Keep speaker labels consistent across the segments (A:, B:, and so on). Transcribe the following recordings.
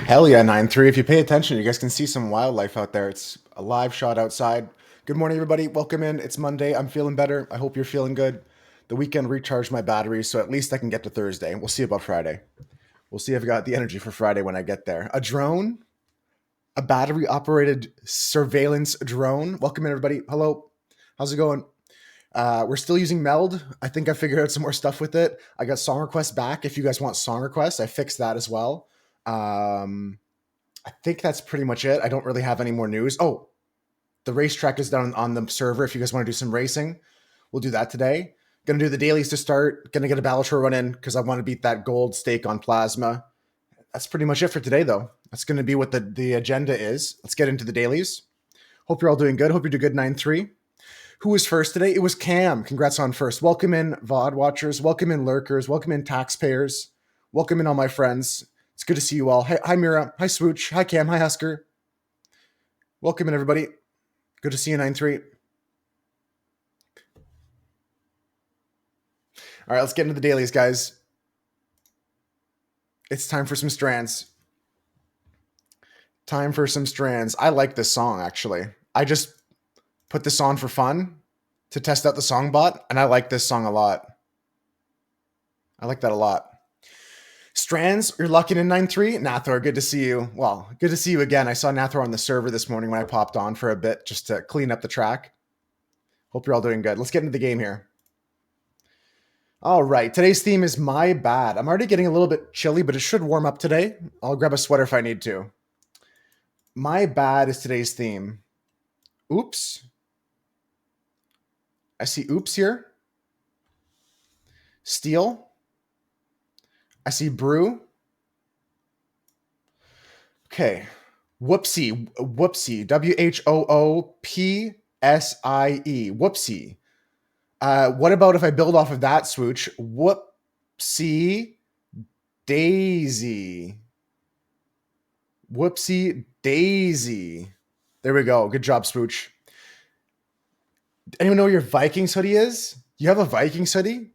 A: Hell yeah, 9-3. If you pay attention, you guys can see some wildlife out there. It's a live shot outside. Good morning, everybody. Welcome in. It's Monday. I'm feeling better. I hope you're feeling good. The weekend recharged my batteries, so at least I can get to Thursday. We'll see about Friday. We'll see if I've got the energy for Friday when I get there. A drone, a battery operated surveillance drone. Welcome in, everybody. Hello. How's it going? We're still using Meld. I think I figured out some more stuff with it. I got song requests back. If you guys want song requests, I fixed that as well. I think that's pretty much it. I don't really have any more news. Oh, the racetrack is done on the server. If you guys want to do some racing, we'll do that today. Gonna do the dailies to start. Gonna get a Balatro run in because I want to beat that gold stake on plasma. That's pretty much it for today, though. That's gonna be what the agenda is. Let's get into the dailies. Hope you're all doing good. Hope you do good 9-3. Who was first today? It was Cam. Congrats on first. Welcome in VOD watchers. Welcome in lurkers. Welcome in taxpayers. Welcome in all my friends. It's good to see you all. Hi Mira. Hi Swooch. Hi Cam. Hi Husker. Welcome in, everybody. Good to see you, 9-3. All right, let's get into the dailies, guys. It's time for some strands. Time for some strands. I like this song, actually. I just put this on for fun to test out the song bot, and I like this song a lot. I like that a lot. Strands, you're locking in 9-3. Nathor, good to see you. Well, good to see you again. I saw Nathor on the server this morning when I popped on for a bit just to clean up the track. Hope you're all doing good. Let's get into the game here. All right, today's theme is My Bad. I'm already getting a little bit chilly, but it should warm up today. I'll grab a sweater if I need to. My Bad is today's theme. Oops. I see oops here. Steel. I see brew. Okay. Whoopsie. Whoopsie. WHOOPSIE. Whoopsie. What about if I build off of that, Swooch? Whoopsie daisy. Whoopsie daisy. There we go. Good job, Swooch. Anyone know where your Vikings hoodie is? You have a Vikings hoodie?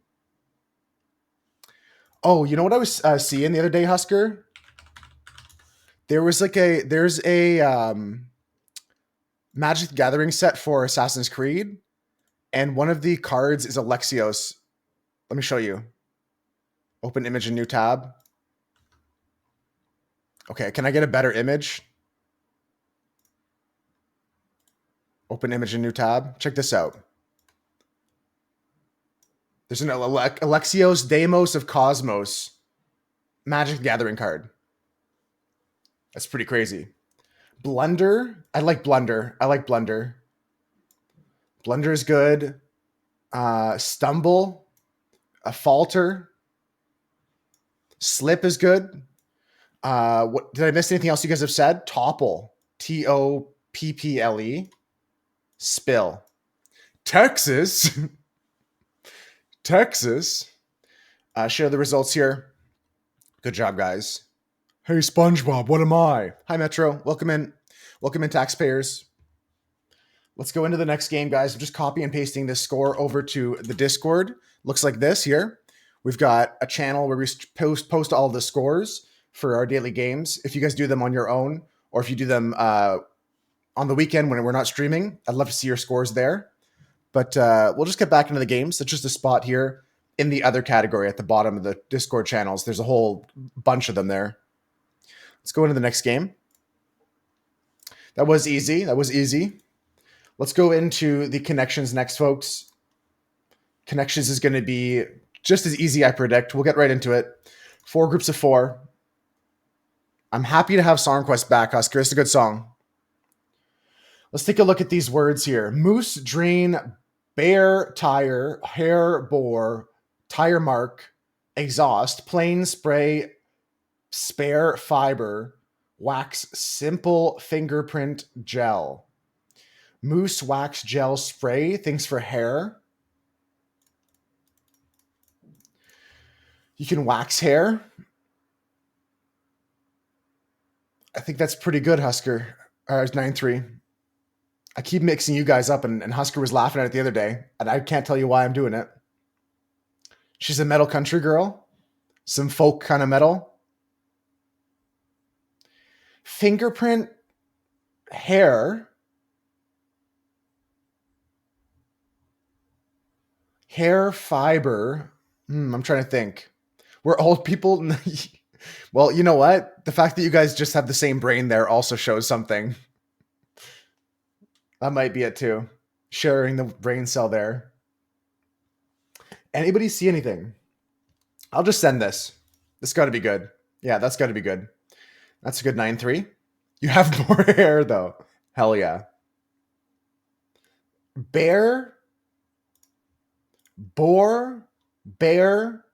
A: Oh, you know what I was seeing the other day, Husker? There's a Magic the Gathering set for Assassin's Creed, and one of the cards is Alexios. Let me show you. Open image in new tab. Okay, can I get a better image? Open image in new tab. Check this out. There's an Alexios Deimos of Cosmos Magic the Gathering card. That's pretty crazy. Blunder. I like Blunder. Blunder is good. Stumble. A Falter. Slip is good. What did I miss anything else you guys have said? Topple. TOPPLE. Spill. Texas. Texas. Share the results here. Good job, guys. Hey, SpongeBob, what am I? Hi, Metro. Welcome in. Welcome in, taxpayers. Let's go into the next game, guys. I'm just copy and pasting this score over to the Discord. Looks like this here. We've got a channel where we post all the scores for our daily games. If you guys do them on your own, or if you do them on the weekend when we're not streaming, I'd love to see your scores there. But we'll just get back into the games. It's just a spot here in the other category at the bottom of the Discord channels. There's a whole bunch of them there. Let's go into the next game. That was easy. Let's go into the connections next, folks. Connections is going to be just as easy, I predict. We'll get right into it. 4 groups of 4. I'm happy to have Song Quest back, Husker. It's a good song. Let's take a look at these words here. Moose, drain, bear, tire, hair, bore, tire mark, exhaust, plain, spray, spare, fiber, wax, simple, fingerprint, gel. Moose, wax, gel, spray, things for hair. You can wax hair. I think that's pretty good, Husker. It's 9-3. I keep mixing you guys up, and Husker was laughing at it the other day, and I can't tell you why I'm doing it. She's a metal country girl. Some folk kind of metal. Fingerprint, hair, hair fiber. I'm trying to think. We're old people. Well, you know what? The fact that you guys just have the same brain there also shows something. That might be it too. Sharing the brain cell there. Anybody see anything? I'll just send this. This got to be good. Yeah, that's got to be good. That's a good 9-3. You have more hair though. Hell yeah. Bear, boar, bear,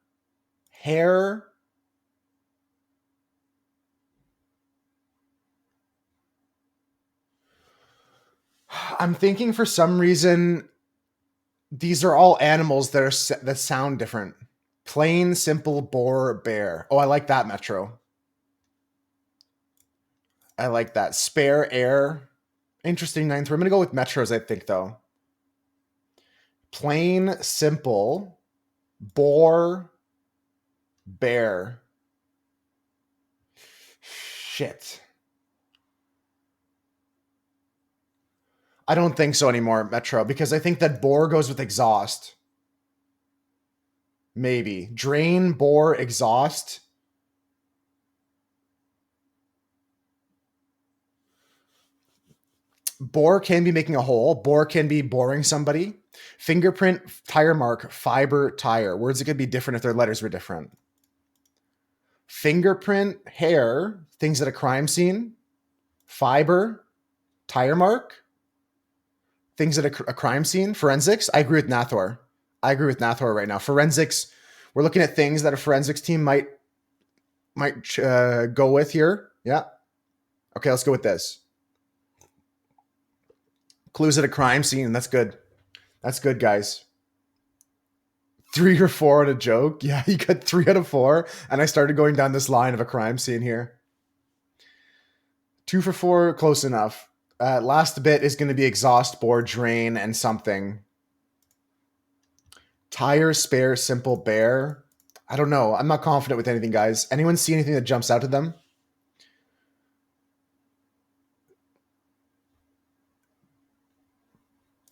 A: hair. I'm thinking for some reason these are all animals that sound different. Plain, simple, boar, bear. Oh, I like that, Metro. I like that. Spare air. Interesting 9-3. I'm going to go with Metros, I think, though. Plain, simple, boar, bear. Shit. I don't think so anymore, Metro, because I think that boar goes with exhaust. Maybe. Drain, bore, exhaust. Bore can be making a hole. Bore can be boring somebody. Fingerprint, tire mark, fiber, tire. Words that could be different if their letters were different. Fingerprint, hair, things at a crime scene. Fiber, tire mark, things at a crime scene. Forensics. I agree with Nathor. Right now. Forensics. We're looking at things that a forensics team might go with here. Yeah. Okay, let's go with this. Clues at a crime scene. That's good. That's good, guys. 3 or 4 on a joke. Yeah, you got 3 out of 4. And I started going down this line of a crime scene here. 2 for 4, close enough. Last bit is going to be exhaust, bore, drain, and something. Tire, spare, simple, bear. I don't know. I'm not confident with anything, guys. Anyone see anything that jumps out to them?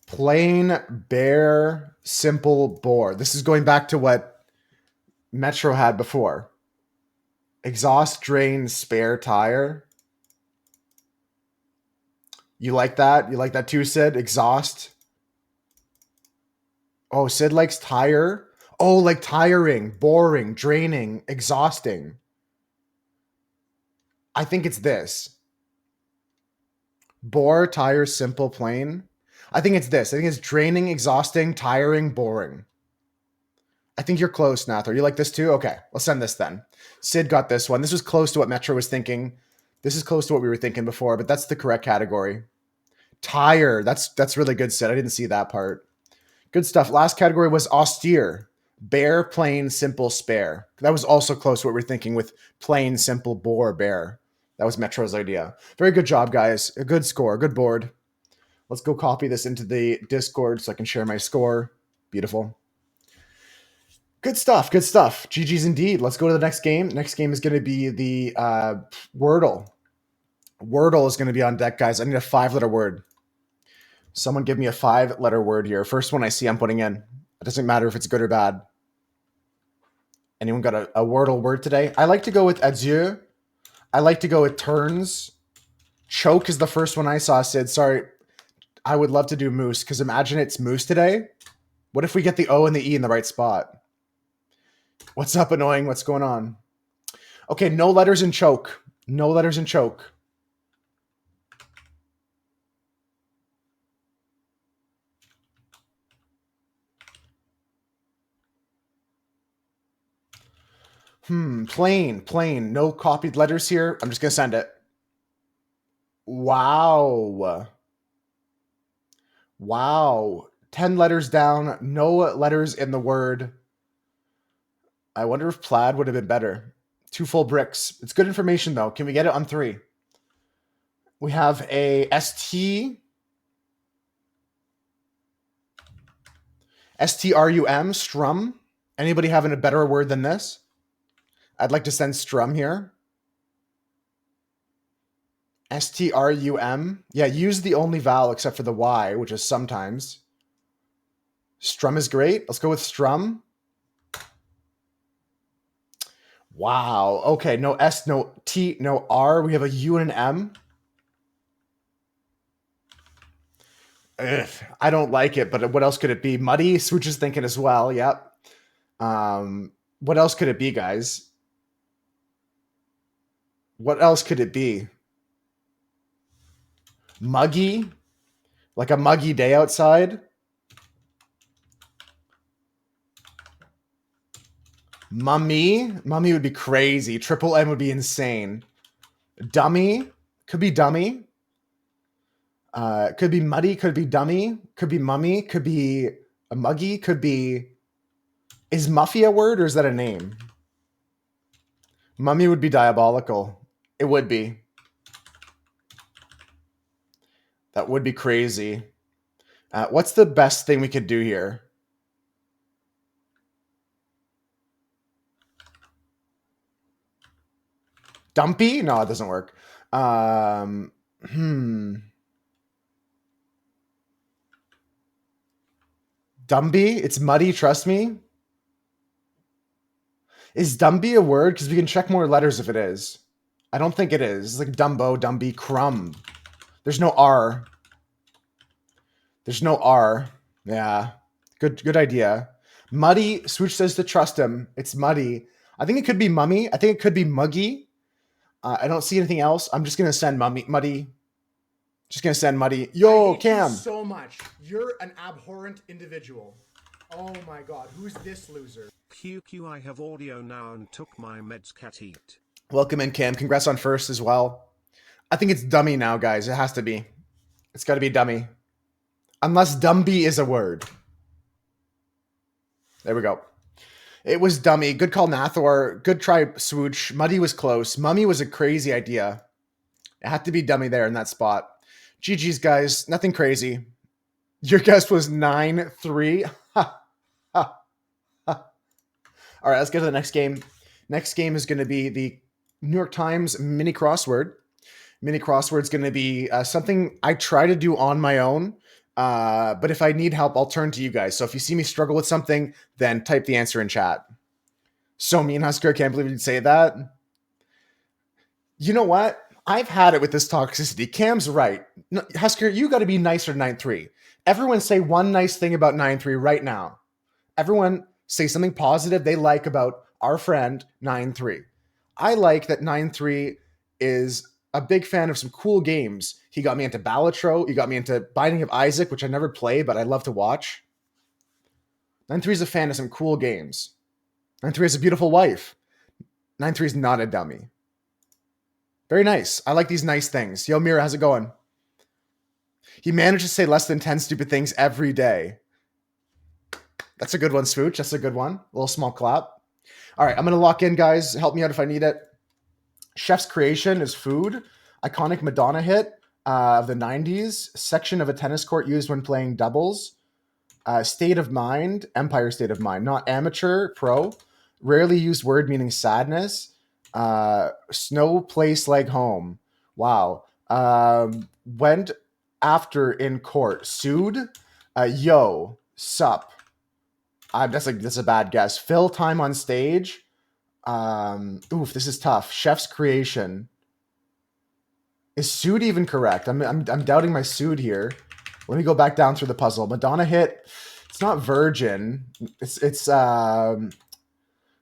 A: Plain, bear, simple, bore. This is going back to what Metro had before. Exhaust, drain, spare, tire. You like that? You like that too, Sid? Exhaust. Oh, Sid likes tire. Oh, like tiring, boring, draining, exhausting. I think it's this. Bore, tire, simple, plain. I think it's this. I think it's draining, exhausting, tiring, boring. I think you're close, Nathor. You like this too? Okay, let's send this then. Sid got this one. This was close to what Metro was thinking. This is close to what we were thinking before, but that's the correct category. Tire. That's really good, Sid. I didn't see that part. Good stuff. Last category was austere. Bare, plain, simple, spare. That was also close to what we're thinking with plain, simple, bore, bear. That was Metro's idea. Very good job, guys. A good score. Good board. Let's go copy this into the Discord so I can share my score. Beautiful. Good stuff. Good stuff. GG's indeed. Let's go to the next game. Next game is going to be the Wordle. Wordle is going to be on deck, guys. I need a 5-letter word. Someone give me a 5-letter word here. First one I see I'm putting in. It doesn't matter if it's good or bad. Anyone got a Wordle word today? I like to go with adieu. I like to go with turns. Choke is the first one I saw, Sid. Sorry. I would love to do moose because imagine it's moose today. What if we get the O and the E in the right spot? What's up, annoying? What's going on? Okay, no letters in choke. No letters in choke. Plain. No copied letters here. I'm just going to send it. Wow. 10 letters down. No letters in the word. I wonder if plaid would have been better. 2 full bricks. It's good information, though. Can we get it on 3? We have a ST. STRUM. Strum. Anybody having a better word than this? I'd like to send strum here. Strum. Yeah, use the only vowel except for the Y, which is sometimes. Strum is great. Let's go with strum. Wow. Okay, no S, no T, no R. We have a U and an M. Ugh, I don't like it, but what else could it be? Muddy? Swooch is thinking as well. Yep. What else could it be, guys? What else could it be? Muggy? Like a muggy day outside? Mummy? Mummy would be crazy. Triple M would be insane. Dummy? Could be dummy. Could be muddy. Could be dummy. Could be mummy. Could be a muggy. Could be... Is Muffy a word or is that a name? Mummy would be diabolical. It would be. That would be crazy. What's the best thing we could do here? Dumpy? No, it doesn't work. Dumby? It's muddy, trust me. Is Dumby a word? Because we can check more letters if it is. I don't think it is. It's like Dumbo, Dumby, Crumb. There's no R. There's no R. Yeah. Good idea. Muddy, Swooch says to trust him. It's muddy. I think it could be mummy. I think it could be muggy. I don't see anything else. I'm just going to send muddy. Just going to send muddy. Yo, Cam.
B: So much. You're an abhorrent individual. Oh my god. Who's this loser?
C: QQ, I have audio now and took my meds, cat eat.
A: Welcome in, Cam. Congrats on first as well. I think it's dummy now, guys. It has to be. It's got to be dummy. Unless Dumby is a word. There we go. It was dummy. Good call, Nathor. Good try, Swooch. Muddy was close. Mummy was a crazy idea. It had to be dummy there in that spot. GG's, guys. Nothing crazy. Your guess was 9-3. All right, let's get to the next game. Next game is going to be the New York Times mini crossword. Mini crossword is going to be something I try to do on my own. But if I need help, I'll turn to you guys. So if you see me struggle with something, then type the answer in chat. So mean, Husker. I can't believe you'd say that. You know what? I've had it with this toxicity. Cam's right. No, Husker, you got to be nicer to 9-3. Everyone say one nice thing about 9-3 right now. Everyone say something positive they like about our friend 9-3. I like that 9-3 is a big fan of some cool games. He got me into Balatro. He got me into Binding of Isaac, which I never play, but I love to watch. 9-3 is a fan of some cool games. 9-3 has a beautiful wife. 9-3 is not a dummy. Very nice. I like these nice things. Yo, Mira, how's it going? He managed to say less than 10 stupid things every day. That's a good one, Swooch. That's a good one. A little small clap. All right, I'm going to lock in, guys. Help me out if I need it. Chef's Creation is food. Iconic Madonna hit of the 90s. Section of a tennis court used when playing doubles. State of mind. Empire State of Mind. Not amateur, pro. Rarely used word meaning sadness. Snow place like home. Wow. Went after in court. Sued. Yo. Sup. That's a bad guess. Fill time on stage. This is tough. Chef's Creation. Is sued even correct? I'm doubting my sued here. Let me go back down through the puzzle. Madonna hit. It's not virgin. It's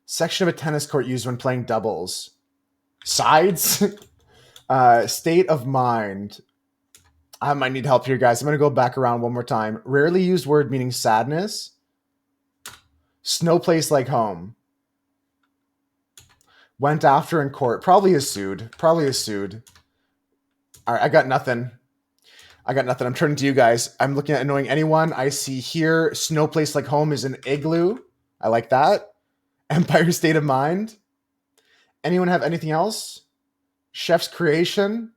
A: section of a tennis court used when playing doubles. Sides. State of mind. I might need help here, guys. I'm gonna go back around one more time. Rarely used word meaning sadness. Snow place like home. Went after in court. Probably is sued. All right, I got nothing. I'm turning to you guys. I'm looking at annoying anyone. I see here, snow place like home is an igloo. I like that. Empire State of Mind. Anyone have anything else? Chef's Creation.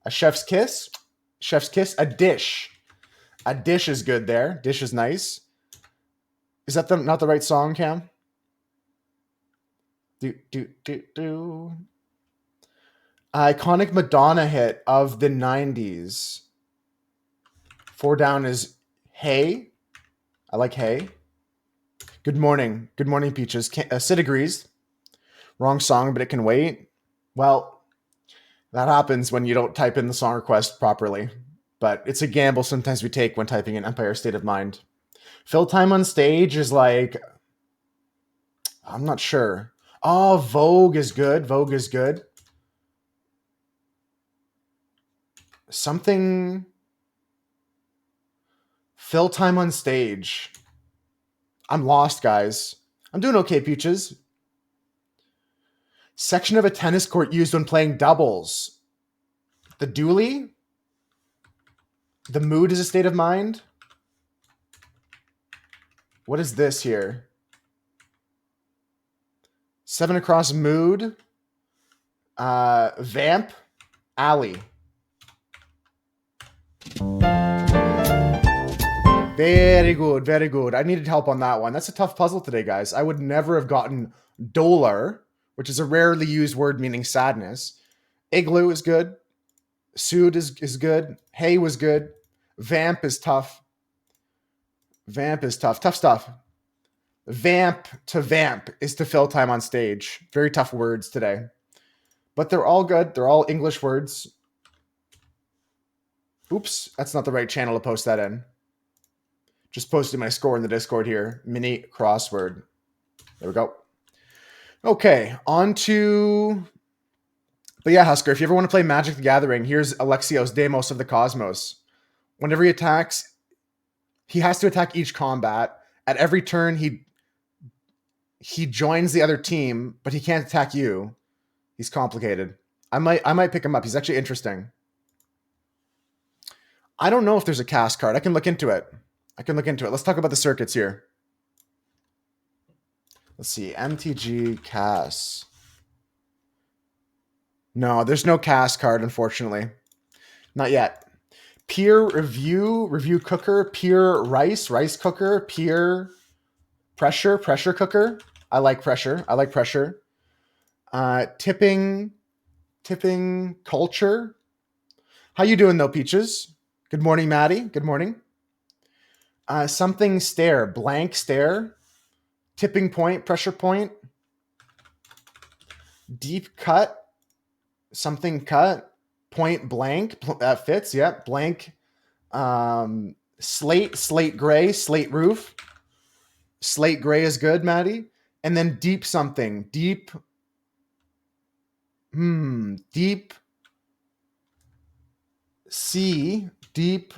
A: A chef's kiss. A dish. A dish is good there. Dish is nice. Is that not the right song, Cam? Do. Iconic Madonna hit of the 90s. 4 down is Hey. I like Hey. Good morning. Good morning, Peaches. Sid agrees. Wrong song, but it can wait. Well, that happens when you don't type in the song request properly. But it's a gamble sometimes we take when typing in Empire State of Mind. Fill time on stage is like... I'm not sure. Oh, Vogue is good. Vogue is good. Something... Fill time on stage. I'm lost, guys. I'm doing okay, Peaches. Section of a tennis court used when playing doubles. The dually? The mood is a state of mind? What is this here? 7 across mood. Vamp. Alley. Very good, very good. I needed help on that one. That's a tough puzzle today, guys. I would never have gotten Dolar, which is a rarely used word meaning sadness. Igloo is good. Sood is good. Hey was good. Vamp is tough. Vamp is tough. Tough stuff. Vamp to vamp is to fill time on stage. Very tough words today. But they're all good. They're all English words. Oops, that's not the right channel to post that in. Just posted my score in the Discord here. Mini crossword. There we go. Okay, on to... But yeah, Husker, if you ever want to play Magic the Gathering, here's Alexios Deimos of the Cosmos. Whenever he attacks, he has to attack each combat. At every turn, he joins the other team, but he can't attack you. He's complicated. I might pick him up. He's actually interesting. I don't know if there's a cast card. I can look into it. Let's talk about the circuits here. Let's see. MTG cast. No, there's no cast card, unfortunately. Not yet. Peer review cooker, peer rice cooker, peer pressure cooker. I like pressure. Tipping culture. How you doing though, Peaches? Good morning, Maddie. Good morning. Something stare, blank stare. Tipping point, pressure point. Deep cut. Something cut. Point blank. That fits, yeah. Blank. Slate gray, slate roof. Slate gray is good, Maddie. And then deep something. Deep C. Deep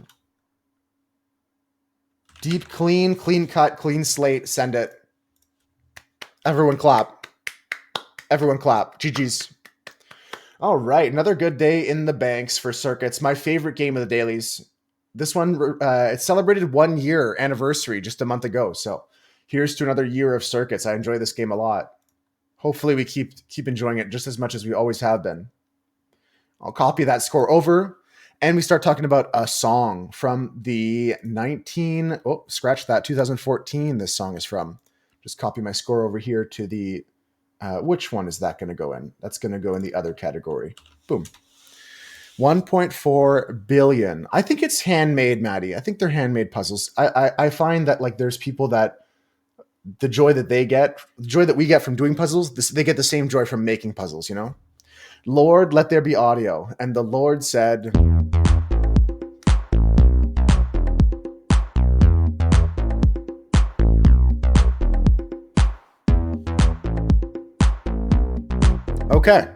A: clean cut, clean slate. Send it. Everyone clap. GG's. All right, another good day in the banks for circuits. My favorite game of the dailies. This one, it celebrated 1 year anniversary just a month ago. So here's to another year of circuits. I enjoy this game a lot. Hopefully we keep enjoying it just as much as we always have been. I'll copy that score over, and we start talking about a song from the 2014 this song is from. Just copy my score over here to the, which one is that going to go in? That's going to go in the other category. Boom. 1.4 billion. I think it's handmade, Maddie. I think they're handmade puzzles. I find that like there's people that the joy that they get, the joy that we get from doing puzzles, they get the same joy from making puzzles, you know? Lord, let there be audio. And the Lord said... Okay.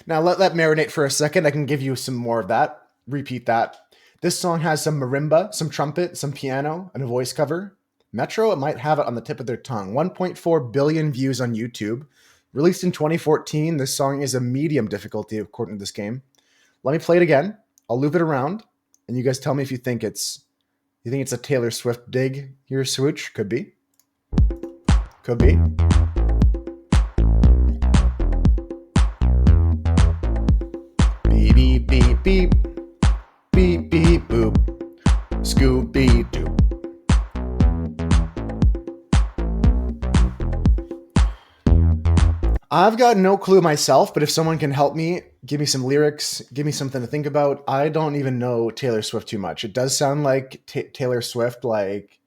A: Now let that marinate for a second. I can give you some more of that. Repeat that. This song has some marimba, some trumpet, some piano, and a voice cover. Metro, it might have it on the tip of their tongue. 1.4 billion views on YouTube. Released in 2014, this song is a medium difficulty according to this game. Let me play it again. I'll loop it around, and you guys tell me if you think it's a Taylor Swift dig here, Swooch. Could be. Could be. Beep, beep, beep, beep. Beep, beep, boop. Scooby-Doo. I've got no clue myself, but if someone can help me, give me some lyrics, give me something to think about. I don't even know Taylor Swift too much. It does sound like Taylor Swift, like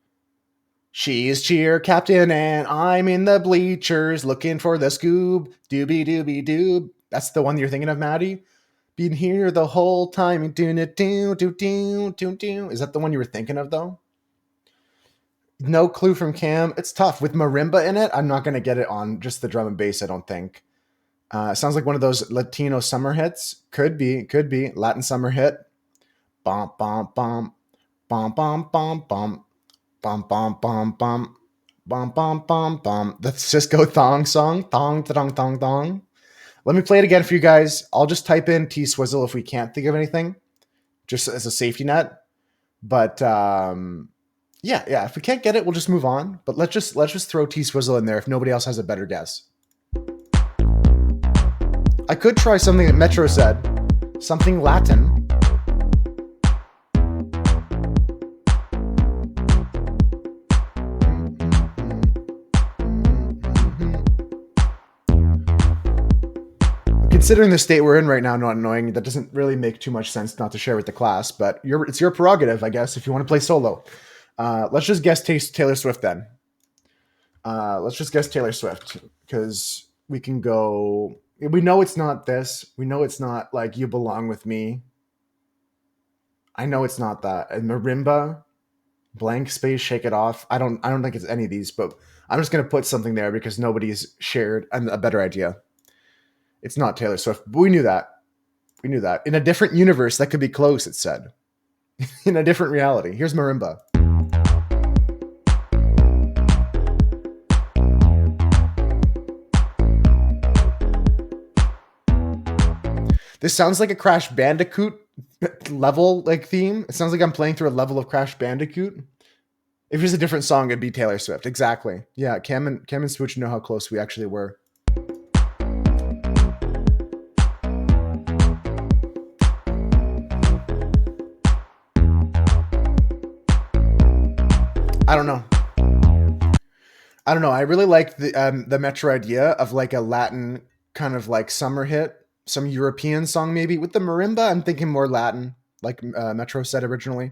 A: she's cheer captain and I'm in the bleachers looking for the Scoob. Doobie doobie doob. That's the one you're thinking of, Maddie? Been here the whole time. Do do do do do do. Is that the one you were thinking of though? No clue from Cam. It's tough with marimba in it. I'm not gonna get it on just the drum and bass. I don't think. Sounds like one of those Latino summer hits. Could be Latin summer hit. Bum bum bum bum bum bum bum bum bum bum bum bum bum bum bum. The Cisco Thong song. Thong thong thong thong. Let me play it again for you guys. I'll just type in T Swizzle if we can't think of anything, just as a safety net. But yeah. If we can't get it, we'll just move on. But let's just throw T Swizzle in there if nobody else has a better guess. I could try something that Metro said, something Latin. Considering the state we're in right now, not annoying, that doesn't really make too much sense not to share with the class, but it's your prerogative, I guess, if you want to play solo. Let's just guess Taylor Swift then. Let's just guess Taylor Swift, because we can go... We know it's not this. We know it's not like You Belong With Me. I know it's not that. And marimba, blank space, shake it off. I don't think it's any of these, but I'm just gonna put something there because nobody's shared a better idea. It's not Taylor Swift, but we knew that. We knew that. In a different universe, that could be close, it said. In a different reality. Here's marimba. This sounds like a Crash Bandicoot level like theme. It sounds like I'm playing through a level of Crash Bandicoot. If it was a different song, it'd be Taylor Swift. Exactly. Yeah, Cam and Swooch know how close we actually were. I don't know. I really like the Metro idea of like a Latin kind of like summer hit, some European song maybe with the marimba. I'm thinking more Latin, like Metro said originally.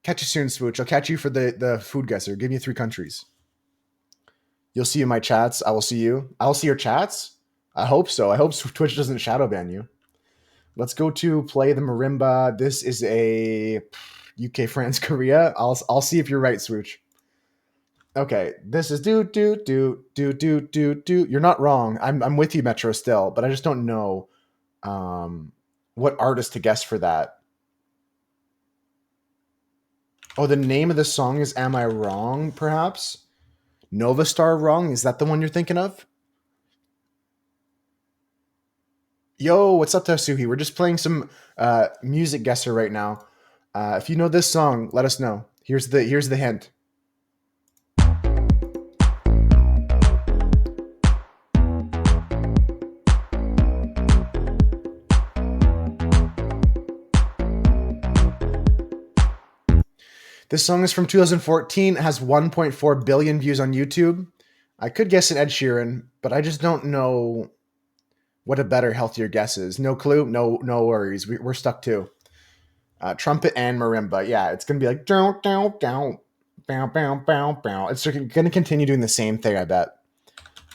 A: Catch you soon, Swooch. I'll catch you for the food guesser. Give me 3 countries. You'll see in my chats. I will see you. I'll see your chats. I hope so. I hope Twitch doesn't shadow ban you. Let's go to play the marimba. This is a UK, France, Korea. I'll see if you're right, Swooch. Okay, this is do do do do do do do. You're not wrong. I'm with you, Metro, still, but I just don't know what artist to guess for that. Oh, the name of the song is Am I Wrong, perhaps? Nova Star Wrong? Is that the one you're thinking of? Yo, what's up, Tasuhi? We're just playing some music guesser right now. If you know this song, let us know. Here's the hint. This song is from 2014. It has 1.4 billion views on YouTube. I could guess an Ed Sheeran, but I just don't know what a better, healthier guess is. No clue. No worries. We're stuck too. Trumpet and marimba. Yeah, it's gonna be like down down down, bow bow bow bow. It's gonna continue doing the same thing. I bet.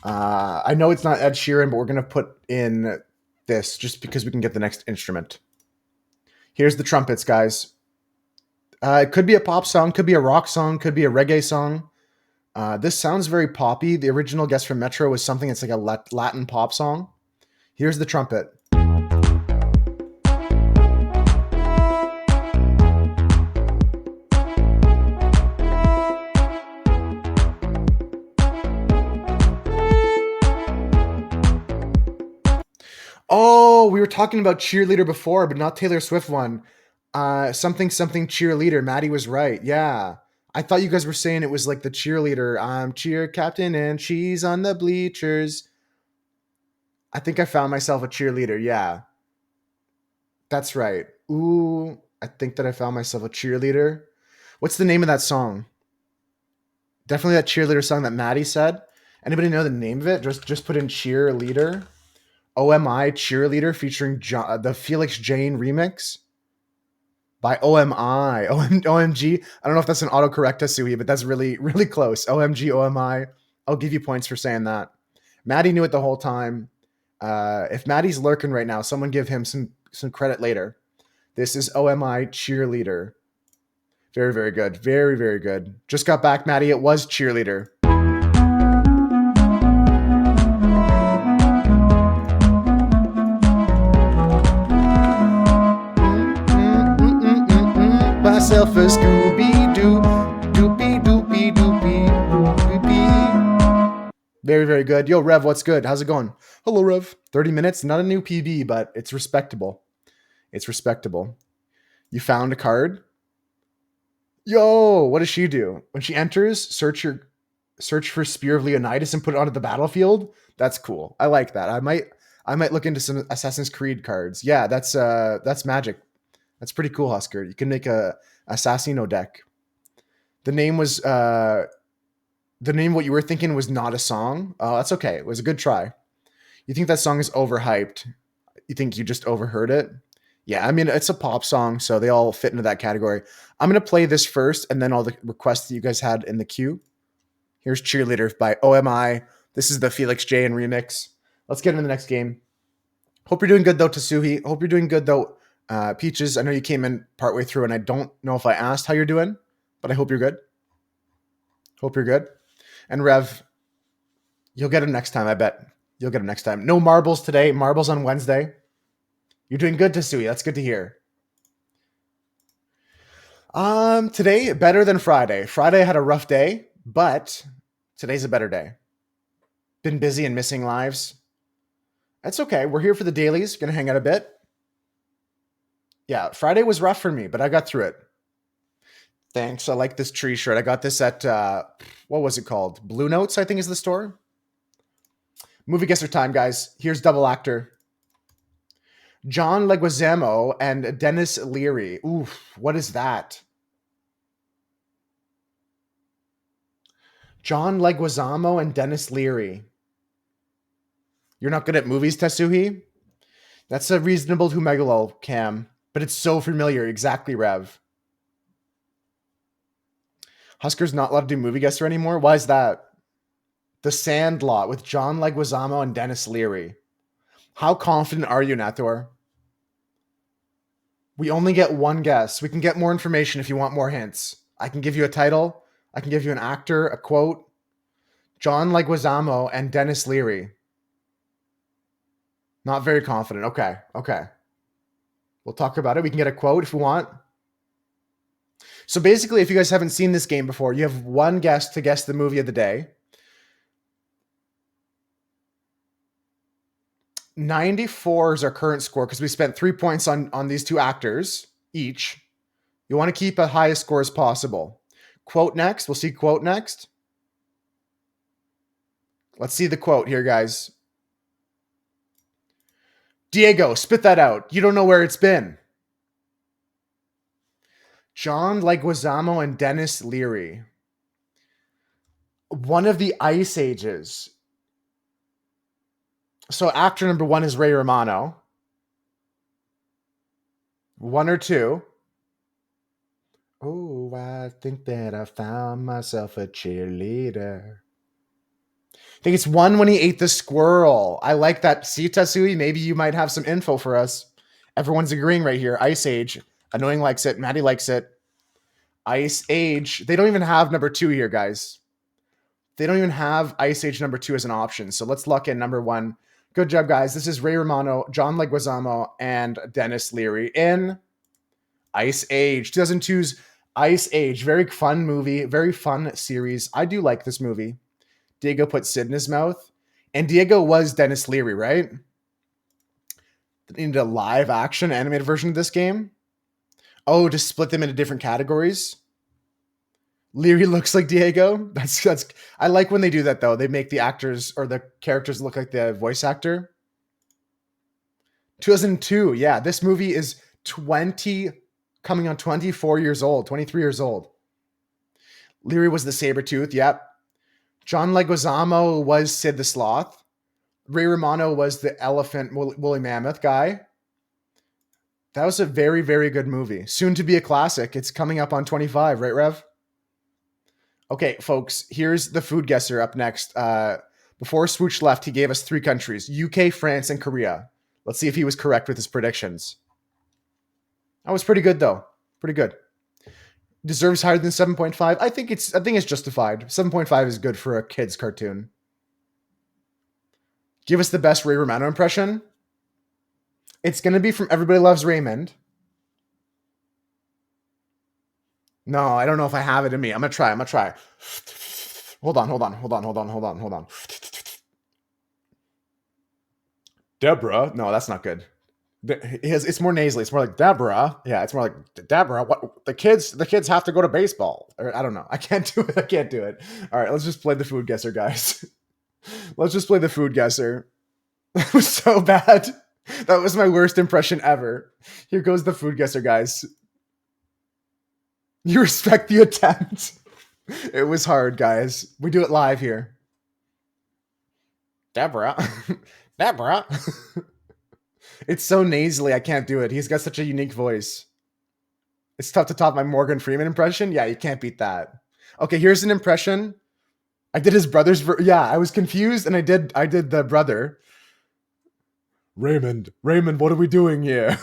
A: I know it's not Ed Sheeran, but we're gonna put in this just because we can get the next instrument. Here's the trumpets, guys. It could be a pop song, could be a rock song, could be a reggae song. This sounds very poppy. The original guess from Metro was something that's like a Latin pop song. Here's the trumpet. Oh, we were talking about cheerleader before, but not Taylor Swift one. Something cheerleader. Maddie was right. Yeah. I thought you guys were saying it was like the cheerleader. I'm cheer captain and she's on the bleachers. I think I found myself a cheerleader. Yeah. That's right. Ooh, I think that I found myself a cheerleader. What's the name of that song? Definitely that cheerleader song that Maddie said. Anybody know the name of it? Just put in cheerleader. OMI cheerleader featuring the Felix Jane remix by OMI. OMG. I don't know if that's an autocorrect, Tasui, but that's really, really close. OMG, OMI. I'll give you points for saying that. Maddie knew it the whole time. If Maddie's lurking right now, someone give him some credit later. This is OMI cheerleader. Very, very good. Very, very good. Just got back, Maddie. It was cheerleader. Myself a Scooby-Doo. Doopy, doopy, doopy, doopy. Very, very good. Yo, Rev, what's good? How's it going? Hello, Rev. 30 minutes. Not a new PB, but it's respectable. It's respectable. You found a card? Yo, what does she do? When she enters, search for Spear of Leonidas and put it onto the battlefield. That's cool. I like that. I might look into some Assassin's Creed cards. Yeah, that's magic. That's pretty cool, Husker. You can make a Assassino deck. The name what you were thinking was not a song. Oh, that's okay. It was a good try. You think that song is overhyped? You think you just overheard it? Yeah, I mean, it's a pop song, so they all fit into that category. I'm going to play this first, and then all the requests that you guys had in the queue. Here's Cheerleader by OMI. This is the Felix Jane remix. Let's get into the next game. Hope you're doing good, though, Tasuhi. Hope you're doing good, though, Peaches. I know you came in partway through, and I don't know if I asked how you're doing, but I hope you're good. Hope you're good. And Rev, you'll get him next time, I bet. You'll get him next time. No marbles today. Marbles on Wednesday. You're doing good, Tasui. That's good to hear. Today, better than Friday. Friday I had a rough day, but today's a better day. Been busy and missing lives. That's okay. We're here for the dailies. Gonna hang out a bit. Yeah, Friday was rough for me, but I got through it. Thanks. I like this tree shirt. I got this at, what was it called? Blue Notes, I think is the store. Movie guesser time, guys. Here's double actor. John Leguizamo and Dennis Leary. Oof, what is that? John Leguizamo and Dennis Leary. You're not good at movies, Tasuhi? That's a reasonable Humegalo, Cam. But it's so familiar. Exactly, Rev. Husker's not allowed to do movie guesser anymore? Why is that? The Sandlot with John Leguizamo and Dennis Leary. How confident are you, Nathor? We only get one guess. We can get more information if you want more hints. I can give you a title. I can give you an actor, a quote. John Leguizamo and Dennis Leary. Not very confident. Okay. We'll talk about it. We can get a quote if we want. So basically, if you guys haven't seen this game before, you have one guess to guess the movie of the day. 94 is our current score because we spent 3 points on these two actors each. You want to keep a highest score as possible. Quote next. We'll see quote next. Let's see the quote here, guys. Diego, spit that out. You don't know where it's been. John Leguizamo and Dennis Leary. One of the Ice Ages. So actor number one is Ray Romano. One or two. Oh, I think that I found myself a cheerleader. I think it's one when he ate the squirrel. I like that. See, Tasui, maybe you might have some info for us. Everyone's agreeing right here. Ice Age. Annoying likes it. Maddie likes it. Ice Age. They don't even have number two here, guys. They don't even have Ice Age number two as an option. So let's lock in number one. Good job, guys. This is Ray Romano, John Leguizamo, and Dennis Leary in Ice Age. 2002's Ice Age. Very fun movie. Very fun series. I do like this movie. Diego put Sid in his mouth. And Diego was Dennis Leary, right? They needed a live action animated version of this game. Oh, to split them into different categories. Leary looks like Diego. That's. I like when they do that, though. They make the actors or the characters look like the voice actor. 2002. Yeah, this movie is coming on 24 years old, 23 years old. Leary was the Sabretooth. Yep. John Leguizamo was Sid the Sloth. Ray Romano was the elephant woolly mammoth guy. That was a very, very good movie. Soon to be a classic. It's coming up on 25, right, Rev? Okay, folks, here's the food guesser up next. Before Swoosh left, he gave us 3 countries: UK, France, and Korea. Let's see if he was correct with his predictions. That was pretty good, though. Pretty good. Deserves higher than 7.5. I think it's justified. 7.5 is good for a kid's cartoon. Give us the best Ray Romano impression. It's going to be from Everybody Loves Raymond. No, I don't know if I have it in me. I'm going to try. Hold on. Deborah. No, that's not good. It's more nasally. It's more like Deborah. Yeah, it's more like Deborah. What the kids have to go to baseball. Or I don't know. I can't do it. All right, let's just play the food guesser, guys. Let's just play the food guesser. That was so bad. That was my worst impression ever. Here goes the food guesser, guys. You respect the attempt. It was hard, guys. We do it live here. Deborah. Deborah. It's so nasally, I can't do it. He's got such a unique voice. It's tough to top my Morgan Freeman impression. Yeah, you can't beat that. Okay, here's an impression. I did his brother's. Yeah, I was confused, and I did the brother. Raymond, what are we doing here?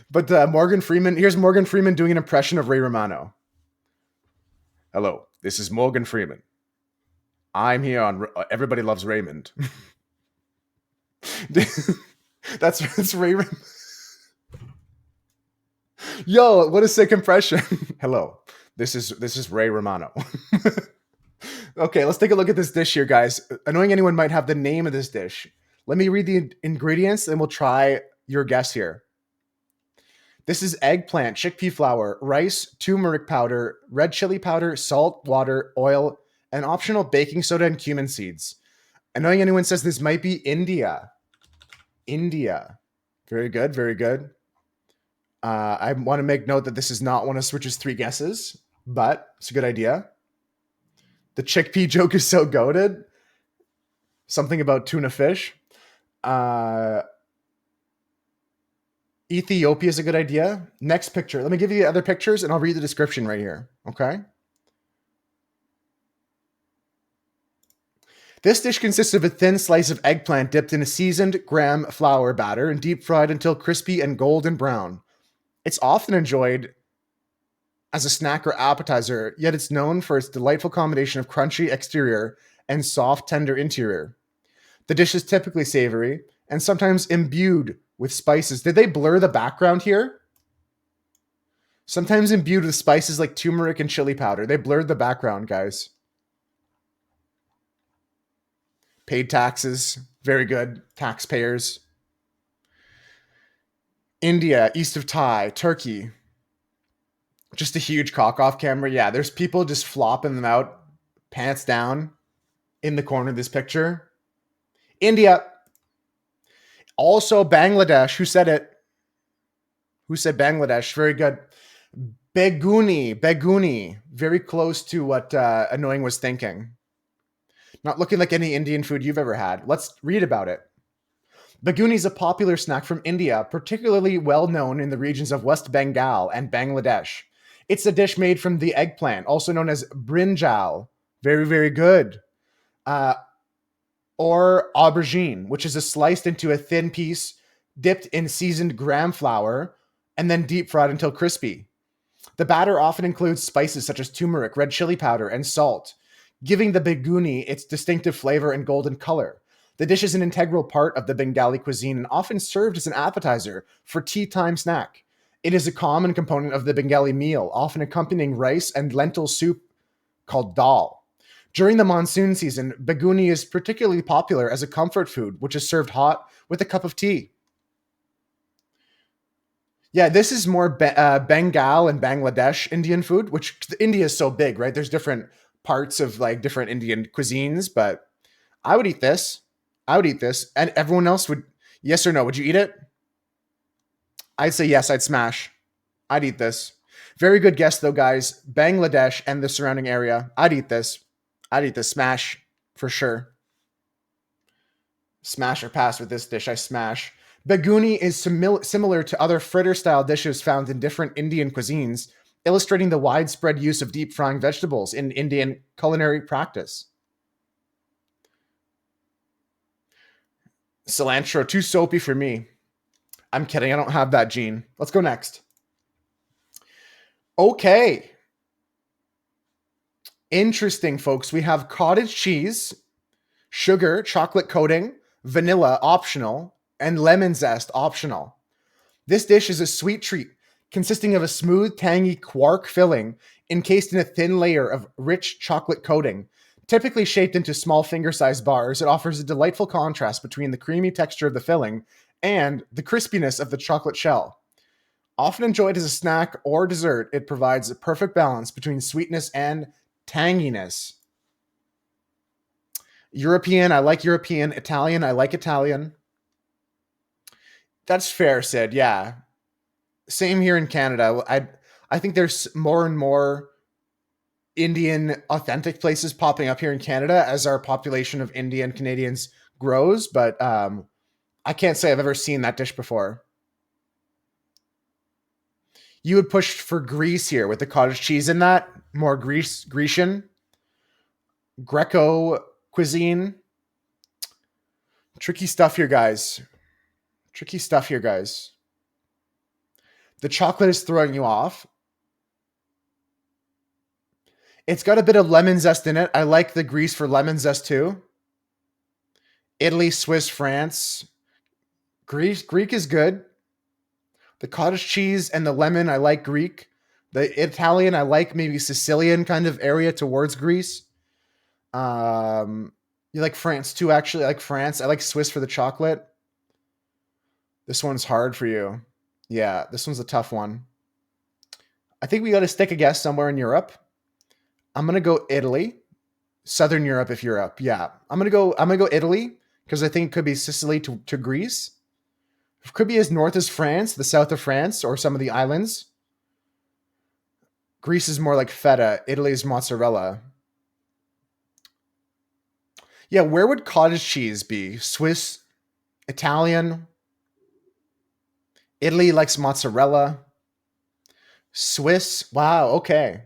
A: But Morgan Freeman. Here's Morgan Freeman doing an impression of Ray Romano. Hello, this is Morgan Freeman. I'm here on Everybody Loves Raymond. That's Ray. Yo, what a sick impression. Hello, this is Ray Romano. Okay, let's take a look at this dish here, guys. Annoying Anyone might have the name of this dish. Let me read the ingredients and we'll try your guess here. This is eggplant, chickpea flour, rice, turmeric powder, red chili powder, salt, water, oil, and optional baking soda and cumin seeds. Annoying Anyone says this might be India. India. Very good, very good. I want to make note that this is not one of Switch's 3 guesses, but it's a good idea. The chickpea joke is so goated. Something about tuna fish. Ethiopia is a good idea. Next picture. Let me give you the other pictures and I'll read the description right here. Okay. This dish consists of a thin slice of eggplant dipped in a seasoned graham flour batter and deep fried until crispy and golden brown. It's often enjoyed as a snack or appetizer, yet it's known for its delightful combination of crunchy exterior and soft, tender interior. The dish is typically savory and sometimes imbued with spices. Did they blur the background here? Sometimes imbued with spices like turmeric and chili powder. They blurred the background, guys. Paid taxes. Very good. Taxpayers. India, east of Thai, Turkey. Just a huge cock-off camera. Yeah, there's people just flopping them out, pants down, in the corner of this picture. India. Also Bangladesh. Who said it? Who said Bangladesh? Very good. Beguni. Very close to what Annoying was thinking. Not looking like any Indian food you've ever had. Let's read about it. Beguni is a popular snack from India, particularly well known in the regions of West Bengal and Bangladesh. It's a dish made from the eggplant, also known as brinjal. Very, very good. Or aubergine, which is sliced into a thin piece, dipped in seasoned graham flour, and then deep fried until crispy. The batter often includes spices such as turmeric, red chili powder, and salt, giving the beguni its distinctive flavor and golden color. The dish is an integral part of the Bengali cuisine and often served as an appetizer for tea time snack. It is a common component of the Bengali meal, often accompanying rice and lentil soup called dal. During the monsoon season, beguni is particularly popular as a comfort food, which is served hot with a cup of tea. Yeah, this is more Bengal and Bangladesh Indian food, which India is so big, right? There's different parts of like different Indian cuisines, but I would eat this. And everyone else would, yes or no? Would you eat it? I'd say yes, I'd smash. I'd eat this. Very good guess though, guys. Bangladesh and the surrounding area. I'd eat this. I'd eat the smash for sure. Smash or pass with this dish. I smash. Baguni is similar to other fritter-style dishes found in different Indian cuisines, illustrating the widespread use of deep frying vegetables in Indian culinary practice. Cilantro, too soapy for me. I'm kidding. I don't have that gene. Let's go next. Okay. Interesting, folks. We have cottage cheese, sugar, chocolate coating, vanilla optional, and lemon zest optional. This dish is a sweet treat consisting of a smooth, tangy quark filling encased in a thin layer of rich chocolate coating. Typically shaped into small finger-sized bars, it offers a delightful contrast between the creamy texture of the filling and the crispiness of the chocolate shell. Often enjoyed as a snack or dessert, it provides a perfect balance between sweetness and tanginess. European, I like European. Italian, I like Italian. That's fair, Sid. Yeah. Same here in Canada. I think there's more and more Indian authentic places popping up here in Canada as our population of Indian Canadians grows, but I can't say I've ever seen that dish before. You would push for Greece here with the cottage cheese in that, more Grecian, Greco cuisine. Tricky stuff here, guys. Tricky stuff here, guys. The chocolate is throwing you off. It's got a bit of lemon zest in it. I like the Greece for lemon zest too. Italy, Swiss, France. Greek is good. The cottage cheese and the lemon, I like Greek. The Italian, I like maybe Sicilian kind of area towards Greece. You like France too, actually. I like France. I like Swiss for the chocolate. This one's hard for you. Yeah, this one's a tough one. I think we got to stick a guess somewhere in Europe. I'm gonna go Italy, Southern Europe if Europe. Yeah, I'm gonna go Italy because I think it could be Sicily to Greece. It could be as north as France, the south of France, or some of the islands. Greece is more like feta. Italy is mozzarella. Yeah, where would cottage cheese be? Swiss, Italian. Italy likes mozzarella. Swiss. Wow. Okay.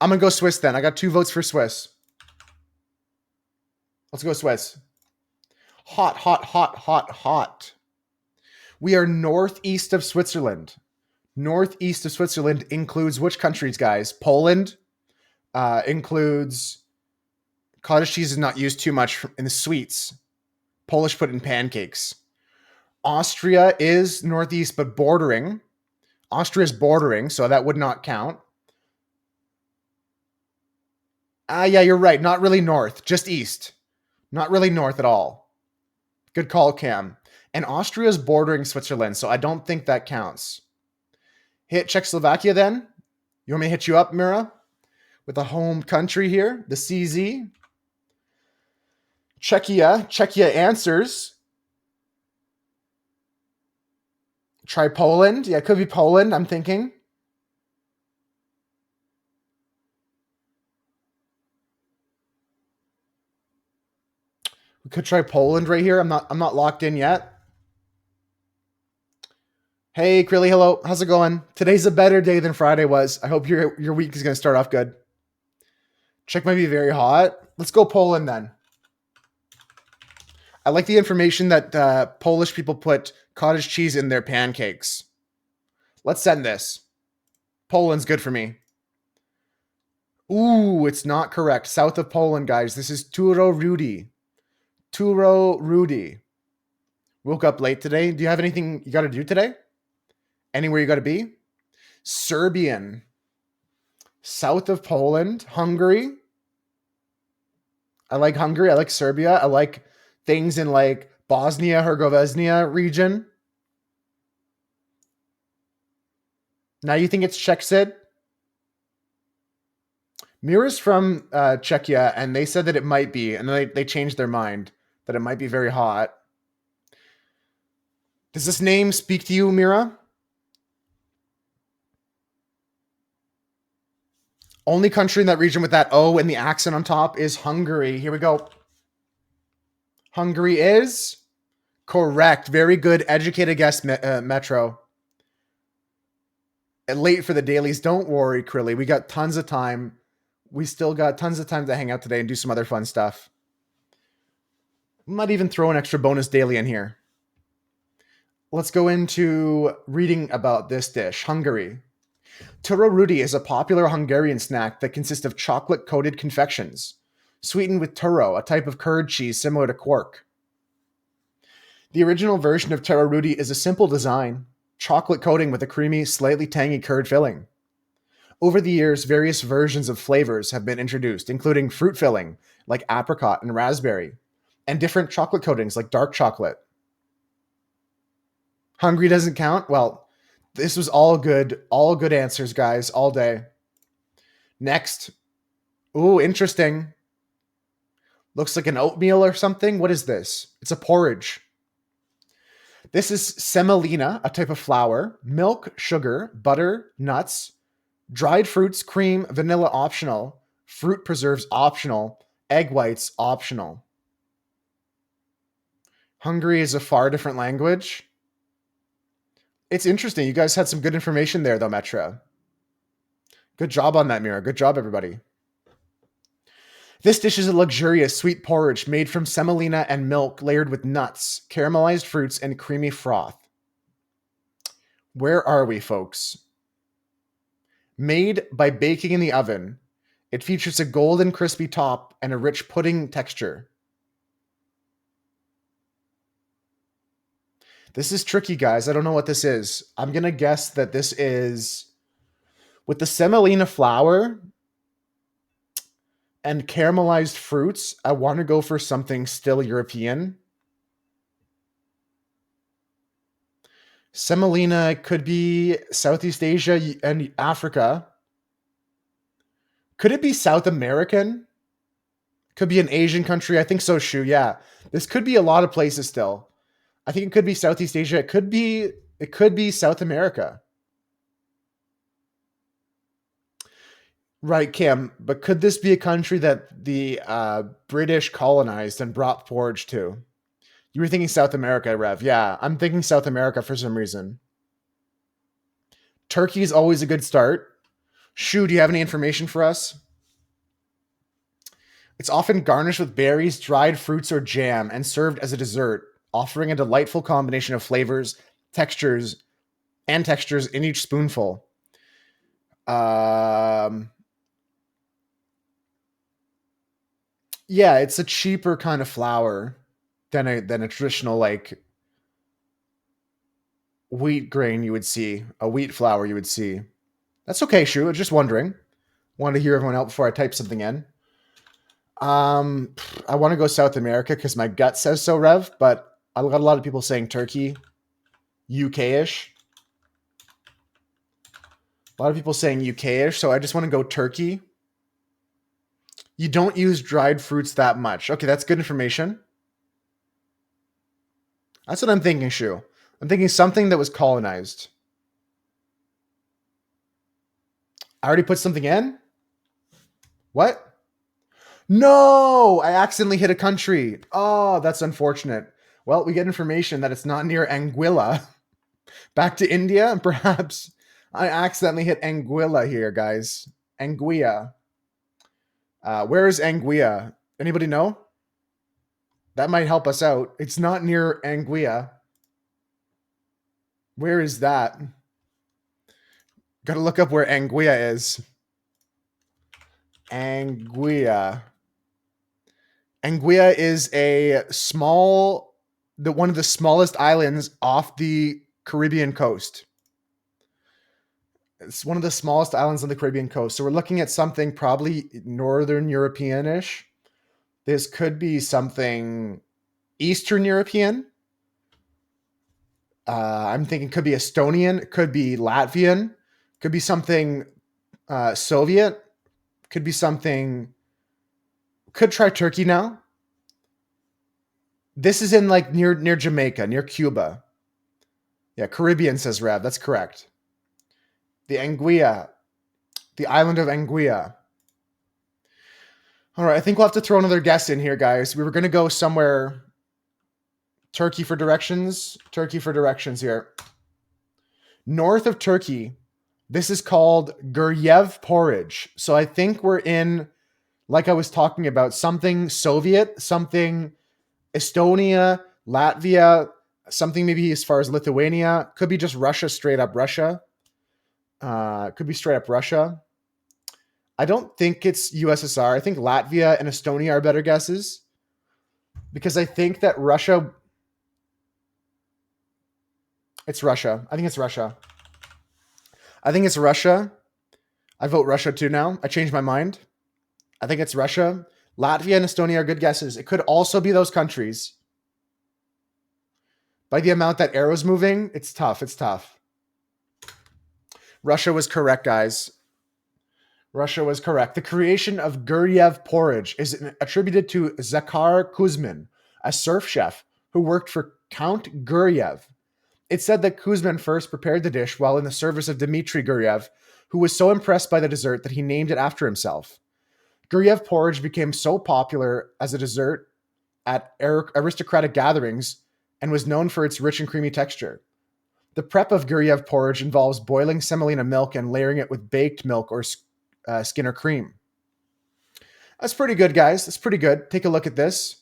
A: I'm gonna go Swiss then. I got 2 votes for Swiss. Let's go Swiss. Hot, hot, hot, hot, hot. We are northeast of Switzerland. Northeast of Switzerland includes which countries, guys? Poland includes cottage cheese is not used too much in the sweets. Polish put in pancakes. Austria is northeast, but bordering. Austria is bordering, so that would not count. Yeah, you're right. Not really north, just east. Not really north at all. Good call, Cam. And Austria is bordering Switzerland, so I don't think that counts. Hit Czechoslovakia then. You want me to hit you up, Mira? With the home country here, the CZ. Czechia answers. Try Poland. Yeah, it could be Poland, I'm thinking. We could try Poland right here. I'm not locked in yet. Hey, Krilly, hello. How's it going? Today's a better day than Friday was. I hope your week is going to start off good. Czech might be very hot. Let's go Poland then. I like the information that Polish people put cottage cheese in their pancakes. Let's send this. Poland's good for me. Ooh, it's not correct. South of Poland, guys. This is Turo Rudy. Turo Rudy. Woke up late today. Do you have anything you got to do today? Anywhere you got to be? Serbian. South of Poland. Hungary. I like Hungary. I like Serbia. I like things in like Bosnia, Herzegovina region. Now you think it's Czech, Sid? Mira's from Czechia, and they said that it might be, and then they changed their mind that it might be very hot. Does this name speak to you, Mira? Only country in that region with that O and the accent on top is Hungary. Here we go. Hungary is correct. Very good, educated guess, Metro. Late for the dailies. Don't worry, Krilly. We got tons of time. We still got tons of time to hang out today and do some other fun stuff. Might even throw an extra bonus daily in here. Let's go into reading about this dish. Hungary. Turorudi is a popular Hungarian snack that consists of chocolate-coated confections, sweetened with turo, a type of curd cheese similar to quark. The original version of Turorudi is a simple design, chocolate coating with a creamy, slightly tangy curd filling. Over the years, various versions of flavors have been introduced, including fruit filling, like apricot and raspberry, and different chocolate coatings, like dark chocolate. Hungry doesn't count? Well, this was all good answers, guys, all day. Next. Ooh, interesting. Looks like an oatmeal or something. What is this? It's a porridge. This is semolina, a type of flour, milk, sugar, butter, nuts, dried fruits, cream, vanilla optional, fruit preserves optional, egg whites optional. Hungary is a far different language. It's interesting. You guys had some good information there, though, Metro. Good job on that, Mira. Good job, everybody. This dish is a luxurious sweet porridge made from semolina and milk layered with nuts, caramelized fruits, and creamy froth. Where are we, folks? Made by baking in the oven, it features a golden crispy top and a rich pudding texture. This is tricky, guys. I don't know what this is. I'm going to guess that this is with the semolina flour and caramelized fruits. I want to go for something still European. Semolina could be Southeast Asia and Africa. Could it be South American? Could be an Asian country. I think so, Shu. Yeah. This could be a lot of places still. I think it could be Southeast Asia. It could be South America. Right, Cam. But could this be a country that the British colonized and brought porridge to? You were thinking South America, Rev. Yeah, I'm thinking South America for some reason. Turkey is always a good start. Shu, do you have any information for us? It's often garnished with berries, dried fruits, or jam and served as a dessert, offering a delightful combination of flavors, textures in each spoonful. Yeah, it's a cheaper kind of flour than a traditional like wheat grain you would see, a wheat flour you would see. That's okay, Shu. Just wondering. Wanted to hear everyone out before I type something in. I want to go South America because my gut says so, Rev, but I got a lot of people saying Turkey, UK-ish. A lot of people saying UK-ish, so I just want to go Turkey. You don't use dried fruits that much. Okay, that's good information. That's what I'm thinking, Shu. I'm thinking something that was colonized. I already put something in? What? No! I accidentally hit a country. Oh, that's unfortunate. Well, we get information that it's not near Anguilla. Back to India, perhaps. I accidentally hit Anguilla here, guys. Anguilla. Where is Anguilla? Anybody know? That might help us out. It's not near Anguilla. Where is that? Gotta look up where Anguilla is. Anguilla. Anguilla is one of the smallest islands off the Caribbean coast. It's one of the smallest islands on the Caribbean coast. So we're looking at something probably Northern European-ish. This could be something Eastern European. I'm thinking could be Estonian, could be Latvian, could be something Soviet, could be something. Could try Turkey now. This is in like near Jamaica, near Cuba. Yeah, Caribbean says Rev. That's correct. The Anguilla. The island of Anguilla. All right, I think we'll have to throw another guess in here, guys. We were going to go somewhere. Turkey for directions. Turkey for directions here. North of Turkey, this is called Guryev porridge. So I think we're in, like I was talking about, something Soviet, something Estonia, Latvia, something maybe as far as Lithuania. Could be just Russia, straight up Russia. Could be straight up Russia. I don't think it's USSR. I think Latvia and Estonia are better guesses. Because I think that Russia... It's Russia. I think it's Russia. I think it's Russia. I vote Russia too now. I changed my mind. I think it's Russia. Latvia and Estonia are good guesses. It could also be those countries. By the amount that arrow's moving, it's tough. It's tough. Russia was correct, guys. Russia was correct. The creation of Guryev porridge is attributed to Zakhar Kuzmin, a serf chef who worked for Count Guryev. It's said that Kuzmin first prepared the dish while in the service of Dmitry Guryev, who was so impressed by the dessert that he named it after himself. Guryev porridge became so popular as a dessert at aristocratic gatherings and was known for its rich and creamy texture. The prep of Guryev porridge involves boiling semolina milk and layering it with baked milk or Skinner cream. That's pretty good, guys. That's pretty good. Take a look at this.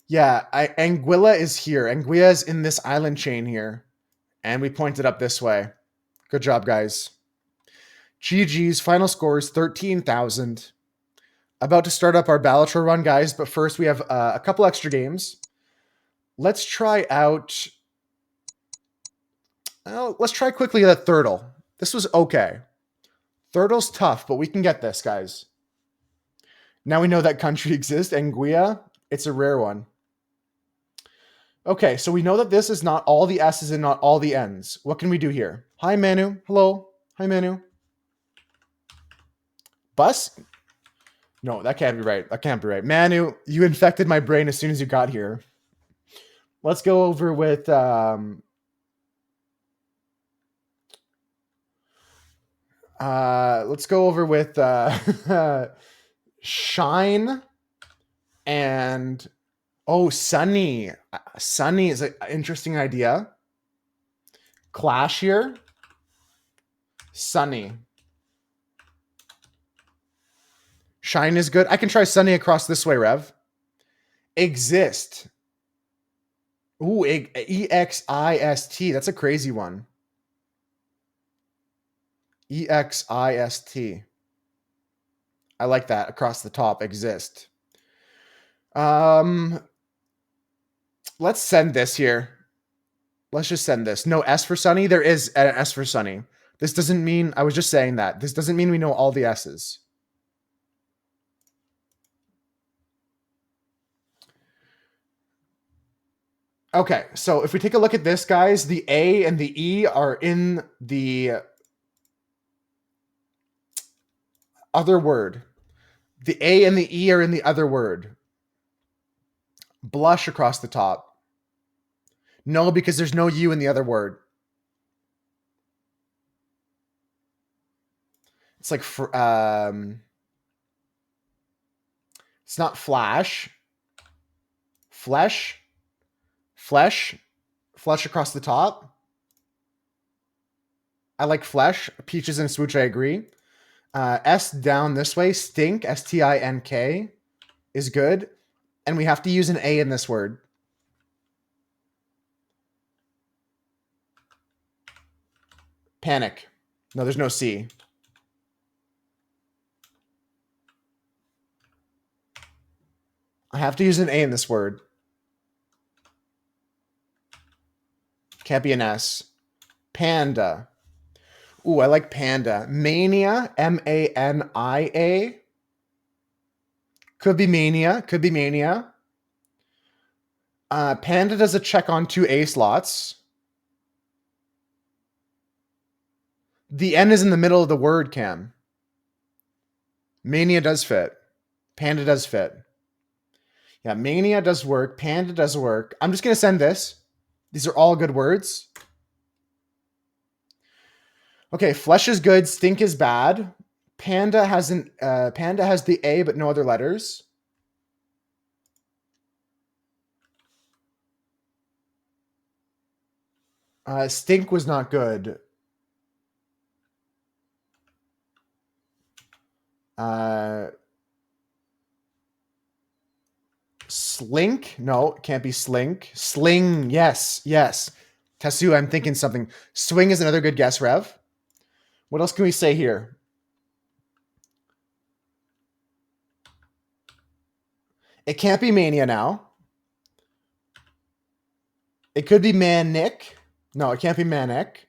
A: Yeah, Anguilla is here. Anguilla is in this island chain here. And we pointed up this way. Good job, guys. GG's final score is 13,000. About to start up our Balatro run, guys. But first, we have a couple extra games. Let's try out... let's try quickly the Thurtle. This was okay. Thurtle's tough, but we can get this, guys. Now we know that country exists. Anguilla. It's a rare one. Okay, so we know that this is not all the S's and not all the N's. What can we do here? Hi, Manu. Hello. Hi, Manu. Bus? No, that can't be right. That can't be right. Manu, you infected my brain as soon as you got here. Let's go over with... let's go over with Shine and... Oh, Sunny. Sunny is an interesting idea. Clash here. Sunny. Shine is good. I can try Sunny across this way, Rev. Exist. Ooh, E-X-I-S-T. That's a crazy one. E-X-I-S-T. I like that. Across the top. Exist. Let's send this here. Let's just send this. No S for Sunny. There is an S for Sunny. This doesn't mean... I was just saying that. This doesn't mean we know all the S's. Okay, so if we take a look at this, guys, the A and the E are in the other word. The A and the E are in the other word. Blush across the top. No, because there's no U in the other word. It's like, it's not flash. Flesh. Flesh. Flesh across the top. I like flesh. Peaches and swooch, I agree. S down this way. Stink. S-T-I-N-K is good. And we have to use an A in this word. Panic. No, there's no C. I have to use an A in this word. Can't be an S. Panda. Ooh, I like panda. Mania. M-A-N-I-A. Could be mania. Could be mania. Panda does a check on 2 A slots. The N is in the middle of the word, Cam. Mania does fit. Panda does fit. Yeah, mania does work. Panda does work. I'm just going to send this. These are all good words. Okay, flesh is good. Stink is bad. Panda has the A but no other letters. Stink was not good. Slink? No, it can't be slink. Sling, yes, yes. Tasu, I'm thinking something. Swing is another good guess, Rev. What else can we say here? It can't be mania now. It could be manic. No, it can't be manic.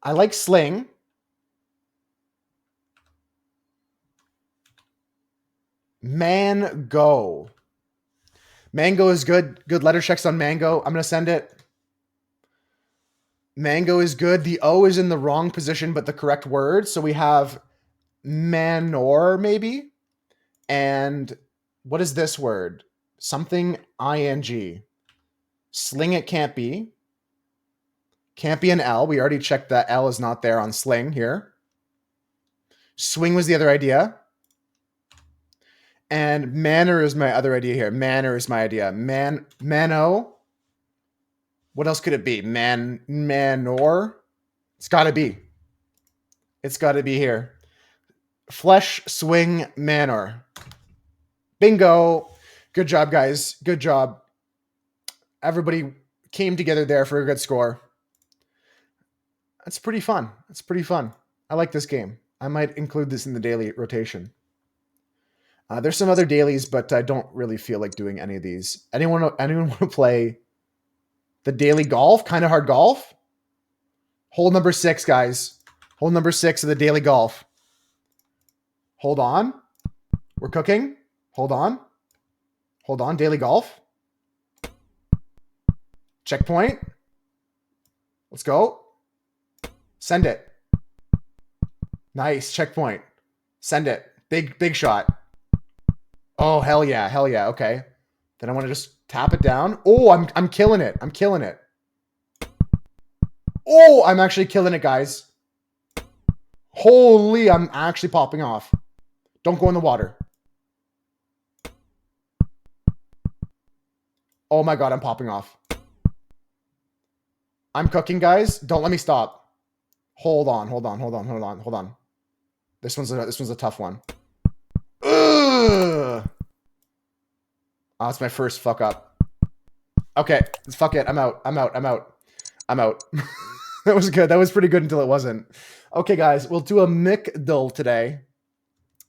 A: I like sling. Mango. Mango is good. Good letter checks on mango. I'm going to send it. Mango is good. The O is in the wrong position, but the correct word. So we have manor, maybe. And what is this word? Something ing. Sling it can't be. Can't be an L. We already checked that L is not there on sling here. Swing was the other idea. And manor is my other idea here. Manor is my idea. Mano. What else could it be? Manor. It's got to be. It's got to be here. Flesh, swing, manor. Bingo. Good job, guys. Good job. Everybody came together there for a good score. That's pretty fun. It's pretty fun. I like this game. I might include this in the daily rotation. There's some other dailies, but I don't really feel like doing any of these. Anyone want to play the daily golf? Kind of hard golf? Hole number 6, guys. Hole number 6 of the daily golf. Hold on. We're cooking. Hold on. Hold on. Daily golf. Checkpoint. Let's go. Send it. Nice. Checkpoint. Send it. Big shot. Oh, hell yeah. Hell yeah. Okay. Then I want to just tap it down. Oh, I'm killing it. I'm killing it. Oh, I'm actually killing it, guys. Holy, I'm actually popping off. Don't go in the water. Oh my God, I'm popping off. I'm cooking, guys. Don't let me stop. Hold on. This one's a tough one. Ugh. Oh, it's my first fuck up. Okay, fuck it. I'm out. That was good. That was pretty good until it wasn't. Okay, guys, we'll do a McDull today.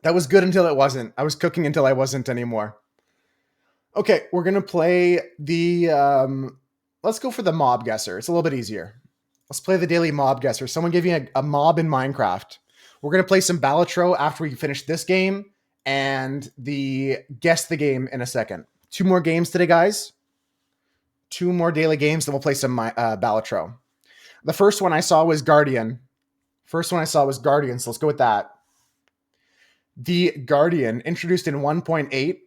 A: That was good until it wasn't. I was cooking until I wasn't anymore. Okay, we're gonna play the. Let's go for the mob guesser. It's a little bit easier. Let's play the daily mob guesser. Someone give me a mob in Minecraft. We're gonna play some Balatro after we finish this game and the guess the game in a second. 2 more games today, guys. 2 more daily games, then we'll play some Balatro. The first one I saw was Guardian. So let's go with that. The Guardian, introduced in 1.8.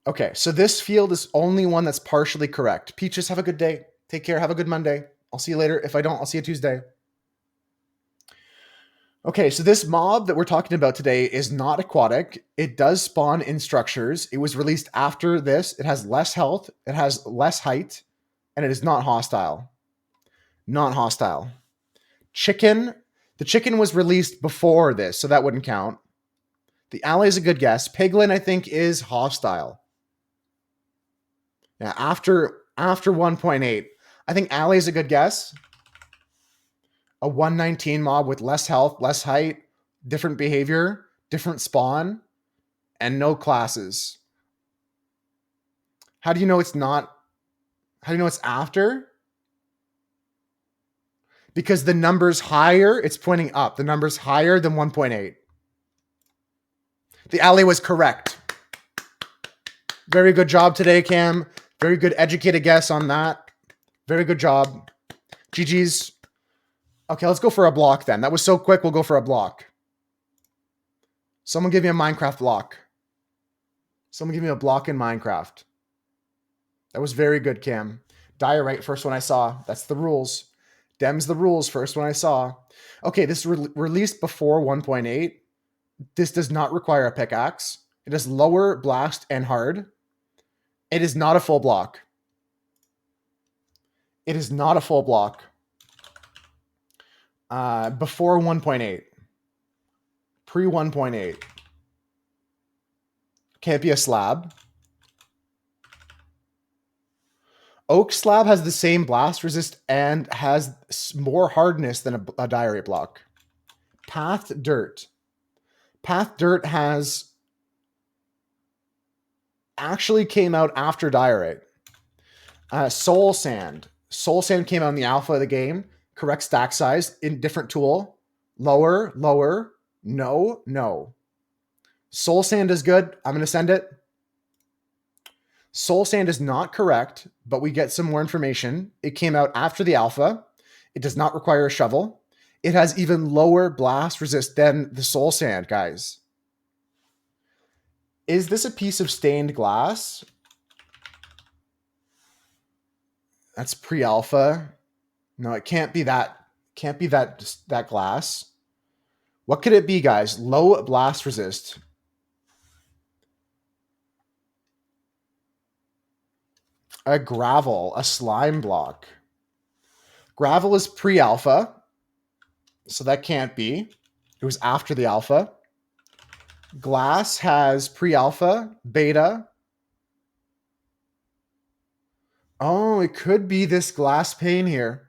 A: Okay, so this field is only one that's partially correct. Peaches, have a good day. Take care. Have a good Monday. I'll see you later. If I don't, I'll see you Tuesday. Okay, so this mob that we're talking about today is not aquatic. It does spawn in structures. It was released after this. It has less health. It has less height. And it is not hostile. Not hostile. Chicken. The chicken was released before this, so that wouldn't count. The ally is a good guess. Piglin, I think, is hostile. Yeah, after 1.8. I think ally is a good guess. A 119 mob with less health, less height, different behavior, different spawn, and no classes. How do you know it's not? How do you know it's after? Because the number's higher, it's pointing up. The number's higher than 1.8. The ally was correct. Very good job today, Cam. Very good educated guess on that. Very good job. GG's. Okay, let's go for a block then. That was so quick, we'll go for a block. Someone give me a Minecraft block. Someone give me a block in Minecraft. That was very good, Cam. Diorite, first one I saw. That's the rules. Dems the rules, first one I saw. Okay, this is released before 1.8. This does not require a pickaxe. It is lower, blast, and hard. It is not a full block. It is not a full block. Before 1.8. Pre 1.8. Can't be a slab. Oak slab has the same blast resist and has more hardness than a diorite block. Path dirt. Path dirt has actually came out after diorite. Soul sand. Soul sand came out in the alpha of the game. Correct stack size in different tool. Lower, lower. No, no. Soul sand is good. I'm going to send it. Soul sand is not correct, but we get some more information. It came out after the alpha. It does not require a shovel. It has even lower blast resist than the soul sand, guys. Is this a piece of stained glass? That's pre-alpha. No, it can't be that. Can't be that glass. What could it be, guys? Low blast resist. A gravel, a slime block. Gravel is pre-alpha, so that can't be. It was after the alpha. Glass has pre-alpha, beta. Oh, it could be this glass pane here.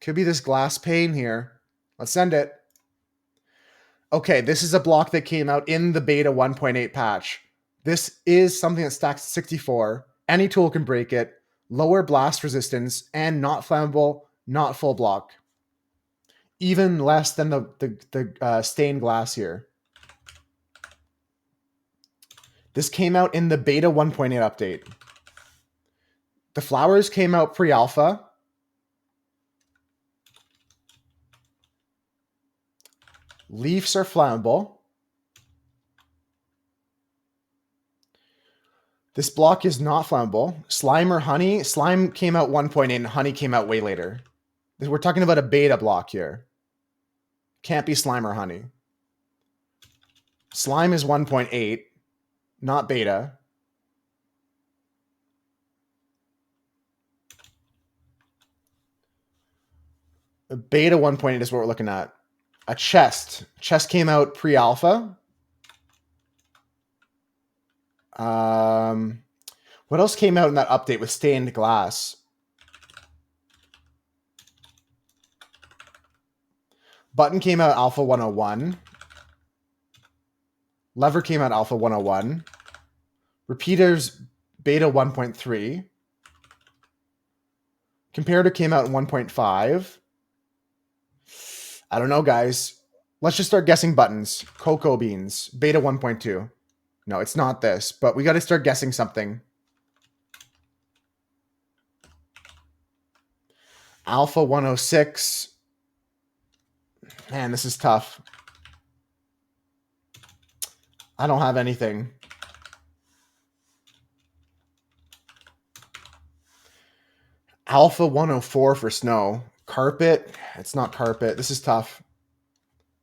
A: Could be this glass pane here. Let's send it. Okay, this is a block that came out in the beta 1.8 patch. This is something that stacks 64. Any tool can break it. Lower blast resistance and not flammable, not full block. Even less than the stained glass here. This came out in the beta 1.8 update. The flowers came out pre-alpha. Leaves are flammable. This block is not flammable. Slime or honey? Slime came out 1.8 and honey came out way later. We're talking about a beta block here. Can't be slime or honey. Slime is 1.8, not beta. Beta 1.8 is what we're looking at. A chest. Chest came out pre-alpha. What else came out in that update with stained glass? Button came out alpha 101. Lever came out alpha 101. Repeaters beta 1.3. Comparator came out in 1.5. I don't know, guys. Let's just start guessing buttons. Cocoa beans, beta 1.2. No, it's not this, but we got to start guessing something. Alpha 106. Man, this is tough. I don't have anything. Alpha 104 for snow. Carpet. It's not carpet. This is tough.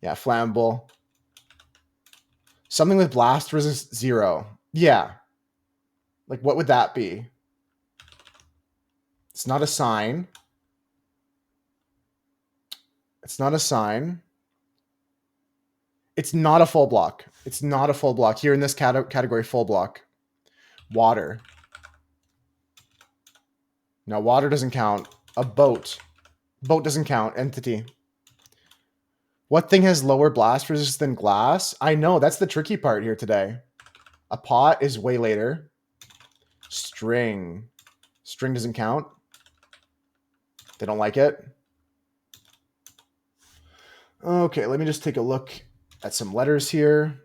A: Yeah, flammable. Something with blast resist 0. Yeah. Like, what would that be? It's not a sign. It's not a sign. It's not a full block. It's not a full block. Here in this category, full block. Water. No, water doesn't count. A boat. Boat doesn't count. Entity. What thing has lower blast resistance than glass? I know, that's the tricky part here today. A pot is way later. String. String doesn't count. They don't like it. Okay, let me just take a look at some letters here.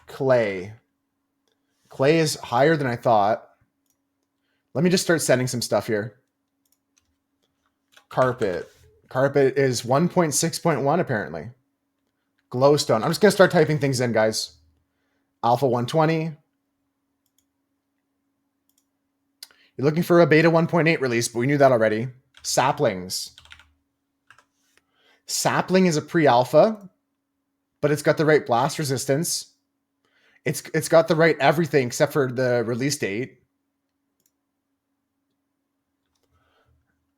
A: Clay. Clay is higher than I thought. Let me just start sending some stuff here. Carpet. Carpet is 1.6.1 apparently. Glowstone. I'm just going to start typing things in, guys. Alpha 120. You're looking for a beta 1.8 release, but we knew that already. Saplings. Sapling is a pre-alpha, but it's got the right blast resistance. It's got the right everything except for the release date.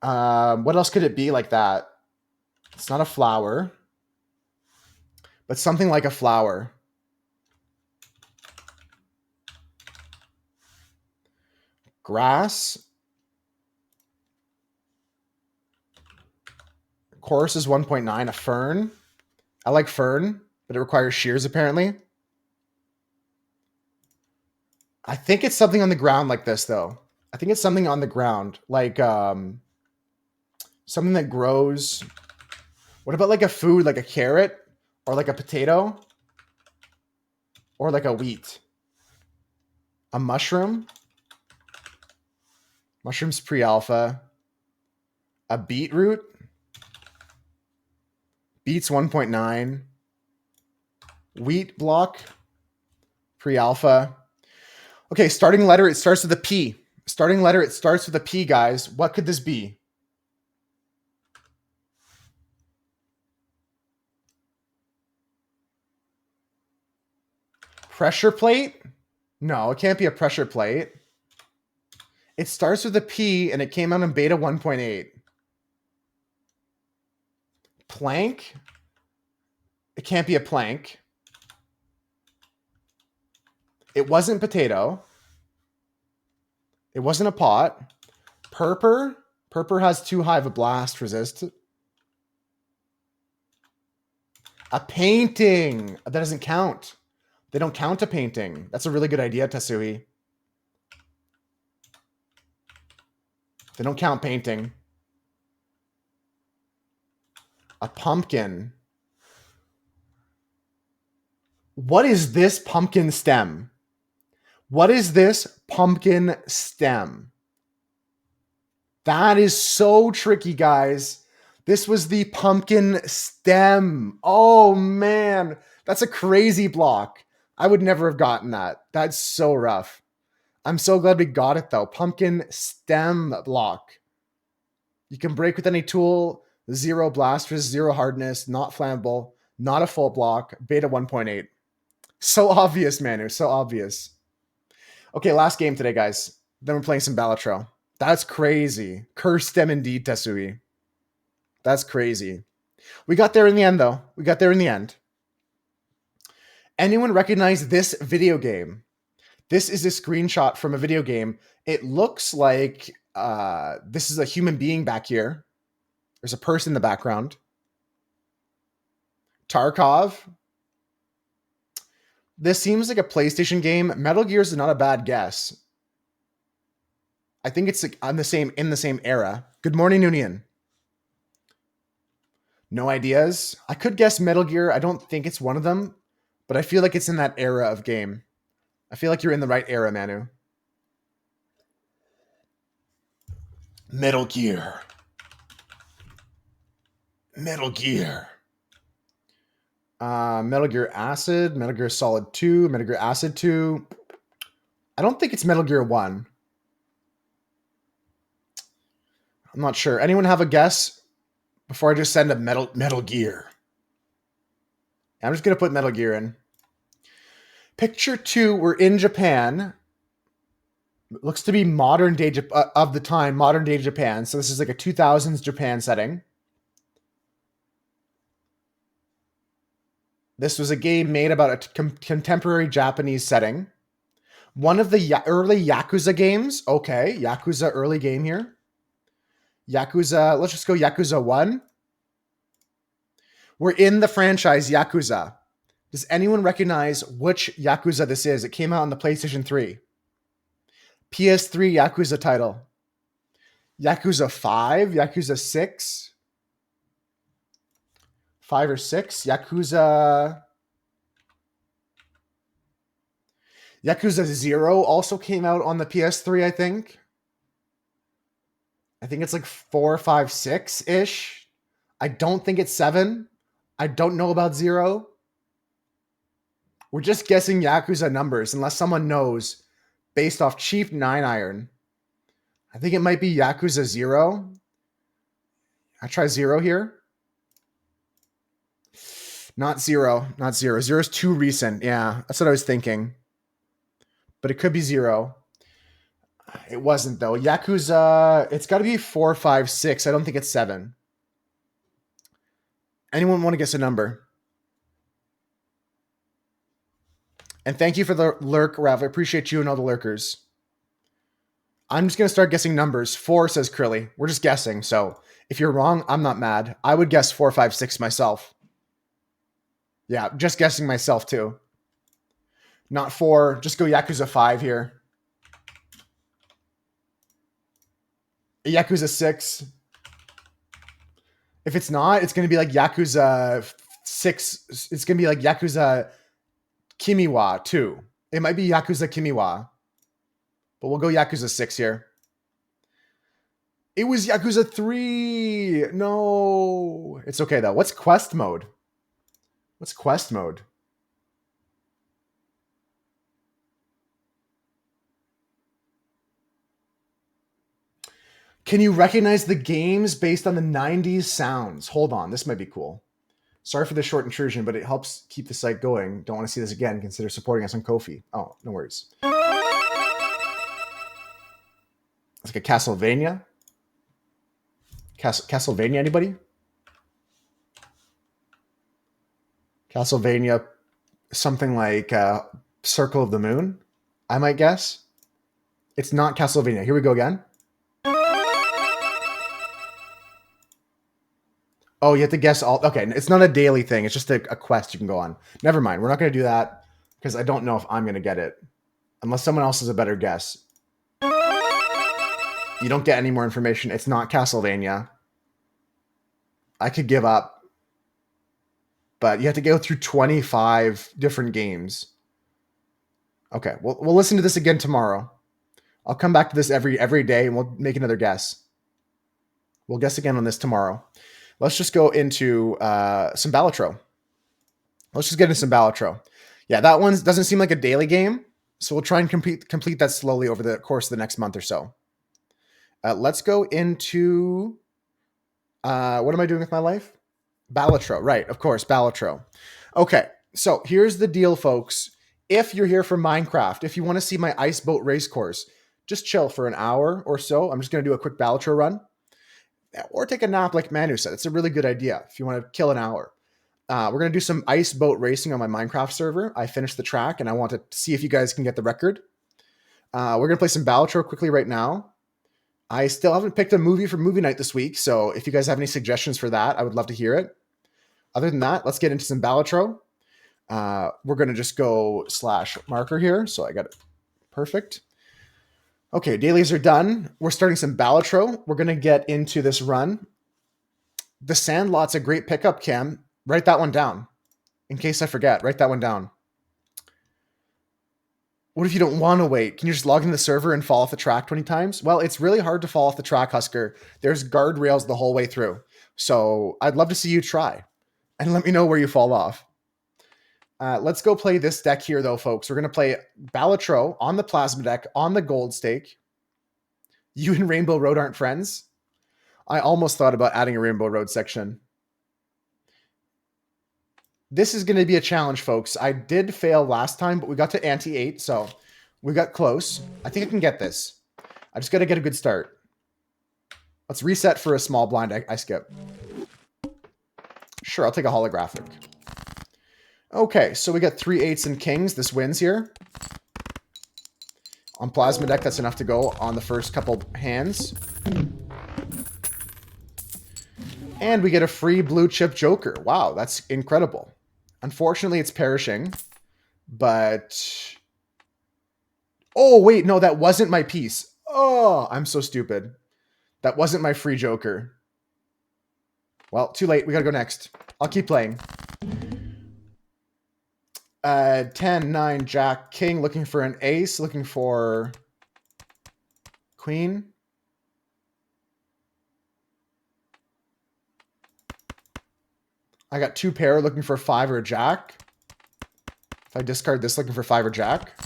A: What else could it be like that? It's not a flower, but something like a flower. Grass. Chorus is 1.9. A fern. I like fern, but it requires shears apparently. I think it's something on the ground like this, though. I think it's something on the ground, like something that grows. What about like a food, like a carrot or like a potato or like a wheat? A mushroom? Mushroom's pre-alpha. A beetroot? Beet's 1.9. Wheat block? Pre-alpha. Okay, starting letter, it starts with a P. Starting letter, it starts with a P, guys. What could this be? Pressure plate? No, it can't be a pressure plate. It starts with a P and it came out in beta 1.8. Plank? It can't be a plank. It wasn't potato. It wasn't a pot. Purpur? Purpur has too high of a blast resist. A painting. That doesn't count. They don't count a painting. That's a really good idea, Tasui. They don't count painting. A pumpkin. What is this pumpkin stem? What is this pumpkin stem? That is so tricky, guys. This was the pumpkin stem. Oh, man. That's a crazy block. I would never have gotten that. That's so rough. I'm so glad we got it, though. Pumpkin stem block. You can break with any tool. 0 blast resist, 0 hardness, not flammable, not a full block, beta 1.8. So obvious, Manu. So obvious. Okay, last game today, guys. Then we're playing some Balatro. That's crazy. Cursed them indeed, Tasui. That's crazy. We got there in the end, though. We got there in the end. Anyone recognize this video game? This is a screenshot from a video game. It looks like this is a human being back here. There's a person in the background. Tarkov. This seems like a PlayStation game. Metal Gear is not a bad guess. I think it's in the same era. Good morning, Union. No ideas. I could guess Metal Gear. I don't think it's one of them, but I feel like it's in that era of game. I feel like you're in the right era, Manu. Metal Gear. Metal Gear. Metal Gear Acid, Metal Gear Solid 2, Metal Gear Acid 2. I don't think it's Metal Gear 1. I'm not sure. Anyone have a guess before I just send a Metal Gear? I'm just going to put Metal Gear in. Picture 2, we're in Japan. It looks to be modern day of the time, modern day Japan. So this is like a 2000s Japan setting. This was a game made about a contemporary Japanese setting. One of the early Yakuza games. Okay, Yakuza early game here. Yakuza, let's just go Yakuza 1. We're in the franchise Yakuza. Does anyone recognize which Yakuza this is? It came out on the PlayStation 3. PS3 Yakuza title. Yakuza 5, Yakuza 6. 5 or 6. Yakuza 0 also came out on the PS3, I think. I think it's like 4, 5, 6-ish. I don't think it's 7. I don't know about 0. We're just guessing Yakuza numbers unless someone knows based off Chief 9 Iron. I think it might be Yakuza 0. I try 0 here. Not 0. Not 0. 0 is too recent. Yeah, that's what I was thinking. But it could be 0. It wasn't, though. Yakuza, it's got to be 4, 5, 6. I don't think it's 7. Anyone want to guess a number? And thank you for the lurk, Rav. I appreciate you and all the lurkers. I'm just going to start guessing numbers. 4, says Krilly. We're just guessing. So if you're wrong, I'm not mad. I would guess 4, 5, 6 myself. Yeah, just guessing myself too. Not 4. Just go Yakuza 5 here. Yakuza 6. If it's not, it's going to be like Yakuza 6. It's going to be like Yakuza Kimiwa 2. It might be Yakuza Kimiwa. But we'll go Yakuza 6 here. It was Yakuza 3. No. It's okay, though. What's quest mode? What's quest mode? Can you recognize the games based on the 90s sounds? Hold on. This might be cool. Sorry for the short intrusion, but it helps keep the site going. Don't want to see this again. Consider supporting us on Ko-fi. Oh, no worries. It's like a Castlevania. Castlevania, anybody? Castlevania, something like Circle of the Moon, I might guess. It's not Castlevania. Here we go again. Oh, you have to guess all. Okay, it's not a daily thing. It's just a quest you can go on. Never mind. We're not going to do that because I don't know if I'm going to get it. Unless someone else has a better guess. You don't get any more information. It's not Castlevania. I could give up. But you have to go through 25 different games. Okay, we'll listen to this again tomorrow. I'll come back to this every day and we'll make another guess. We'll guess again on this tomorrow. Let's just go into some Balatro. Let's just get into some Balatro. Yeah, that one doesn't seem like a daily game, so we'll try and complete that slowly over the course of the next month or so. Let's go into... what am I doing with my life? Balatro, right, of course, Balatro. Okay, so here's the deal, folks. If you're here for Minecraft, if you want to see my ice boat race course, just chill for an hour or so. I'm just going to do a quick Balatro run. Or take a nap like Manu said. It's a really good idea if you want to kill an hour. We're going to do some ice boat racing on my Minecraft server. I finished the track, and I want to see if you guys can get the record. We're going to play some Balatro quickly right now. I still haven't picked a movie for movie night this week, so if you guys have any suggestions for that, I would love to hear it. Other than that, let's get into some Balatro. We're going to just go /marker here, so I got it perfect. Okay, dailies are done. We're starting some Balatro. We're going to get into this run. The Sandlot's a great pickup, Cam. Write that one down. In case I forget, write that one down. What if you don't want to wait? Can you just log into the server and fall off the track 20 times? Well, it's really hard to fall off the track, Husker. There's guardrails the whole way through. So I'd love to see you try. And let me know where you fall off. Let's go play this deck here, though, folks. We're going to play Balatro on the Plasma deck, on the Gold stake. You and Rainbow Road aren't friends? I almost thought about adding a Rainbow Road section. This is going to be a challenge, folks. I did fail last time, but we got to ante 8, so we got close. I think I can get this. I just got to get a good start. Let's reset for a small blind I skip. Sure, I'll take a holographic. Okay, so we got 3 8s and kings. This wins here. On Plasma deck, that's enough to go on the first couple hands. And we get a free blue chip joker. Wow, that's incredible. Unfortunately, it's perishing. But... oh, wait, no, that wasn't my piece. Oh, I'm so stupid. That wasn't my free joker. Well, too late. We gotta go next. I'll keep playing. 10, 9, Jack, King, looking for an ace, looking for Queen. I got 2 pair, looking for 5 or a Jack. If I discard this, looking for 5 or Jack.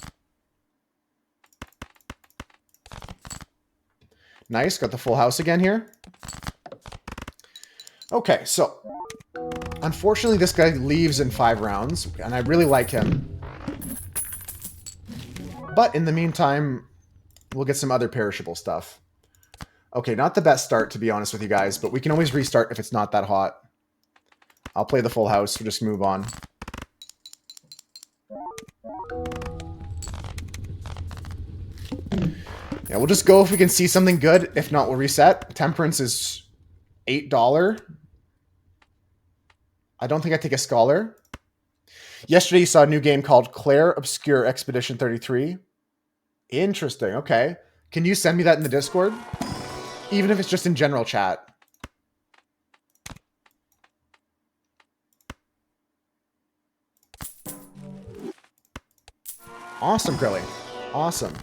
A: Nice, got the full house again here. Okay, so unfortunately this guy leaves in 5 rounds, and I really like him. But in the meantime, we'll get some other perishable stuff. Okay, not the best start, to be honest with you guys, but we can always restart if it's not that hot. I'll play the full house. We'll just move on. Yeah, we'll just go if we can see something good. If not, we'll reset. Temperance is $8. I don't think I take a scholar. Yesterday you saw a new game called Claire Obscure Expedition 33. Interesting. Okay. Can you send me that in the Discord? Even if it's just in general chat. Awesome, Grilly. Awesome.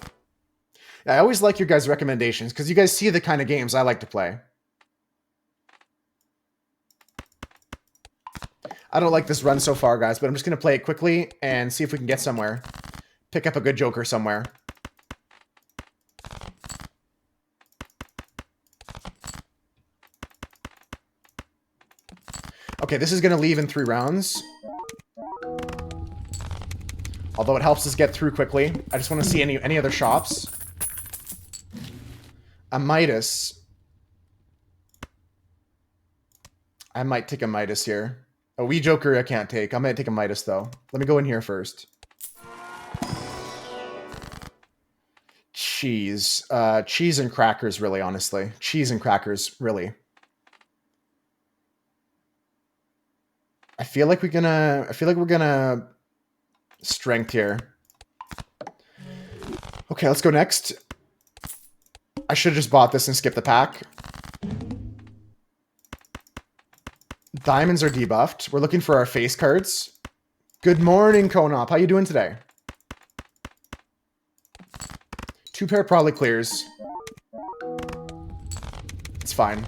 A: Yeah, I always like your guys' recommendations because you guys see the kind of games I like to play. I don't like this run so far, guys, but I'm just going to play it quickly and see if we can get somewhere. Pick up a good joker somewhere. Okay, this is going to leave in 3 rounds. Although it helps us get through quickly. I just want to see any other shops. A Midas. I might take a Midas here. A wee joker I can't take. I might take a Midas, though. Let me go in here first. Cheese. Cheese and crackers, really, honestly. Cheese and crackers, really. I feel like we're gonna strength here. Okay, let's go next. I should have just bought this and skipped the pack. Diamonds are debuffed. We're looking for our face cards. Good morning, Konop. How you doing today? 2 pair probably clears. It's fine.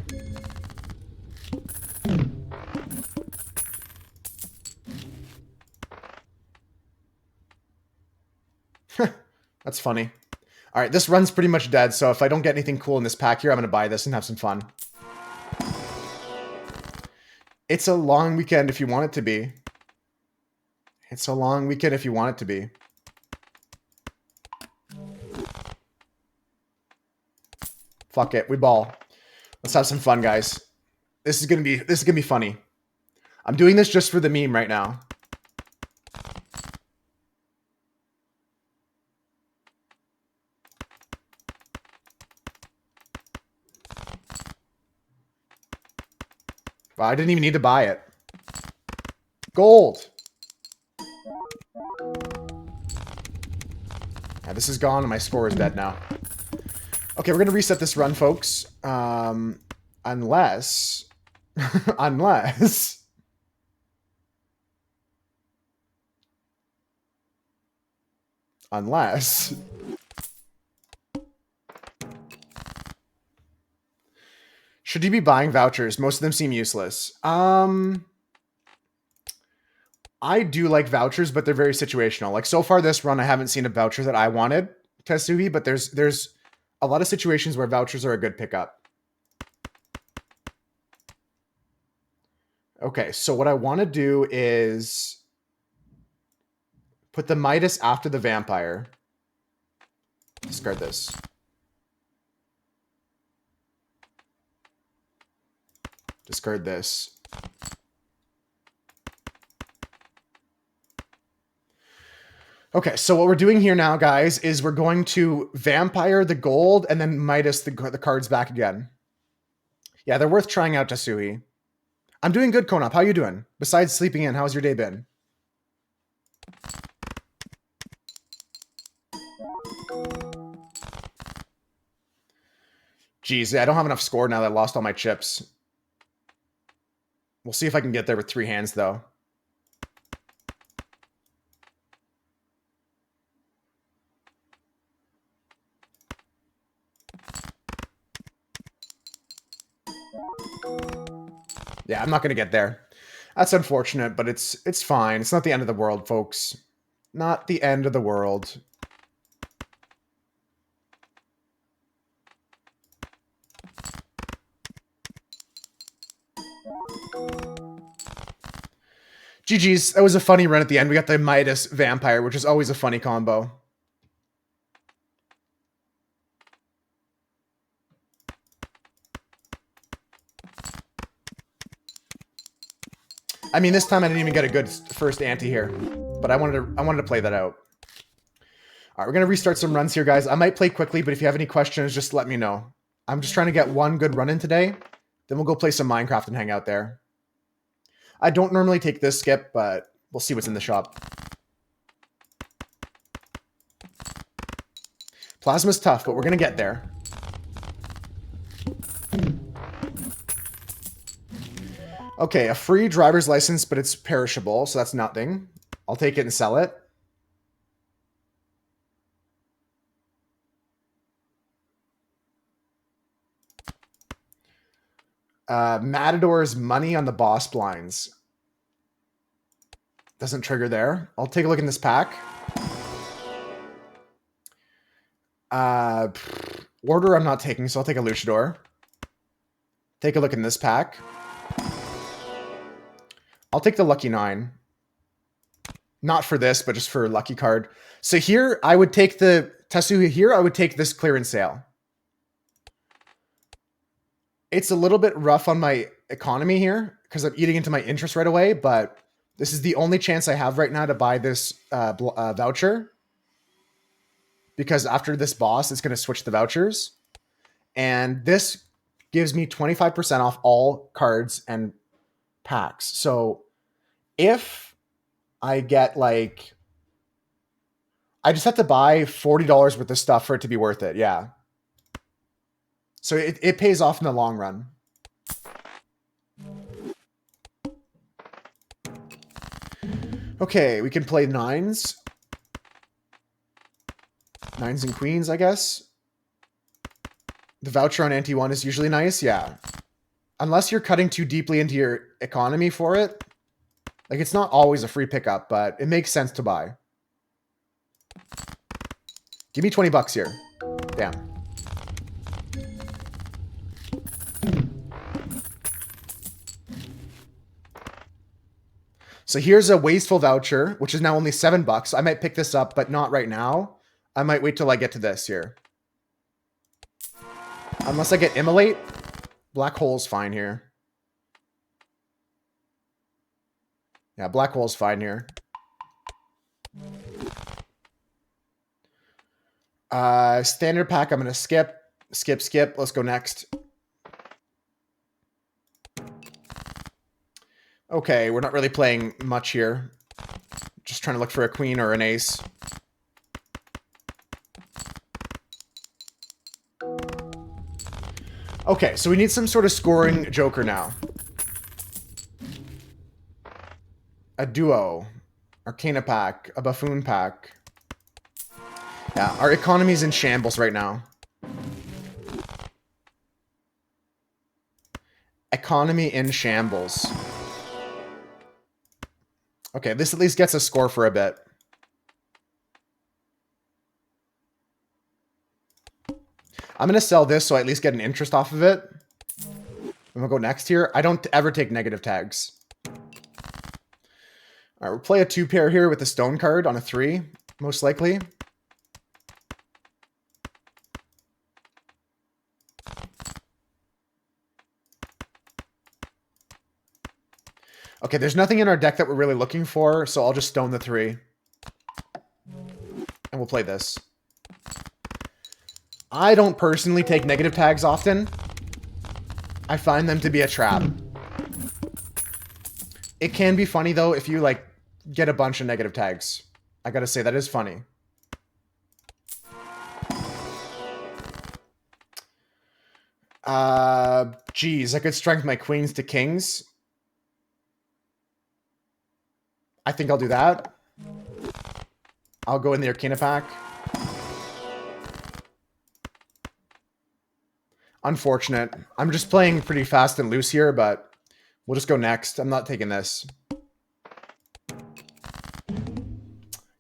A: That's funny. All right, this run's pretty much dead, so if I don't get anything cool in this pack here, I'm going to buy this and have some fun. It's a long weekend if you want it to be. It's a long weekend if you want it to be. Fuck it, we ball. Let's have some fun, guys. This is gonna be funny. I'm doing this just for the meme right now. Wow, I didn't even need to buy it. Gold. Yeah, this is gone and my score is dead now. Okay, we're gonna reset this run, folks. Unless unless should you be buying vouchers? Most of them seem useless. I do like vouchers, but they're very situational. Like so far this run, I haven't seen a voucher that I wanted, Tetsuhi, but there's a lot of situations where vouchers are a good pickup. Okay, so what I want to do is put the Midas after the vampire. Discard this. Discard this. Okay, so what we're doing here now, guys, is we're going to vampire the gold and then Midas the cards back again. Yeah, they're worth trying out, Tasui. I'm doing good, Konop. How you doing? Besides sleeping in, how's your day been? Jeez, I don't have enough score now that I lost all my chips. We'll see if I can get there with 3 hands, though. Yeah, I'm not going to get there. That's unfortunate, but it's fine. It's not the end of the world, folks. Not the end of the world. GG's. That was a funny run at the end. We got the Midas Vampire, which is always a funny combo. I mean, this time I didn't even get a good first ante here, but I wanted to play that out. All right, we're gonna restart some runs here, guys. I might play quickly, but if you have any questions, just let me know. I'm just trying to get one good run in today. Then we'll go play some Minecraft and hang out there. I don't normally take this skip, but we'll see what's in the shop. Plasma's tough, but we're gonna get there. Okay, a free driver's license, but it's perishable, so that's nothing. I'll take it and sell it. Matador's money on the boss blinds. Doesn't trigger there. I'll take a look in this pack. Order I'm not taking, so I'll take a Luchador. Take a look in this pack. I'll take the Lucky 9. Not for this, but just for a lucky card. So here, I would take the Tetsuya here. I would take this clearance sale. It's a little bit rough on my economy here because I'm eating into my interest right away, but this is the only chance I have right now to buy this voucher. Because after this boss, it's going to switch the vouchers. And this gives me 25% off all cards and packs. So if I get like, I just have to buy $40 worth of stuff for it to be worth it. Yeah. So it pays off in the long run. Okay, we can play nines. Nines and queens, I guess. The voucher on Ante 1 is usually nice, yeah. Unless you're cutting too deeply into your economy for it. Like, it's not always a free pickup, but it makes sense to buy. Give me 20 bucks here. Damn. So here's a wasteful voucher, which is now only 7 bucks. I might pick this up, but not right now. I might wait till I get to this here. Unless I get Immolate, Black Hole's fine here. Yeah, Black Hole's fine here. Standard pack, I'm going to skip. Skip. Let's go next. Okay, we're not really playing much here. Just trying to look for a queen or an ace. Okay, so we need some sort of scoring joker now. A duo. Arcana pack. A buffoon pack. Yeah, our economy's in shambles right now. Economy in shambles. Okay, this at least gets a score for a bit. I'm going to sell this so I at least get an interest off of it. I'm going to go next here. I don't ever take negative tags. All right, we'll play a 2-pair here with the stone card on a 3, most likely. Okay, there's nothing in our deck that we're really looking for, so I'll just stone the 3. And we'll play this. I don't personally take negative tags often. I find them to be a trap. It can be funny, though, if you, like, get a bunch of negative tags. I gotta say, that is funny. Geez, I could strength my queens to kings. I think I'll do that. I'll go in the Arcana pack. Unfortunate. I'm just playing pretty fast and loose here, but we'll just go next. I'm not taking this.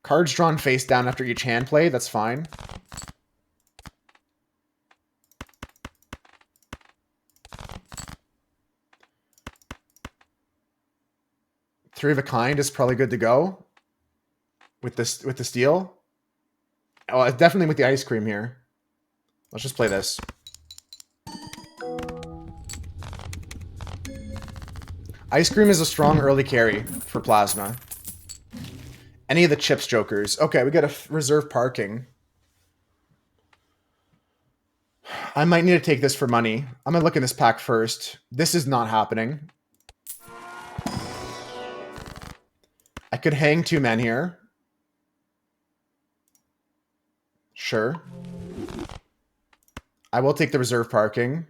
A: Cards drawn face down after each hand play. That's fine. Three of a kind is probably good to go with this deal. Oh, definitely with the ice cream here. Let's just play this. Ice cream is a strong early carry for plasma. Any of the chips jokers. Okay, we got a reserve parking. I might need to take this for money. I'm going to look in this pack first. This is not happening. I could hang 2 men here. Sure. I will take the reserve parking.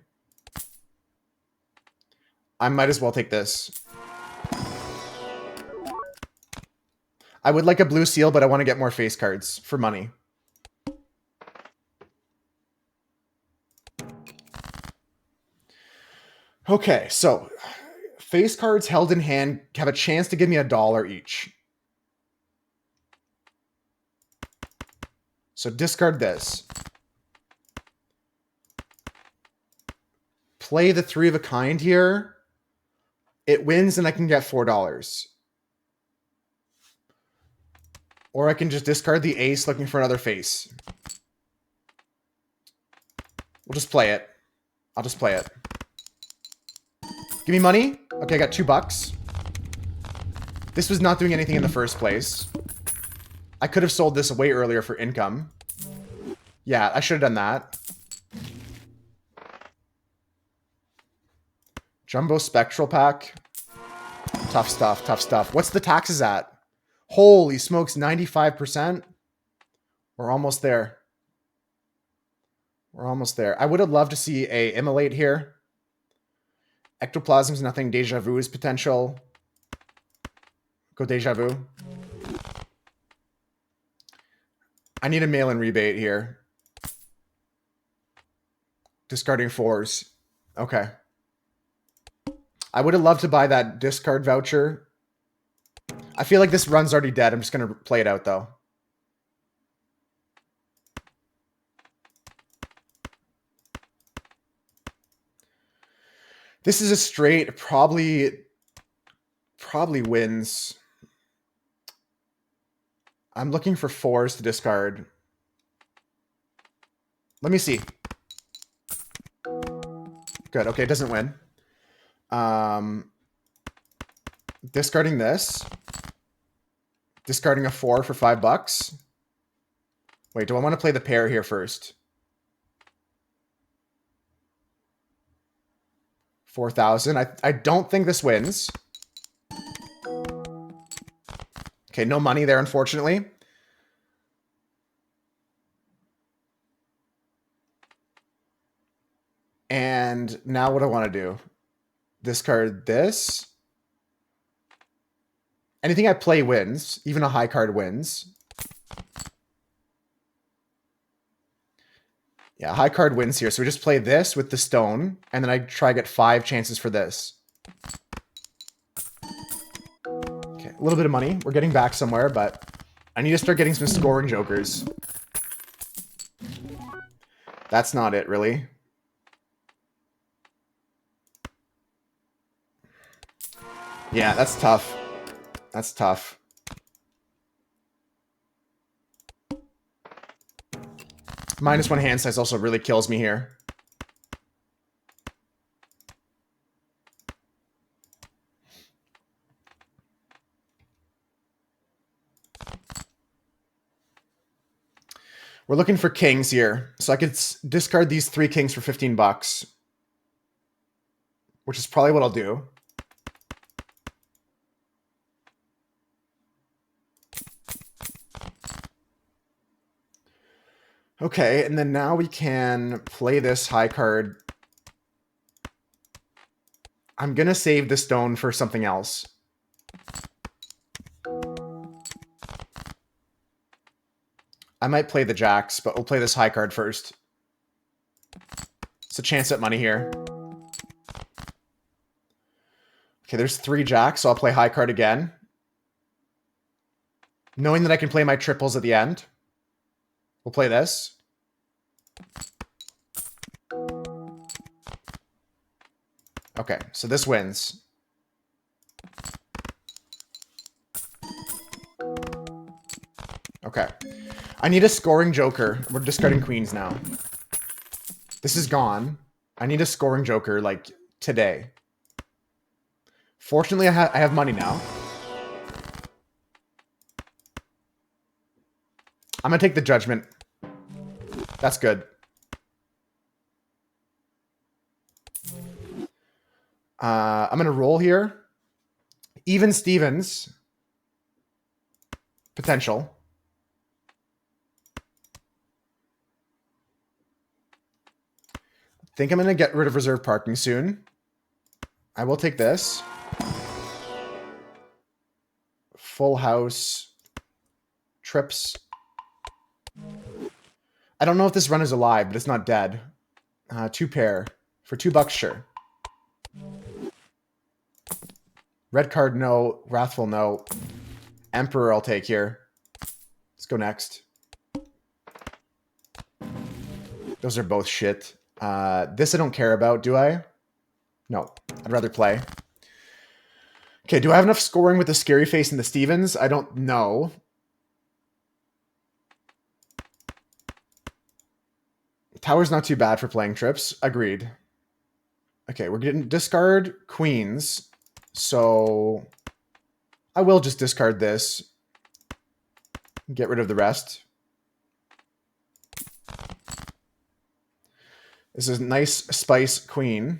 A: I might as well take this. I would like a blue seal, but I want to get more face cards for money. Okay, so face cards held in hand have a chance to give me $1 each. So discard this. Play the 3 of a kind here. It wins and I can get $4. Or I can just discard the ace looking for another face. We'll just play it. I'll just play it. Give me money. Okay, I got $2. This was not doing anything in the first place. I could have sold this way earlier for income. Yeah, I should have done that. Jumbo Spectral Pack. Tough stuff, tough stuff. What's the taxes at? Holy smokes, 95%? We're almost there. We're almost there. I would have loved to see a Immolate here. Ectoplasm's nothing. Deja Vu is potential. Go Deja Vu. I need a mail-in rebate here. Discarding 4s. Okay. I would have loved to buy that discard voucher. I feel like this run's already dead. I'm just going to play it out, though. This is a straight, probably wins. I'm looking for 4s to discard. Let me see. Good. Okay, it doesn't win. Discarding this. Discarding a 4 for $5. Wait, do I want to play the pair here first? 4,000. I don't think this wins. Okay, no money there, unfortunately. And now what do I want to do? Discard this. Anything I play wins. Even a high card wins. Yeah, high card wins here. So we just play this with the stone, and then I try to get 5 chances for this. Okay, a little bit of money. We're getting back somewhere, but I need to start getting some scoring jokers. That's not it, really. Yeah, that's tough. That's tough. -1 hand size also really kills me here. We're looking for kings here. So I could discard these 3 kings for $15. Which is probably what I'll do. Okay, and then now we can play this high card. I'm going to save the stone for something else. I might play the jacks, but we'll play this high card first. It's a chance at money here. Okay, there's 3 jacks, so I'll play high card again. Knowing that I can play my triples at the end. We'll play this. Okay, so this wins. Okay. I need a scoring joker. We're discarding queens now. This is gone. I need a scoring joker, like, today. Fortunately, I have money now. I'm going to take the judgment. That's good. I'm going to roll here. Even Stevens. Potential. Think I'm going to get rid of reserve parking soon. I will take this. Full house. Trips. I don't know if this run is alive, but it's not dead. 2 pair. For $2, sure. Red card, no. Wrathful, no. Emperor, I'll take here. Let's go next. Those are both shit. This I don't care about, do I? No. I'd rather play. Okay, do I have enough scoring with the Scary Face and the Stevens? I don't know. Tower's not too bad for playing trips. Agreed. Okay, we're getting discard queens. So I will just discard this. Get rid of the rest. This is nice spice queen.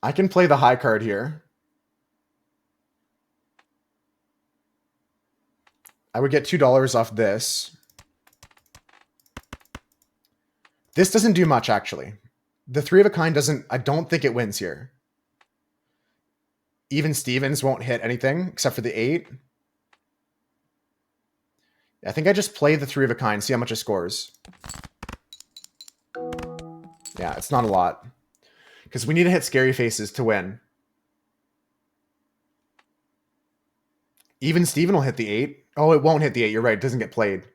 A: I can play the high card here. I would get $2 off this. This doesn't do much, actually. The 3 of a kind doesn't... I don't think it wins here. Even Stevens won't hit anything except for the 8. I think I just play the 3 of a kind, see how much it scores. Yeah, it's not a lot. Because we need to hit Scary Faces to win. Even Steven will hit the 8. Oh, it won't hit the 8. You're right. It doesn't get played.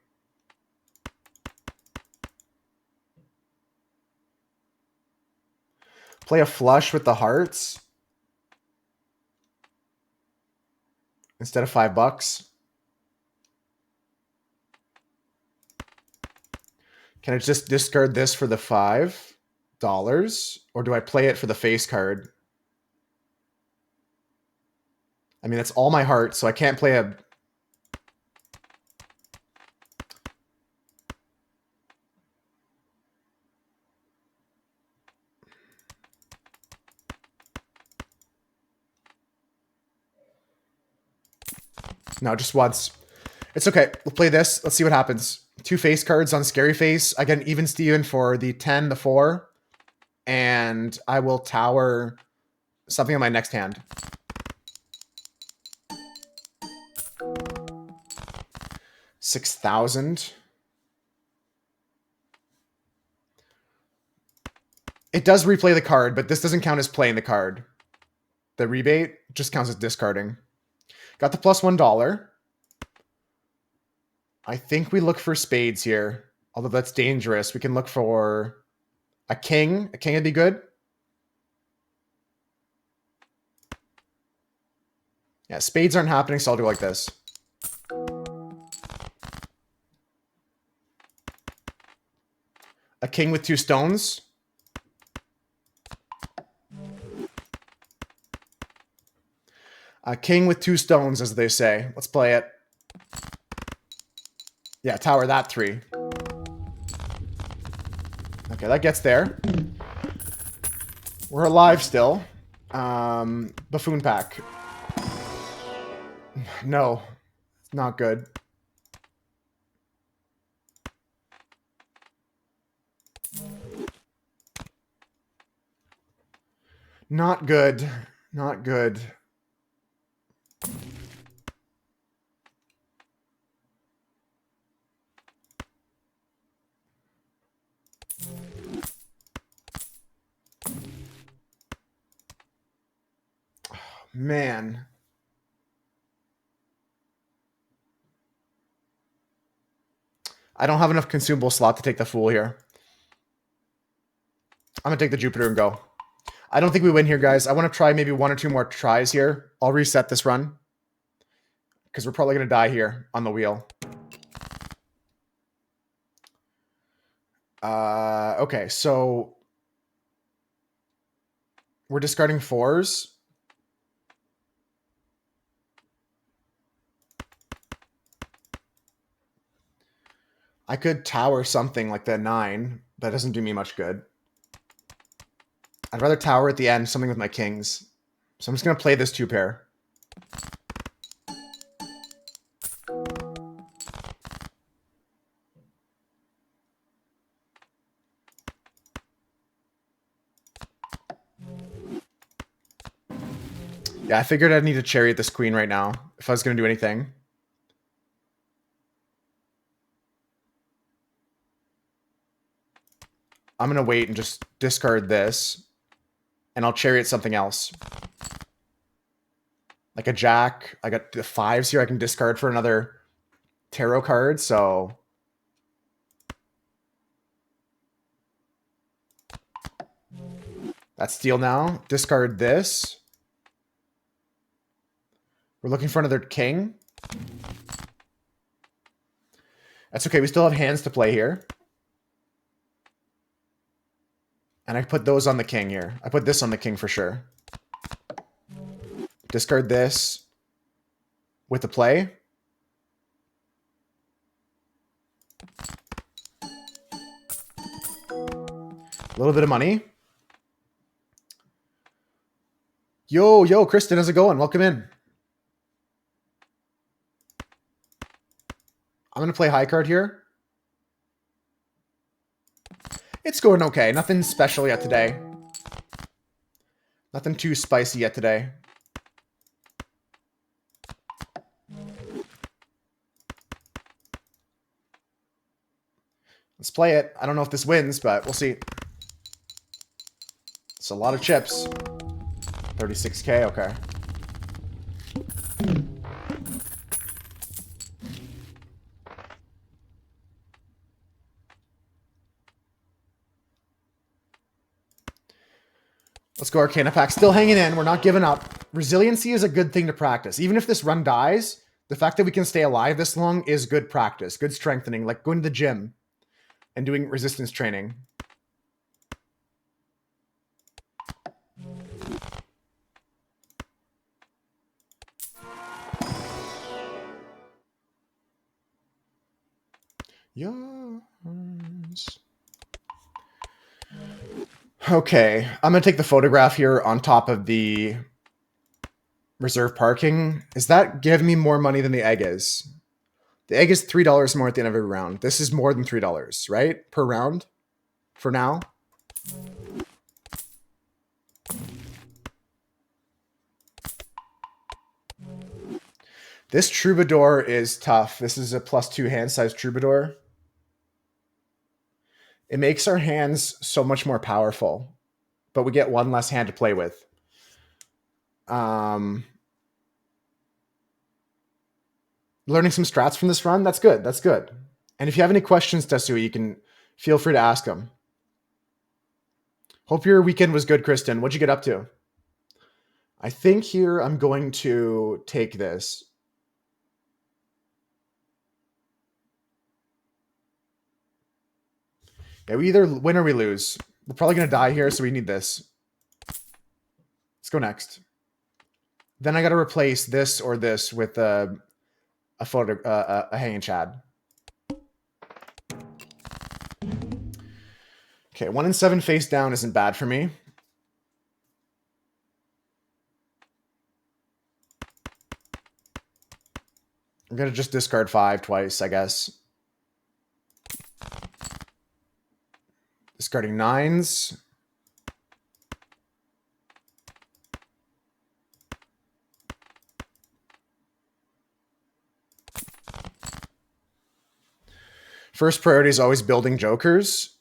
A: Play a flush with the hearts. Instead of $5. Can I just discard this for the $5? Or do I play it for the face card? I mean, that's all my heart, so I can't play a... No, just once. It's okay. We'll play this. Let's see what happens. 2 face cards on Scary Face. I get an even Steven for the 10, the 4. And I will tower something on my next hand. $6,000. It does replay the card, but this doesn't count as playing the card. The rebate just counts as discarding. Got the plus $1. I think we look for spades here. Although that's dangerous. We can look for a king. A king would be good. Yeah, spades aren't happening, so I'll do like this. A king with 2 stones. A king with 2 stones, as they say. Let's play it. Yeah, tower that 3. Okay, that gets there. We're alive still. Buffoon pack. No, it's not good. Not good. Not good. Man. I don't have enough consumable slot to take the fool here. I'm going to take the Jupiter and go. I don't think we win here, guys. I want to try maybe 1 or 2 more tries here. I'll reset this run because we're probably going to die here on the wheel. Okay, so we're discarding 4s. I could tower something like the 9. That doesn't do me much good. I'd rather tower at the end, something with my kings. So I'm just going to play this 2 pair. Yeah, I figured I'd need to chariot this queen right now if I was going to do anything. I'm going to wait and just discard this. And I'll chariot something else. Like a jack. I got the 5s here I can discard for another tarot card, so... That's steal now. Discard this. We're looking for another king. That's okay. We still have hands to play here. And I put those on the king here. I put this on the king for sure. Discard this with the play. A little bit of money. Yo, Kristen, how's it going? Welcome in. I'm going to play high card here. It's going okay. Nothing special yet today. Nothing too spicy yet today. Let's play it. I don't know if this wins, but we'll see. It's a lot of chips. 36K, okay. Let's go Arcana Pack. Still hanging in. We're not giving up. Resiliency is a good thing to practice. Even if this run dies, the fact that we can stay alive this long is good practice. Good strengthening. Like going to the gym and doing resistance training. Yes. Okay, I'm going to take the photograph here on top of the reserve parking. Is that giving me more money than the egg is? The egg is $3 more at the end of every round. This is more than $3, right? Per round? For now? This Troubadour is tough. This is a +2 hand size Troubadour. It makes our hands so much more powerful, but we get 1 less hand to play with. Learning some strats from this run, that's good. That's good. And if you have any questions, Tesu, you can feel free to ask them. Hope your weekend was good, Kristen. What'd you get up to? I think here I'm going to take this. Yeah, we either win or we lose. We're probably going to die here, so we need this. Let's go next. Then I got to replace this or this with a hanging chad. Okay, 1 and 7 face down isn't bad for me. I'm going to just discard 5 twice, I guess. Discarding 9s. First priority is always building jokers.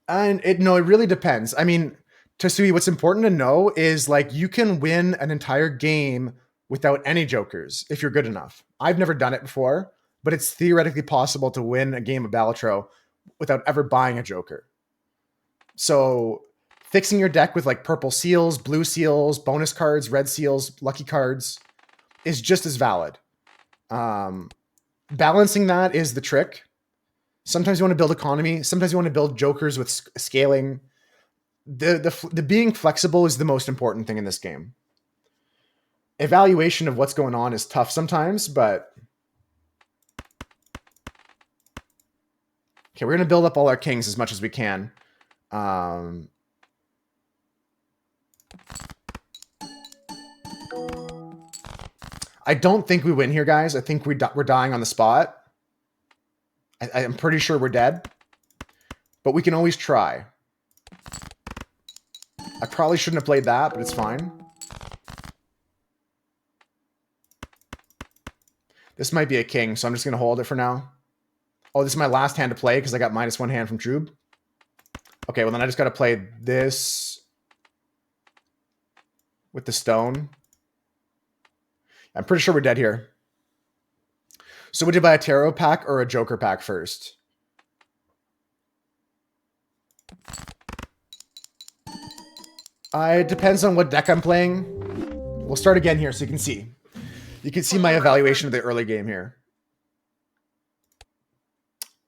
A: And it really depends. I mean, Tasui, what's important to know is like you can win an entire game without any jokers if you're good enough. I've never done it before, but it's theoretically possible to win a game of Balatro without ever buying a joker. So fixing your deck with like purple seals, blue seals, bonus cards, red seals, lucky cards is just as valid. Balancing that is the trick. Sometimes you want to build economy. Sometimes you want to build jokers with scaling. The being flexible is the most important thing in this game. Evaluation of what's going on is tough sometimes, but okay, we're going to build up all our kings as much as we can. I don't think we win here, guys. I think we're dying on the spot. I'm pretty sure we're dead, but we can always try. I probably shouldn't have played that, but it's fine. This might be a king, so I'm just going to hold it for now. Oh, this is my last hand to play because I got -1 hand from Trube. Okay, well then I just got to play this with the stone. I'm pretty sure we're dead here. So would you buy a tarot pack or a joker pack first? It depends on what deck I'm playing. We'll start again here so you can see. You can see my evaluation of the early game here.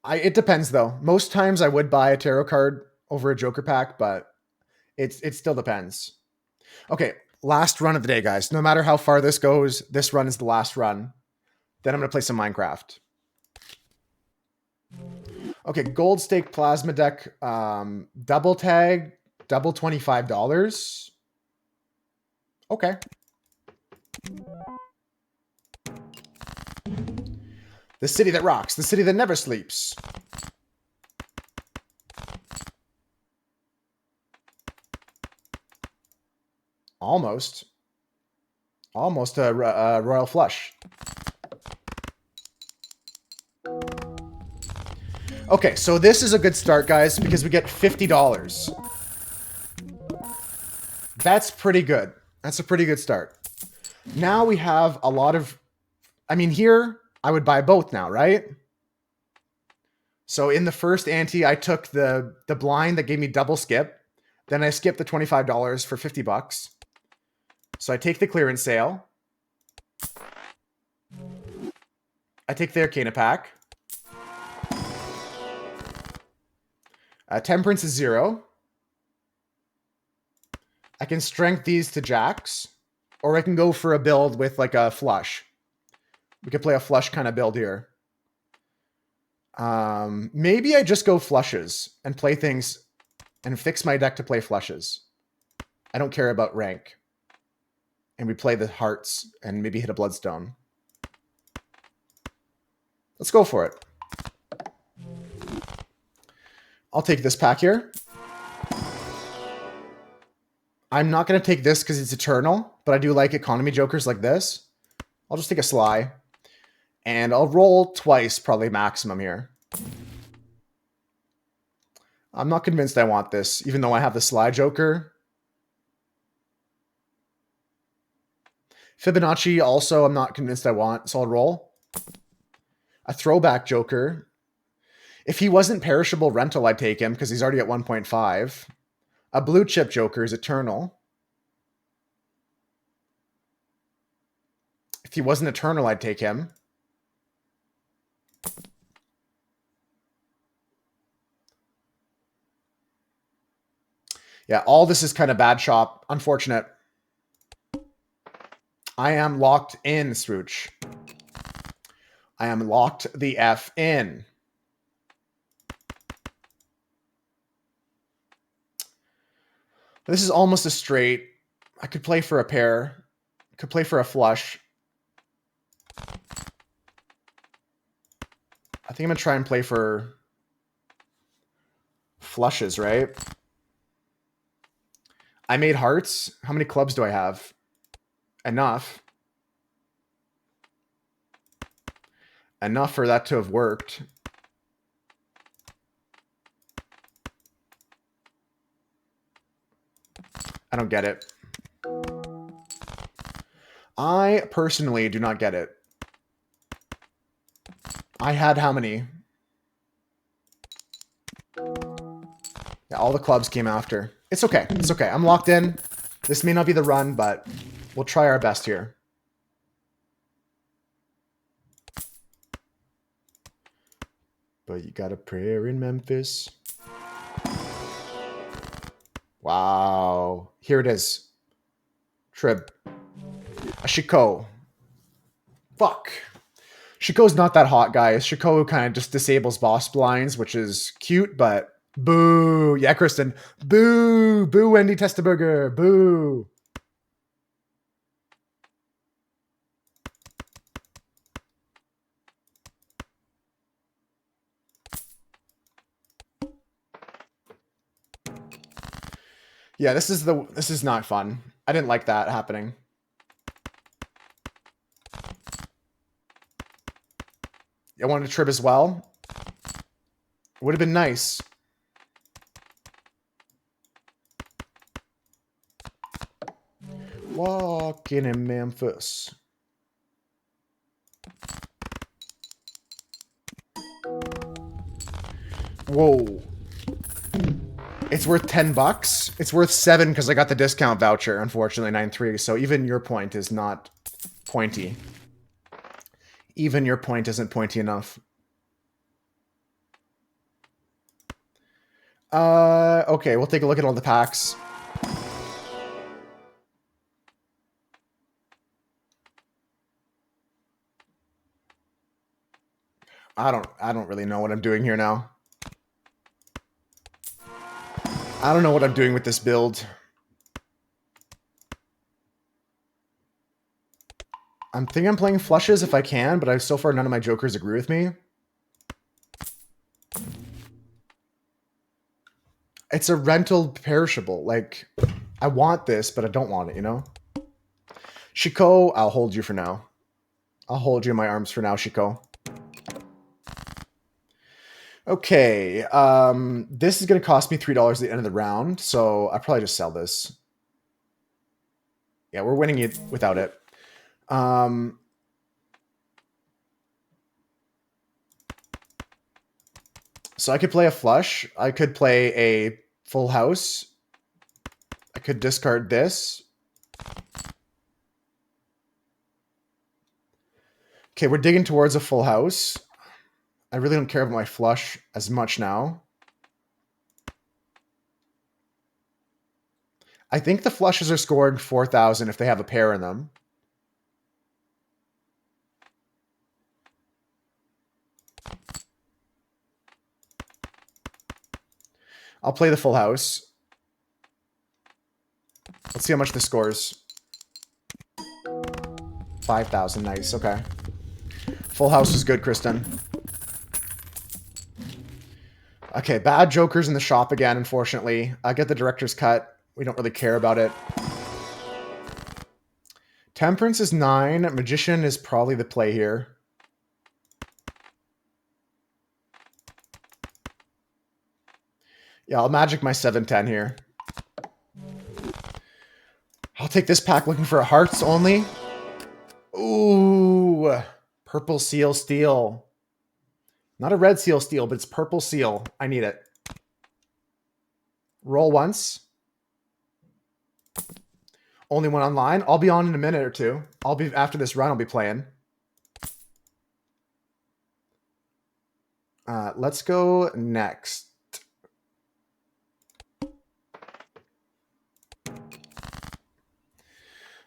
A: It depends though. Most times I would buy a tarot card over a joker pack, but it still depends. Okay, last run of the day, guys. No matter how far this goes, this run is the last run. Then I'm going to play some Minecraft. Okay, gold stake plasma deck, double tag, double $25. Okay. The city that rocks, the city that never sleeps. Almost. Almost a royal flush. Okay, so this is a good start, guys, because we get $50. That's pretty good. That's a pretty good start. Now we have a lot of... I mean, here, I would buy both now, right? So in the first ante, I took the blind that gave me double skip. Then I skipped the $25 for $50. So I take the clearance sale. I take the Arcana pack. Temperance is 0. I can strength these to jacks. Or I can go for a build with like a flush. We could play a flush kind of build here. Maybe I just go flushes and play things and fix my deck to play flushes. I don't care about rank. And we play the hearts and maybe hit a bloodstone. Let's go for it. I'll take this pack here. I'm not going to take this because it's eternal, but I do like economy jokers like this. I'll just take a sly. And I'll roll twice, probably maximum here. I'm not convinced I want this, even though I have the sly joker. Fibonacci also I'm not convinced I want, so I'll roll. A throwback joker. If he wasn't perishable rental, I'd take him because he's already at 1.5. A blue chip joker is eternal. If he wasn't eternal, I'd take him. Yeah, all this is kind of bad shop. Unfortunate. I am locked in, Swooch. I am locked the F in. This is almost a straight. I could play for a pair. Could play for a flush. I think I'm going to try and play for flushes, right? I made hearts. How many clubs do I have? Enough. Enough for that to have worked. I don't get it. I personally do not get it. I had how many? Yeah, all the clubs came after. It's okay. It's okay. I'm locked in. This may not be the run, but we'll try our best here. But you got a prayer in Memphis. Wow. Here it is. Trib. A Shiko. Fuck. Shiko's not that hot, guys. Shiko kind of just disables boss blinds, which is cute, but boo. Yeah, Kristen. Boo. Boo, Wendy Testaburger. Boo. Yeah, this is not fun. I didn't like that happening. I wanted to trip as well. Would have been nice. Walking in Memphis. Whoa. It's worth $10. It's worth 7 because I got the discount voucher, unfortunately, 9.3. So even your point is not pointy. Even your point isn't pointy enough. Okay, we'll take a look at all the packs. I don't really know what I'm doing here now. I don't know what I'm doing with this build. I'm thinking I'm playing flushes if I can, but so far none of my jokers agree with me. It's a rental perishable. Like, I want this, but I don't want it, you know? Shiko, I'll hold you for now. I'll hold you in my arms for now, Shiko. Okay, this is going to cost me $3 at the end of the round, so I'll probably just sell this. Yeah, we're winning it without it. So I could play a flush. I could play a full house. I could discard this. Okay, we're digging towards a full house. I really don't care about my flush as much now. I think the flushes are scored 4,000 if they have a pair in them. I'll play the full house. Let's see how much this scores. 5,000, nice, okay. Full house is good, Kristen. Okay, bad jokers in the shop again, unfortunately. I get the director's cut. We don't really care about it. Temperance is 9. Magician is probably the play here. Yeah, I'll magic my 7-10 here. I'll take this pack looking for a hearts only. Ooh, purple seal steel. Not a red seal steel, but it's purple seal. I need it. Roll once. Only one online. I'll be on in a minute or two. After this run, I'll be playing. Let's go next.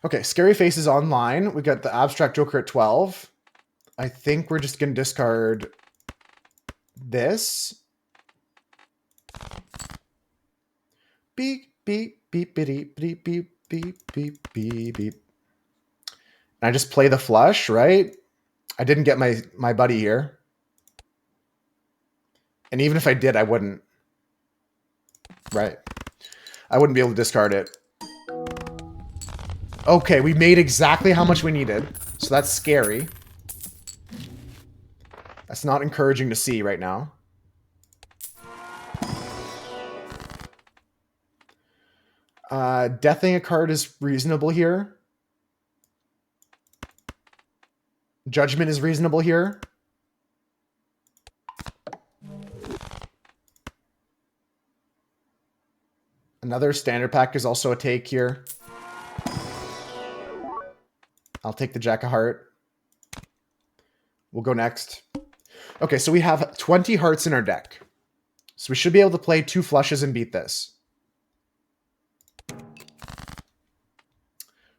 A: Okay, Scary Face is online. We got the Abstract Joker at 12. I think we're just going to discard this. Beep, beep, beep, beep, beep, beep, beep, beep, beep, beep. And I just play the flush, right? I didn't get my buddy here. And even if I did, I wouldn't. Right. I wouldn't be able to discard it. Okay, we made exactly how much we needed. So that's scary. That's not encouraging to see right now. Deathing a card is reasonable here. Judgment is reasonable here. Another standard pack is also a take here. I'll take the Jack of Heart. We'll go next. Okay, so we have 20 hearts in our deck. So we should be able to play 2 flushes and beat this.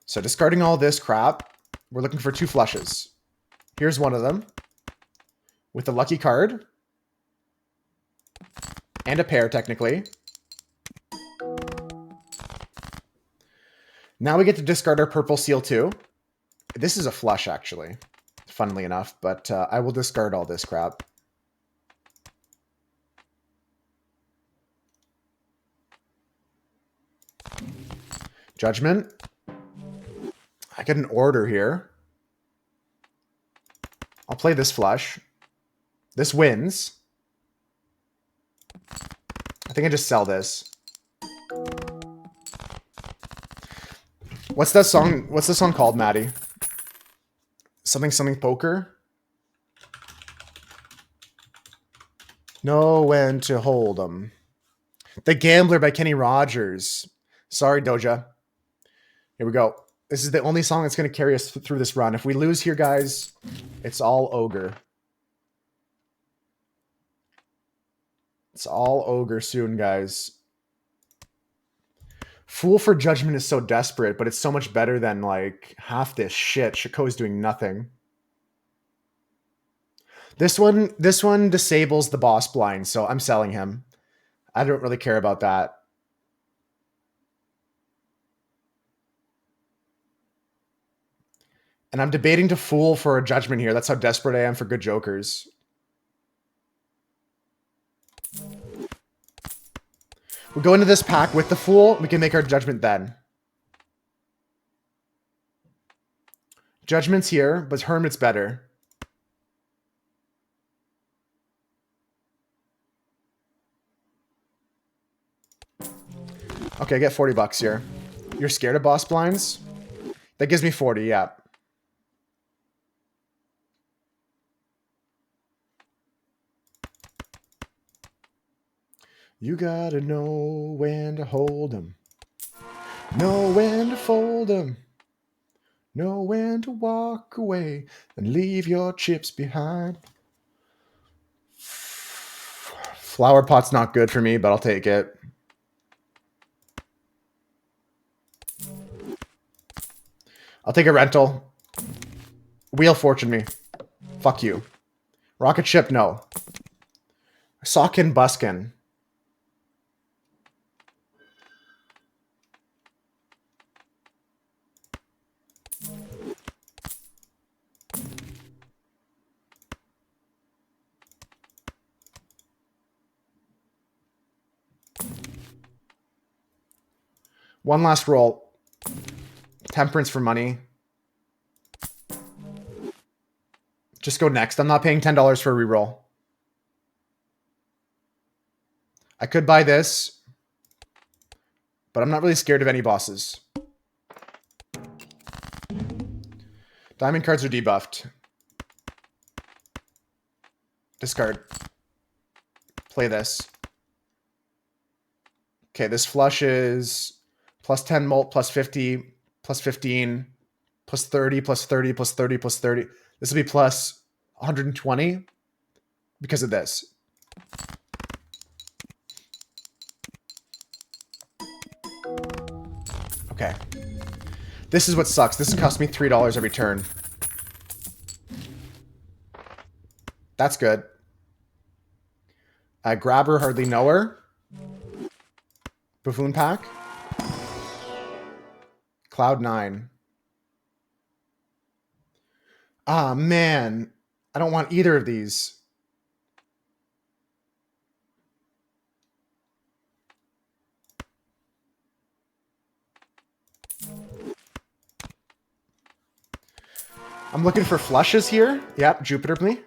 A: So discarding all this crap, we're looking for 2 flushes. Here's one of them. With a lucky card. And a pair, technically. Now we get to discard our purple seal too. This is a flush, actually. Funnily enough, but I will discard all this crap. Judgment. I get an order here. I'll play this flush. This wins. I think I just sell this. What's that song? What's the song called, Maddie? Something poker? Know when to hold 'em. The Gambler by Kenny Rogers. Sorry, Doja. Here we go. This is the only song that's going to carry us through this run. If we lose here, guys, it's all ogre. It's all ogre soon, guys. Fool for Judgment is so desperate, but it's so much better than, like, half this shit. Shako's doing nothing. This one disables the boss blind, so I'm selling him. I don't really care about that. And I'm debating to Fool for a Judgment here. That's how desperate I am for good jokers. We go into this pack with the Fool. We can make our Judgment then. Judgment's here, but Hermit's better. Okay, I get 40 bucks here. You're scared of boss blinds? That gives me 40, yeah. You gotta know when to hold 'em. Know when to fold 'em. Know when to walk away and leave your chips behind. Flower pot's not good for me, but I'll take it. I'll take a rental. Wheel Fortune me. Fuck you. Rocket ship, no. Sawkin Buskin. One last roll. Temperance for money. Just go next. I'm not paying $10 for a reroll. I could buy this, but I'm not really scared of any bosses. Diamond cards are debuffed. Discard. Play this. Okay, this flush is plus 10 mult, plus 50, plus 15, plus 30, plus 30, plus 30, plus 30. This will be plus 120 because of this. Okay. This is what sucks. This cost me $3 every turn. That's good. Grabber, hardly know her. Buffoon pack. Cloud 9. Ah, man. I don't want either of these. I'm looking for flushes here. Yep, Jupiter, please.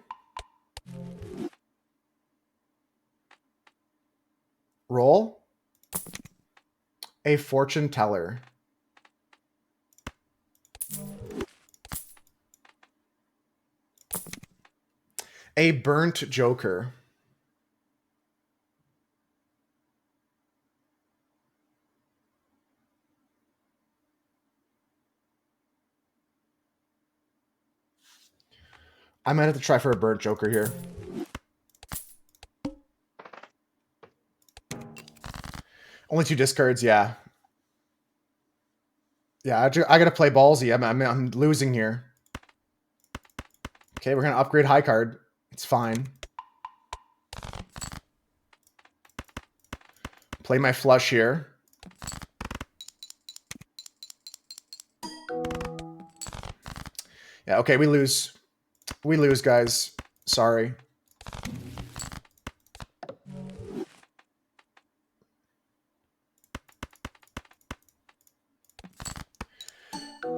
A: Roll. A fortune teller. A burnt joker. I might have to try for a burnt joker here. Only 2 discards, yeah. Yeah, I gotta play ballsy. I'm losing here. Okay, we're gonna upgrade high card. It's fine. Play my flush here. Yeah, okay, we lose. We lose, guys. Sorry.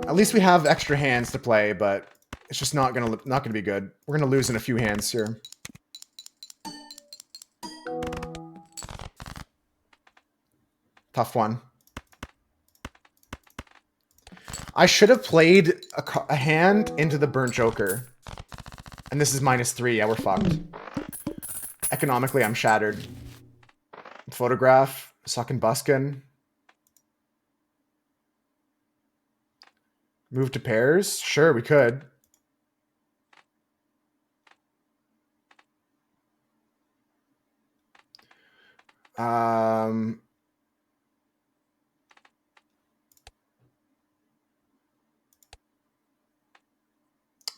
A: At least we have extra hands to play, but it's just not gonna be good. We're gonna lose in a few hands here. Tough one. I should have played a hand into the burnt joker. And this is -3. Yeah, we're fucked. Economically, I'm shattered. Photograph. Suckin' buskin'. Move to pairs? Sure, we could.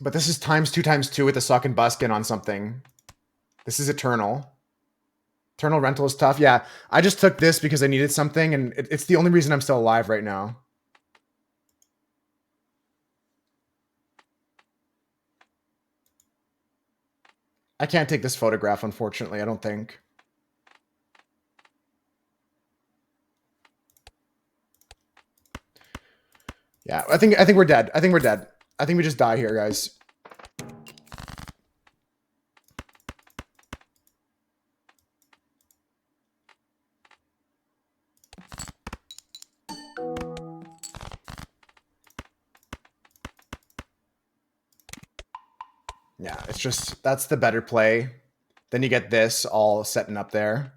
A: But this is ×2 with the Suckin' Buskin on something. This is Eternal. Eternal Rental is tough. Yeah, I just took this because I needed something, and it's the only reason I'm still alive right now. I can't take this photograph, unfortunately, I don't think. Yeah, I think we're dead. I think we're dead. I think we just die here, guys. Yeah, it's just, that's the better play. Then you get this all setting up there.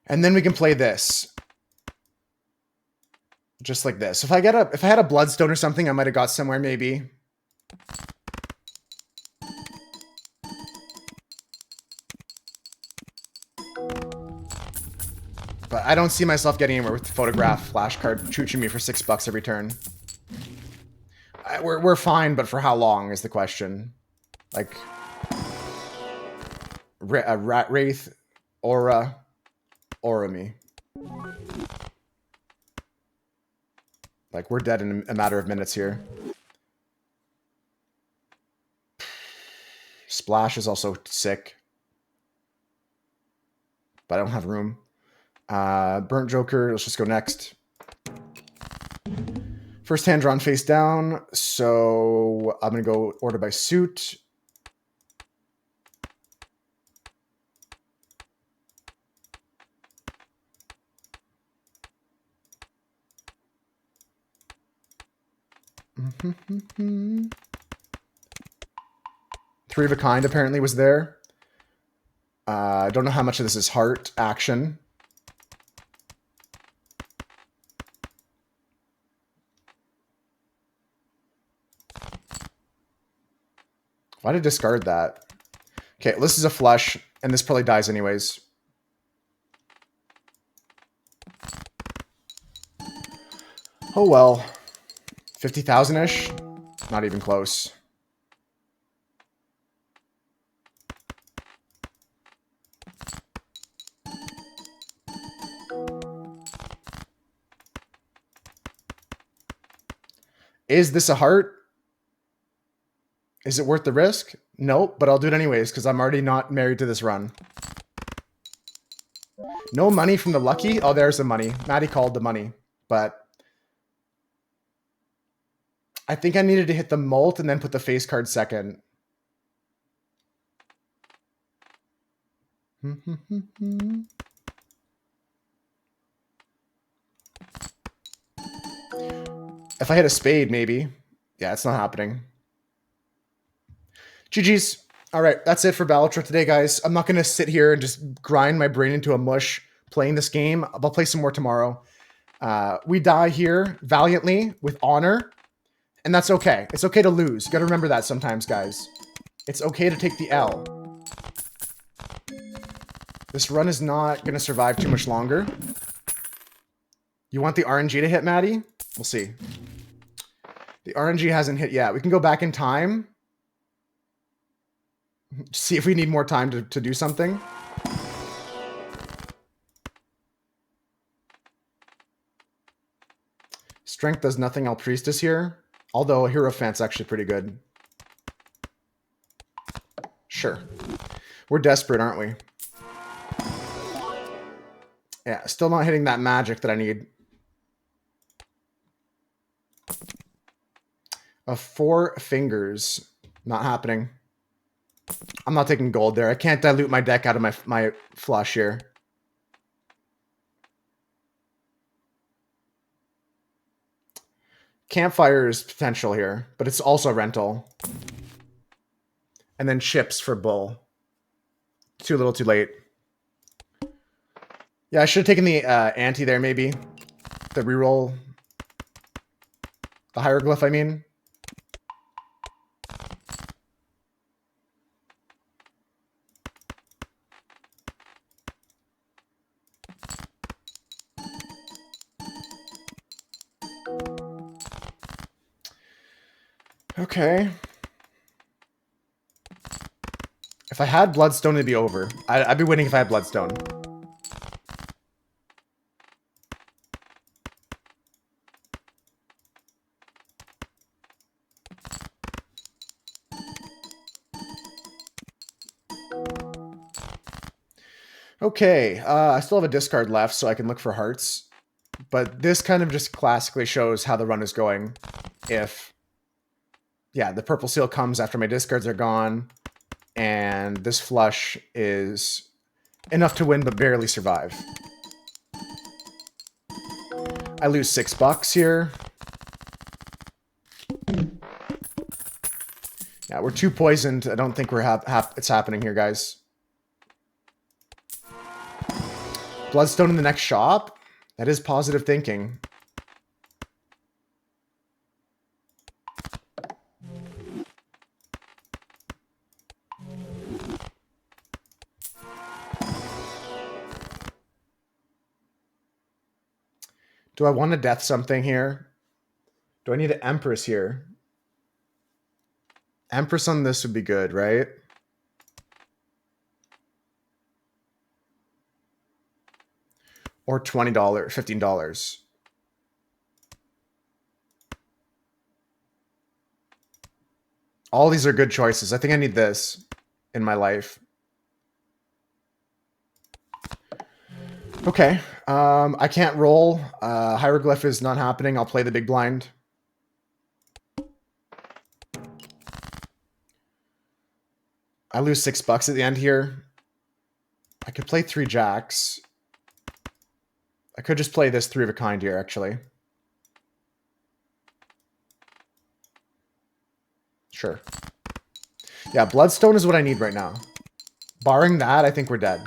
A: And then we can play this. Just like this. If I had a Bloodstone or something, I might have got somewhere maybe. But I don't see myself getting anywhere with the photograph flashcard chooching me for $6 every turn. We're fine, but for how long is the question? Like, Rat Wraith, Aura me. Like, we're dead in a matter of minutes here. Splash is also sick. But I don't have room. Burnt Joker, let's just go next. First hand drawn face down, so I'm going to go order by suit. Three of a Kind apparently was there. I don't know how much of this is heart action. Why did I discard that? Okay, this is a flush, and this probably dies anyways. Oh well. 50,000-ish? Not even close. Is this a heart? Is it worth the risk? Nope, but I'll do it anyways because I'm already not married to this run. No money from the lucky? Oh, there's the money. Maddie called the money, but I think I needed to hit the molt and then put the face card second. If I hit a spade, maybe. Yeah, it's not happening. GG's. All right, that's it for Balatro today, guys. I'm not going to sit here and just grind my brain into a mush playing this game. I'll play some more tomorrow. We die here valiantly with honor, and that's okay. It's okay to lose. You got to remember that sometimes, guys. It's okay to take the L. This run is not going to survive too much longer. You want the RNG to hit, Maddie? We'll see. The RNG hasn't hit yet. We can go back in time. See if we need more time to do something. Strength does nothing. El Priestess here. Although Hierophant's actually pretty good. Sure. We're desperate, aren't we? Yeah, still not hitting that magic that I need. Of 4 fingers. Not happening. I'm not taking gold there. I can't dilute my deck out of my flush here. Campfire is potential here, but it's also rental. And then chips for bull. Too little, too late. Yeah, I should have taken the ante there, maybe. The reroll. The hieroglyph, I mean. Okay. If I had Bloodstone, it'd be over. I'd be winning if I had Bloodstone. Okay, I still have a discard left, so I can look for hearts. But this kind of just classically shows how the run is going. If, yeah, the purple seal comes after my discards are gone, and this flush is enough to win but barely survive. I lose $6 here. Yeah, we're too poisoned. I don't think it's happening here, guys. Bloodstone in the next shop? That is positive thinking. Do I want to death something here? Do I need an Empress here? Empress on this would be good, right? Or $20, $15. All these are good choices. I think I need this in my life. Okay. I can't roll. Hieroglyph is not happening. I'll play the big blind. I lose $6 at the end here. I could play 3 jacks. I could just play this 3 of a kind here, actually. Sure. Yeah, Bloodstone is what I need right now. Barring that, I think we're dead.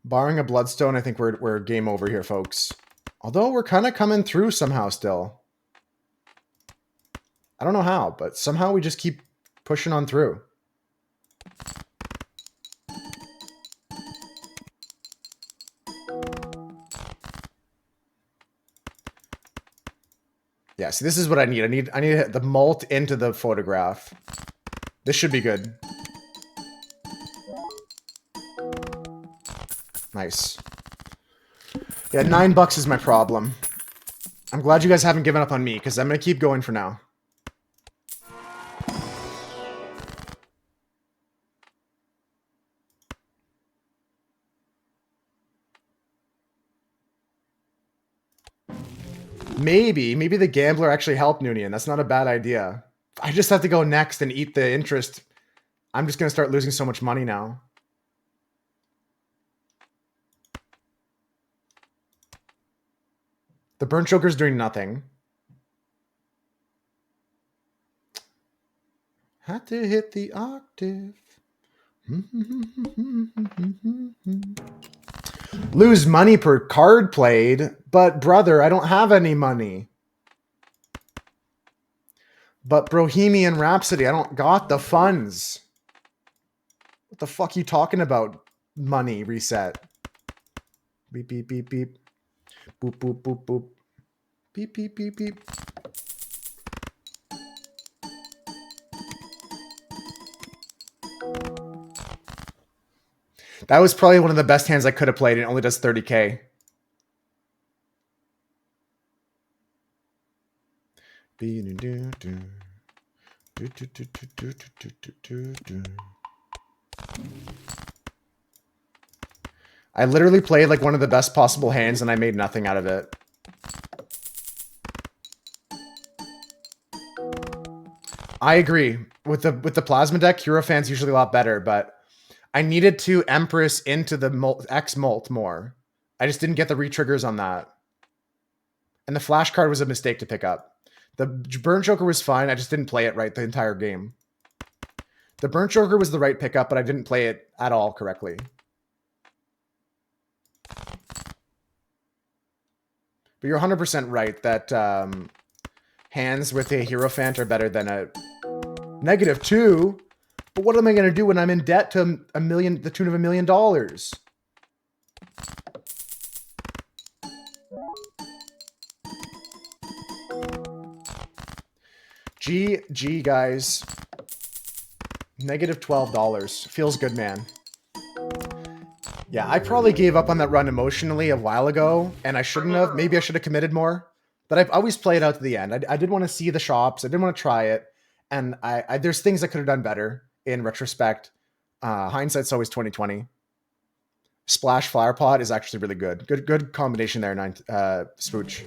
A: Barring a Bloodstone, I think we're game over here, folks. Although we're kind of coming through somehow still. I don't know how, but somehow we just keep pushing on through. Yeah, see, this is what I need. I need to hit the mult into the photograph. This should be good. Nice. Yeah, $9 is my problem. I'm glad you guys haven't given up on me, because I'm going to keep going for now. Maybe the gambler actually helped Noonian. That's not a bad idea. I just have to go next and eat the interest. I'm just going to start losing so much money now. The Burnt Joker's doing nothing. Had to hit the octave. Lose money per card played, but brother, I don't have any money. But Bohemian Rhapsody, I don't got the funds. What the fuck you talking about? Money reset. Beep, beep, beep, beep. Boop, boop, boop, boop. Beep, beep, beep, beep. That was probably one of the best hands I could have played. It only does 30k. I literally played like one of the best possible hands and I made nothing out of it. I agree. With the plasma deck, Hierophant's usually a lot better, but I needed to Empress into the X Molt more. I just didn't get the re-triggers on that. And the flash card was a mistake to pick up. The Burn Joker was fine, I just didn't play it right the entire game. The Burn Joker was the right pickup, but I didn't play it at all correctly. But you're 100% right that hands with a Hierophant are better than a -2. But what am I going to do when I'm in debt to the tune of $1 million? GG, guys. -$12. Feels good, man. Yeah, I probably gave up on that run emotionally a while ago, and I shouldn't have. Maybe I should have committed more. But I've always played out to the end. I did want to see the shops. I did want to try it. And there's things I could have done better in retrospect. Hindsight's always 2020. Splash Flower Pot is actually really good. Good combination there, Spooch.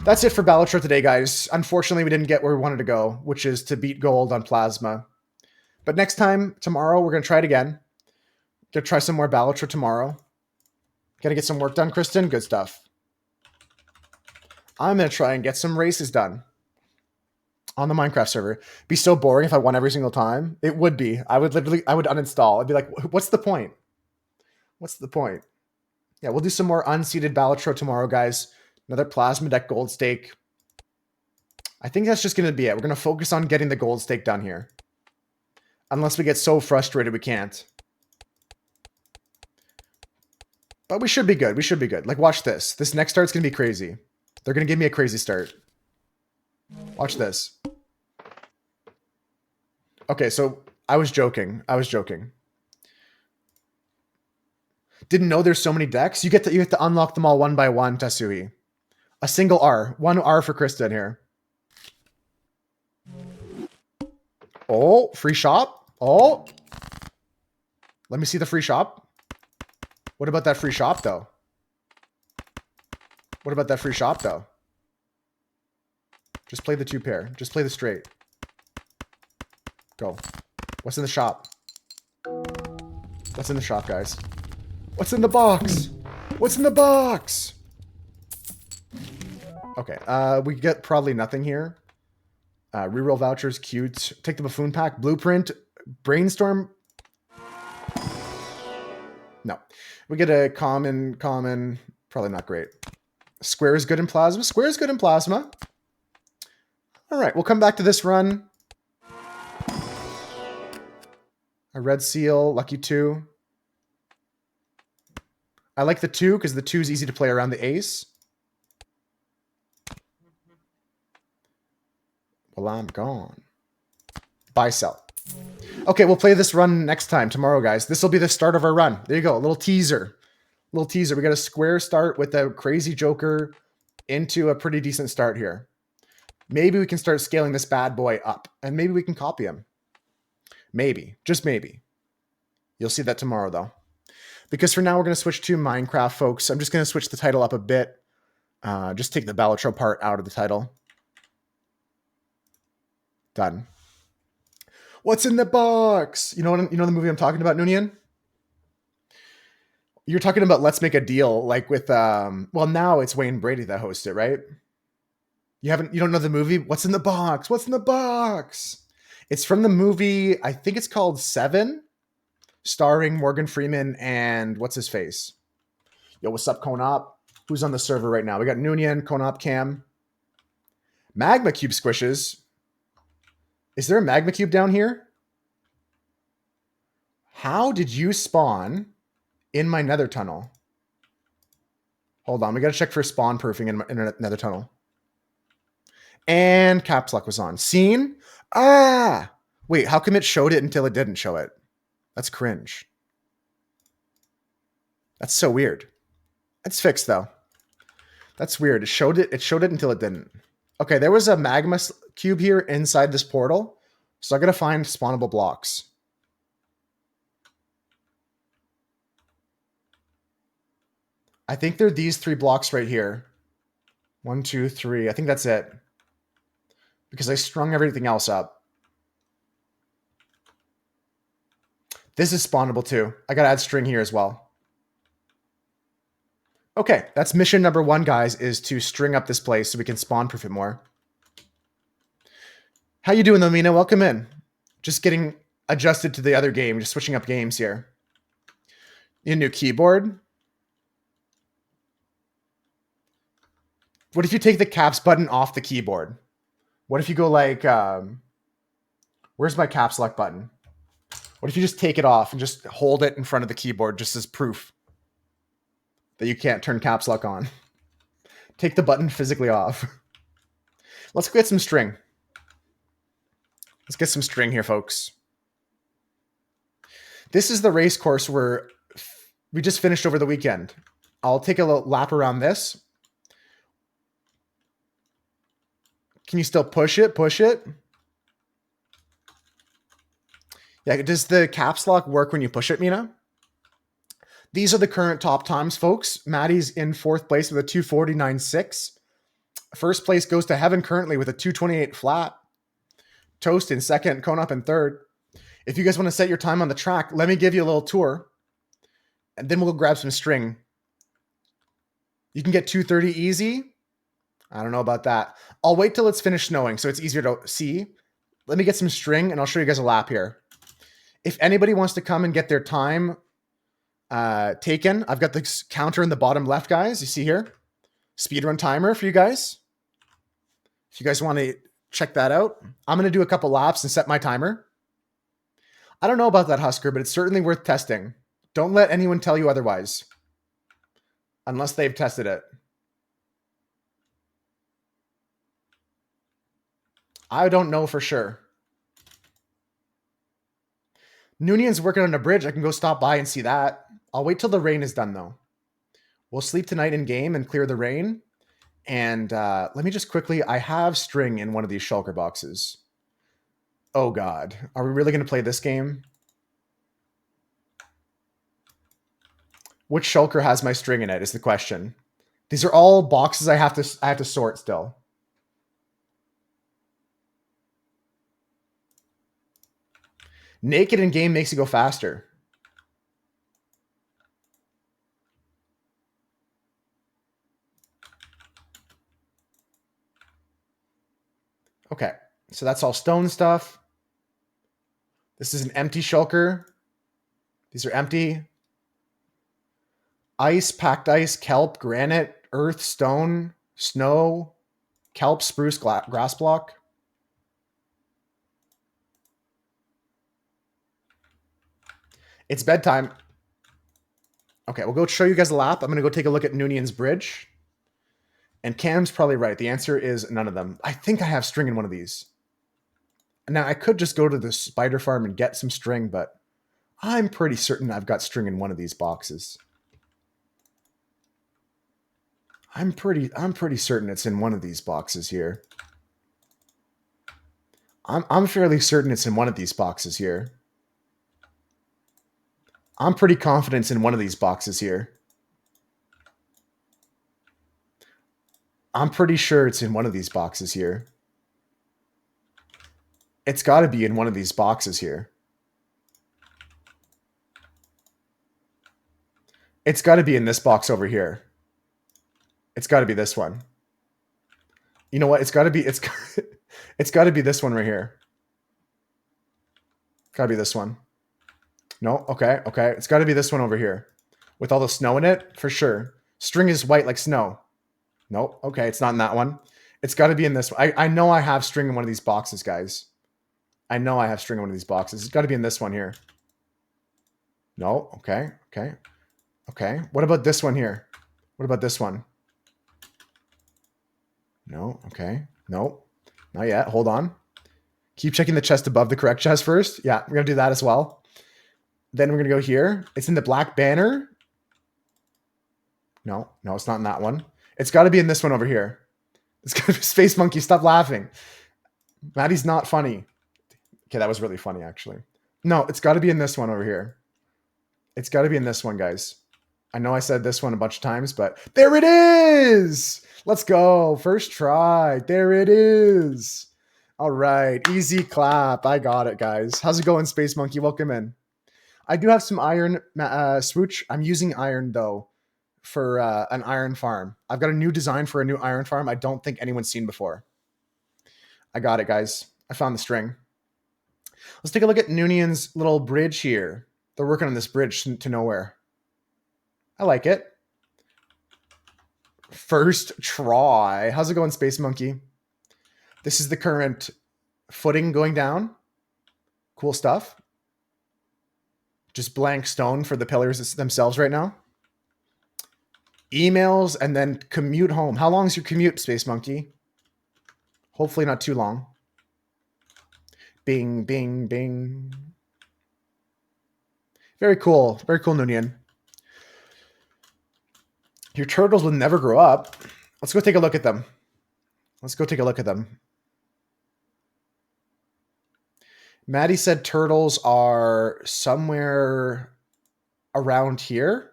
A: That's it for Balatro today, guys. Unfortunately, we didn't get where we wanted to go, which is to beat gold on Plasma. But next time, tomorrow, we're going to try it again. Gonna try some more Balatro tomorrow. Gonna get some work done, Kristen? Good stuff. I'm gonna try and get some races done on the Minecraft server. It'd be so boring if I won every single time. It would be. I would uninstall. I'd be like, what's the point? What's the point? Yeah, we'll do some more unseeded Balatro tomorrow, guys. Another Plasma Deck Gold Stake. I think that's just gonna be it. We're gonna focus on getting the Gold Stake done here. Unless we get so frustrated we can't. But we should be good. We should be good. Like, watch this. This next start's going to be crazy. They're going to give me a crazy start. Watch this. Okay, so I was joking. Didn't know there's so many decks. You have to unlock them all one by one, Tasui. A single R. One R for Kristen here. Oh, free shop. Oh. Let me see the free shop. What about that free shop, though? What about that free shop, though? Just play the 2-pair. Just play the straight. Go. What's in the shop? What's in the shop, guys? What's in the box? What's in the box? Okay, we get probably nothing here. Reroll vouchers, cute. Take the buffoon pack. Blueprint. Brainstorm. No. We get a common. Probably not great. Square is good in Plasma. Square is good in Plasma. All right, we'll come back to this run. A red seal, lucky 2. I like the 2 because the 2 is easy to play around the ace. Well, I'm gone. Buy, sell. Okay, we'll play this run next time, tomorrow, guys. This will be the start of our run. There you go, a little teaser. We got a square start with a crazy joker into a pretty decent start here. Maybe we can start scaling this bad boy up, and maybe we can copy him. Maybe, just maybe. You'll see that tomorrow, though. Because for now, we're going to switch to Minecraft, folks. I'm just going to switch the title up a bit. Just take the Balatro part out of the title. Done. What's in the box? You know the movie I'm talking about, Noonian? You're talking about Let's Make a Deal, like with well, now it's Wayne Brady that hosts it, right? You don't know the movie? What's in the box? What's in the box? It's from the movie, I think it's called Seven, starring Morgan Freeman and what's his face? Yo, what's up, Konop? Who's on the server right now? We got Noonian, Konop, Cam. Magma Cube squishes. Is there a Magma Cube down here? How did you spawn in my nether tunnel? Hold on, we gotta check for spawn proofing in a nether tunnel. And caps lock was on. Seen? Ah! Wait, how come it showed it until it didn't show it? That's cringe. That's so weird. It's fixed though. That's weird. It showed it until it didn't. Okay, there was a magma cube here inside this portal. So I gotta find spawnable blocks. I think they're these 3 blocks right here. 1, 2, 3. I think that's it. Because I strung everything else up. This is spawnable too. I gotta add string here as well. Okay, that's mission number 1, guys, is to string up this place so we can spawn proof it more. How you doing, though, Mina? Welcome in. Just getting adjusted to the other game, just switching up games here. You new keyboard? What if you take the caps button off the keyboard? What if you go like, where's my caps lock button? What if you just take it off and just hold it in front of the keyboard just as proof that you can't turn caps lock on? Take the button physically off. Let's get some string. Let's get some string here, folks. This is the race course where we just finished over the weekend. I'll take a little lap around this. Can you still push it? Push it? Yeah, does the caps lock work when you push it, Mina? These are the current top times, folks. Maddie's in 4th place with a 2:49.6. First place goes to Heaven currently with a 2:28 flat. Toast in 2nd, Konop in 3rd. If you guys want to set your time on the track, let me give you a little tour. And then we'll go grab some string. You can get 2:30 easy. I don't know about that. I'll wait till it's finished snowing so it's easier to see. Let me get some string and I'll show you guys a lap here. If anybody wants to come and get their time taken, I've got this counter in the bottom left, guys. You see here? Speedrun timer for you guys. If you guys want to check that out, I'm going to do a couple laps and set my timer. I don't know about that, Husker, but it's certainly worth testing. Don't let anyone tell you otherwise. Unless they've tested it. I don't know for sure. Noonian's working on a bridge. I can go stop by and see that. I'll wait till the rain is done, though. We'll sleep tonight in game and clear the rain. And let me just quickly... I have string in one of these shulker boxes. Oh, God. Are we really going to play this game? Which shulker has my string in it is the question. These are all boxes I have to sort still. Naked in game makes you go faster. Okay, so that's all stone stuff. This is an empty shulker. These are empty. Ice, packed ice, kelp, granite, earth, stone, snow, kelp, spruce, grass block. It's bedtime. Okay, we'll go show you guys a lap. I'm going to go take a look at Noonian's bridge. And Cam's probably right. The answer is none of them. I think I have string in one of these. Now, I could just go to the spider farm and get some string, but I'm pretty certain I've got string in one of these boxes. I'm pretty certain it's in one of these boxes here. I'm fairly certain it's in one of these boxes here. I'm pretty confident it's in one of these boxes here. I'm pretty sure it's in one of these boxes here. It's got to be in one of these boxes here. It's got to be in this box over here. It's got to be this one. You know what? It's got to be it's got to be this one right here. Gotta be this one. No, okay, okay. It's gotta be this one over here. With all the snow in it, for sure. String is white like snow. Nope, okay, it's not in that one. It's gotta be in this one. I know I have string in one of these boxes, guys. I know I have string in one of these boxes. It's gotta be in this one here. No, okay, okay, okay. What about this one here? What about this one? No, okay, no, not yet. Hold on. Keep checking the chest above the correct chest first. Yeah, we're gonna do that as well. Then we're gonna go here. It's in the black banner. No, no, it's not in that one. It's got to be in this one over here. It's got to be Space Monkey. Stop laughing. Maddie's not funny. Okay, that was really funny, actually. No, it's got to be in this one over here. It's got to be in this one, guys. I know I said this one a bunch of times, but there it is. Let's go. First try. There it is. All right. Easy clap. I got it, guys. How's it going, Space Monkey? Welcome in. I do have some iron, Swooch. I'm using iron, though, for an iron farm. I've got a new design for a new iron farm I don't think anyone's seen before. I got it, guys. I found the string. Let's take a look at Noonion's little bridge here. They're working on this bridge to nowhere. I like it. First try. How's it going, Space Monkey? This is the current footing going down. Cool stuff. Just blank stone for the pillars themselves right now. Emails and then commute home. How long is your commute, Space Monkey? Hopefully not too long. Bing, bing, bing. Very cool. Very cool, Noonian. Your turtles will never grow up. Let's go take a look at them. Let's go take a look at them. Maddie said turtles are somewhere around here.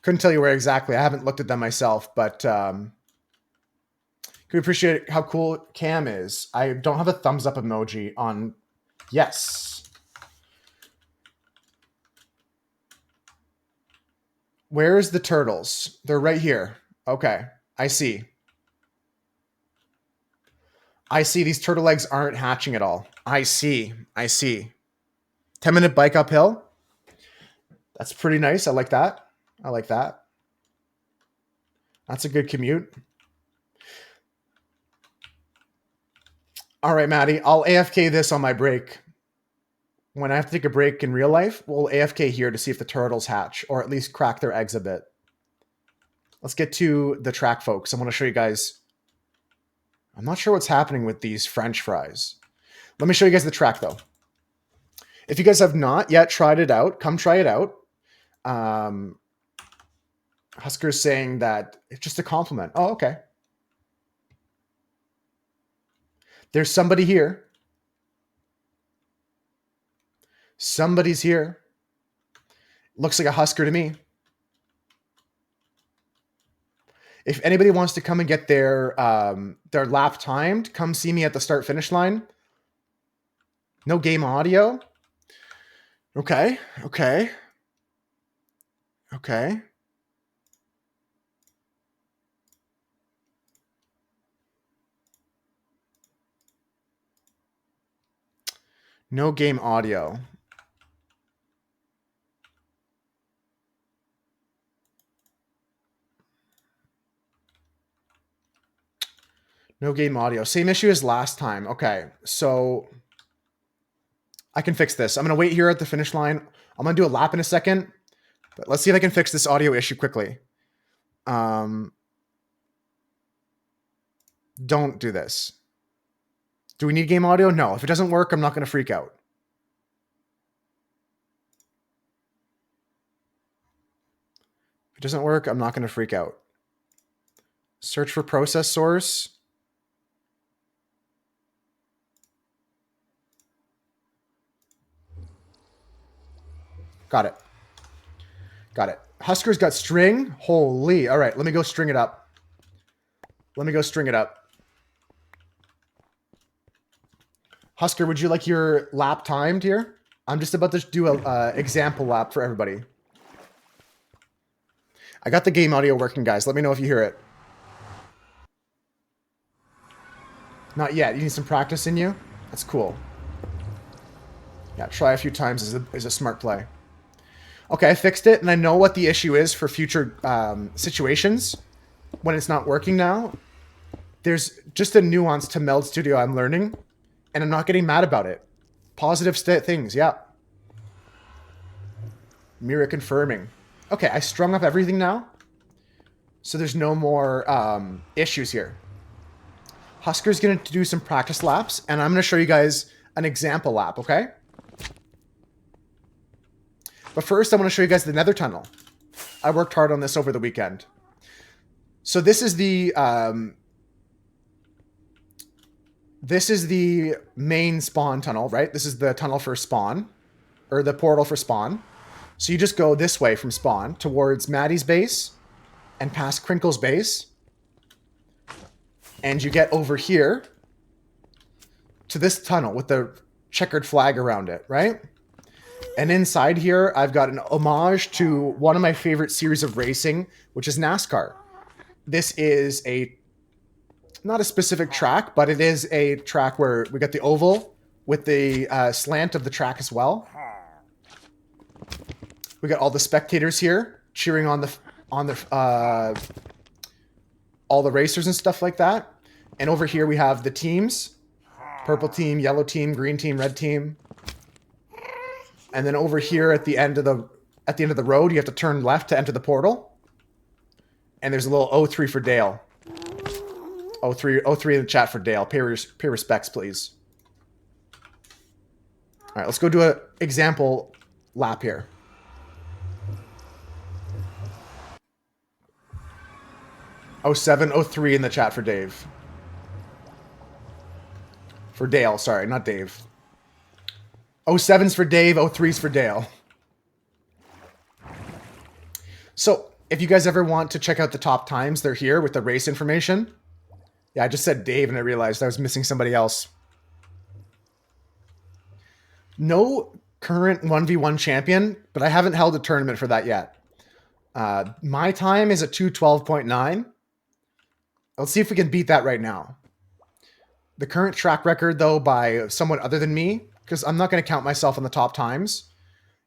A: Couldn't tell you where exactly. I haven't looked at them myself, but can we appreciate how cool Cam is? I don't have a thumbs up emoji on. Yes. Where's the turtles? They're right here. Okay. I see. I see. These turtle eggs aren't hatching at all. I see. I see. 10-minute bike uphill. That's pretty nice. I like that. I like that. That's a good commute. All right, Maddie. I'll AFK this on my break. When I have to take a break in real life, we'll AFK here to see if the turtles hatch, or at least crack their eggs a bit. Let's get to the track, folks. I want to show you guys. I'm not sure what's happening with these French fries. Let me show you guys the track, though. If you guys have not yet tried it out, come try it out. Husker's saying that it's just a compliment. Oh, okay. There's somebody here. Somebody's here. Looks like a Husker to me. If anybody wants to come and get their lap timed, come see me at the start-finish line. No game audio. Okay, okay. Okay. No game audio. No game audio. Same issue as last time. Okay, so I can fix this. I'm going to wait here at the finish line. I'm going to do a lap in a second, but let's see if I can fix this audio issue quickly. Don't do this. Do we need game audio? No. If it doesn't work, I'm not going to freak out. If it doesn't work, I'm not going to freak out. Search for process source. Got it. Got it. Husker's got string. Holy. All right, let me go string it up. Let me go string it up. Husker, would you like your lap timed here? I'm just about to do a example lap for everybody. I got the game audio working, guys. Let me know if you hear it. Not yet. You need some practice in you? That's cool. Yeah, try a few times is a smart play. Okay, I fixed it, and I know what the issue is for future situations when it's not working now. There's just a nuance to Meld Studio I'm learning, and I'm not getting mad about it. Positive things, yeah. Mira confirming. Okay, I strung up everything now, so there's no more issues here. Husker's going to do some practice laps, and I'm going to show you guys an example lap, okay? But first, I want to show you guys the nether tunnel. I worked hard on this over the weekend. So this is the main spawn tunnel, right? This is the tunnel for spawn, or the portal for spawn. So you just go this way from spawn towards Maddie's base and past Crinkle's base. And you get over here to this tunnel with the checkered flag around it, right? And inside here, I've got an homage to one of my favorite series of racing, which is NASCAR. This is not a specific track, but it is a track where we got the oval with the slant of the track as well. We got all the spectators here cheering on all the racers and stuff like that. And over here we have the teams: purple team, yellow team, green team, red team. And then over here at the end of the road, you have to turn left to enter the portal. And there's a little O3 for Dale. O3 in the chat for Dale. Pay respects, please. All right, let's go do an example lap here. O7, O3 in the chat for Dave. For Dale, sorry, not Dave. 07's for Dave, 03's for Dale. So, if you guys ever want to check out the top times, they're here with the race information. Yeah, I just said Dave and I realized I was missing somebody else. No current 1v1 champion, but I haven't held a tournament for that yet. My time is at 212.9. Let's see if we can beat that right now. The current track record, though, by someone other than me, because I'm not going to count myself on the top times,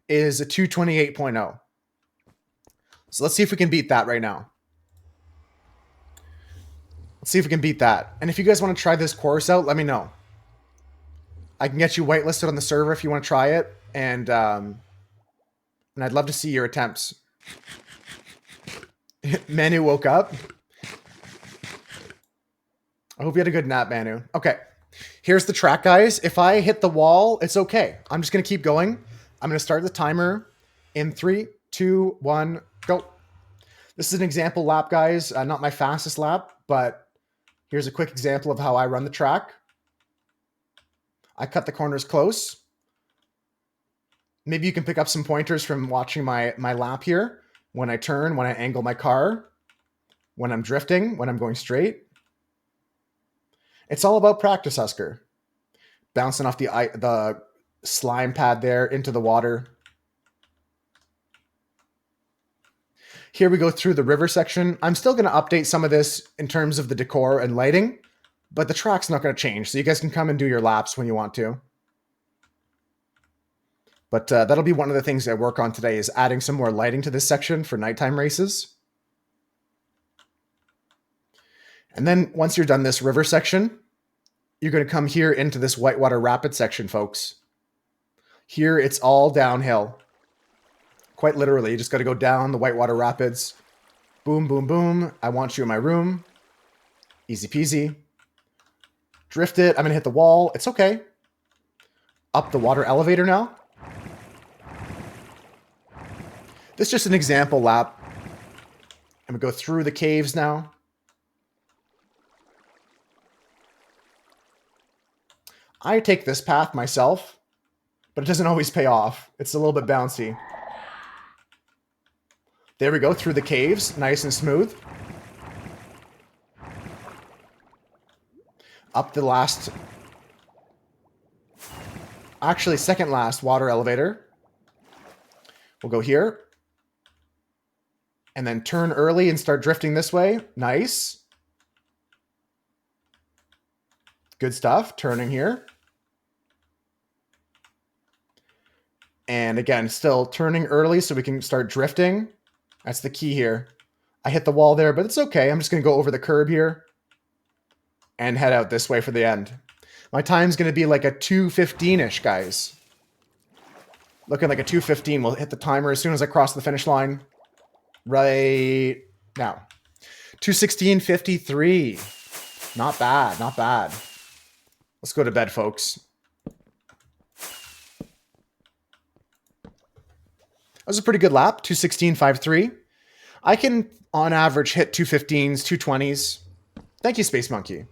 A: is a 228.0. So let's see if we can beat that right now. Let's see if we can beat that. And if you guys want to try this course out, let me know. I can get you whitelisted on the server if you want to try it, and I'd love to see your attempts. Manu woke up. I hope you had a good nap, Manu. Okay, here's the track, guys. If I hit the wall, it's okay. I'm just going to keep going. I'm going to start the timer in 3, 2, 1, go. This is an example lap, guys. Not my fastest lap, but here's a quick example of how I run the track. I cut the corners close. Maybe you can pick up some pointers from watching my lap here. When I turn, when I angle my car, when I'm drifting, when I'm going straight. It's all about practice, Husker. Bouncing off the slime pad there into the water. Here we go through the river section. I'm still going to update some of this in terms of the decor and lighting, but the track's not going to change, so you guys can come and do your laps when you want to. But that'll be one of the things I work on today, is adding some more lighting to this section for nighttime races. And then once you're done this river section, you're going to come here into this whitewater rapid section, folks. Here, it's all downhill. Quite literally, you just got to go down the whitewater rapids. Boom, boom, boom. I want you in my room. Easy peasy. Drift it. I'm going to hit the wall. It's okay. Up the water elevator now. This is just an example lap. I'm going to go through the caves now. I take this path myself, but it doesn't always pay off. It's a little bit bouncy. There we go, through the caves, nice and smooth. Up the last, actually second last water elevator. We'll go here. And then turn early and start drifting this way. Nice. Good stuff. Turning here. And again, still turning early so we can start drifting. That's the key here. I hit the wall there, but it's okay. I'm just going to go over the curb here and head out this way for the end. My time's going to be like a 2:15-ish, guys. Looking like a 2:15. We'll hit the timer as soon as I cross the finish line. Right now. 2:16:53. Not bad, not bad. Let's go to bed, folks. That was a pretty good lap, 2:16:53. I can, on average, hit 2:15s, 2:20s. Thank you, Space Monkey.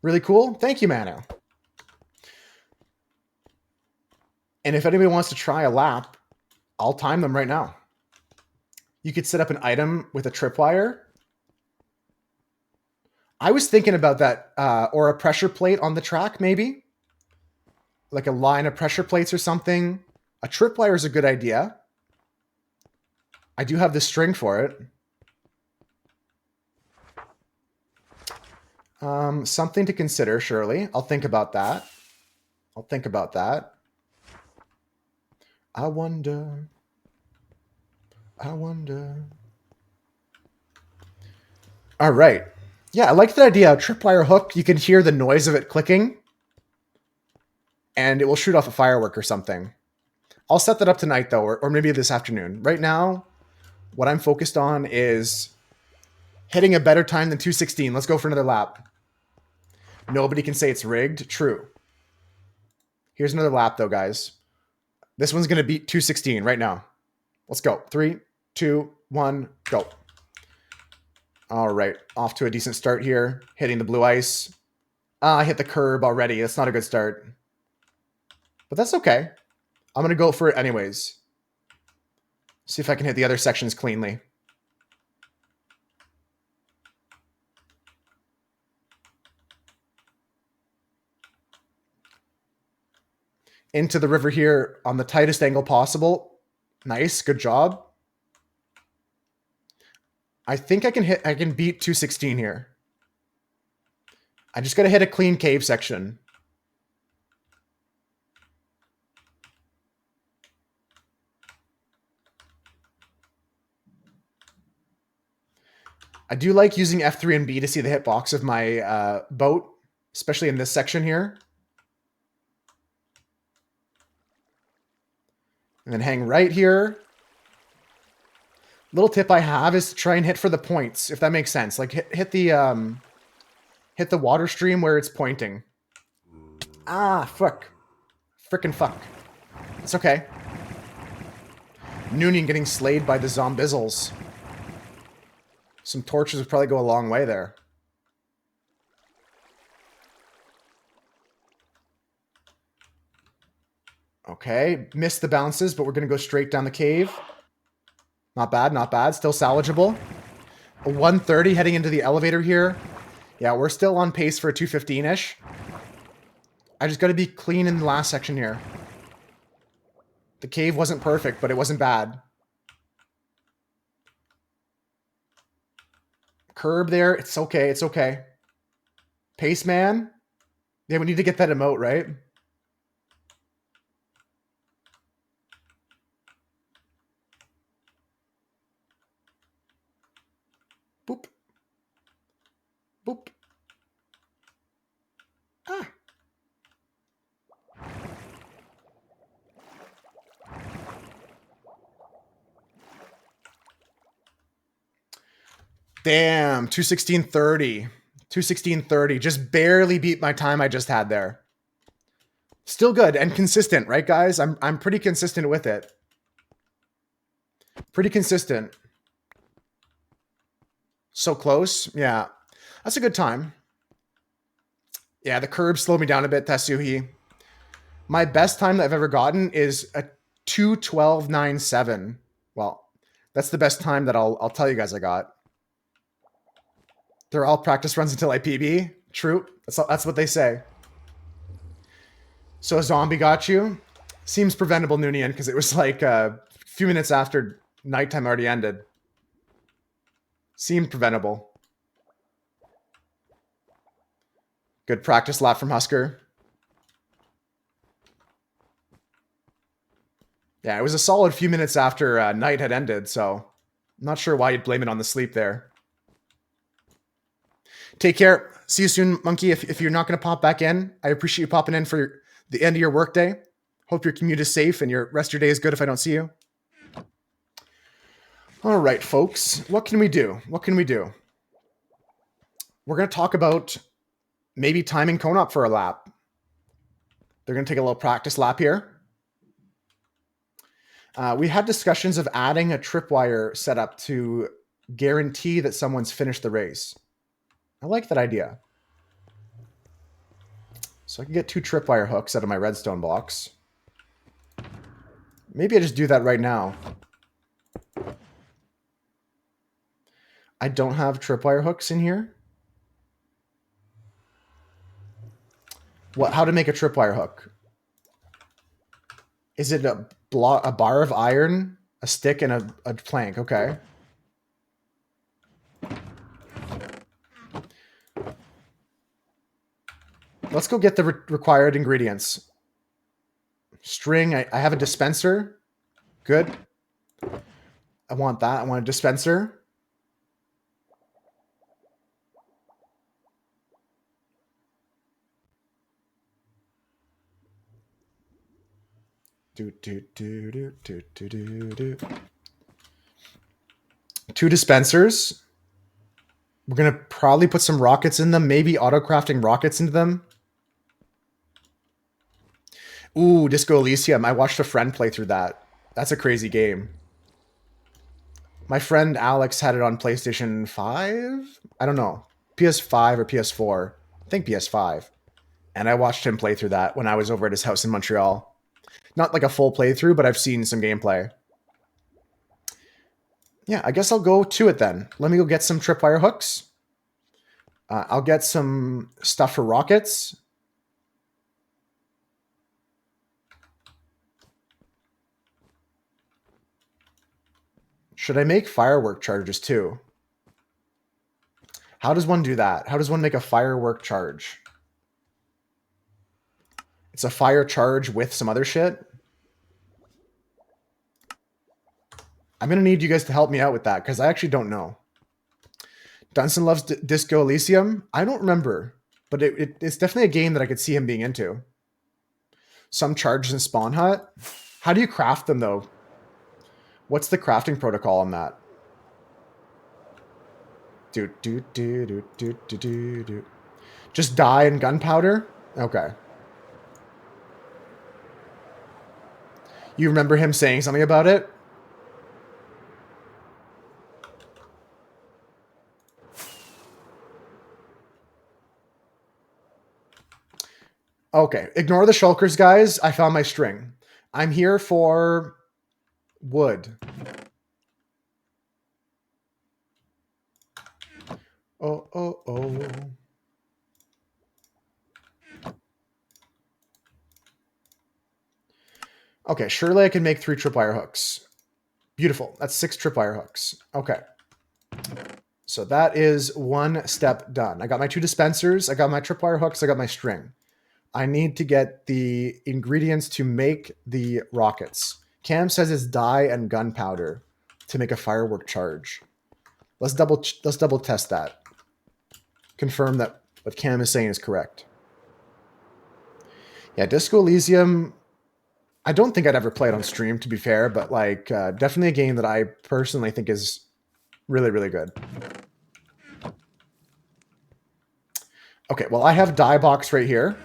A: Really cool. Thank you, Mano. And if anybody wants to try a lap, I'll time them right now. You could set up an item with a tripwire. I was thinking about that, or a pressure plate on the track, maybe. Like a line of pressure plates or something. A tripwire is a good idea. I do have the string for it. Something to consider, surely. I'll think about that. I'll think about that. I wonder. All right. Yeah, I like the idea. A tripwire hook, you can hear the noise of it clicking. And it will shoot off a firework or something. I'll set that up tonight, though, or maybe this afternoon. Right now, what I'm focused on is hitting a better time than 2:16. Let's go for another lap. Nobody can say it's rigged. True. Here's another lap, though, guys. This one's going to beat 2:16 right now. Let's go. 3, 2, 1, go. All right. Off to a decent start here. Hitting the blue ice. I hit the curb already. That's not a good start. But that's okay. I'm going to go for it anyways. See if I can hit the other sections cleanly. Into the river here on the tightest angle possible. Nice. Good job. I think I can beat 2:16 here. I just got to hit a clean cave section. I do like using F3 and B to see the hitbox of my boat, especially in this section here. And then hang right here. Little tip I have is to try and hit for the points, if that makes sense. Like hit the water stream where it's pointing. Ah, fuck. Frickin' fuck. It's okay. Noonian getting slayed by the zombizzles. Some torches would probably go a long way there. Okay, missed the bounces, but we're going to go straight down the cave. Not bad, not bad. Still salvageable. A 130 heading into the elevator here. Yeah, we're still on pace for a 2:15-ish. I just got to be clean in the last section here. The cave wasn't perfect, but it wasn't bad. Curb there. It's okay. It's okay. Pace man. Yeah, we need to get that emote, right? Boop. Boop. Ah. Damn, 2:16:30. 2:16:30. Just barely beat my time I just had there. Still good and consistent, right, guys? I'm pretty consistent with it. Pretty consistent. So close. Yeah. That's a good time. Yeah, the curb slowed me down a bit, Tatsuhi. My best time that I've ever gotten is a 2:12.97. Well, that's the best time that I'll tell you guys I got. They're all practice runs until I PB. True. That's what they say. So a zombie got you. Seems preventable, Noonian, because it was like a few minutes after nighttime already ended. Seemed preventable. Good practice lap from Husker. Yeah, it was a solid few minutes after night had ended, so I'm not sure why you'd blame it on the sleep there. Take care. See you soon, Monkey. If you're not going to pop back in, I appreciate you popping in for the end of your workday. Hope your commute is safe and your rest of your day is good if I don't see you. All right, folks. What can we do? What can we do? We're going to talk about maybe timing Konop for a lap. They're going to take a little practice lap here. We had discussions of adding a tripwire setup to guarantee that someone's finished the race. I like that idea. So I can get 2 tripwire hooks out of my redstone blocks. Maybe I just do that right now. I don't have tripwire hooks in here. What? How to make a tripwire hook? Is it a bar of iron, a stick, and a plank? Okay. Let's go get the required ingredients. String. I have a dispenser. Good. I want that. I want a dispenser. Do. 2 dispensers. We're going to probably put some rockets in them. Maybe auto-crafting rockets into them. Ooh, Disco Elysium. I watched a friend play through that. That's a crazy game. My friend Alex had it on PlayStation 5? I don't know. PS5 or PS4. I think PS5. And I watched him play through that when I was over at his house in Montreal. Not like a full playthrough, but I've seen some gameplay. Yeah, I guess I'll go to it then. Let me go get some tripwire hooks. I'll get some stuff for rockets. Should I make firework charges too? How does one do that? How does one make a firework charge? It's a fire charge with some other shit. I'm going to need you guys to help me out with that because I actually don't know. Dunson loves Disco Elysium. I don't remember, but it's definitely a game that I could see him being into. Some charges in Spawn Hut. How do you craft them though? What's the crafting protocol on that? Just dye and gunpowder? Okay. You remember him saying something about it? Okay, ignore the shulkers, guys. I found my string. I'm here for wood. Oh. Okay, surely I can make 3 tripwire hooks. Beautiful. That's 6 tripwire hooks. Okay. So that is 1 step done. I got my 2 dispensers. I got my tripwire hooks. I got my string. I need to get the ingredients to make the rockets. Cam says it's dye and gunpowder to make a firework charge. Let's double test that. Confirm that what Cam is saying is correct. Yeah, Disco Elysium. I don't think I'd ever play it on stream, to be fair, but like definitely a game that I personally think is really, really good. Okay, well, I have dye box right here.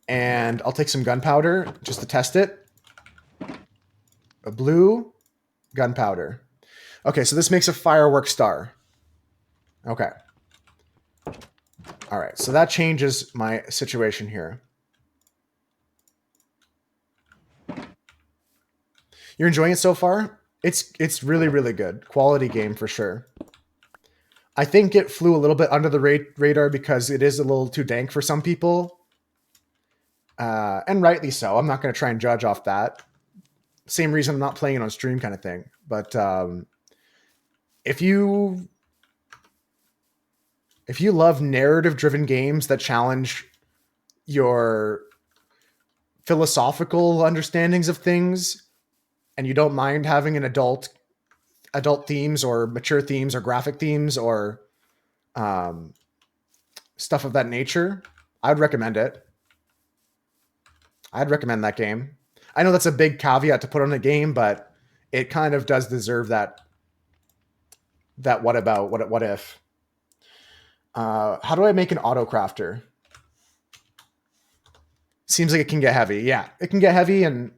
A: And I'll take some gunpowder just to test it. A blue gunpowder. Okay, so this makes a firework star. Okay. All right, so that changes my situation here. You're enjoying it so far? It's really, really good. Quality game for sure. I think it flew a little bit under the radar because it is a little too dank for some people. And rightly so. I'm not going to try and judge off that. Same reason I'm not playing it on stream kind of thing. But if you If you love narrative-driven games that challenge your philosophical understandings of things, and you don't mind having an adult themes or mature themes or graphic themes or um, stuff of that nature, I'd recommend it. I'd recommend that game. I know that's a big caveat to put on a game, but it kind of does deserve that what if. How do I make an auto crafter? Seems like it can get heavy. Yeah, it can get heavy, and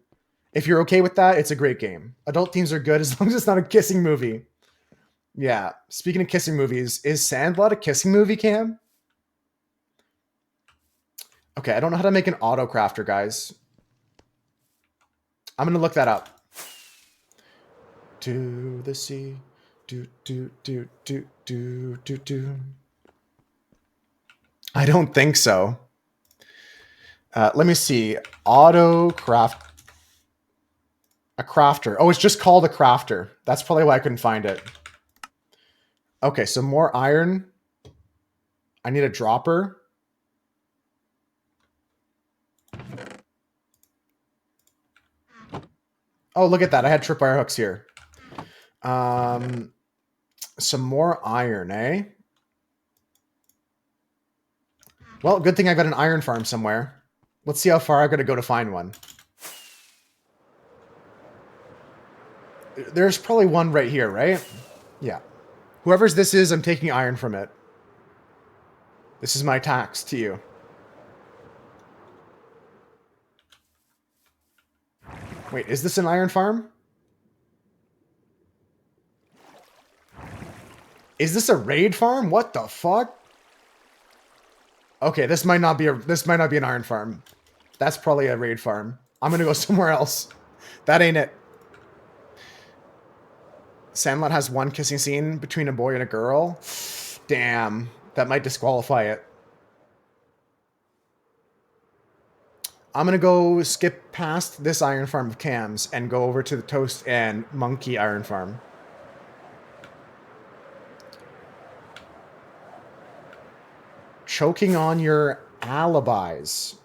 A: if you're okay with that, it's a great game. Adult themes are good as long as it's not a kissing movie. Yeah, speaking of kissing movies, is Sandlot a kissing movie, Cam? Okay, I don't know how to make an auto crafter, guys. I'm gonna look that up. To the sea, do. I don't think so. Let me see. Auto craft. A crafter. Oh, it's just called a crafter. That's probably why I couldn't find it. Okay, so more iron. I need a dropper. Oh, look at that. I had tripwire hooks here. Some more iron, eh? Well, good thing I got an iron farm somewhere. Let's see how far I gotta go to find one. There's probably one right here, right? Yeah. Whoever's this is, I'm taking iron from it. This is my tax to you. Wait, is this an iron farm? Is this a raid farm? What the fuck? Okay, this might not be an iron farm. That's probably a raid farm. I'm gonna go somewhere else. That ain't it. Sandlot has one kissing scene between a boy and a girl. Damn, that might disqualify it. I'm gonna go skip past this iron farm of Cam's and go over to the Toast and Monkey iron farm. Choking on your alibis.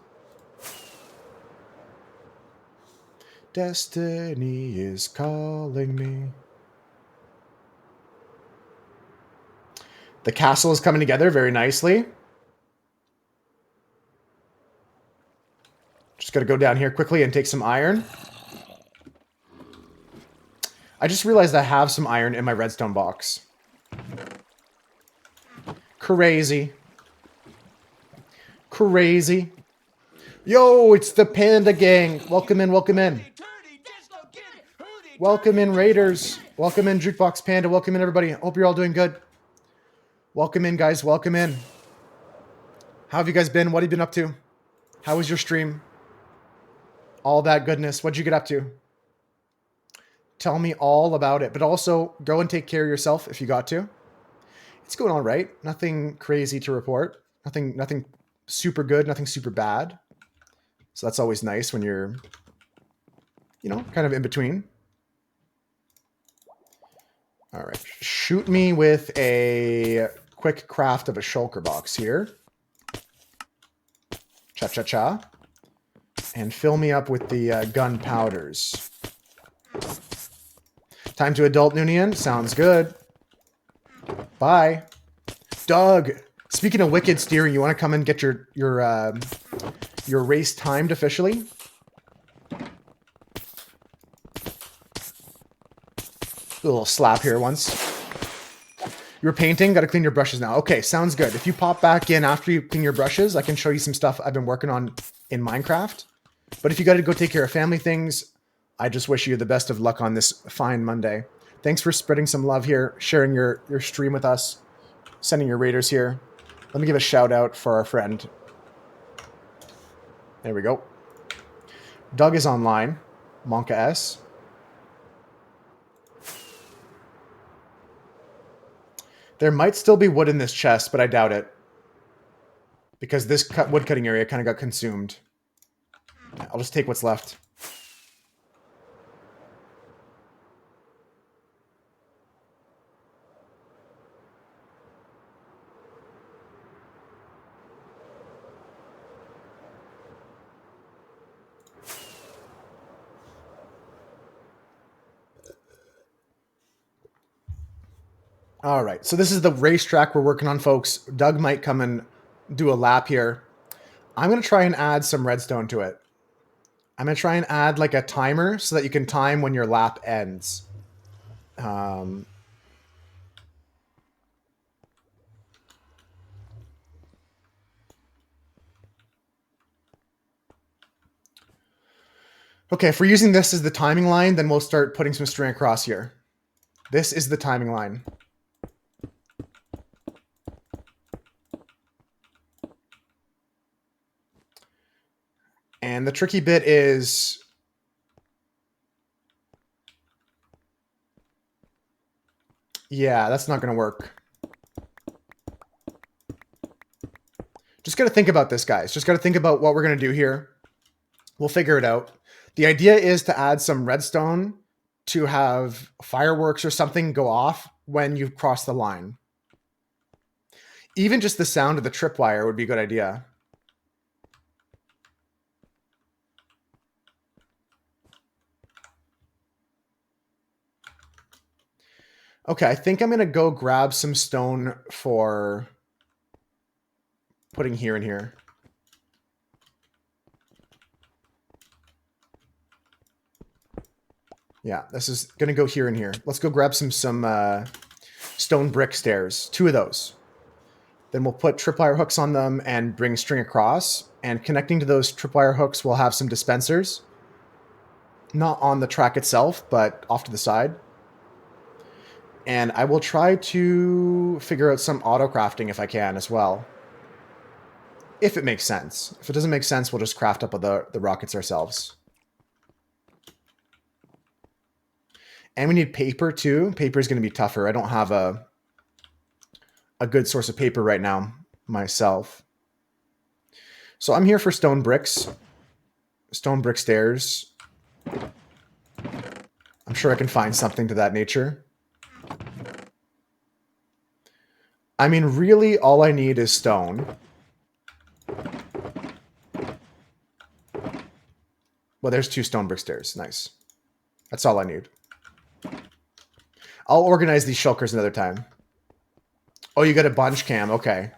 A: Destiny is calling me. The castle is coming together very nicely. Just got to go down here quickly and take some iron. I just realized I have some iron in my redstone box. Crazy. Crazy. Yo, it's the Panda Gang. Welcome in, welcome in. Welcome in, Raiders. Welcome in, Jukebox Panda. Welcome in, everybody. Hope you're all doing good. Welcome in, guys. Welcome in. How have you guys been? What have you been up to? How was your stream? All that goodness. What'd you get up to? Tell me all about it. But also, go and take care of yourself if you got to. It's going all right. Nothing crazy to report. Nothing super good. Nothing super bad. So that's always nice when you're, kind of in between. All right. Shoot me with a quick craft of a shulker box here. Cha-cha-cha. And fill me up with the gunpowders. Time to adult Noonian. Sounds good. Bye. Doug, speaking of wicked steering, you want to come and get your race timed officially? A little slap here once. You were painting? Got to clean your brushes now. Okay, sounds good. If you pop back in after you clean your brushes, I can show you some stuff I've been working on in Minecraft. But if you got to go take care of family things, I just wish you the best of luck on this fine Monday. Thanks for spreading some love here, sharing your stream with us, sending your raiders here. Let me give a shout out for our friend. There we go. Doug is online. Monka S. There might still be wood in this chest, but I doubt it. Because this wood cutting area kind of got consumed. I'll just take what's left. All right, so this is the racetrack we're working on, folks. Doug might come and do a lap here. I'm going to try and add some redstone to it. I'm going to try and add like a timer so that you can time when your lap ends. Okay, if we're using this as the timing line, then we'll start putting some string across here. This is the timing line. And the tricky bit is yeah, that's not going to work. Just got to think about this, guys. Just got to think about what we're going to do here. We'll figure it out. The idea is to add some redstone to have fireworks or something go off when you cross the line. Even just the sound of the tripwire would be a good idea. Okay, I think I'm going to go grab some stone for putting here and here. Yeah, this is going to go here and here. Let's go grab some stone brick stairs. 2 of those. Then we'll put tripwire hooks on them and bring string across. And connecting to those tripwire hooks, we'll have some dispensers. Not on the track itself, but off to the side. And I will try to figure out some auto crafting if I can as well. If it makes sense. If it doesn't make sense, we'll just craft up the rockets ourselves. And we need paper too. Paper is going to be tougher. I don't have a good source of paper right now myself. So I'm here for stone bricks. Stone brick stairs. I'm sure I can find something to that nature. I mean, really, all I need is stone. Well, there's 2 stone brick stairs. Nice. That's all I need. I'll organize these shulkers another time. Oh, you got a bunch cam. Okay.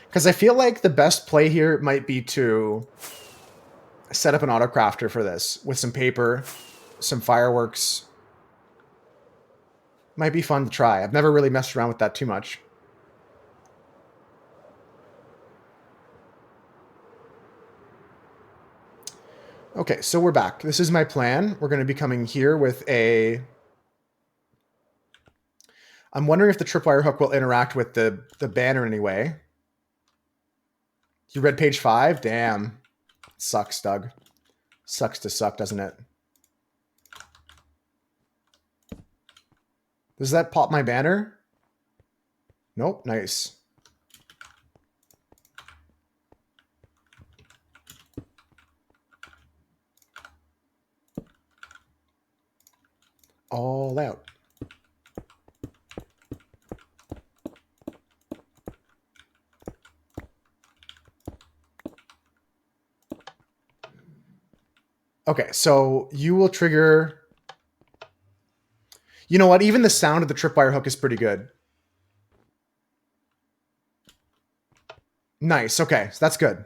A: Because I feel like the best play here might be to set up an auto crafter for this with some paper, some fireworks. Might be fun to try. I've never really messed around with that too much. Okay, so we're back. This is my plan. We're going to be coming here with a... I'm wondering if the tripwire hook will interact with the banner in any way. You read page 5? Damn. Sucks, Doug. Sucks to suck, doesn't it? Does that pop my banner? Nope. Nice. All out. Okay, so you will trigger... You know what? Even the sound of the tripwire hook is pretty good. Nice. Okay, so that's good.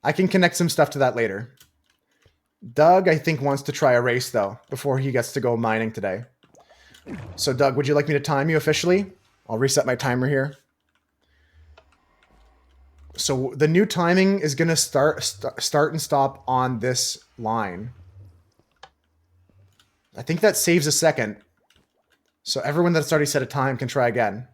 A: I can connect some stuff to that later. Doug, I think, wants to try a race, though, before he gets to go mining today. So, Doug, would you like me to time you officially? I'll reset my timer here. So the new timing is going to start and stop on this line. I think that saves a second. So everyone that's already set a time can try again.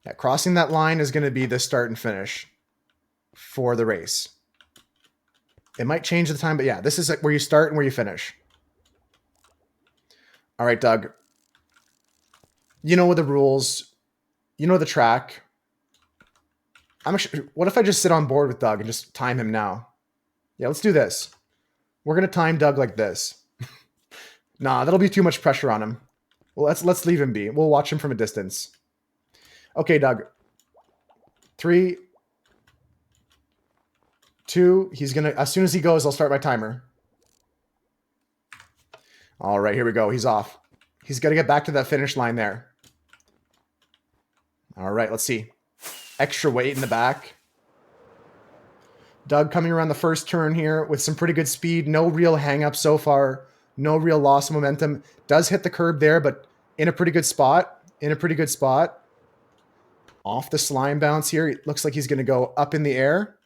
A: Yeah, crossing that line is going to be the start and finish for the race. It might change the time, but yeah, this is like where you start and where you finish. All right, Doug. You know the rules. You know the track. What if I just sit on board with Doug and just time him now? Yeah, let's do this. We're going to time Doug like this. Nah, that'll be too much pressure on him. Well, let's leave him be. We'll watch him from a distance. Okay, Doug. 3, 2, he's going to... As soon as he goes, I'll start my timer. All right, here we go. He's off. He's got to get back to that finish line there. All right, let's see. Extra weight in the back. Doug coming around the first turn here with some pretty good speed. No real hang-up so far. No real loss of momentum. Does hit the curb there, but in a pretty good spot. In a pretty good spot. Off the slime bounce here. It looks like he's going to go up in the air.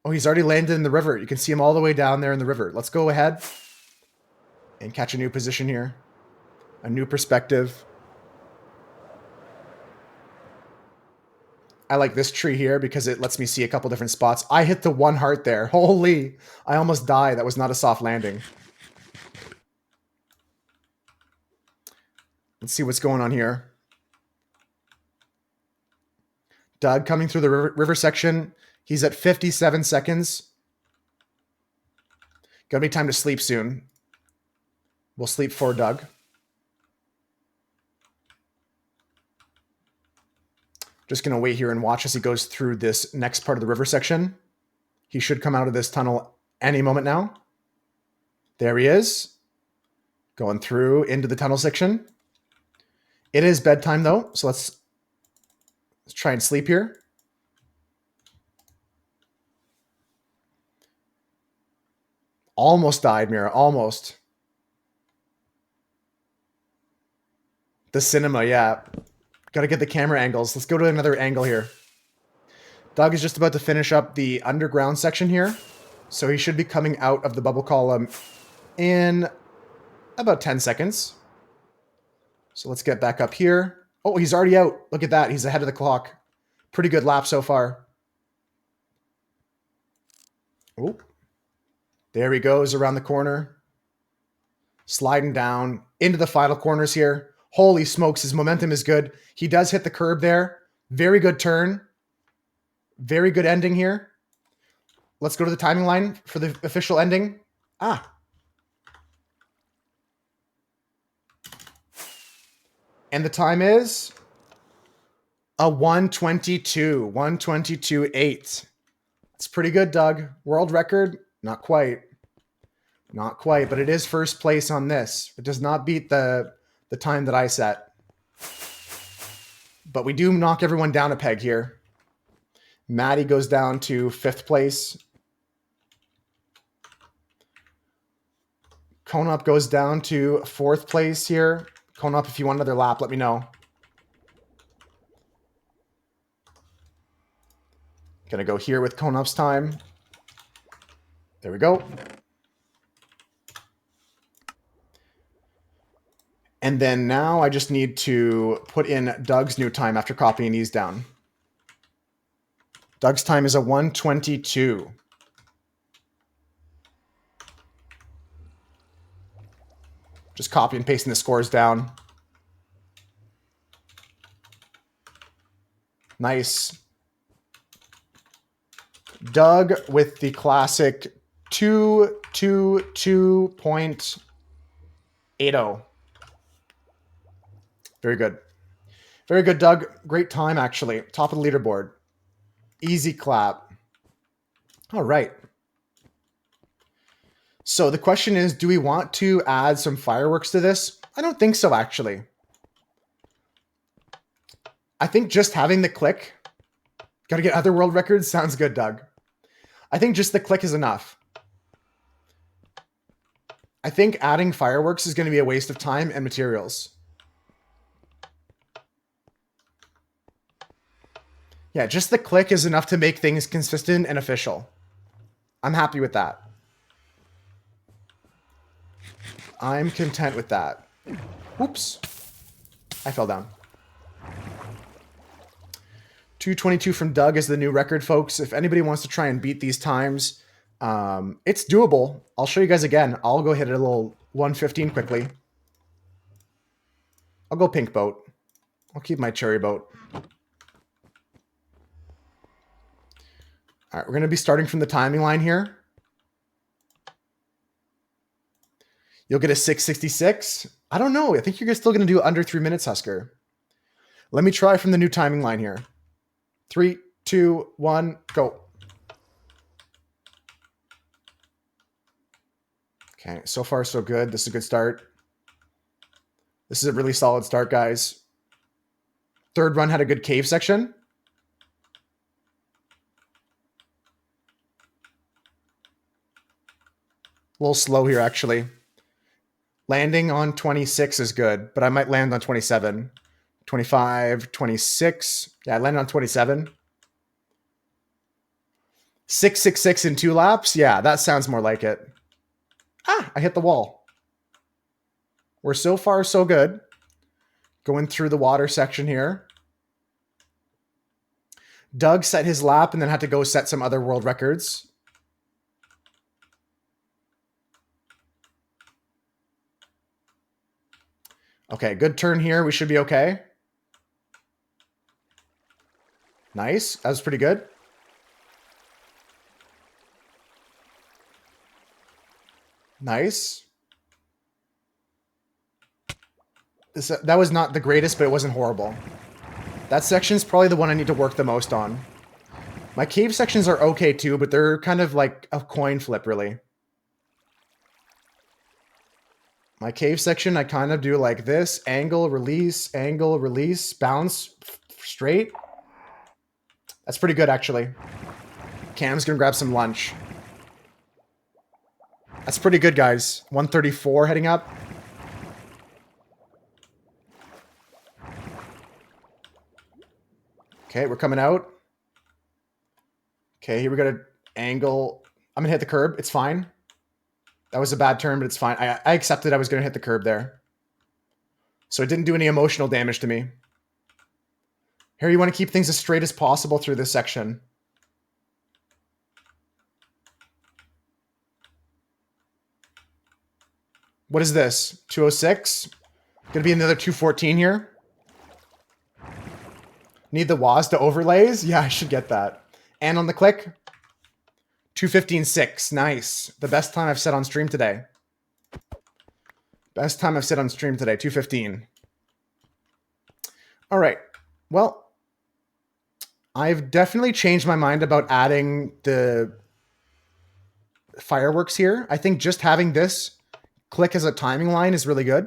A: Oh, he's already landed in the river. You can see him all the way down there in the river. Let's go ahead and catch a new position here. A new perspective. I like this tree here because it lets me see a couple different spots. I hit the 1 heart there. Holy, I almost died. That was not a soft landing. Let's see what's going on here. Doug coming through the river section. He's at 57 seconds. Gonna be time to sleep soon. We'll sleep for Doug. Just going to wait here and watch as he goes through this next part of the river section. He should come out of this tunnel any moment now. There he is. Going through into the tunnel section. It is bedtime though, so let's try and sleep here. Almost died, Mira. Almost. The cinema, yeah. Got to get the camera angles. Let's go to another angle here. Doug is just about to finish up the underground section here. So he should be coming out of the bubble column in about 10 seconds. So let's get back up here. Oh, he's already out. Look at that. He's ahead of the clock. Pretty good lap so far. Oh, there he goes around the corner. Sliding down into the final corners here. Holy smokes, his momentum is good. He does hit the curb there. Very good turn. Very good ending here. Let's go to the timing line for the official ending. And the time is a 1:22. 1:22.8. It's pretty good, Doug. World record? Not quite. Not quite, but it is first place on this. It does not beat the time that I set. But we do knock everyone down a peg here. Maddie goes down to 5th place. Conop goes down to 4th place here. Conop, if you want another lap, let me know. Gonna go here with Conop's time. There we go. And then now I just need to put in Doug's new time after copying these down. Doug's time is a 1:22. Just copy and pasting the scores down. Nice. Doug with the classic 2:22.80. Very good. Very good, Doug. Great time, actually. Top of the leaderboard. Easy clap. All right. So the question is, do we want to add some fireworks to this? I don't think so, actually. I think just having the click, got to get other world records, sounds good, Doug. I think just the click is enough. I think adding fireworks is going to be a waste of time and materials. Yeah, just the click is enough to make things consistent and official. I'm happy with that. I'm content with that. Oops. I fell down. 2:22 from Doug is the new record, folks. If anybody wants to try and beat these times, it's doable. I'll show you guys again. I'll go hit a little 1:15 quickly. I'll go pink boat. I'll keep my cherry boat. All right, we're going to be starting from the timing line here. You'll get a 6:66. I don't know. I think you're still going to do under 3 minutes, Husker. Let me try from the new timing line here. 3, 2, 1, go. Okay, so far so good. This is a good start. This is a really solid start, guys. Third run had a good cave section. A little slow here, actually. Landing on 26 is good, but I might land on 27. 25, 26. Yeah, I landed on 27. 666 in 2 laps. Yeah, that sounds more like it. Ah, I hit the wall. We're so far so good. Going through the water section here. Doug set his lap and then had to go set some other world records. Okay, good turn here. We should be okay. Nice. That was pretty good. Nice. That was not the greatest, but it wasn't horrible. That section's probably the one I need to work the most on. My cave sections are okay too, but they're kind of like a coin flip, really. My cave section, I kind of do like this. Angle, release, bounce, straight. That's pretty good, actually. Cam's gonna grab some lunch. That's pretty good, guys. 134 heading up. Okay, we're coming out. Okay, here we got an angle. I'm gonna hit the curb. It's fine. That was a bad turn, but it's fine. I accepted I was gonna hit the curb there. So it didn't do any emotional damage to me. Here, you want to keep things as straight as possible through this section. What is this? 206? Gonna be another 214 here. Need the WAS to overlays? Yeah, I should get that. And on the click? 215.6. Nice. The best time I've set on stream today. Best time I've set on stream today. 215. All right. Well, I've definitely changed my mind about adding the fireworks here. I think just having this click as a timing line is really good.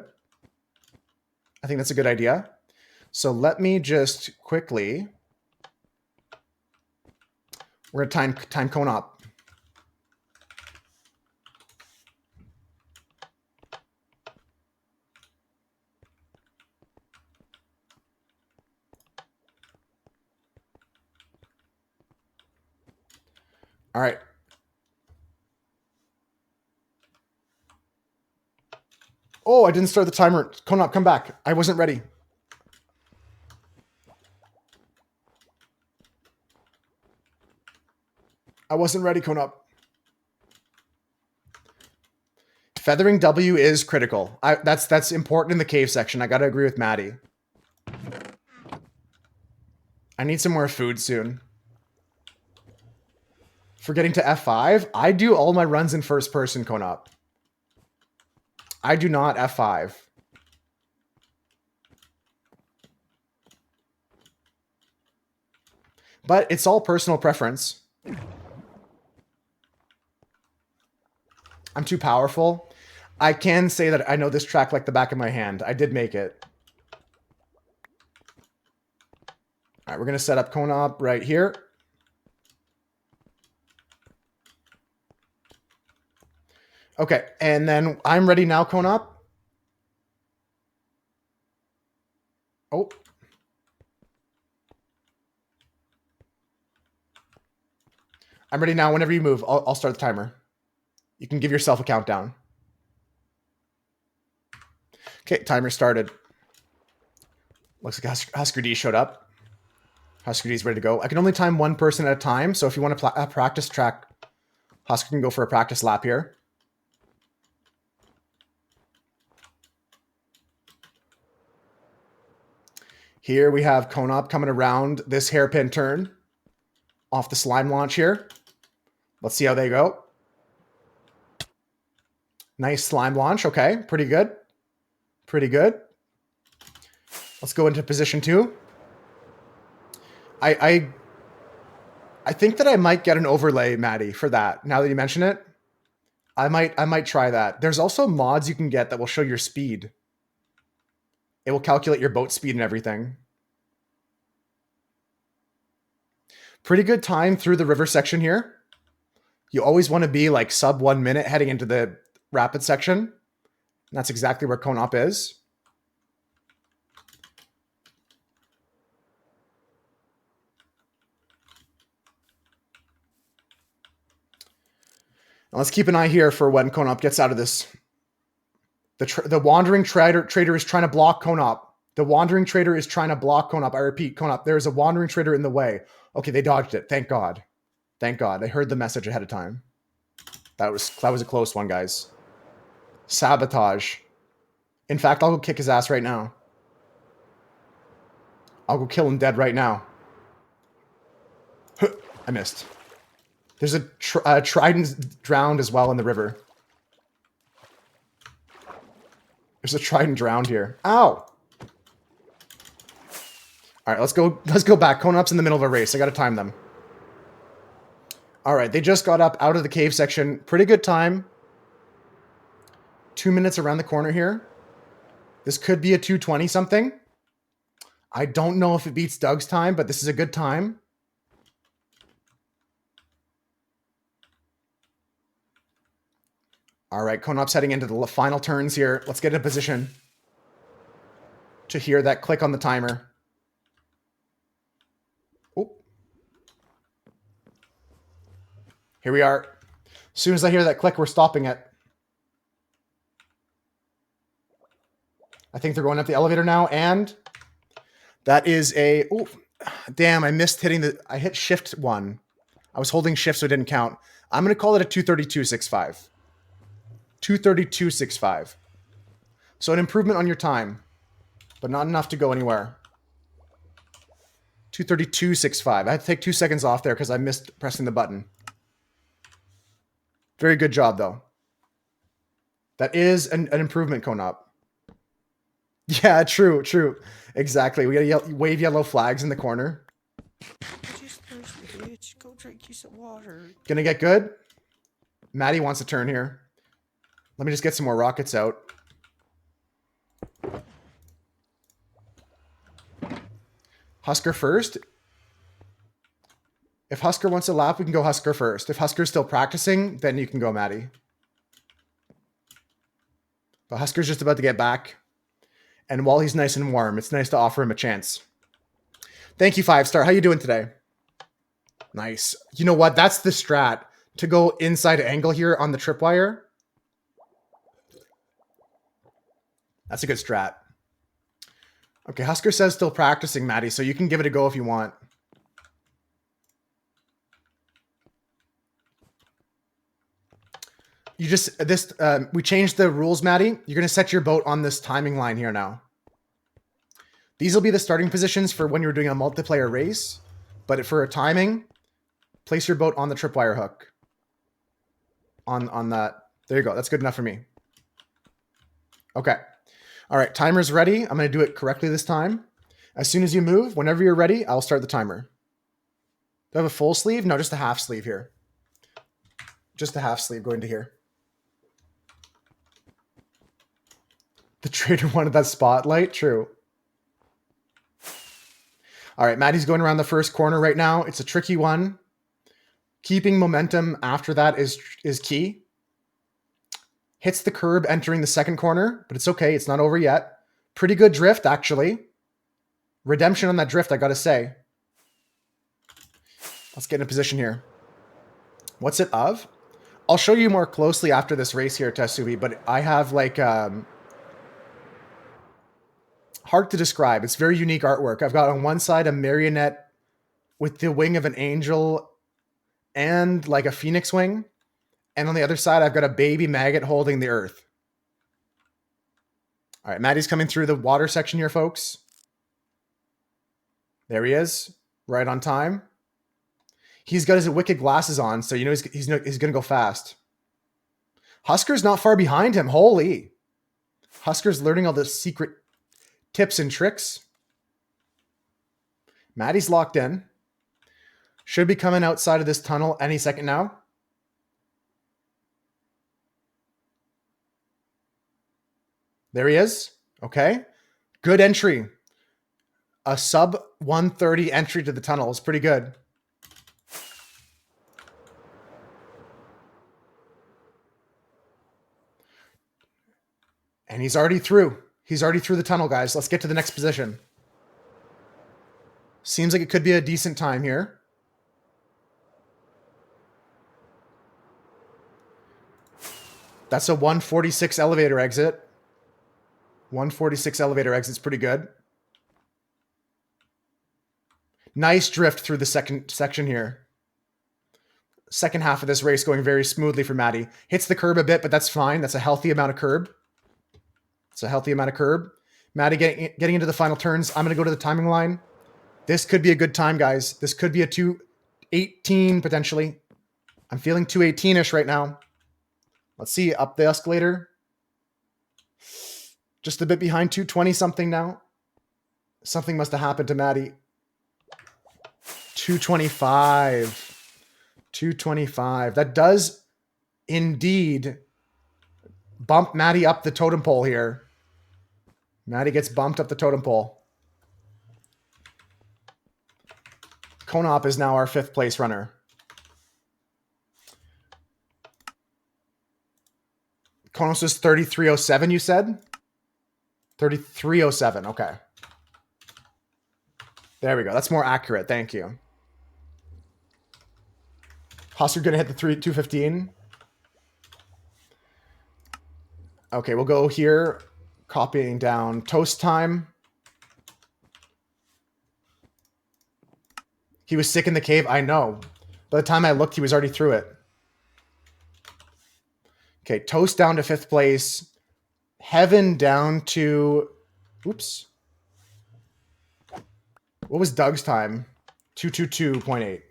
A: I think that's a good idea. So let me just quickly... We're going to time cone up. All right. Oh, I didn't start the timer. Cone up, come back. I wasn't ready. I wasn't ready, cone up. Feathering W is critical. That's important in the cave section. I got to agree with Maddie. I need some more food soon. For getting to F5, I do all my runs in first person, cone up. I do not F5. But it's all personal preference. I'm too powerful. I can say that I know this track like the back of my hand. I did make it. All right, we're going to set up cone up right here. Okay, and then I'm ready now, cone up. Oh. I'm ready now. Whenever you move, I'll start the timer. You can give yourself a countdown. Okay, timer started. Looks like Husker D showed up. Husker D is ready to go. I can only time one person at a time, so if you want to practice track, Husker can go for a practice lap here. Here we have cone up coming around this hairpin turn off the slime launch here. Let's see how they go. Nice slime launch. Okay, pretty good. Pretty good. Let's go into position 2. I think that I might get an overlay, Maddie, for that. Now that you mention it, I might try that. There's also mods you can get that will show your speed. It will calculate your boat speed and everything. Pretty good time through the river section here. You always want to be like sub 1 minute heading into the rapid section. And that's exactly where Konop is. Now let's keep an eye here for when Konop gets out of this. The wandering trader is trying to block Konop. The wandering trader is trying to block Konop. I repeat, Konop, there is a wandering trader in the way. Okay, they dodged it. Thank God. Thank God. They heard the message ahead of time. That was a close one, guys. Sabotage. In fact, I'll go kick his ass right now. I'll go kill him dead right now. I missed. There's a trident drowned as well in the river. There's a trident drowned here. Ow! All right, let's go back. Konop's in the middle of a race. I got to time them. All right, they just got up out of the cave section. Pretty good time. 2 minutes around the corner here. This could be a 2:20 something. I don't know if it beats Doug's time, but this is a good time. All right, Konop's heading into the final turns here. Let's get in a position to hear that click on the timer. Oh. Here we are. As soon as I hear that click, we're stopping it. I think they're going up the elevator now, and that is a... Oh, damn, I missed hitting the... I hit shift 1. I was holding shift so it didn't count. I'm going to call it a 232.65. 232.65. So an improvement on your time, but not enough to go anywhere. 232.65. I had to take 2 seconds off there because I missed pressing the button. Very good job, though. That is an improvement, Konop. Yeah, true. Exactly. We gotta wave yellow flags in the corner.
D: Just thirsty, bitch. Go drink you some water.
A: Gonna get good? Maddie wants a turn here. Let me just get some more rockets out. Husker first. If Husker wants a lap, we can go Husker first. If Husker's still practicing, then you can go Maddie. But Husker's just about to get back. And while he's nice and warm, it's nice to offer him a chance. Thank you, 5-star. How you doing today? Nice. You know what? That's the strat. To go inside angle here on the tripwire. That's a good strat. Okay, Husker says still practicing, Maddie, so you can give it a go if you want. You just, we changed the rules, Maddie. You're going to set your boat on this timing line here now. These will be the starting positions for when you're doing a multiplayer race. But for a timing, place your boat on the tripwire hook. On that. There you go. That's good enough for me. Okay. All right. Timer's ready. I'm going to do it correctly this time. As soon as you move, whenever you're ready, I'll start the timer. Do I have a full sleeve? No, just a half sleeve here. Just a half sleeve going to here. The trader wanted that spotlight. True. All right, Maddie's going around the first corner right now. It's a tricky one. Keeping momentum after that is key. Hits the curb entering the second corner, but it's okay. It's not over yet. Pretty good drift, actually. Redemption on that drift, I gotta say. Let's get in a position here. What's it of? I'll show you more closely after this race here, Tesuvi, but I have like... hard to describe. It's very unique artwork. I've got on one side a marionette with the wing of an angel and like a phoenix wing. And on the other side, I've got a baby maggot holding the earth. All right, Maddie's coming through the water section here, folks. There he is, right on time. He's got his wicked glasses on, so you know he's going to go fast. Husker's not far behind him. Holy. Husker's learning all the secret tips and tricks. Maddie's locked in. Should be coming outside of this tunnel any second now. There he is. Okay. Good entry. A sub 130 entry to the tunnel is pretty good. And he's already through. He's already through the tunnel, guys. Let's get to the next position. Seems like it could be a decent time here. That's a 146 elevator exit. 146 elevator exit's pretty good. Nice drift through the second section here. Second half of this race going very smoothly for Maddie. Hits the curb a bit, but that's fine. That's a healthy amount of curb. It's a healthy amount of curb. Maddie getting into the final turns. I'm going to go to the timing line. This could be a good time, guys. This could be a 218 potentially. I'm feeling 218-ish right now. Let's see. Up the escalator. Just a bit behind 220 something now. Something must have happened to Maddie. 225. 225. That does indeed bump Maddie up the totem pole here. Maddie gets bumped up the totem pole. Konop is now our 5th place runner. Konos is 3307, you said? 3307, okay. There we go. That's more accurate. Thank you. Husker going to hit the 215. Okay, we'll go here. Copying down toast time. He was sick in the cave. I know. By the time I looked, he was already through it. Okay, toast down to 5th place. Heaven down to... Oops. What was Doug's time? 222.8.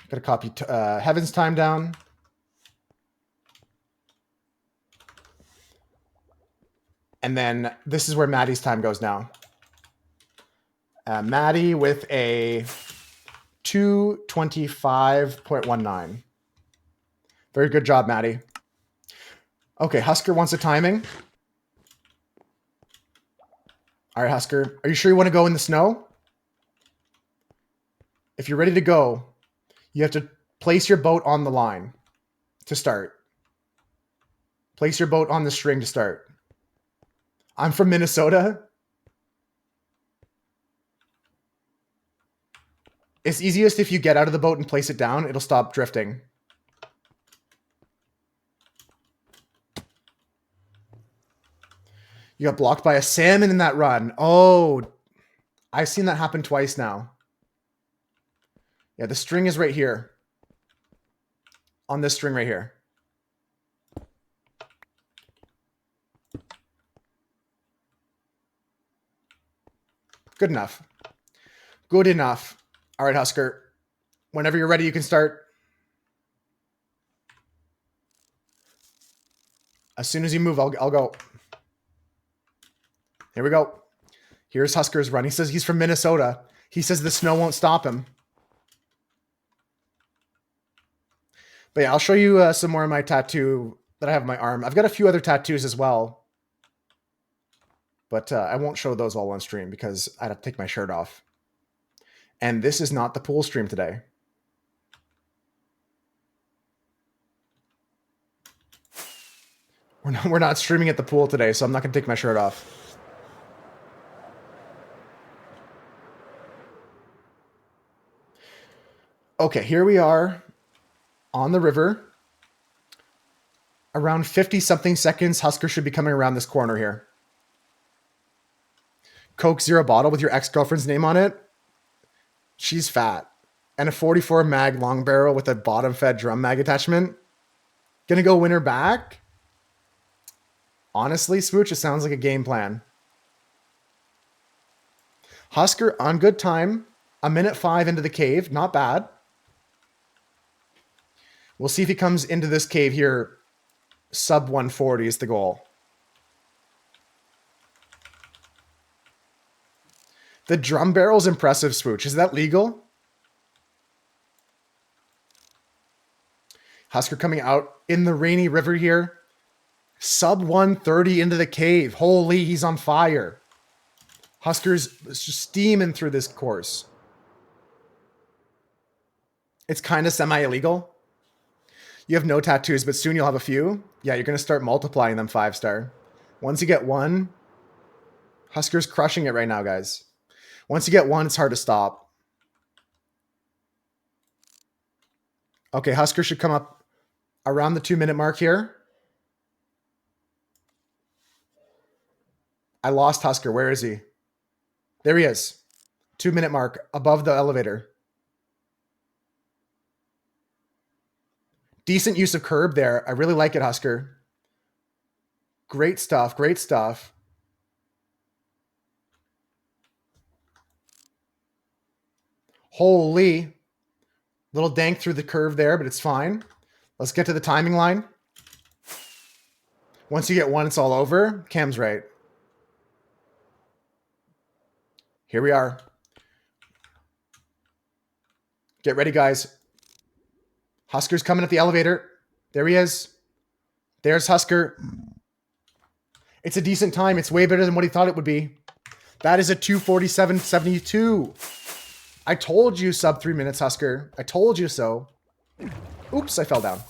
A: Gotta copy Heaven's time down. And then this is where Maddie's time goes now. Maddie with a 225.19. Very good job, Maddie. Okay, Husker wants a timing. All right, Husker. Are you sure you want to go in the snow? If you're ready to go, you have to place your boat on the line to start. Place your boat on the string to start. I'm from Minnesota. It's easiest if you get out of the boat and place it down. It'll stop drifting. You got blocked by a salmon in that run. Oh, I've seen that happen twice now. Yeah, the string is right here. On this string right here. Good enough. Good enough. All right, Husker. Whenever you're ready, you can start. As soon as you move, I'll go. Here we go. Here's Husker's run. He says he's from Minnesota. He says the snow won't stop him. But yeah, I'll show you some more of my tattoo that I have on my arm. I've got a few other tattoos as well. But I won't show those all on stream because I'd have to take my shirt off. And this is not the pool stream today. We're not streaming at the pool today, so I'm not going to take my shirt off. Okay, here we are on the river. Around 50-something seconds, Husker should be coming around this corner here. Coke Zero bottle with your ex-girlfriend's name on it. She's fat. And a 44 mag long barrel with a bottom-fed drum mag attachment. Gonna go win her back? Honestly, Smooch, it sounds like a game plan. Husker on good time. 1:05 into the cave. Not bad. We'll see if he comes into this cave here. Sub 140 is the goal. The drum barrel's impressive, Swooch. Is that legal? Husker coming out in the rainy river here. Sub 130 into the cave. Holy, he's on fire. Husker's just steaming through this course. It's kind of semi-illegal. You have no tattoos, but soon you'll have a few. Yeah, you're going to start multiplying them 5-star. Once you get one, Husker's crushing it right now, guys. Once you get one, it's hard to stop. Okay, Husker should come up around the 2-minute mark here. I lost Husker. Where is he? There he is. 2-minute mark above the elevator. Decent use of curb there. I really like it, Husker. Great stuff. Great stuff. Holy. Little dank through the curve there, but it's fine. Let's get to the timing line. Once you get one, it's all over. Cam's right. Here we are. Get ready, guys. Husker's coming at the elevator. There he is. There's Husker. It's a decent time. It's way better than what he thought it would be. That is a 2:47.72. I told you sub 3 minutes, Husker. I told you so. Oops, I fell down.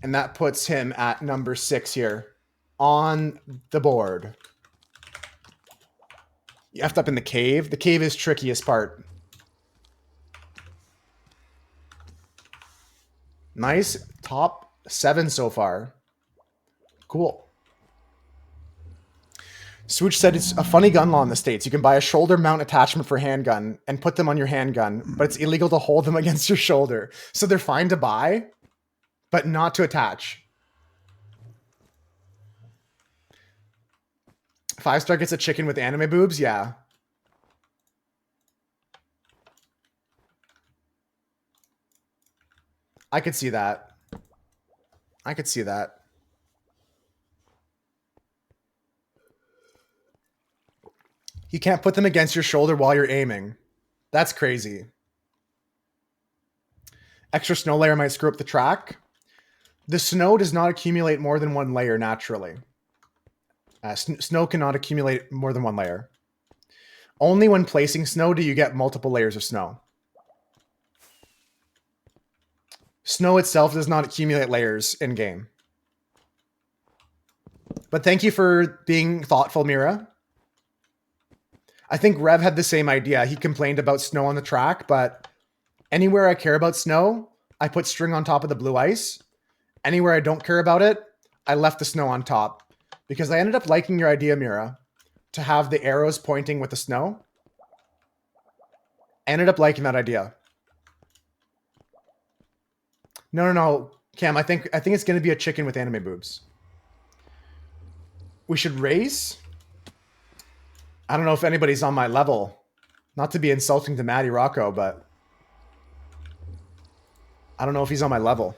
A: And that puts him at number 6 here on the board. You effed up in the cave. The cave is trickiest part. Nice. Top 7 so far. Cool. Swooch said it's a funny gun law in the States. You can buy a shoulder mount attachment for handgun and put them on your handgun, but it's illegal to hold them against your shoulder. So they're fine to buy, but not to attach. 5-star gets a chicken with anime boobs? Yeah. I could see that. I could see that. You can't put them against your shoulder while you're aiming. That's crazy. Extra snow layer might screw up the track. The snow does not accumulate more than one layer naturally. Snow cannot accumulate more than one layer. Only when placing snow do you get multiple layers of snow. Snow itself does not accumulate layers in-game. But thank you for being thoughtful, Mira. I think Rev had the same idea. He complained about snow on the track, but anywhere I care about snow, I put string on top of the blue ice. Anywhere I don't care about it, I left the snow on top. Because I ended up liking your idea, Mira, to have the arrows pointing with the snow. I ended up liking that idea. No, Cam, I think it's going to be a chicken with anime boobs. We should race? I don't know if anybody's on my level. Not to be insulting to Matty Rocco, but I don't know if he's on my level.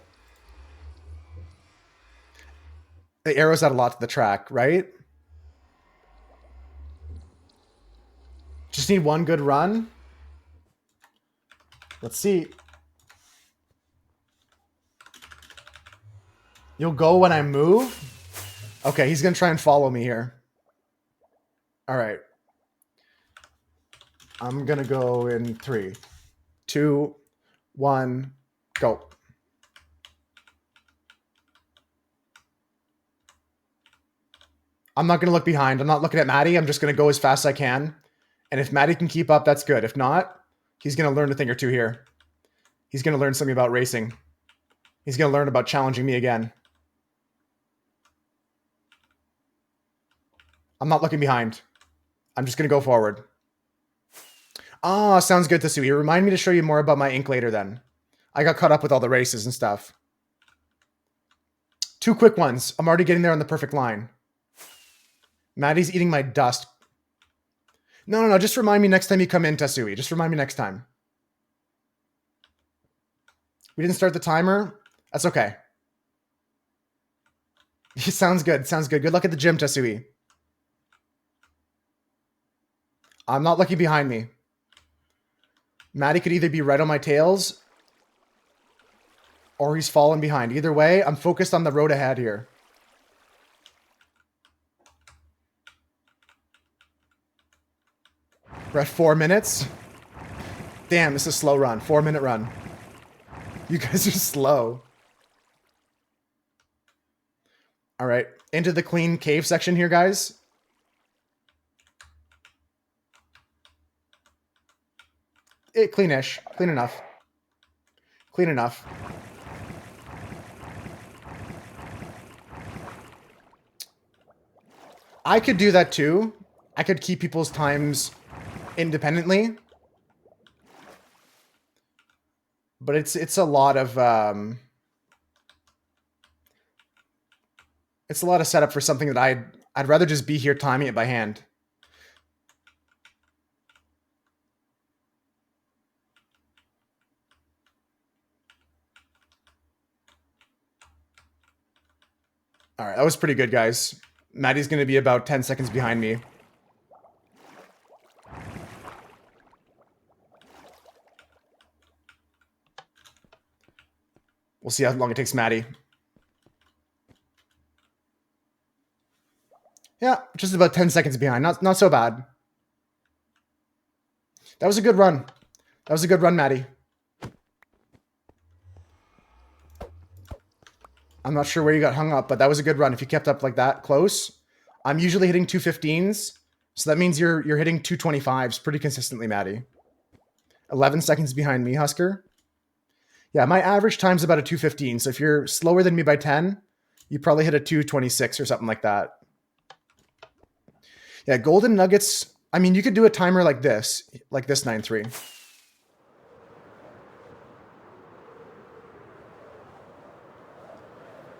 A: The arrows add a lot to the track, right? Just need one good run. Let's see. You'll go when I move? Okay, he's going to try and follow me here. All right. I'm going to go in 3, 2, 1, go. I'm not going to look behind. I'm not looking at Maddie. I'm just going to go as fast as I can. And if Maddie can keep up, that's good. If not, he's going to learn a thing or two here. He's going to learn something about racing. He's going to learn about challenging me again. I'm not looking behind. I'm just going to go forward. Ah, sounds good, Tasui. Remind me to show you more about my ink later then. I got caught up with all the races and stuff. 2 quick ones. I'm already getting there on the perfect line. Maddie's eating my dust. No. Just remind me next time you come in, Tasui. Just remind me next time. We didn't start the timer. That's okay. Sounds good. Sounds good. Good luck at the gym, Tasui. I'm not looking behind me. Maddie could either be right on my tails or he's fallen behind. Either way, I'm focused on the road ahead here. We're at 4 minutes. Damn, this is a slow run. 4-minute run. You guys are slow. All right, into the clean cave section here, guys. Cleanish. Clean enough. Clean enough. I could do that too. I could keep people's times independently. But it's a lot of it's a lot of setup for something that I'd rather just be here timing it by hand. All right, that was pretty good, guys. Maddie's going to be about 10 seconds behind me. We'll see how long it takes Maddie. Yeah, just about 10 seconds behind. Not so bad. That was a good run. That was a good run, Maddie. I'm not sure where you got hung up, but that was a good run. If you kept up like that, close. I'm usually hitting 215s, so that means you're hitting 225s pretty consistently, Maddie. 11 seconds behind me, Husker. Yeah, my average time's about a 215, so if you're slower than me by 10, you probably hit a 226 or something like that. Yeah, golden nuggets, I mean, you could do a timer like this 9-3.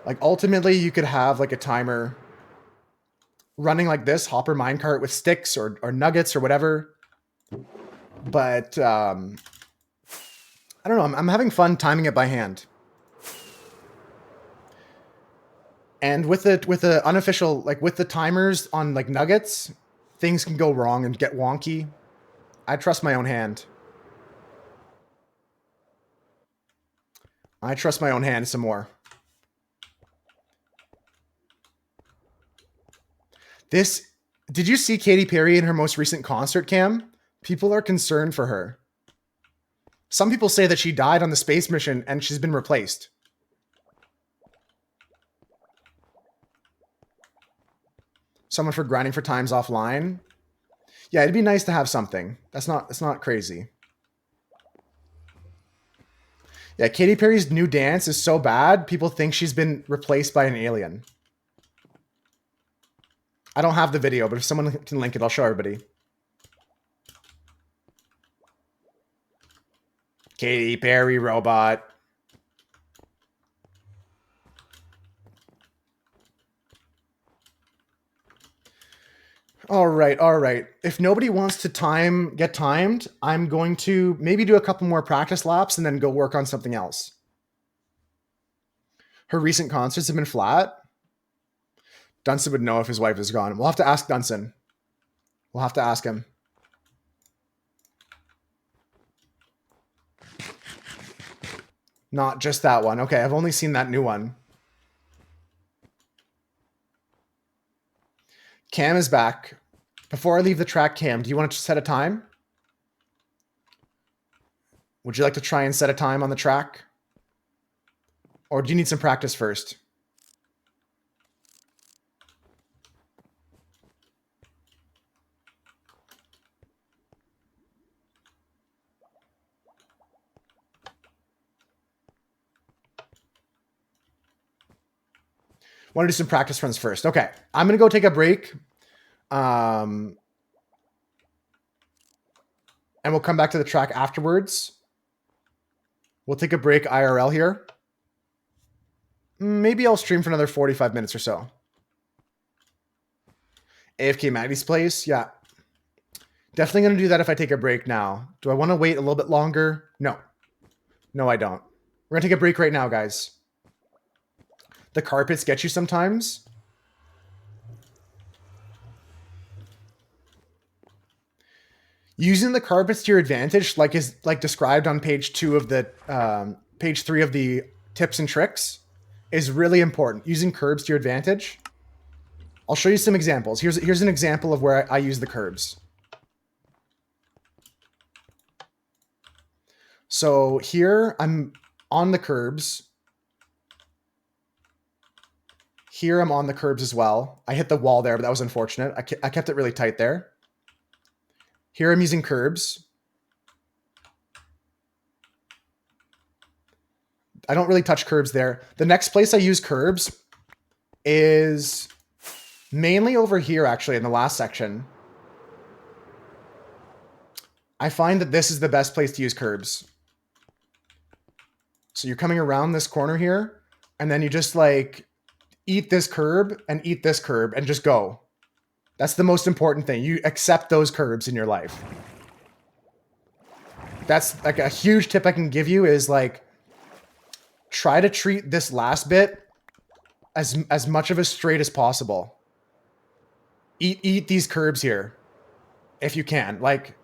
A: Like, ultimately, you could have, like, a timer running like this, hopper minecart with sticks or nuggets or whatever. But, I don't know. I'm having fun timing it by hand. And with the unofficial, like, with the timers on, like, nuggets, things can go wrong and get wonky. I trust my own hand. I trust my own hand some more. Did you see Katy Perry in her most recent concert, Cam? People are concerned for her. Some people say that she died on the space mission and she's been replaced. Someone for grinding for times offline. Yeah, it'd be nice to have something. That's not crazy. Yeah, Katy Perry's new dance is so bad, people think she's been replaced by an alien. I don't have the video, but if someone can link it, I'll show everybody. Katy Perry robot. All right. If nobody wants to get timed, I'm going to maybe do a couple more practice laps and then go work on something else. Her recent concerts have been flat. Dunson would know if his wife is gone. We'll have to ask Dunson. We'll have to ask him. Not just that one. Okay, I've only seen that new one. Cam is back. Before I leave the track, Cam, do you want to set a time? Would you like to try and set a time on the track? Or do you need some practice first? Want to do some practice runs first. Okay, I'm going to go take a break. And we'll come back to the track afterwards. We'll take a break IRL here. Maybe I'll stream for another 45 minutes or so. AFK Maddie's place? Yeah. Definitely going to do that if I take a break now. Do I want to wait a little bit longer? No. No, I don't. We're going to take a break right now, guys. The carpets get you sometimes. Using the carpets to your advantage, like is like described on page 2 of the page 3 of the tips and tricks, is really important. Using curbs to your advantage. I'll show you some examples. Here's an example of where I use the curbs. So here I'm on the curbs. Here I'm on the curbs as well. I hit the wall there, but that was unfortunate. I kept it really tight there. Here I'm using curbs. I don't really touch curbs there. The next place I use curbs is mainly over here, actually, in the last section. I find that this is the best place to use curbs. So you're coming around this corner here, and then you just like eat this curb and eat this curb and just go. That's the most important thing. You accept those curbs in your life. That's like a huge tip I can give you is like, try to treat this last bit as much of a straight as possible. Eat these curbs here if you can. Like,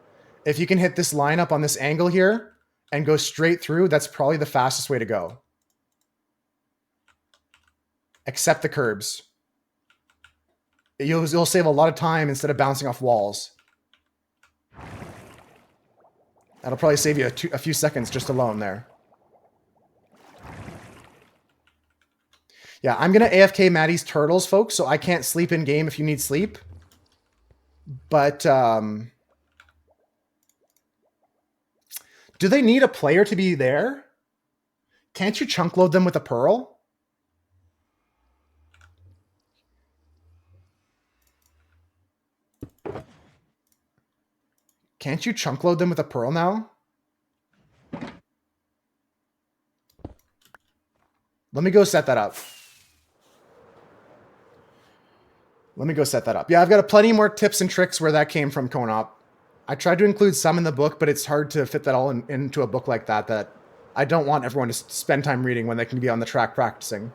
A: if you can hit this line up on this angle here and go straight through, that's probably the fastest way to go. Accept the curbs. You'll save a lot of time instead of bouncing off walls. That'll probably save you a few seconds just alone there. Yeah, I'm going to AFK Maddie's turtles, folks, so I can't sleep in game if you need sleep. But, do they need a player to be there? Can't you chunk load them with a pearl? Can't you chunk load them with a pearl now? Let me go set that up. Yeah, I've got plenty more tips and tricks where that came from, Conop. I tried to include some in the book, but it's hard to fit that all into a book like that I don't want everyone to spend time reading when they can be on the track practicing.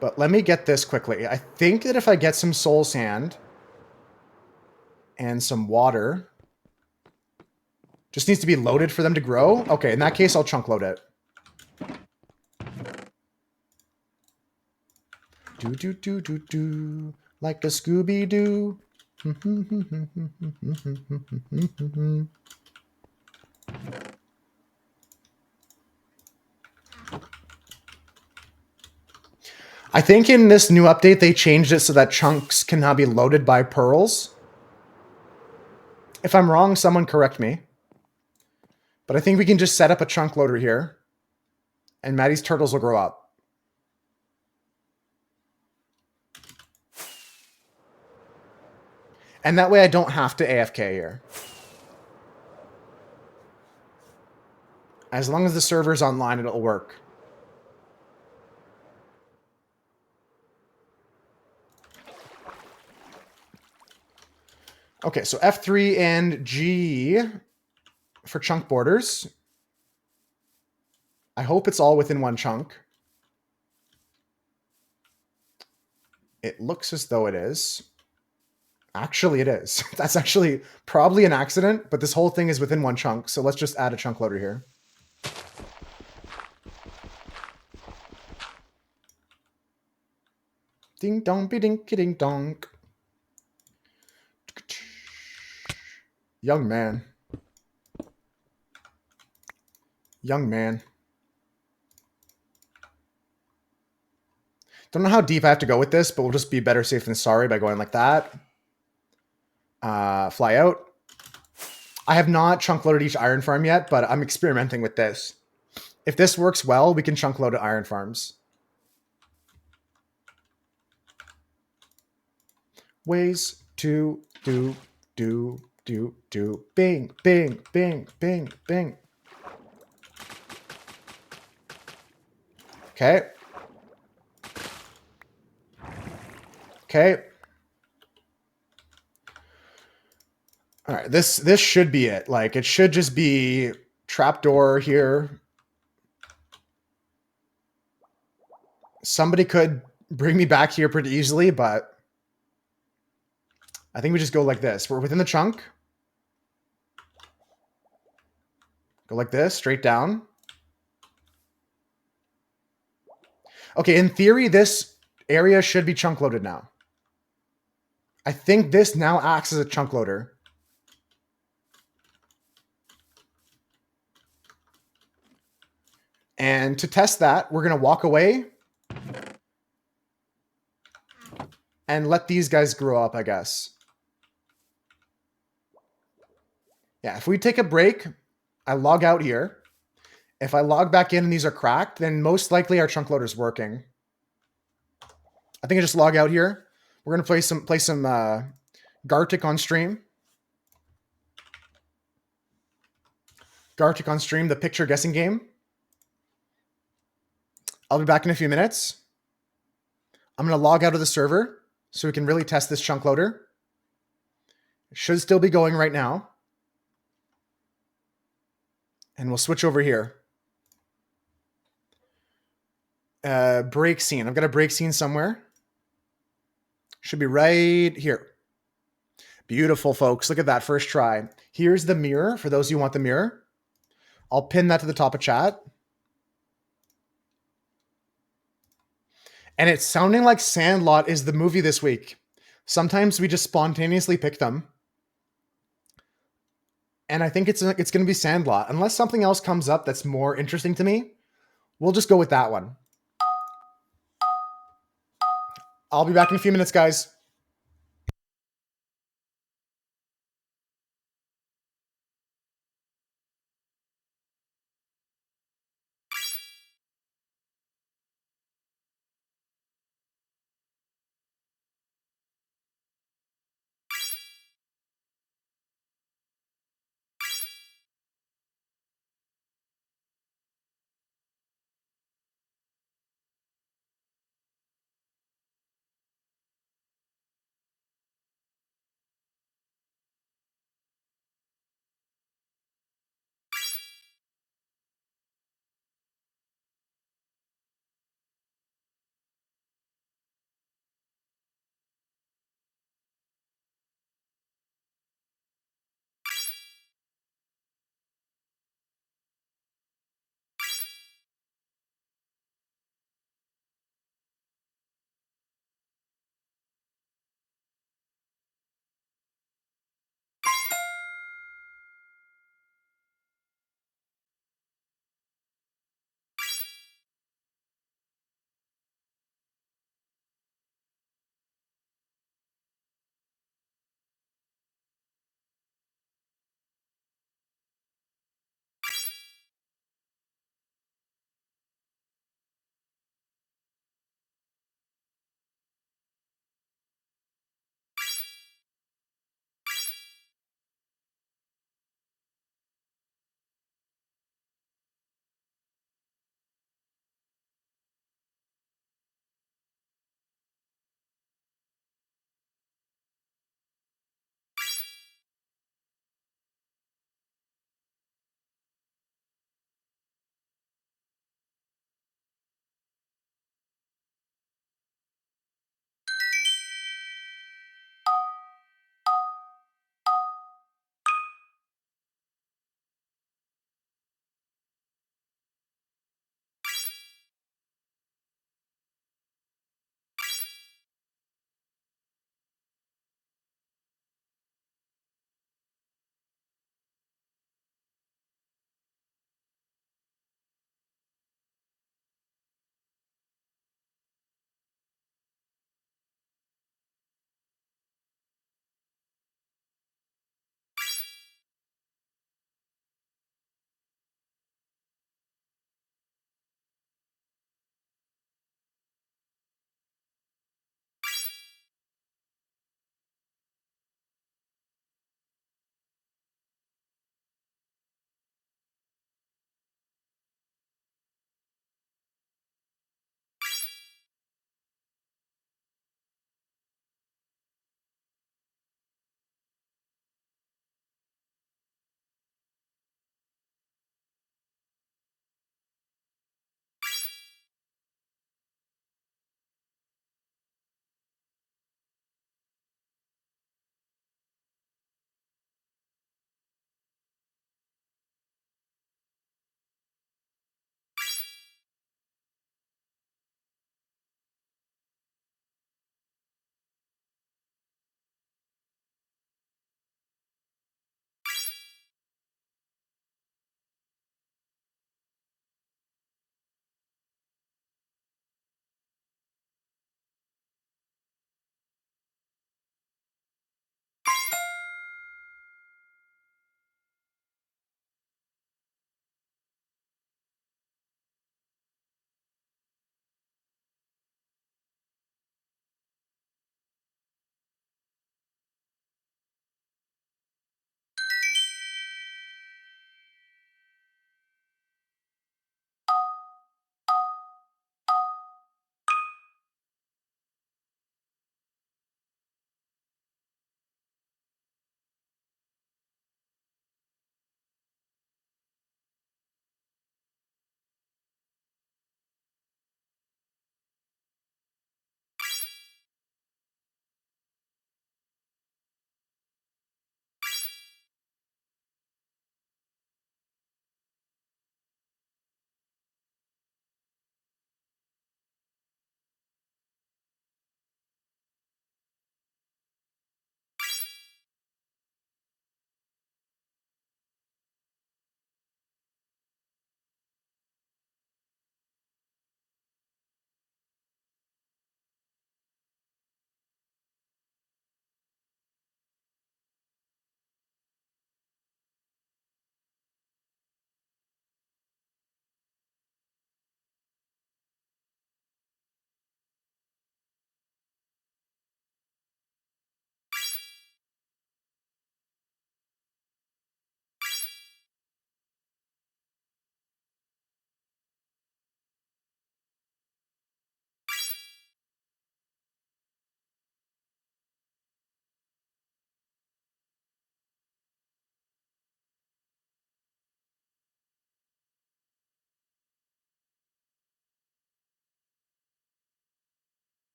A: But let me get this quickly. I think that if I get some soul sand and some water, just needs to be loaded for them to grow. Okay, in that case, I'll chunk load it. Do, like a Scooby-Doo. I think in this new update, they changed it so that chunks can now be loaded by pearls. If I'm wrong, someone correct me. But I think we can just set up a chunk loader here, and Maddie's turtles will grow up. And that way I don't have to AFK here. As long as the server's online, it'll work. Okay, so F3 and G for chunk borders. I hope it's all within one chunk. It looks as though it is. Actually, it is. That's actually probably an accident, but this whole thing is within one chunk. So let's just add a chunk loader here. Ding dong be dinky ding donk. Young man. Young man. Don't know how deep I have to go with this, but we'll just be better safe than sorry by going like that. Fly out. I have not chunk loaded each iron farm yet, but I'm experimenting with this. If this works well, we can chunk load iron farms. Ways to do. Bing, bing, bing, bing, bing. Okay. Okay. All right, this should be it. Like, it should just be trapdoor here. Somebody could bring me back here pretty easily, but I think we just go like this. We're within the chunk. Go like this, straight down. Okay, in theory, this area should be chunk loaded now. I think this now acts as a chunk loader. And to test that, we're going to walk away and let these guys grow up, I guess. Yeah, if we take a break, I log out here. If I log back in and these are cracked, then most likely our chunk loader is working. I think I just log out here. We're going to play some Gartic on stream. Gartic on stream, the picture guessing game. I'll be back in a few minutes. I'm going to log out of the server so we can really test this chunk loader. It should still be going right now. And we'll switch over here. Break scene. I've got a break scene somewhere. Should be right here. Beautiful, folks. Look at that first try. Here's the mirror for those who want the mirror. I'll pin that to the top of chat. And it's sounding like Sandlot is the movie this week. Sometimes we just spontaneously pick them. And I think it's going to be Sandlot. Unless something else comes up that's more interesting to me, we'll just go with that one. I'll be back in a few minutes, guys.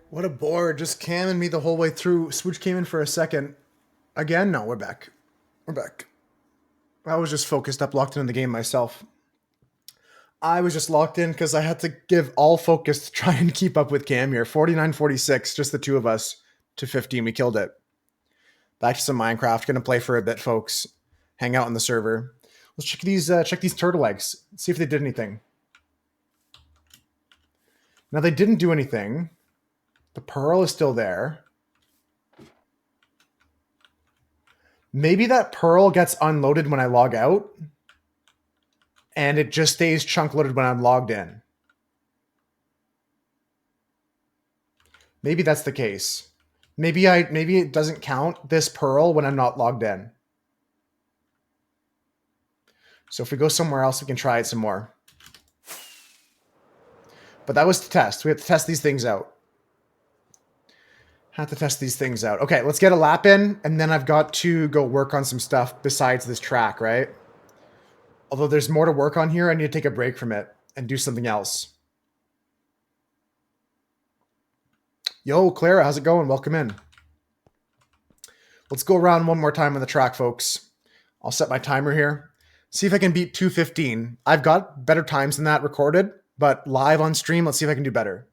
A: What a bore. Just camming me the whole way through. Swooch came in for a second. Again? No, we're back. We're back. I was just focused up, locked into the game myself. I was just locked in because I had to give all focus to try and keep up with Cam here. 49-46, just the two of us to 15. We killed it. Back to some Minecraft. Gonna play for a bit, folks. Hang out on the server. Let's check these turtle eggs. See if they did anything. Now they didn't do anything. The pearl is still there. Maybe that pearl gets unloaded when I log out. And it just stays chunk loaded when I'm logged in. Maybe that's the case. Maybe it doesn't count this pearl when I'm not logged in. So if we go somewhere else, we can try it some more. But that was to test. We have to test these things out. Have to test these things out. Okay, let's get a lap in, and then I've got to go work on some stuff besides this track, right? Although there's more to work on here, I need to take a break from it and do something else. Yo, Clara, how's it going? Welcome in. Let's go around one more time on the track, folks. I'll set my timer here. See if I can beat 2:15. I've got better times than that recorded, but live on stream, let's see if I can do better.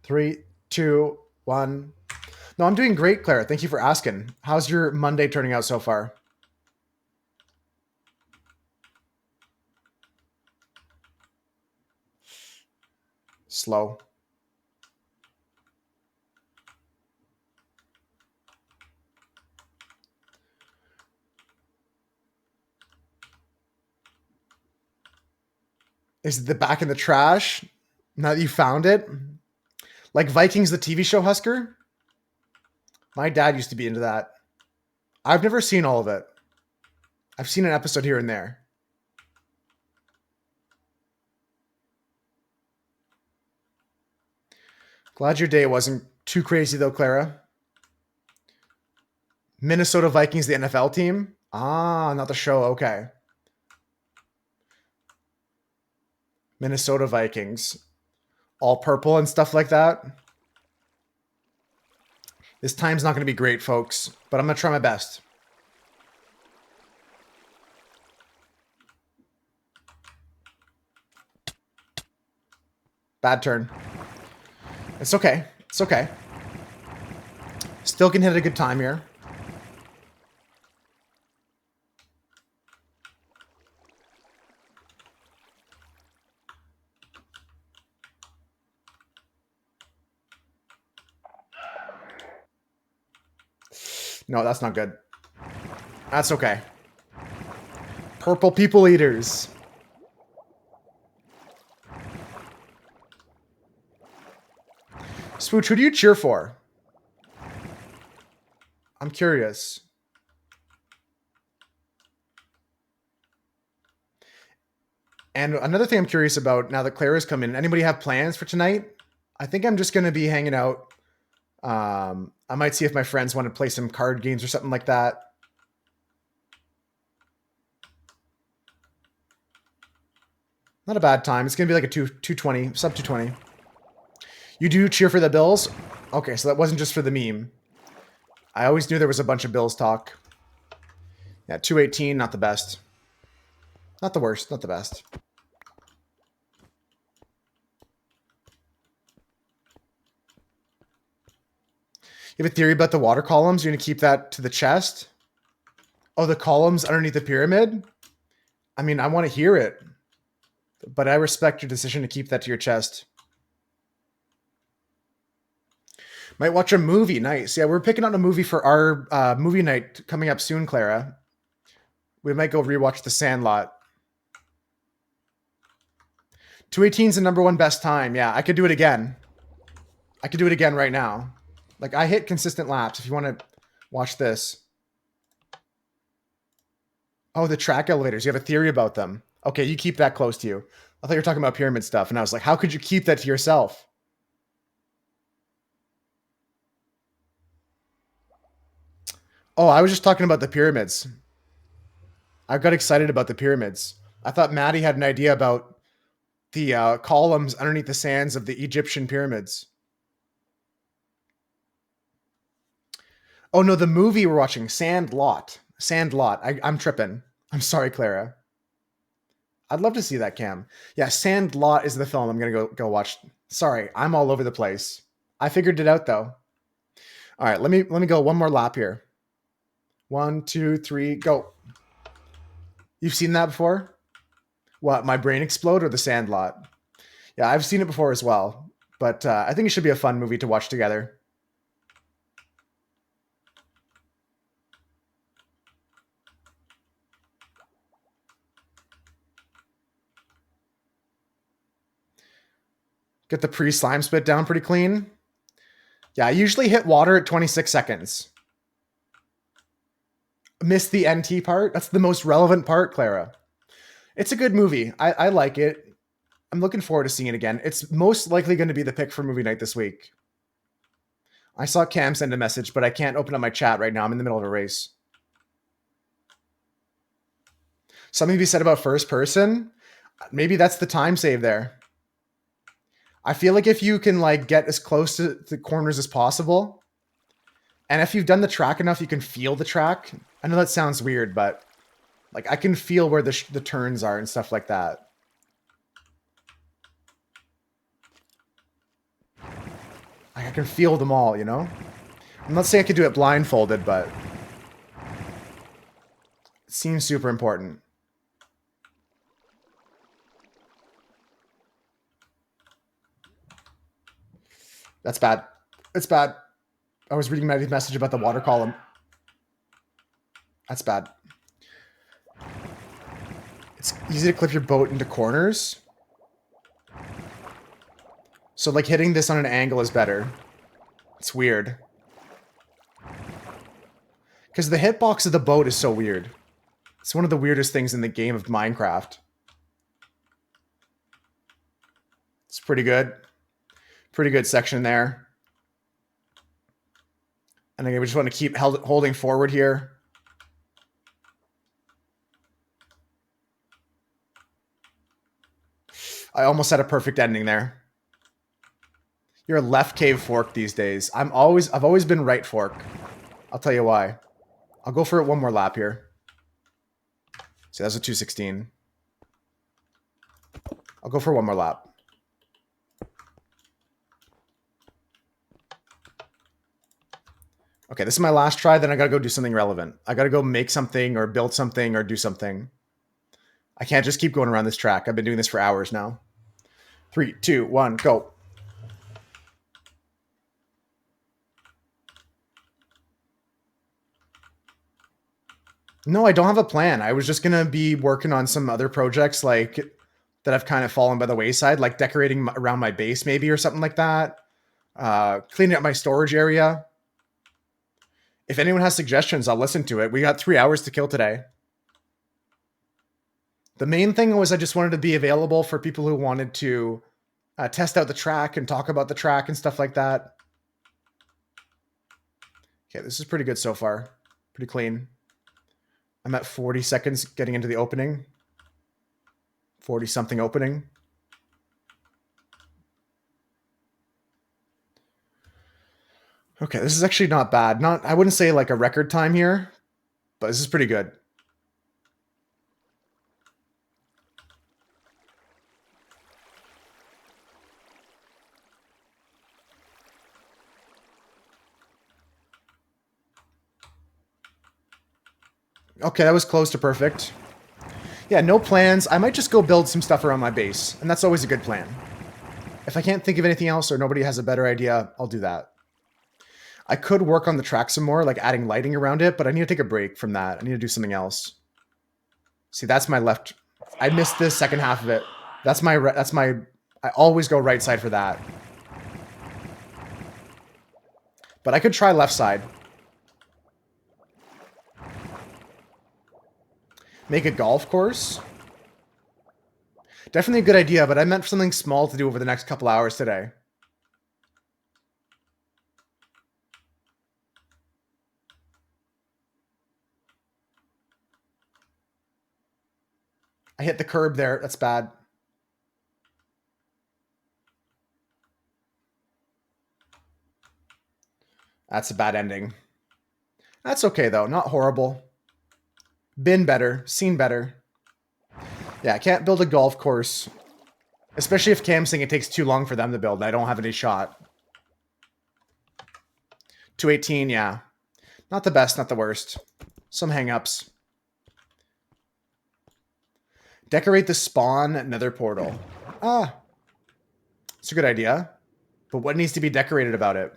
A: 3, 2, 1. No, I'm doing great, Clara. Thank you for asking. How's your Monday turning out so far? Slow. Is the back in the trash now that you found it? Like Vikings, the TV show, Husker? My dad used to be into that. I've never seen all of it. I've seen an episode here and there. Glad your day wasn't too crazy though, Clara. Minnesota Vikings, the NFL team? Ah, not the show. Okay. Minnesota Vikings. All purple and stuff like that. This time's not going to be great, folks, but I'm going to try my best. Bad turn. It's okay. It's okay. Still can hit a good time here. No, that's not good. That's okay. Purple people eaters. Spooch, who do you cheer for? I'm curious. And another thing I'm curious about now that Clara's come in, anybody have plans for tonight? I think I'm just going to be hanging out. I might see if my friends want to play some card games or something like that. Not a bad time. It's going to be like a 220, sub 220. You do cheer for the Bills? Okay, so that wasn't just for the meme. I always knew there was a bunch of Bills talk. Yeah, 218, not the best. Not the worst, not the best. You have a theory about the water columns? You're going to keep that to the chest? Oh, the columns underneath the pyramid? I mean, I want to hear it. But I respect your decision to keep that to your chest. Might watch a movie. Nice. Yeah, we're picking out a movie for our movie night coming up soon, Clara. We might go rewatch The Sandlot. 218 is the number one best time. Yeah, I could do it again. I could do it again right now. Like, I hit consistent laps if you want to watch this. Oh, the track elevators. You have a theory about them. Okay, you keep that close to you. I thought you were talking about pyramid stuff, and I was like, how could you keep that to yourself? Oh, I was just talking about the pyramids. I got excited about the pyramids. I thought Maddie had an idea about the columns underneath the sands of the Egyptian pyramids. Oh no, the movie we're watching, Sandlot. Sandlot. I'm tripping. I'm sorry, Clara. I'd love to see that, Cam. Yeah, Sandlot is the film I'm gonna go watch. Sorry, I'm all over the place. I figured it out though. All right, let me go one more lap here. 1, 2, 3, go. You've seen that before? What, my brain explode or the Sandlot? Yeah, I've seen it before as well, but I think it should be a fun movie to watch together. Get the pre-slime spit down pretty clean. Yeah, I usually hit water at 26 seconds. Missed the NT part? That's the most relevant part, Clara. It's a good movie. I like it. I'm looking forward to seeing it again. It's most likely going to be the pick for movie night this week. I saw Cam send a message, but I can't open up my chat right now. I'm in the middle of a race. Something to be said about first person. Maybe that's the time save there. I feel like if you can like get as close to the corners as possible, and if you've done the track enough, you can feel the track. I know that sounds weird, but like I can feel where the turns are and stuff like that. I can feel them all, you know? I'm not saying I could do it blindfolded, but it seems super important. That's bad. It's bad. I was reading Maddie's message about the water column. That's bad. It's easy to clip your boat into corners. So like hitting this on an angle is better. It's weird. Because the hitbox of the boat is so weird. It's one of the weirdest things in the game of Minecraft. It's pretty good. Pretty good section there. And again, we just want to keep holding forward here. I almost had a perfect ending there. You're a left cave fork these days. I've always been right fork. I'll tell you why. I'll go for it one more lap here. So that's a 216. I'll go for one more lap. Okay, this is my last try, then I gotta go do something relevant. I gotta go make something or build something or do something. I can't just keep going around this track. I've been doing this for hours now. 3, 2, 1, go. No, I don't have a plan. I was just gonna be working on some other projects like that have kind of fallen by the wayside, like decorating around my base maybe or something like that. Cleaning up my storage area. If anyone has suggestions, I'll listen to it. We got 3 hours to kill today. The main thing was I just wanted to be available for people who wanted to test out the track and talk about the track and stuff like that. Okay, this is pretty good so far. Pretty clean. I'm at 40 seconds getting into the opening. 40-something opening. Okay, this is actually not bad. I wouldn't say like a record time here, but this is pretty good. Okay, that was close to perfect. Yeah, no plans. I might just go build some stuff around my base, and that's always a good plan. If I can't think of anything else or nobody has a better idea, I'll do that. I could work on the track some more, like adding lighting around it, but I need to take a break from that. I need to do something else. See, that's my left. I missed the second half of it. That's my. I always go right side for that. But I could try left side. Make a golf course. Definitely a good idea, but I meant something small to do over the next couple hours today. I hit the curb there. That's bad. That's a bad ending. That's okay, though. Not horrible. Been better. Seen better. Yeah, I can't build a golf course. Especially if Cam's saying it takes too long for them to build and I don't have any shot. 218, yeah. Not the best, not the worst. Some hang-ups. Decorate the spawn nether portal. Ah. It's a good idea. But what needs to be decorated about it?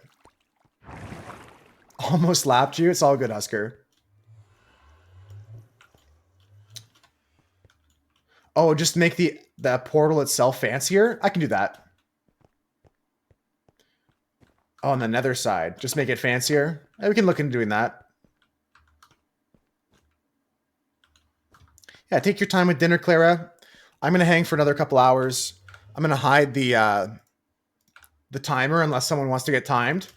A: Almost lapped you. It's all good, Husker. Oh, just make the portal itself fancier? I can do that. Oh, on the nether side. Just make it fancier. Yeah, we can look into doing that. Yeah, take your time with dinner, Clara. I'm going to hang for another couple hours. I'm going to hide the timer unless someone wants to get timed.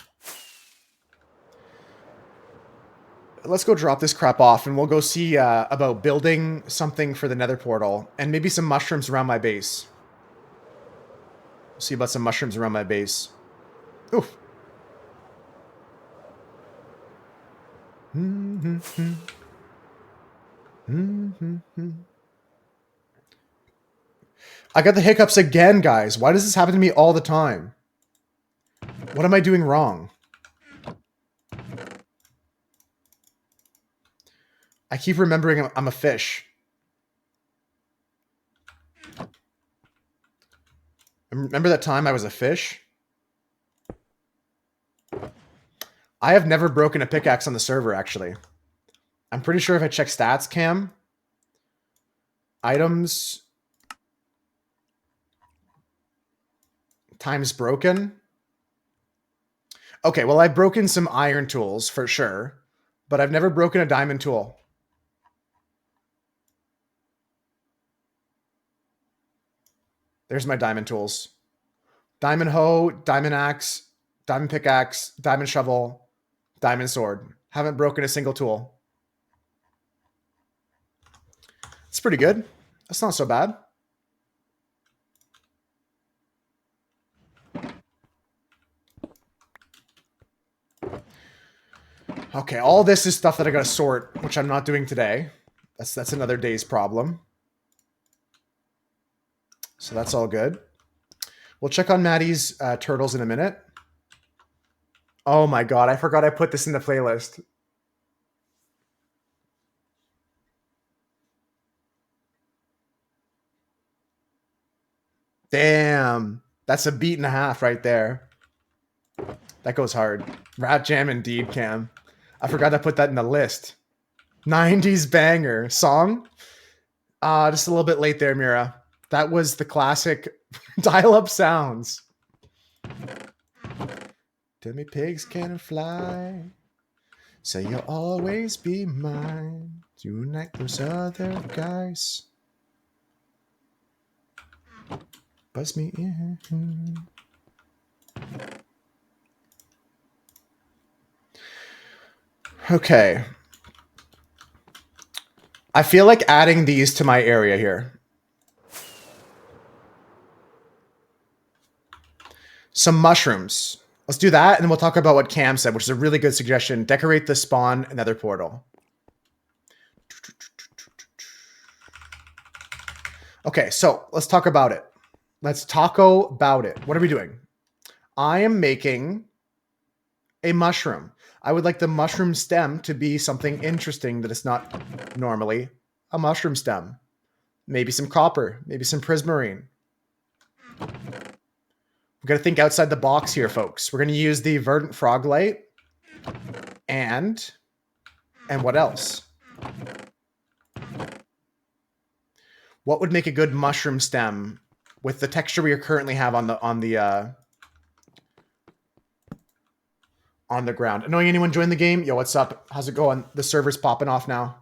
A: Let's go drop this crap off and we'll go see about building something for the nether portal and maybe some mushrooms around my base. We'll see about some mushrooms around my base. Oof. I got the hiccups again, guys. Why does this happen to me all the time? What am I doing wrong? I keep remembering I'm a fish. Remember that time I was a fish? I have never broken a pickaxe on the server, actually. I'm pretty sure if I check stats, Cam, items times broken. Okay, well, I've broken some iron tools for sure, but I've never broken a diamond tool. There's my diamond tools. Diamond hoe, diamond axe, diamond pickaxe, diamond shovel, diamond sword. Haven't broken a single tool. It's pretty good. That's not so bad. Okay, all this is stuff that I gotta sort, which I'm not doing today. That's another day's problem. So that's all good. We'll check on Maddie's turtles in a minute. Oh my god, I forgot I put this in the playlist. Damn. That's a beat and a half right there. That goes hard. Rat Jam indeed, Cam. I forgot to put that in the list. 90s banger. Song? Just a little bit late there, Mira. That was the classic dial-up sounds. Tell me pigs can fly. Say you'll always be mine. Unite those other guys. Buzz me in. Okay. I feel like adding these to my area here. Some mushrooms. Let's do that, and then we'll talk about what Cam said, which is a really good suggestion. Decorate the spawn nether portal. Okay, so let's talk about it. Let's taco about it. What are we doing? I am making a mushroom. I would like the mushroom stem to be something interesting that is not normally a mushroom stem. Maybe some copper, maybe some prismarine. We're going to think outside the box here, folks. We're going to use the verdant frog light and what else? What would make a good mushroom stem with the texture we currently have on the ground? Annoying anyone join the game? Yo, what's up? How's it going? The server's popping off now.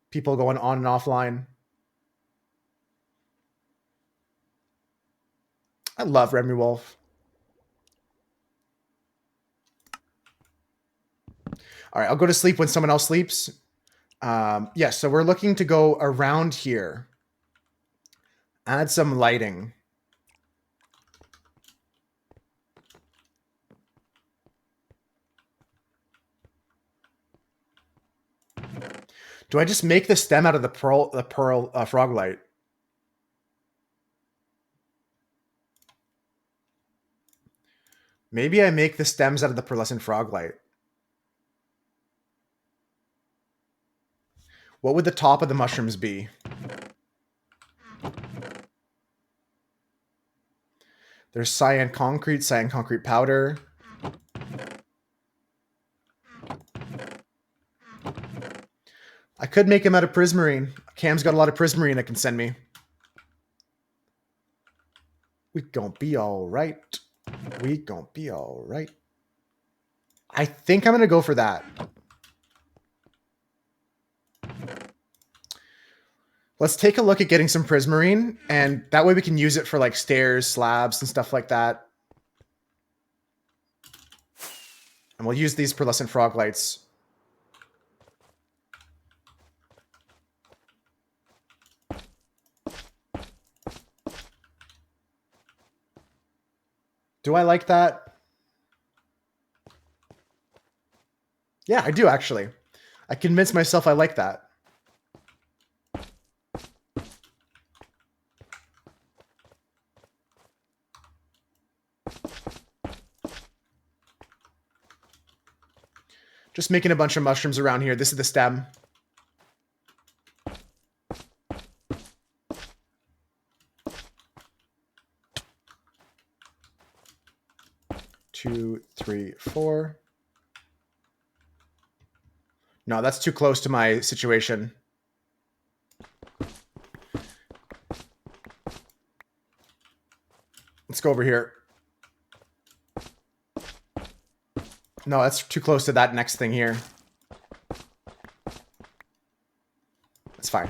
A: People going on and offline. I love Remy Wolf. All right, I'll go to sleep when someone else sleeps. Yeah, so we're looking to go around here. Add some lighting. Do I just make the stem out of the pearl frog light? Maybe I make the stems out of the pearlescent frog light. What would the top of the mushrooms be? There's cyan concrete powder. I could make him out of prismarine. Cam's got a lot of prismarine that can send me. We gon' be all right. We gon' be all right. I think I'm going to go for that. Let's take a look at getting some prismarine, and that way we can use it for like stairs, slabs, and stuff like that. And we'll use these pearlescent frog lights. Do I like that? Yeah, I do actually. I convinced myself I like that. Just making a bunch of mushrooms around here. This is the stem. Two, three, four. No, that's too close to my situation. Let's go over here. No, that's too close to that next thing here. That's fine.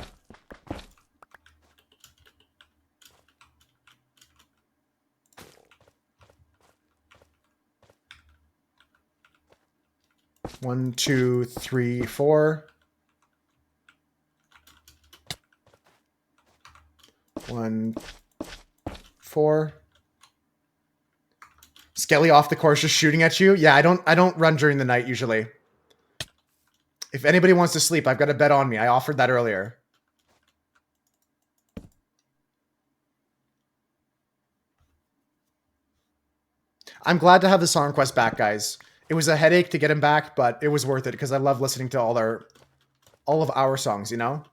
A: One, two, three, four. One, four. Skelly off the course just shooting at you? Yeah, I don't run during the night usually. If anybody wants to sleep, I've got a bet on me. I offered that earlier. I'm glad to have the song quest back, guys. It was a headache to get him back, but it was worth it because I love listening to all of our songs, you know?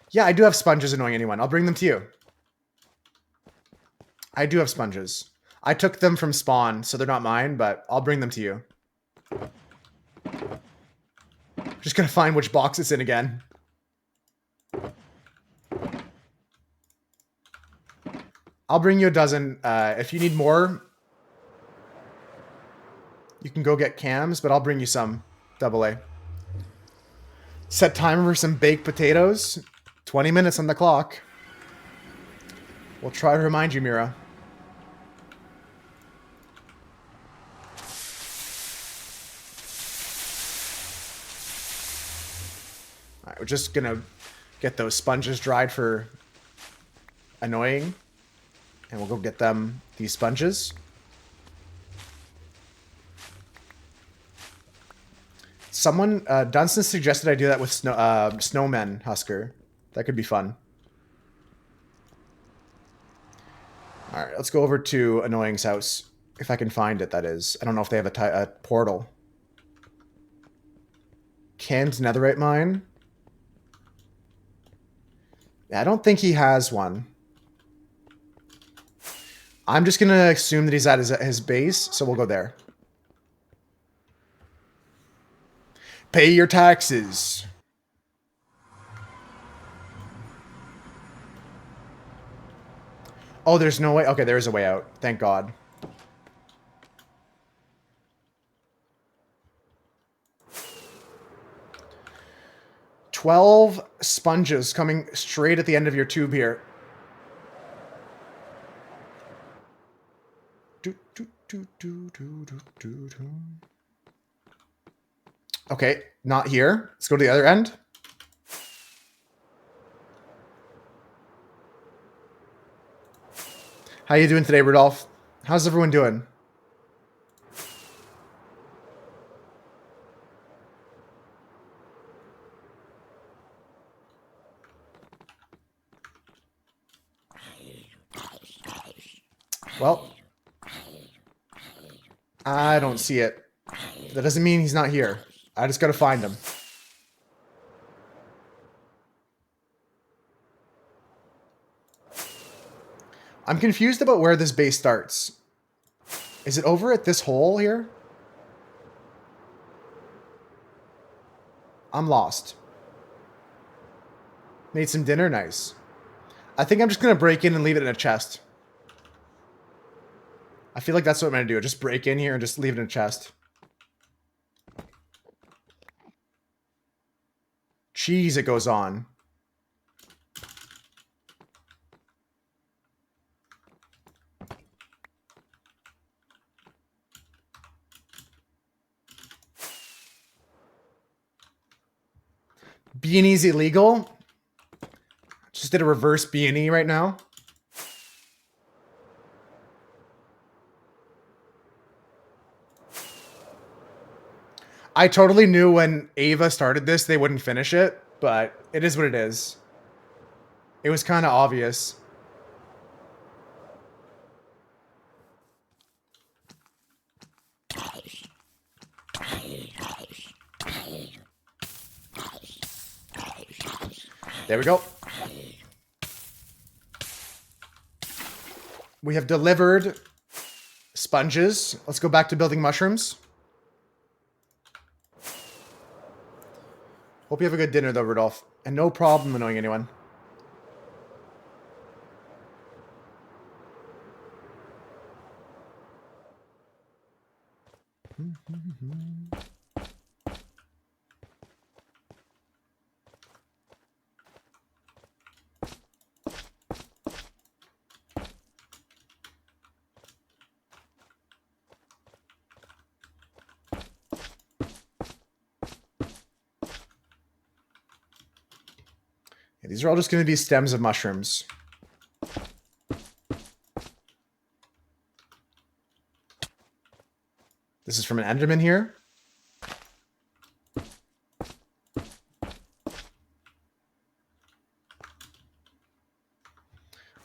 A: Yeah, I do have sponges annoying anyone. I'll bring them to you. I do have sponges. I took them from spawn, so they're not mine, but I'll bring them to you. Just gonna find which box it's in again. I'll bring you a dozen. If you need more, you can go get cams, but I'll bring you some. AA. Set timer for some baked potatoes. 20 minutes on the clock. We'll try to remind you, Mira. All right, we're just gonna get those sponges dried for annoying. And we'll go get them, these sponges. Someone, Dunstan suggested I do that with snowmen, Husker. That could be fun. All right, let's go over to Annoying's house. If I can find it, that is. I don't know if they have a portal. Cam's netherite mine. Yeah, I don't think he has one. I'm just going to assume that he's at his base, so we'll go there. Pay your taxes. Oh, there's no way. Okay, there is a way out. Thank God. $12 sponges coming straight at the end of your tube here. Okay, not here. Let's go to the other end. How you doing today, Rudolph? How's everyone doing? Well, I don't see it. That doesn't mean he's not here. I just gotta find him. I'm confused about where this base starts. Is it over at this hole here? I'm lost. Made some dinner? Nice. I think I'm just gonna break in and leave it in a chest. I feel like that's what I'm gonna do. Just break in here and just leave it in a chest. Jeez, it goes on. B&E's illegal? Just did a reverse B&E right now. I totally knew when Ava started this, they wouldn't finish it, but it is what it is. It was kind of obvious. There we go. We have delivered sponges. Let's go back to building mushrooms. Hope you have a good dinner though, Rudolph. And no problem annoying anyone. Yeah, these are all just going to be stems of mushrooms. This is from an Enderman here. I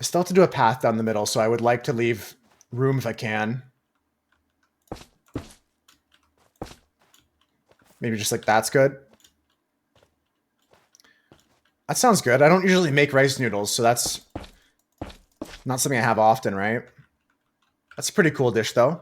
A: still have to do a path down the middle, so I would like to leave room if I can. Maybe just like that's good. That sounds good. I don't usually make rice noodles, so that's not something I have often, right? That's a pretty cool dish, though.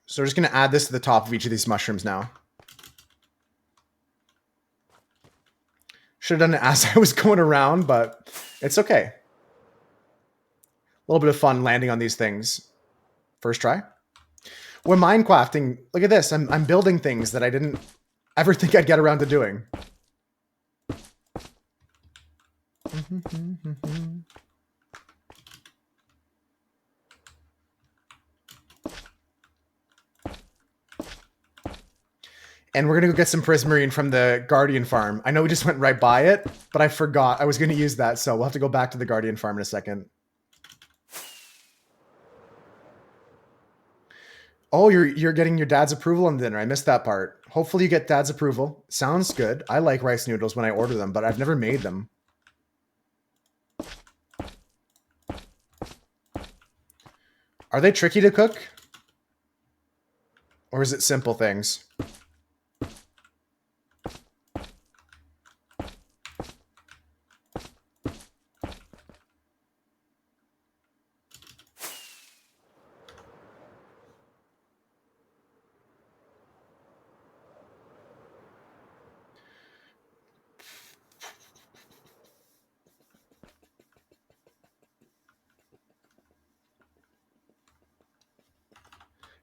A: So we're just going to add this to the top of each of these mushrooms now. Should have done it as I was going around, but it's okay. A little bit of fun landing on these things. First try. We're Minecrafting. Look at this. I'm building things that I didn't ever think I'd get around to doing. And we're going to go get some prismarine from the Guardian farm. I know we just went right by it, but I forgot I was going to use that, so we'll have to go back to the Guardian farm in a second. Oh, you're getting your dad's approval on dinner. I missed that part. Hopefully you get dad's approval. Sounds good. I like rice noodles when I order them, but I've never made them. Are they tricky to cook? Or is it simple things?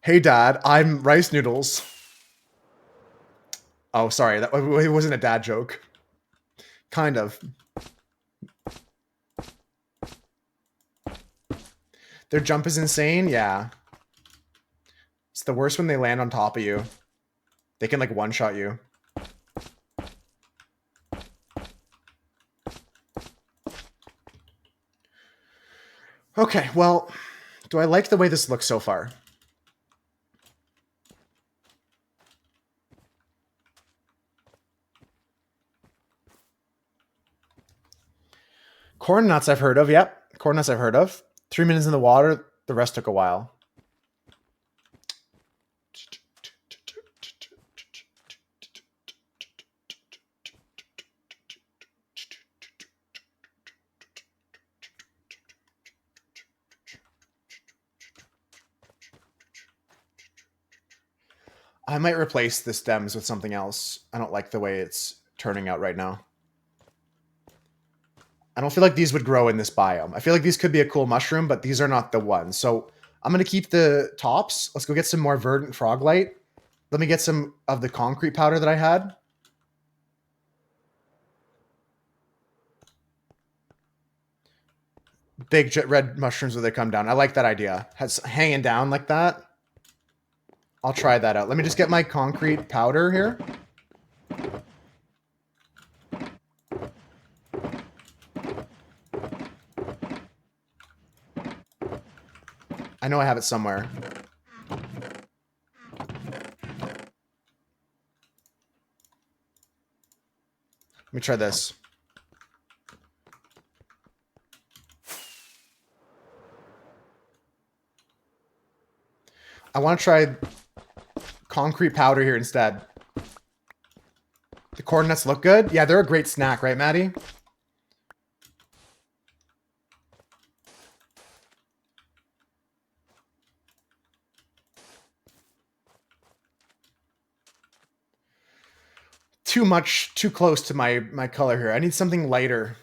A: Hey, Dad, I'm rice noodles. Oh, sorry. It wasn't a dad joke. Kind of. Their jump is insane. Yeah. It's the worst when they land on top of you. They can like one-shot you. Okay, well, do I like the way this looks so far? Corn nuts I've heard of. Yep, corn nuts I've heard of. 3 minutes in the water. The rest took a while. I might replace the stems with something else. I don't like the way it's turning out right now. I don't feel like these would grow in this biome. I feel like these could be a cool mushroom, but these are not the ones. So I'm going to keep the tops. Let's go get some more verdant frog light. Let me get some of the concrete powder that I had. Big red mushrooms when they come down. I like that idea. Has hanging down like that. I'll try that out. Let me just get my concrete powder here. I know I have it somewhere. Let me try this. I want to try concrete powder here instead. The corn nuts look good. Yeah, they're a great snack, right, Maddie? Too close to my color here. I need something lighter.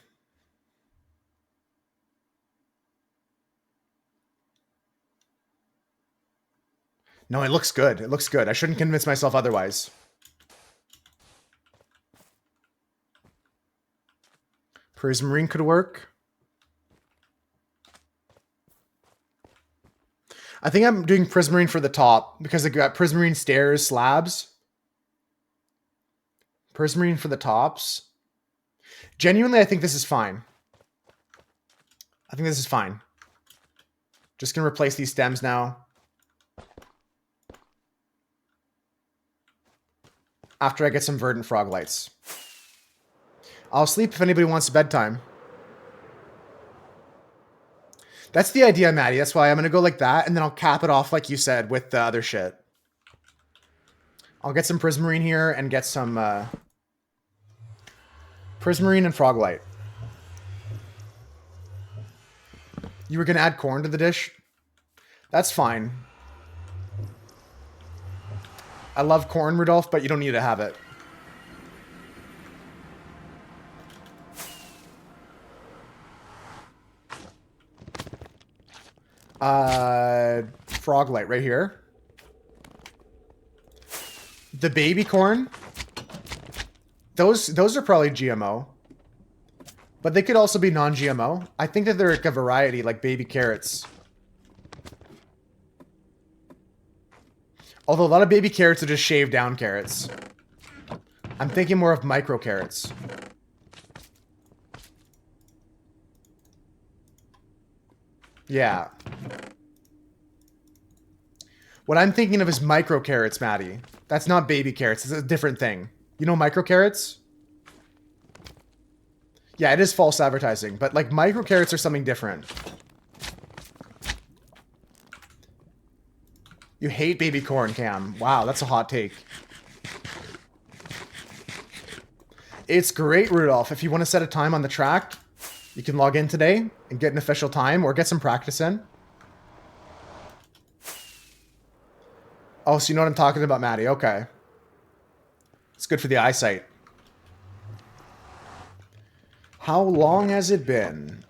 A: No, it looks good. It looks good. I shouldn't convince myself otherwise. Prismarine could work. I think I'm doing Prismarine for the top because I got Prismarine stairs, slabs. Prismarine for the tops. Genuinely, I think this is fine. I think this is fine. Just gonna replace these stems now. After I get some verdant frog lights. I'll sleep if anybody wants bedtime. That's the idea, Maddie. That's why I'm going to go like that, and then I'll cap it off, like you said, with the other shit. I'll get some Prismarine here and get some Prismarine and frog light. You were going to add corn to the dish? That's fine. I love corn, Rudolph, but you don't need to have it. Frog light right here. The baby corn. Those are probably GMO. But they could also be non-GMO. I think that they're like a variety, like baby carrots. Although a lot of baby carrots are just shaved down carrots. I'm thinking more of micro carrots. Yeah. What I'm thinking of is micro carrots, Maddie. That's not baby carrots. It's a different thing. You know micro carrots? Yeah, it is false advertising, but like micro carrots are something different. You hate baby corn, Cam. Wow, that's a hot take. It's great, Rudolph. If you want to set a time on the track, you can log in today and get an official time or get some practice in. Oh, so you know what I'm talking about, Maddie. Okay. It's good for the eyesight. How long has it been?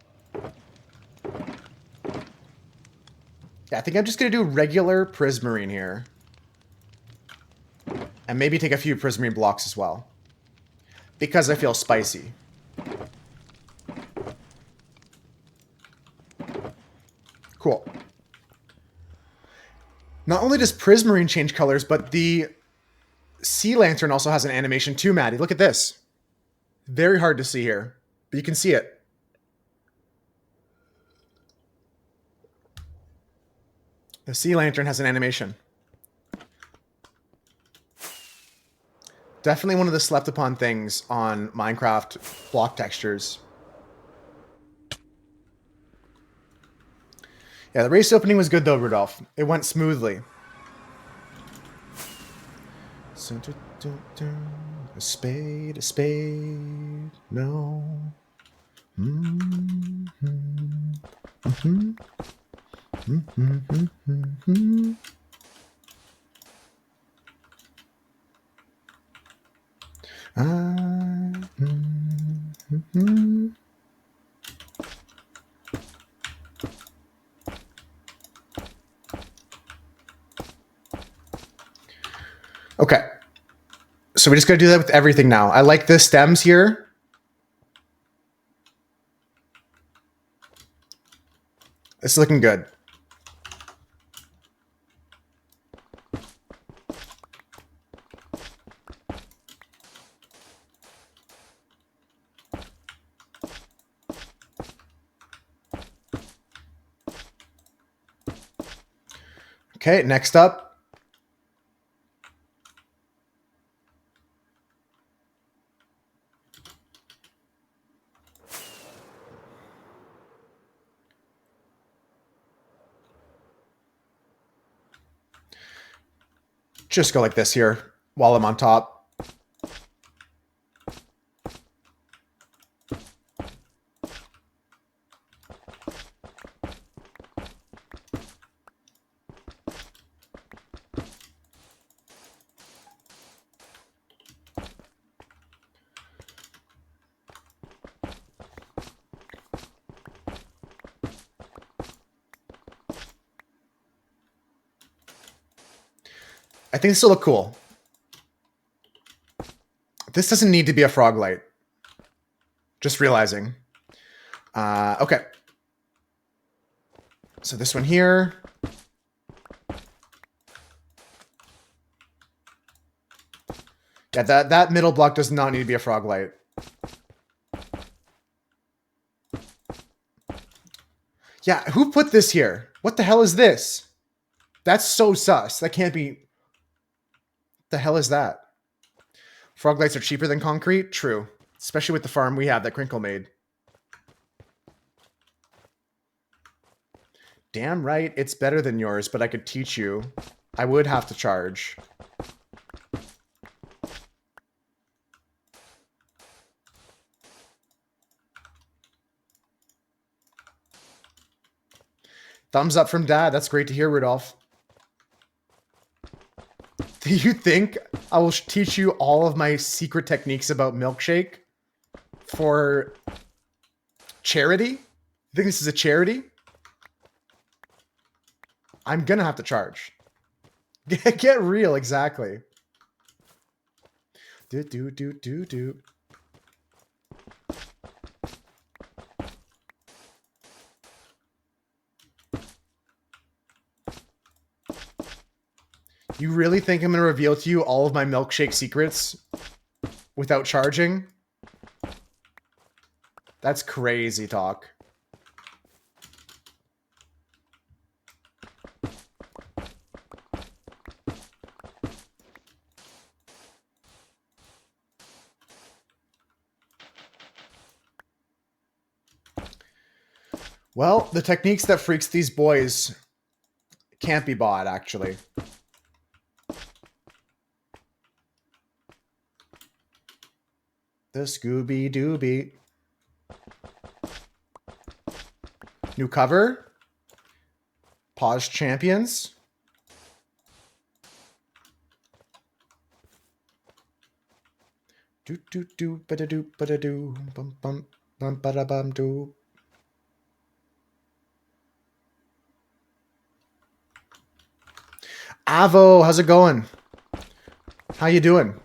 A: Yeah, I think I'm just going to do regular Prismarine here. And maybe take a few Prismarine blocks as well. Because I feel spicy. Cool. Not only does Prismarine change colors, but the Sea Lantern also has an animation too, Maddie. Look at this. Very hard to see here, but you can see it. The Sea Lantern has an animation. Definitely one of the slept upon things on Minecraft block textures. Yeah, the race opening was good though, Rudolph. It went smoothly. A spade, a spade, no. Okay. So we just gotta do that with everything now. I like the stems here. It's looking good. Okay, next up. Just go like this here while I'm on top. I think this will look cool. This doesn't need to be a frog light. Just realizing. Okay. So this one here. Yeah, that middle block does not need to be a frog light. Yeah, who put this here? What the hell is this? That's so sus. That can't be... The hell is that? Frog lights are cheaper than concrete? True. Especially with the farm we have that Crinkle made. Damn right, it's better than yours, but I could teach you. I would have to charge. Thumbs up from Dad. That's great to hear, Rudolph. Do you think I will teach you all of my secret techniques about milkshake for charity? You think this is a charity? I'm gonna have to charge. Get real, exactly. Do. You really think I'm gonna reveal to you all of my milkshake secrets without charging? That's crazy talk. Well, the techniques that freaks these boys can't be bought, actually. The Scooby-Dooby. New cover. Pause champions. Do ba-da-do bum bum bum ba-da-bum do. Avo, how's it going? How you doing?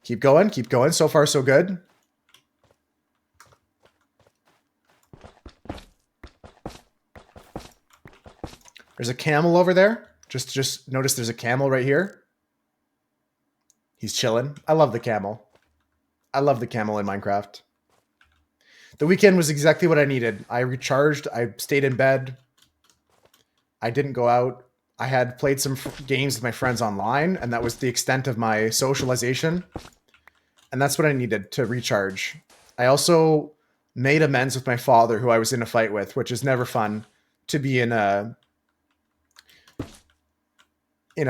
A: Keep going. Keep going. So far, so good. There's a camel over there. Just notice there's a camel right here. He's chilling. I love the camel. I love the camel in Minecraft. The weekend was exactly what I needed. I recharged. I stayed in bed. I didn't go out. I had played some games with my friends online, and that was the extent of my socialization. And that's what I needed to recharge. I also made amends with my father, who I was in a fight with, which is never fun to be in a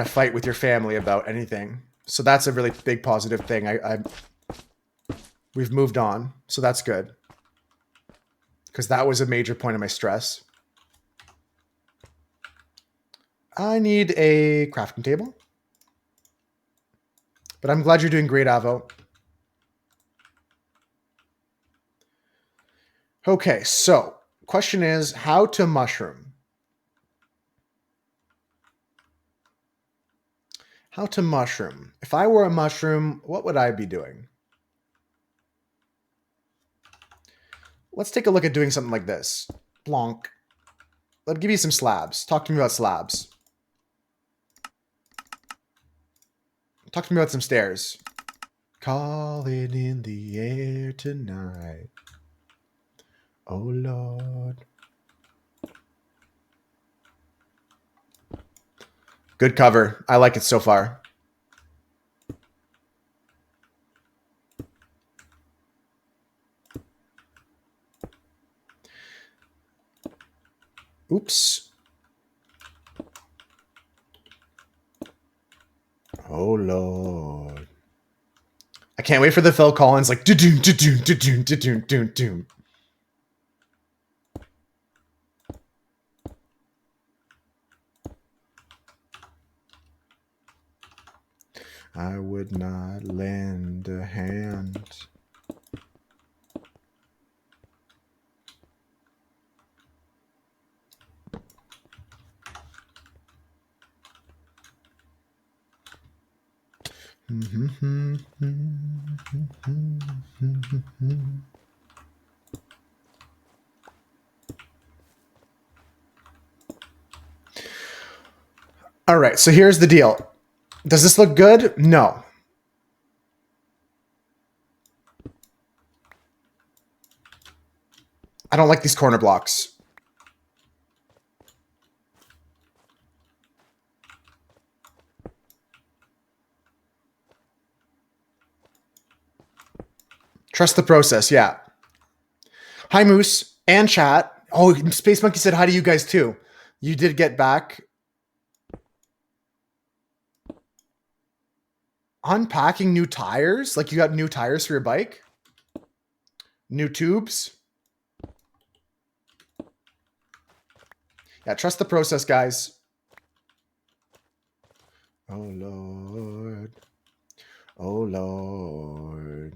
A: fight with your family about anything. So that's a really big positive thing. We've moved on, so that's good. Because that was a major point of my stress. I need a crafting table. But I'm glad you're doing great, Avo. Okay, so question is how to mushroom. How to mushroom. If I were a mushroom, what would I be doing? Let's take a look at doing something like this. Blonk. Let me give you some slabs. Talk to me about slabs. Talk to me about some stairs. Calling in the air tonight. Oh, Lord. Good cover. I like it so far. Oops. Oh, Lord. I can't wait for the Phil Collins like do-doon, do-doon, do-doon, do-doon, do-doon. I would not lend a hand. All right, so here's the deal. Does this look good? No. I don't like these corner blocks. Trust the process, yeah. Hi, Moose and chat. Oh, Space Monkey said hi to you guys too. You did get back. Unpacking new tires? Like you got new tires for your bike? New tubes? Yeah, trust the process, guys. Oh, Lord. Oh, Lord.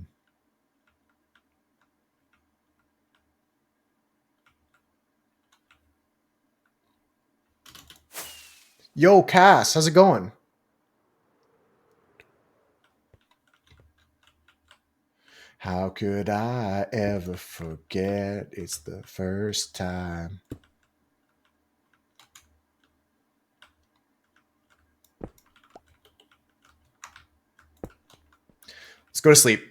A: Yo, Cass, how's it going? How could I ever forget? It's the first time. Let's go to sleep.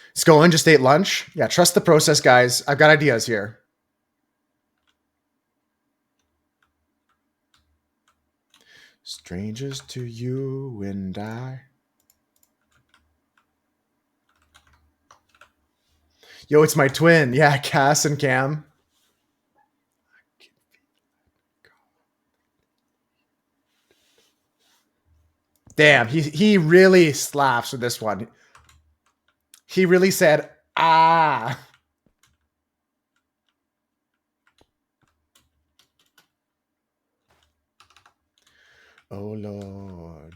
A: Let's go in, just ate lunch. Yeah, trust the process, guys. I've got ideas here. Strangers to you and I. Yo, it's my twin. Yeah, Cass and Cam. Damn, he really slaps with this one. He really said, ah. Oh, Lord.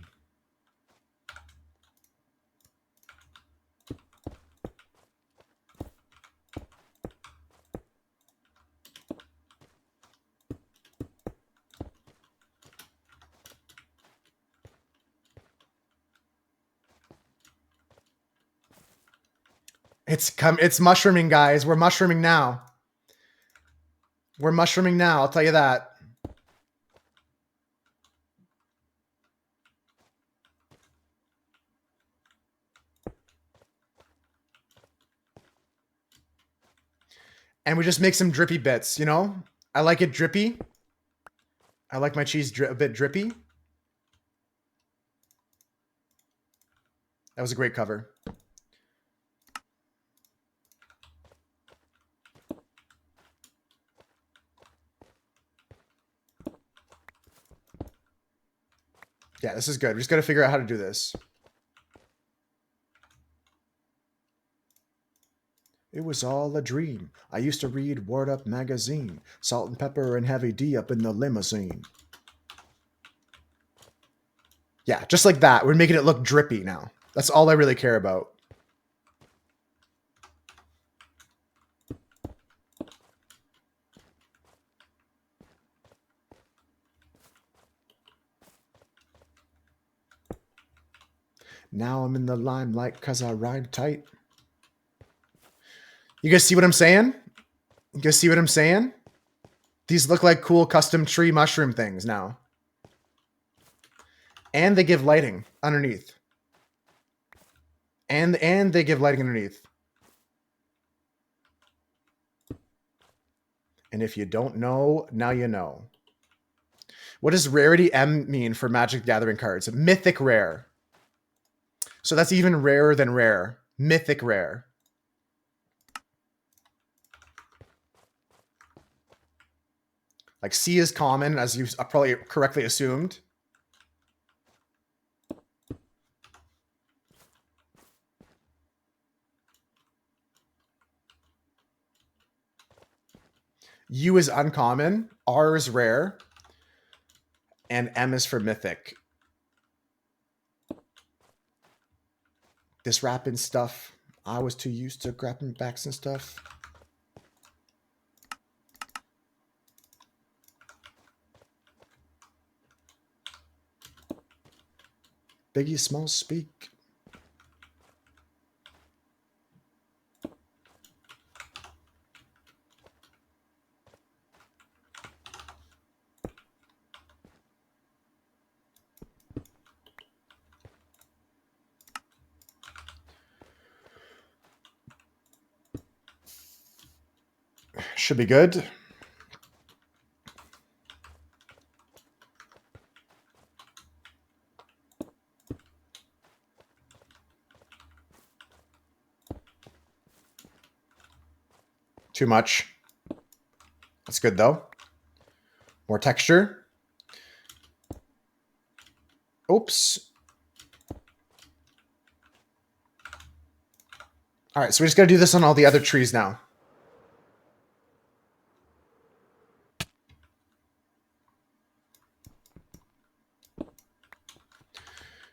A: It's mushrooming, guys. We're mushrooming now. We're mushrooming now, I'll tell you that. And we just make some drippy bits, you know? I like it drippy. I like my cheese a bit drippy. That was a great cover. Yeah, this is good. We just got to figure out how to do this. It was all a dream. I used to read Word Up magazine. Salt and pepper and heavy D up in the limousine. Yeah, just like that. We're making it look drippy now. That's all I really care about. Now I'm in the limelight because I rhyme tight. You guys see what I'm saying? You guys see what I'm saying? These look like cool custom tree mushroom things now. And they give lighting underneath. And they give lighting underneath. And if you don't know, now you know. What does rarity M mean for Magic the Gathering cards? Mythic rare. So that's even rarer than rare. Mythic rare. Like C is common, as you probably correctly assumed. U is uncommon. R is rare. And M is for mythic. This rapping stuff. I was too used to grabbing backs and stuff. Biggie Smalls speak. Should be good. Too much. That's good though. More texture. Oops. All right, so we just got to do this on all the other trees now.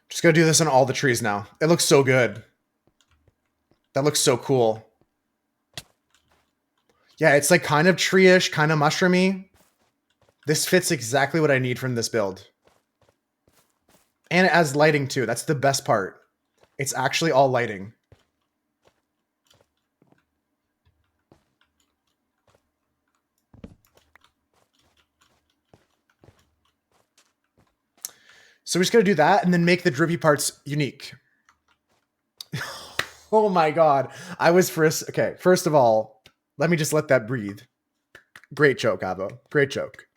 A: Just got to do this on all the trees now. It looks so good. That looks so cool. Yeah, it's like kind of tree-ish, kind of mushroomy. This fits exactly what I need from this build. And it adds lighting too. That's the best part. It's actually all lighting. So we're just going to do that and then make the drippy parts unique. Oh my God. I was first. Okay, first of all, let me just let that breathe. Great joke, Avo. Great joke.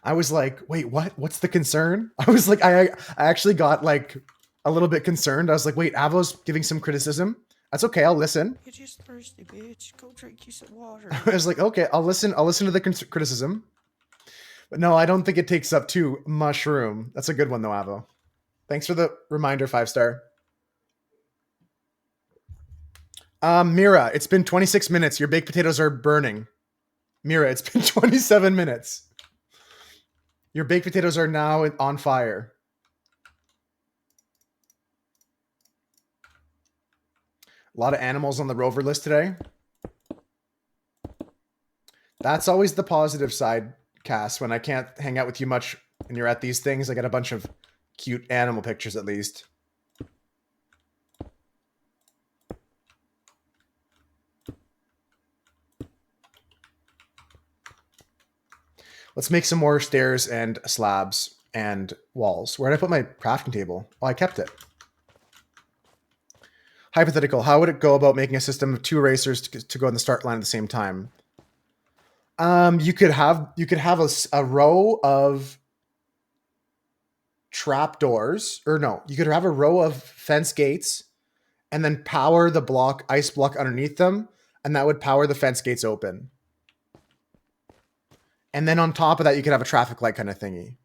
A: I was like, wait, what? What's the concern? I was like, I actually got like a little bit concerned. I was like, wait, Avo's giving some criticism. That's okay. I'll listen.
D: You're just thirsty, bitch. Go drink you some water.
A: I was like, okay, I'll listen. I'll listen to the criticism. But no, I don't think it takes up to mushroom. That's a good one though, Avo. Thanks for the reminder, 5-star. Mira, it's been 26 minutes. Your baked potatoes are burning. Mira, it's been 27 minutes. Your baked potatoes are now on fire. A lot of animals on the rover list today. That's always the positive side, Cass. When I can't hang out with you much and you're at these things, I get a bunch of cute animal pictures at least. Let's make some more stairs and slabs and walls. Where did I put my crafting table? Oh, I kept it. Hypothetical. How would it go about making a system of 2 racers to go in the start line at the same time? You could have a row of trap doors, or no, you could have a row of fence gates and then power the ice block underneath them, and that would power the fence gates open. And then on top of that, you could have a traffic light kind of thingy.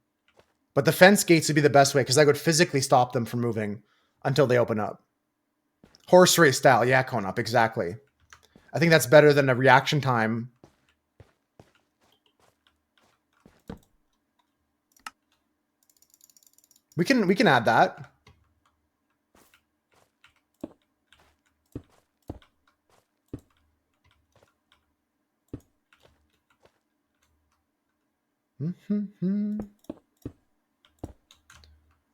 A: But the fence gates would be the best way because I would physically stop them from moving until they open up. Horse race style. Yeah, Conop, exactly. I think that's better than a reaction time. We can add that.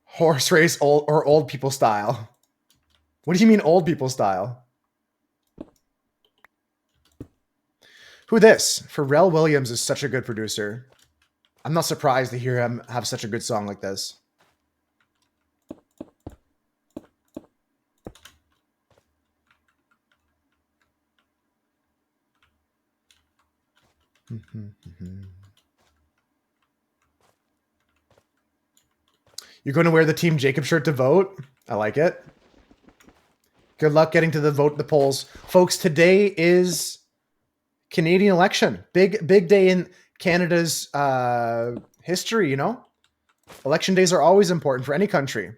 A: Horse race old people style. What do you mean old people style? Who this? Pharrell Williams is such a good producer. I'm not surprised to hear him have such a good song like this. You're going to wear the Team Jacob shirt to vote? I like it. Good luck getting to the polls. Folks, today is Canadian election. Big day in Canada's history, you know? Election days are always important for any country.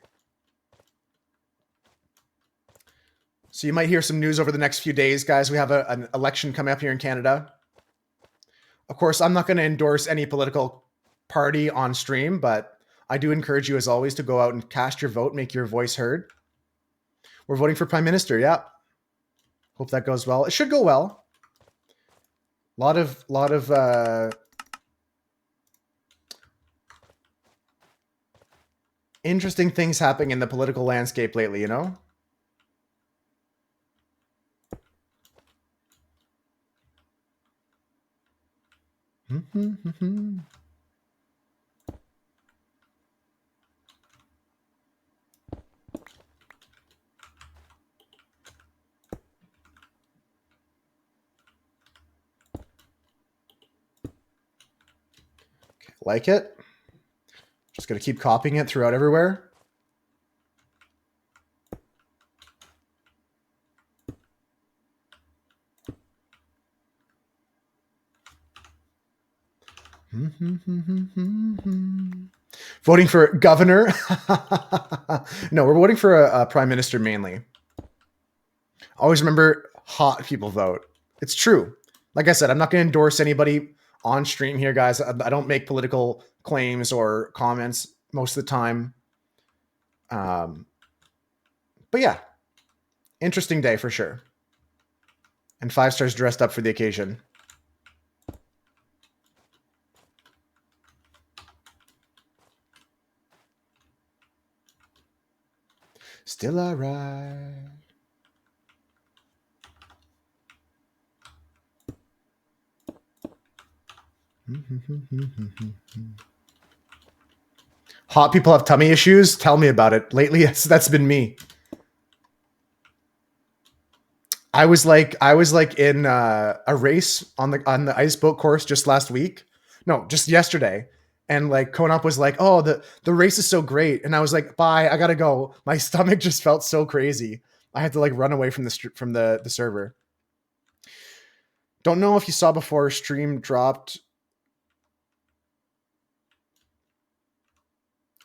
A: So you might hear some news over the next few days, guys. We have an election coming up here in Canada. Of course, I'm not going to endorse any political party on stream, but I do encourage you, as always, to go out and cast your vote, make your voice heard. We're voting for Prime Minister, yeah. Hope that goes well. It should go well. Lot of interesting things happening in the political landscape lately, you know? Like it. Just going to keep copying it throughout everywhere. Voting for governor? No, we're voting for a prime minister mainly. Always remember, hot people vote. It's true. Like I said, I'm not going to endorse anybody on stream here, guys. I don't make political claims or comments most of the time. But yeah, interesting day for sure. And 5 stars dressed up for the occasion. Still alright. Hot people have tummy issues? Tell me about it. Lately, that's been me. I was like in a race on the ice boat course just last week. No, just yesterday. And like Konop was like, "Oh, the race is so great," and I was like, "Bye, I gotta go." My stomach just felt so crazy. I had to like run away from the server. Don't know if you saw before stream dropped.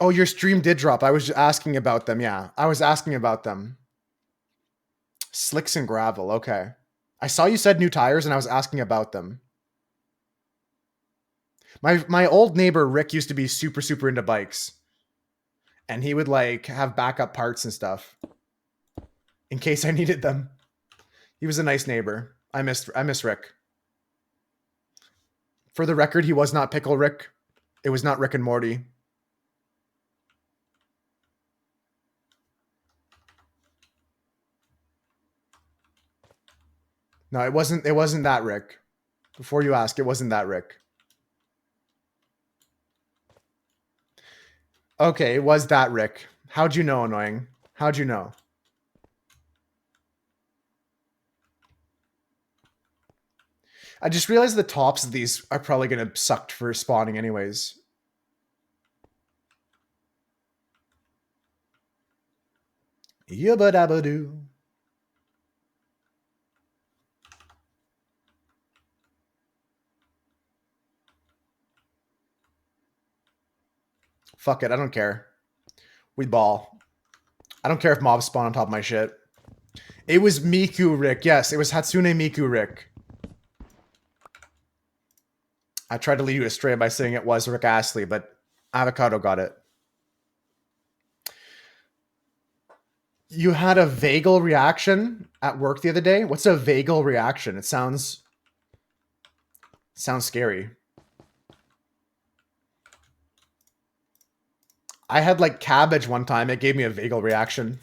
A: Oh, your stream did drop. I was just asking about them. Yeah, I was asking about them. Slicks and gravel. Okay. I saw you said new tires and I was asking about them. My old neighbor Rick used to be super into bikes. And he would like have backup parts and stuff in case I needed them. He was a nice neighbor. I miss Rick. For the record, he was not Pickle Rick. It was not Rick and Morty. No, it wasn't that Rick. Before you ask, it wasn't that Rick. Okay, it was that, Rick. How'd you know, annoying? How'd you know? I just realized the tops of these are probably going to suck for spawning anyways. Yabba dabba doo. Fuck it, I don't care. We ball. I don't care if mobs spawn on top of my shit. It was Miku, Rick. Yes, it was Hatsune Miku, Rick. I tried to lead you astray by saying it was Rick Astley, but Avocado got it. You had a vagal reaction at work the other day? What's a vagal reaction? It sounds scary. I had like cabbage one time. It gave me a vagal reaction.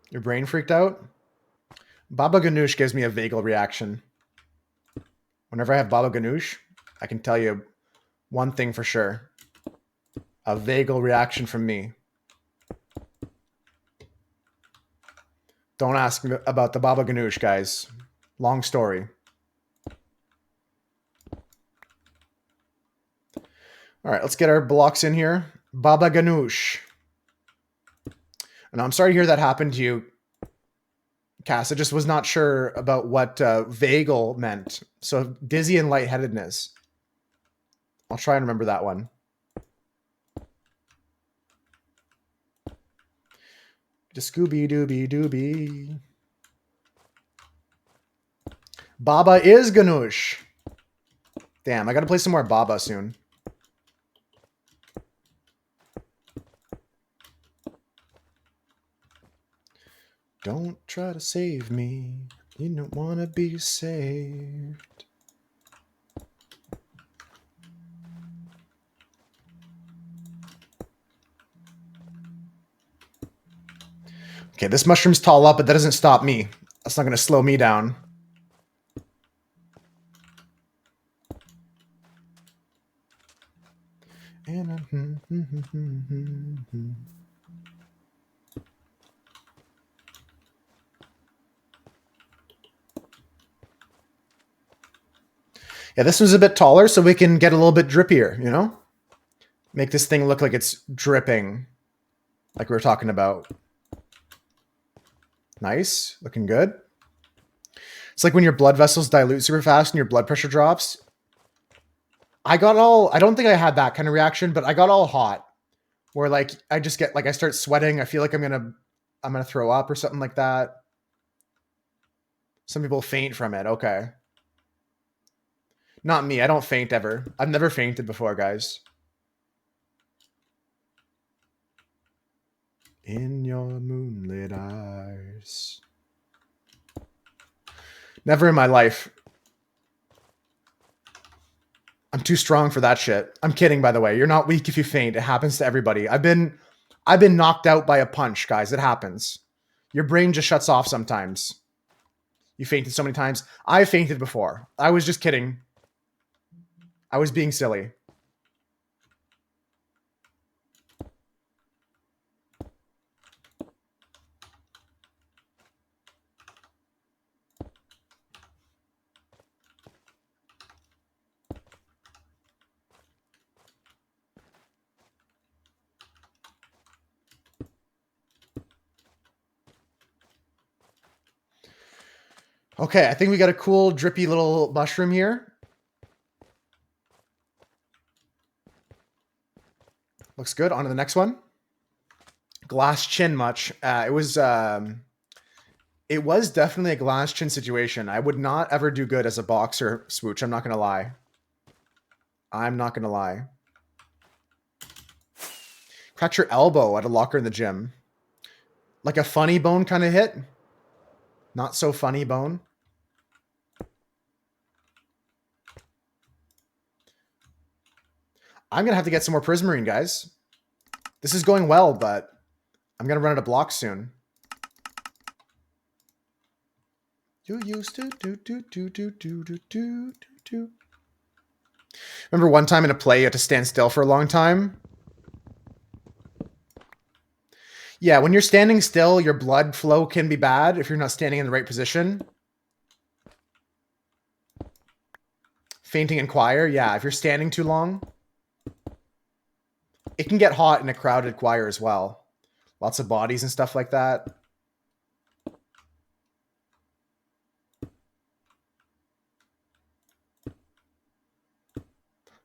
A: Your brain freaked out? Baba Ganoush gives me a vagal reaction. Whenever I have Baba Ganoush, I can tell you one thing for sure. A vagal reaction from me. Don't ask me about the Baba Ganoush, guys. Long story. All right, let's get our blocks in here. Baba Ganoush. And I'm sorry to hear that happened to you, Cass. I just was not sure about what vagal meant. So dizzy and lightheadedness. I'll try and remember that one. Scooby Dooby Dooby. Baba is Ganoush. Damn, I gotta play some more Baba soon. Don't try to save me. You don't want to be saved. Okay, this mushroom's tall up, but that doesn't stop me. That's not going to slow me down. Yeah, this one's a bit taller, so we can get a little bit drippier, you know? Make this thing look like it's dripping, like we were talking about. Nice, looking good. It's like when your blood vessels dilute super fast and your blood pressure drops. I don't think I had that kind of reaction, but I got all hot. Where like, I just get, like I start sweating. I feel like I'm gonna throw up or something like that. Some people faint from it, okay. Not me, I don't faint ever. I've never fainted before, guys. In your moonlit eyes. Never in my life. I'm too strong for that shit. I'm kidding, by the way. You're not weak if you faint. It happens to everybody. I've been knocked out by a punch, guys. It happens. Your brain just shuts off sometimes. You fainted so many times. I fainted before. I was just kidding. I was being silly. Okay, I think we got a cool, drippy little mushroom here. Looks good. On to the next one. Glass chin much. It was definitely a glass chin situation. I would not ever do good as a boxer, Swooch. I'm not going to lie. I'm not going to lie. Cracked your elbow at a locker in the gym. Like a funny bone kind of hit. Not so funny bone. I'm going to have to get some more Prismarine, guys. This is going well, but I'm going to run out of blocks soon. You used to do. Remember one time in a play you had to stand still for a long time? Yeah, when you're standing still, your blood flow can be bad if you're not standing in the right position. Fainting in choir, yeah, if you're standing too long. It can get hot in a crowded choir as well. Lots of bodies and stuff like that.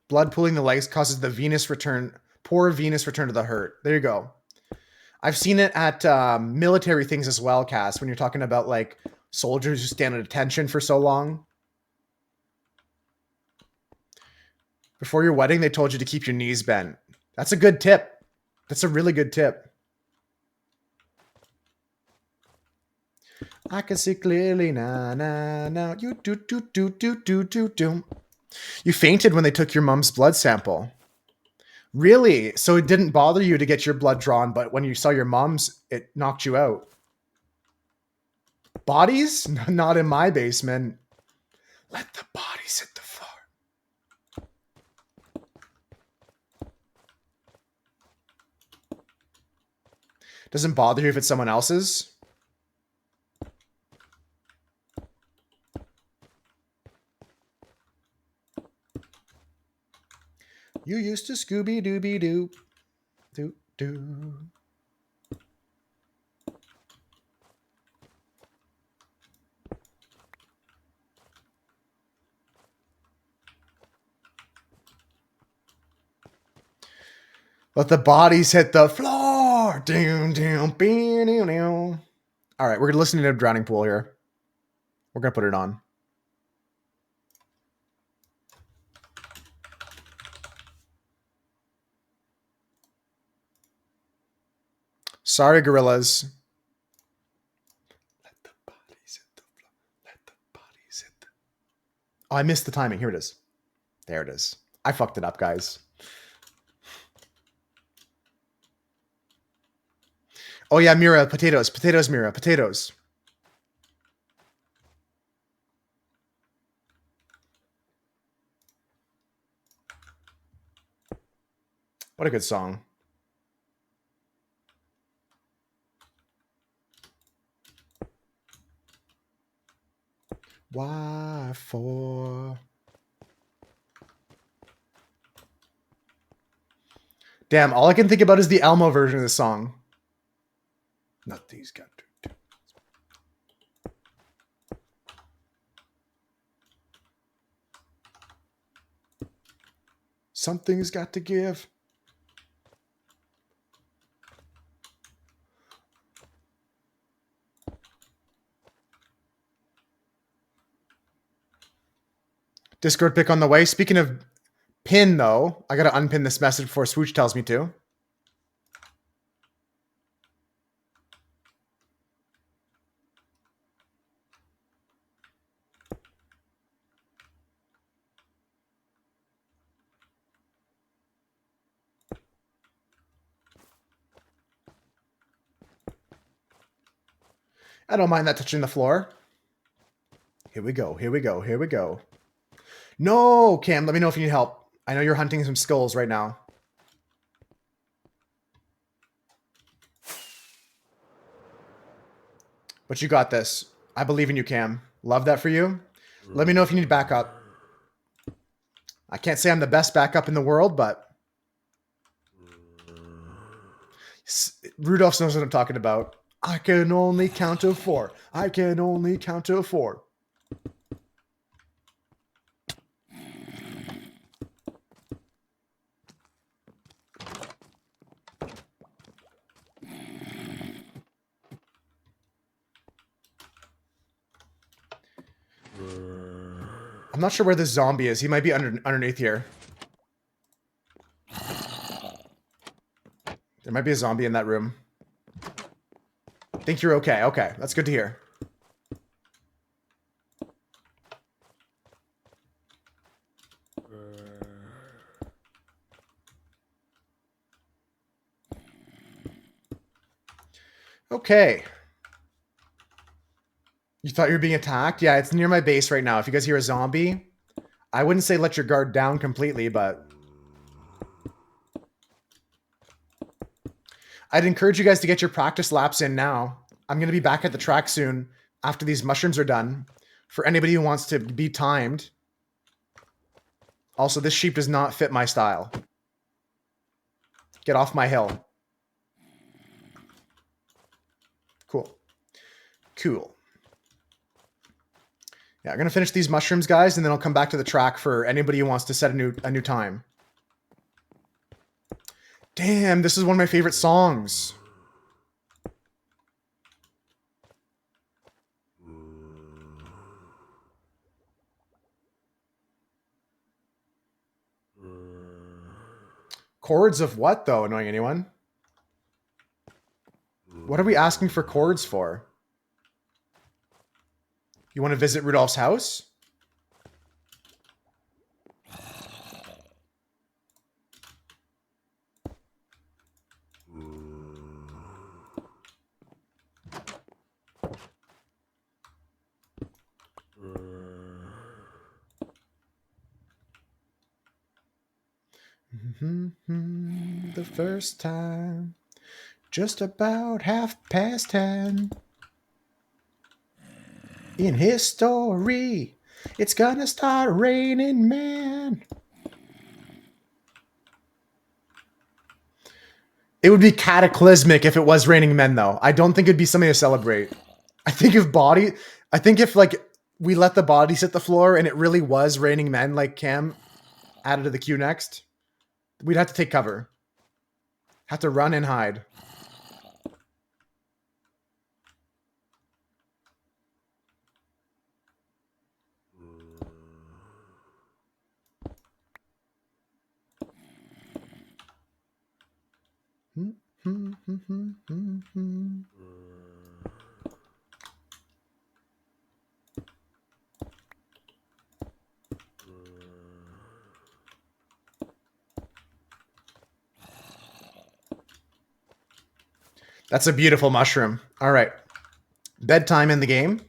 A: Blood pooling the legs causes the poor venous return to the hurt. There you go. I've seen it at military things as well, Cass, when you're talking about like soldiers who stand at attention for so long. Before your wedding, they told you to keep your knees bent. That's a good tip. That's a really good tip. I can see clearly now, now. You do. You fainted when they took your mom's blood sample. Really? So it didn't bother you to get your blood drawn, but when you saw your mom's, it knocked you out. Bodies? Not in my basement. Let the bodies hit the floor. Doesn't bother you if it's someone else's? You used to Scooby-Dooby-Doo. Doo-doo. Let the bodies hit the floor. Doom, doom, doom, doom, doom. All right, we're going to listen to Drowning Pool here. We're going to put it on. Sorry, gorillas. Let the bodies hit the floor. Let the bodies hit the... Oh, I missed the timing. Here it is. There it is. I fucked it up, guys. Oh, yeah, Mira, potatoes. Potatoes, Mira, potatoes. What a good song. Why for? Damn, all I can think about is the Elmo version of this song. Nothing's got to do. Something's got to give. Discord pick on the way. Speaking of pin, though, I got to unpin this message before Swooch tells me to. I don't mind that touching the floor. Here we go. Here we go. Here we go. No, Cam, let me know if you need help. I know you're hunting some skulls right now. But you got this. I believe in you, Cam. Love that for you. Let me know if you need backup. I can't say I'm the best backup in the world, but Rudolph knows what I'm talking about. I can only count to 4. I can only count to 4. I'm not sure where this zombie is. He might be underneath here. There might be a zombie in that room. Think you're okay. Okay, that's good to hear. Okay. You thought you were being attacked? Yeah, it's near my base right now. If you guys hear a zombie, I wouldn't say let your guard down completely, but I'd encourage you guys to get your practice laps in now. I'm going to be back at the track soon after these mushrooms are done. For anybody who wants to be timed. Also, this sheep does not fit my style. Get off my hill. Cool. Cool. Yeah, I'm going to finish these mushrooms, guys, and then I'll come back to the track for anybody who wants to set a new time. Damn, this is one of my favorite songs. Chords of what, though, annoying anyone? What are we asking for chords for? You want to visit Rudolph's house? The first time, just about 10:30. In history, it's gonna start raining, man. It would be cataclysmic if it was raining men, though. I don't think it'd be something to celebrate. I think if like we let the bodies hit the floor and it really was raining men, like Cam added to the queue next, we'd have to take cover. Have to run and hide. That's a beautiful mushroom. All right. Bedtime in the game.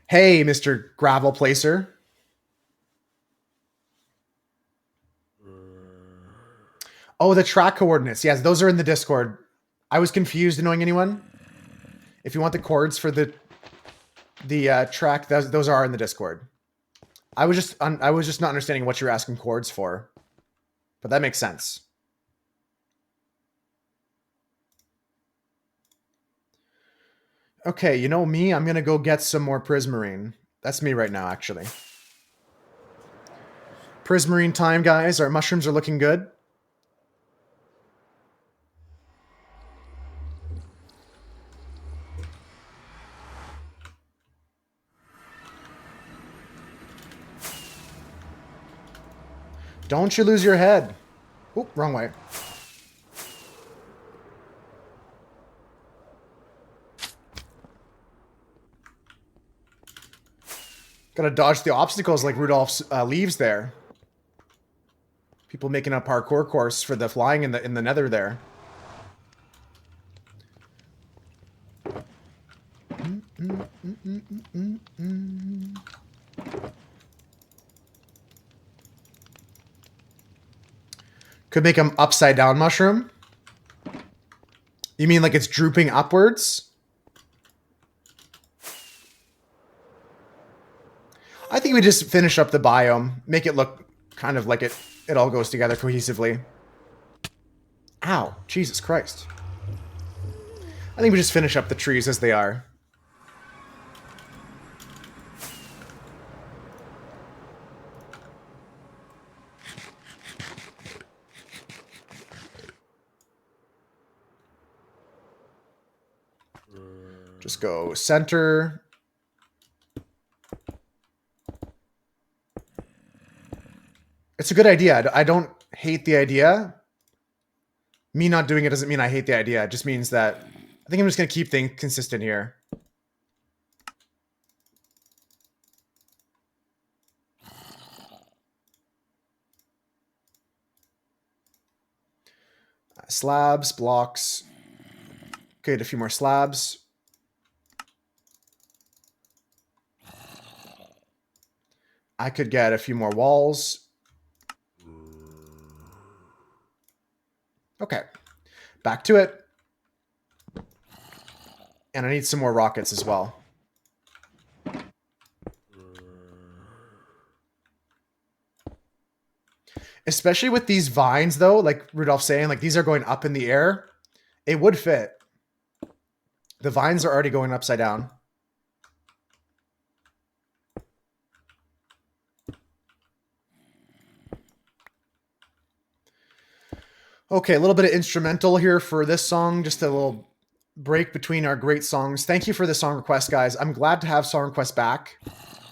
A: Hey, Mr. Gravel Placer. Oh, the track coordinates. Yes, those are in the Discord. I was confused, annoying anyone. If you want the chords for the track, those are in the Discord. I was just not understanding what you're asking chords for, but that makes sense. Okay, you know me, I'm gonna go get some more prismarine. That's me right now, actually. Prismarine time, guys. Our mushrooms are looking good. Don't you lose your head. Oop, wrong way. Gotta dodge the obstacles like Rudolph's leaves there. People making a parkour course for the flying in the nether there. Could make them upside down mushroom. You mean like it's drooping upwards? I think we just finish up the biome, make it look kind of like it all goes together cohesively. Ow, Jesus Christ. I think we just finish up the trees as they are. Just go center. It's a good idea. I don't hate the idea. Me not doing it doesn't mean I hate the idea. It just means that I think I'm just going to keep things consistent here. Slabs, blocks. Okay, a few more slabs. I could get a few more walls. Okay. Back to it. And I need some more rockets as well. Especially with these vines, though, like Rudolph's saying, like these are going up in the air. It would fit. The vines are already going upside down. Okay, a little bit of instrumental here for this song. Just a little break between our great songs. Thank you for the song request, guys. I'm glad to have song request back.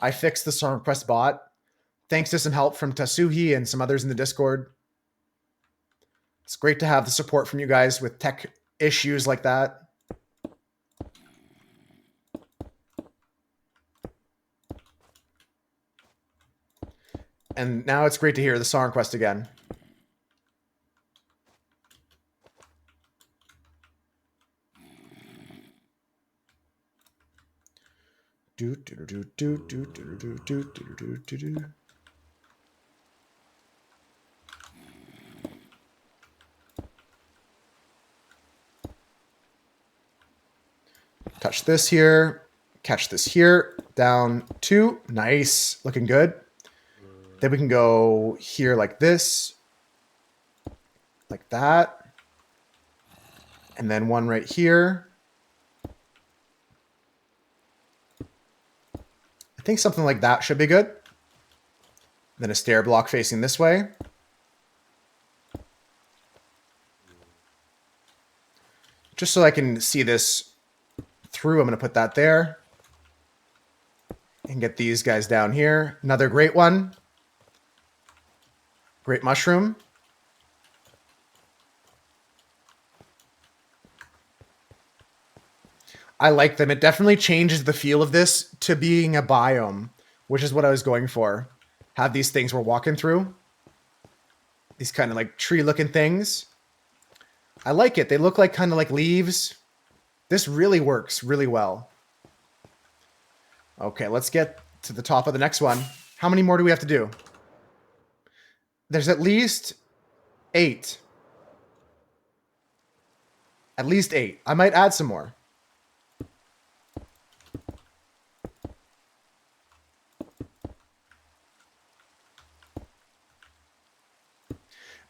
A: I fixed the song request bot. Thanks to some help from Tasuhi and some others in the Discord. It's great to have the support from you guys with tech issues like that. And now it's great to hear the song request again. Do do do do do do do do do do do. Touch this here, catch this here, down 2, nice, looking good. Then we can go here like this, like that, and then one right here. I think something like that should be good. Then a stair block facing this way. Just so I can see this through, I'm going to put that there. And get these guys down here. Another great one. Great mushroom. I like them. It definitely changes the feel of this to being a biome, which is what I was going for. Have these things we're walking through. These kind of like tree-looking things. I like it. They look like kind of like leaves. This really works really well. Okay, let's get to the top of the next one. How many more do we have to do? There's at least 8. At least 8. I might add some more.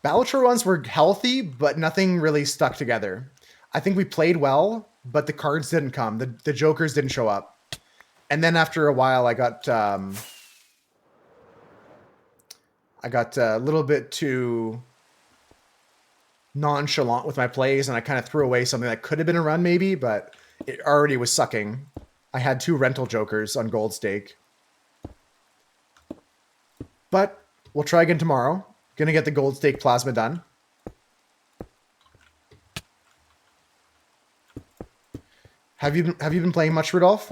A: Balatro runs were healthy, but nothing really stuck together. I think we played well, but the cards didn't come. The jokers didn't show up. And then after a while, I got a little bit too nonchalant with my plays, and I kind of threw away something that could have been a run maybe, but it already was sucking. I had 2 rental jokers on gold stake. But we'll try again tomorrow. Gonna get the gold stake plasma done. Have you been playing much, Rudolph?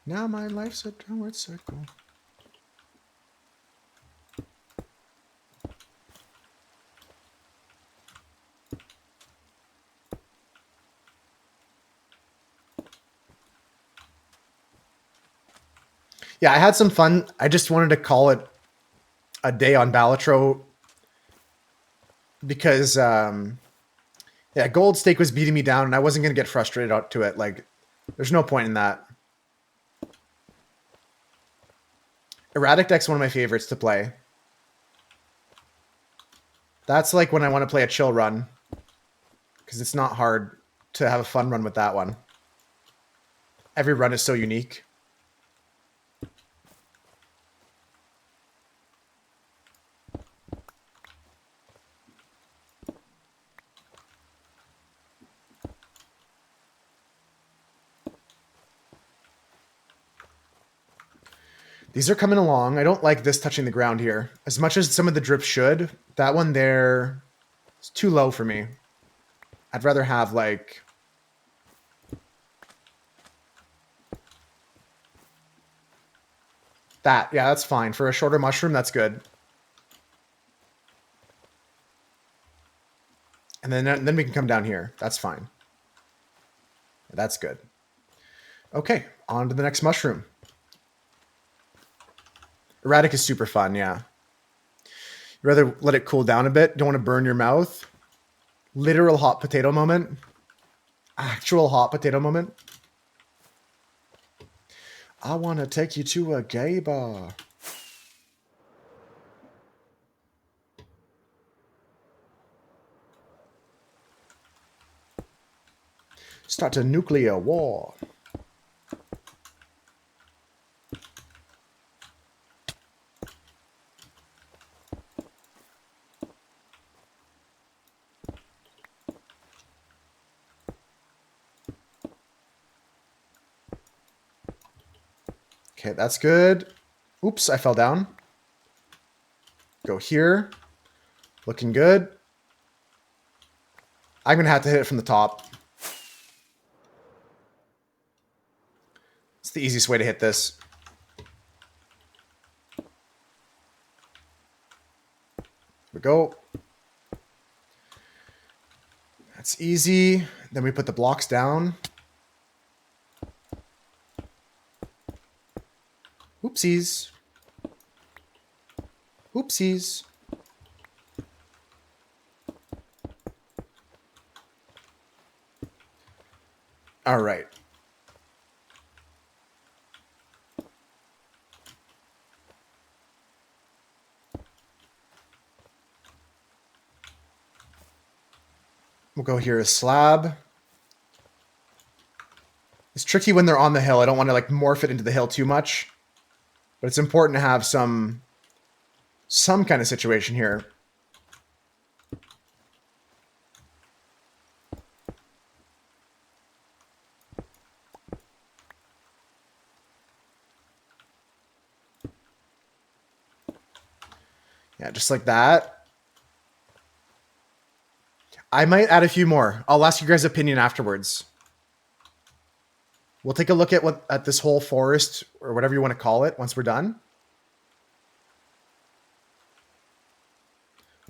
A: Now my life's a downward circle. Yeah, I had some fun. I just wanted to call it a day on Balatro because, yeah, gold stake was beating me down, and I wasn't going to get frustrated out to it. Like, there's no point in that. Erratic deck's one of my favorites to play. That's like when I want to play a chill run, because it's not hard to have a fun run with that one. Every run is so unique. These are coming along. I don't like this touching the ground here. As much as some of the drips should, that one there is too low for me. I'd rather have like Yeah, that's fine. For a shorter mushroom, that's good. And then we can come down here. That's fine. That's good. Okay, on to the next mushroom. Erratic is super fun, yeah. You'd rather let it cool down a bit. Don't want to burn your mouth. Literal hot potato moment. Actual hot potato moment. I want to take you to a gay bar. Start a nuclear war. Okay, that's good. Oops, I fell down. Go here. Looking good. I'm going to have to hit it from the top. It's the easiest way to hit this. Here we go. That's easy. Then we put the blocks down. Oopsies. Oopsies. All right. We'll go here, a slab. It's tricky when they're on the hill. I don't want to like morph it into the hill too much, but it's important to have some kind of situation here. Yeah, just like that. I might add a few more. I'll ask you guys' opinion afterwards. We'll take a look at this whole forest or whatever you want to call it once we're done.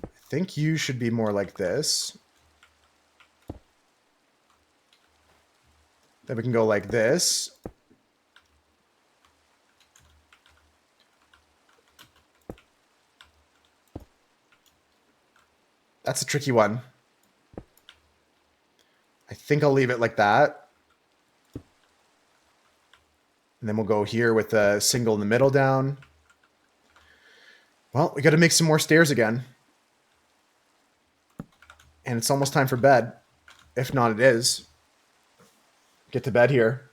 A: I think you should be more like this. Then we can go like this. That's a tricky one. I think I'll leave it like that. And then we'll go here with a single in the middle down. Well, we got to make some more stairs again. And it's almost time for bed. If not, it is. Get to bed here.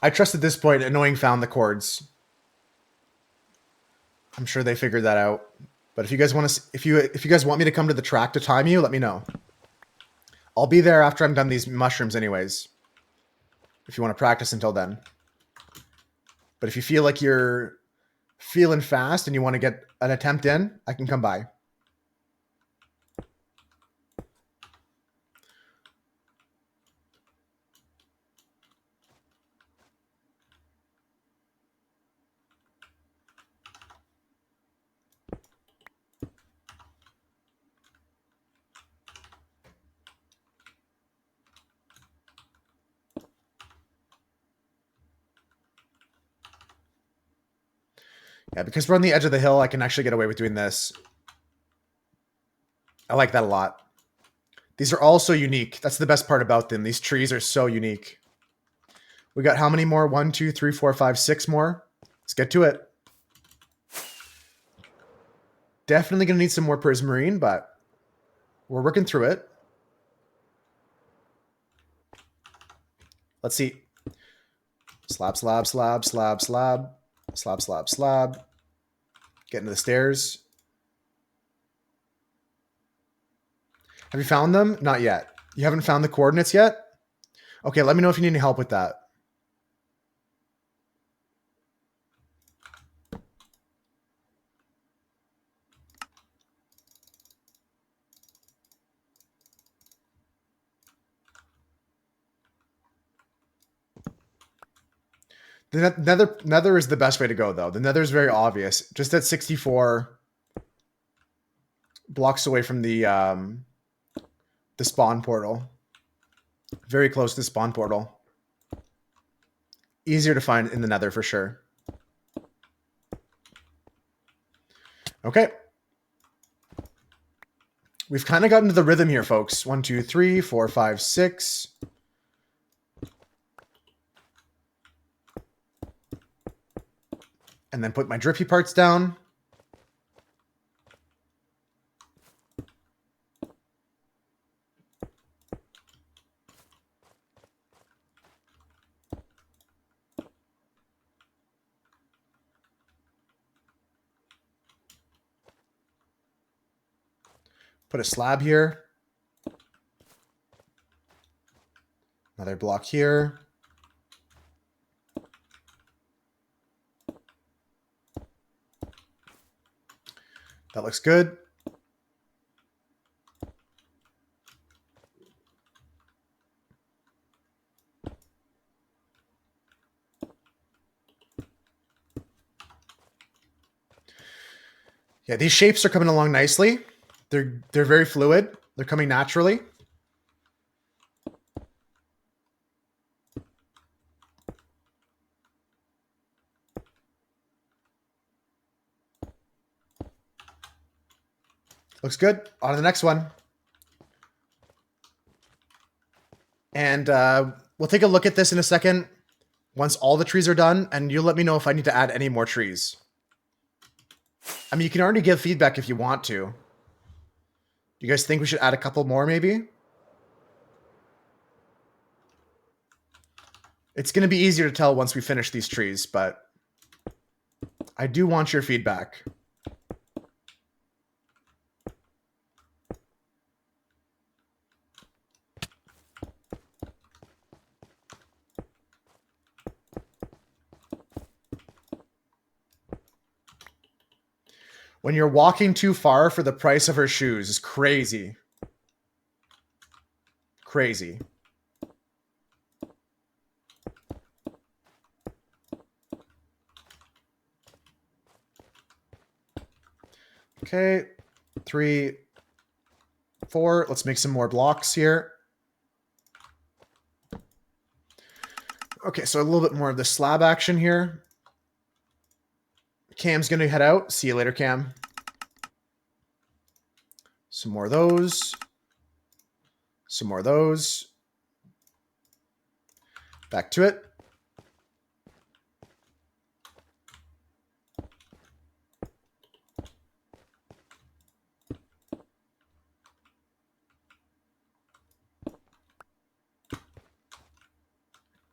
A: I trust at this point Annoying found the chords. I'm sure they figured that out. But if you guys want to, if you guys want me to come to the track to time you, let me know. I'll be there after I'm done these mushrooms anyways. If you want to practice until then. But if you feel like you're feeling fast and you want to get an attempt in, I can come by. Yeah, because we're on the edge of the hill, I can actually get away with doing this. I like that a lot. These are all so unique. That's the best part about them. These trees are so unique. We got how many more? 1, 2, 3, 4, 5, 6 more. Let's get to it. Definitely going to need some more prismarine, but we're working through it. Let's see. Slab, slab, slab, slab, slab. Slab, slab, slab. Get into the stairs. Have you found them? Not yet. You haven't found the coordinates yet? Okay, let me know if you need any help with that. The nether is the best way to go, though. The nether is very obvious. Just at 64 blocks away from the spawn portal. Very close to the spawn portal. Easier to find in the nether for sure. Okay. We've kind of gotten to the rhythm here, folks. 1, 2, 3, 4, 5, 6. And then put my drippy parts down. Put a slab here. Another block here. That looks good. Yeah, these shapes are coming along nicely. They're very fluid. They're coming naturally. Looks good. On to the next one. And we'll take a look at this in a second once all the trees are done, and you'll let me know if I need to add any more trees. I mean, you can already give feedback if you want to. You guys think we should add a couple more, maybe? It's going to be easier to tell once we finish these trees, but I do want your feedback. When you're walking too far for the price of her shoes is crazy. Crazy. Okay, 3, 4. Let's make some more blocks here. Okay, so a little bit more of the slab action here. Cam's going to head out. See you later, Cam. Some more of those. Some more of those. Back to it.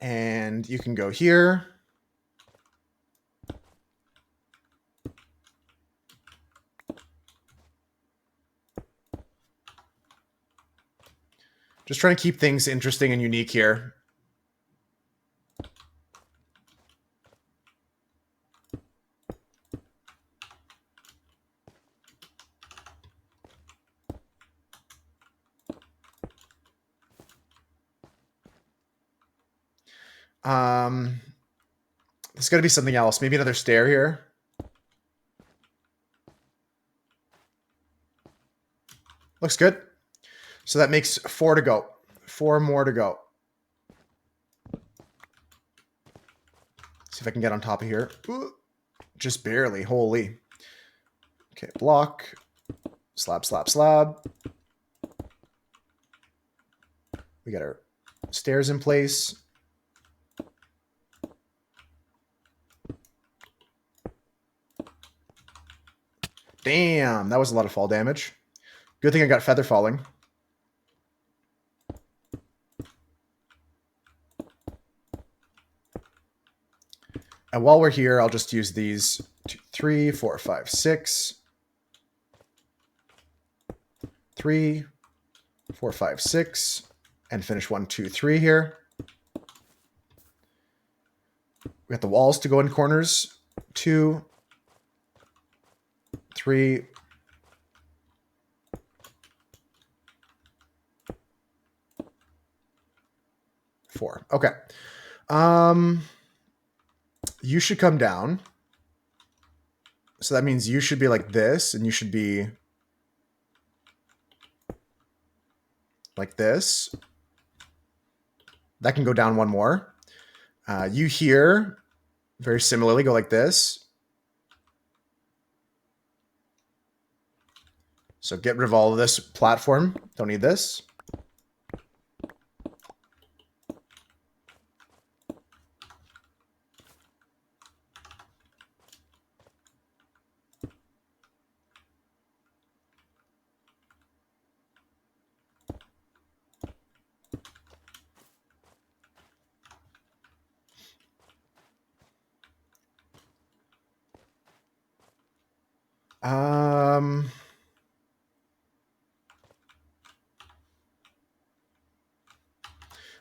A: And you can go here. Just trying to keep things interesting and unique here. There's got to be something else. Maybe another stair here. Looks good. So that makes 4 to go. 4 more to go. See if I can get on top of here. Ooh, just barely. Holy. Okay, block. Slab, slab, slab. We got our stairs in place. Damn, that was a lot of fall damage. Good thing I got feather falling. And while we're here, I'll just use these 2, 3, 4, 5, 6. 3, 4, 5, 6. And finish 1, 2, 3 here. We got the walls to go in corners. 2, 3. 4. Okay. You should come down. So that means you should be like this, and you should be like this. That can go down one more. You here, very similarly, go like this. So get rid of all of this platform. Don't need this.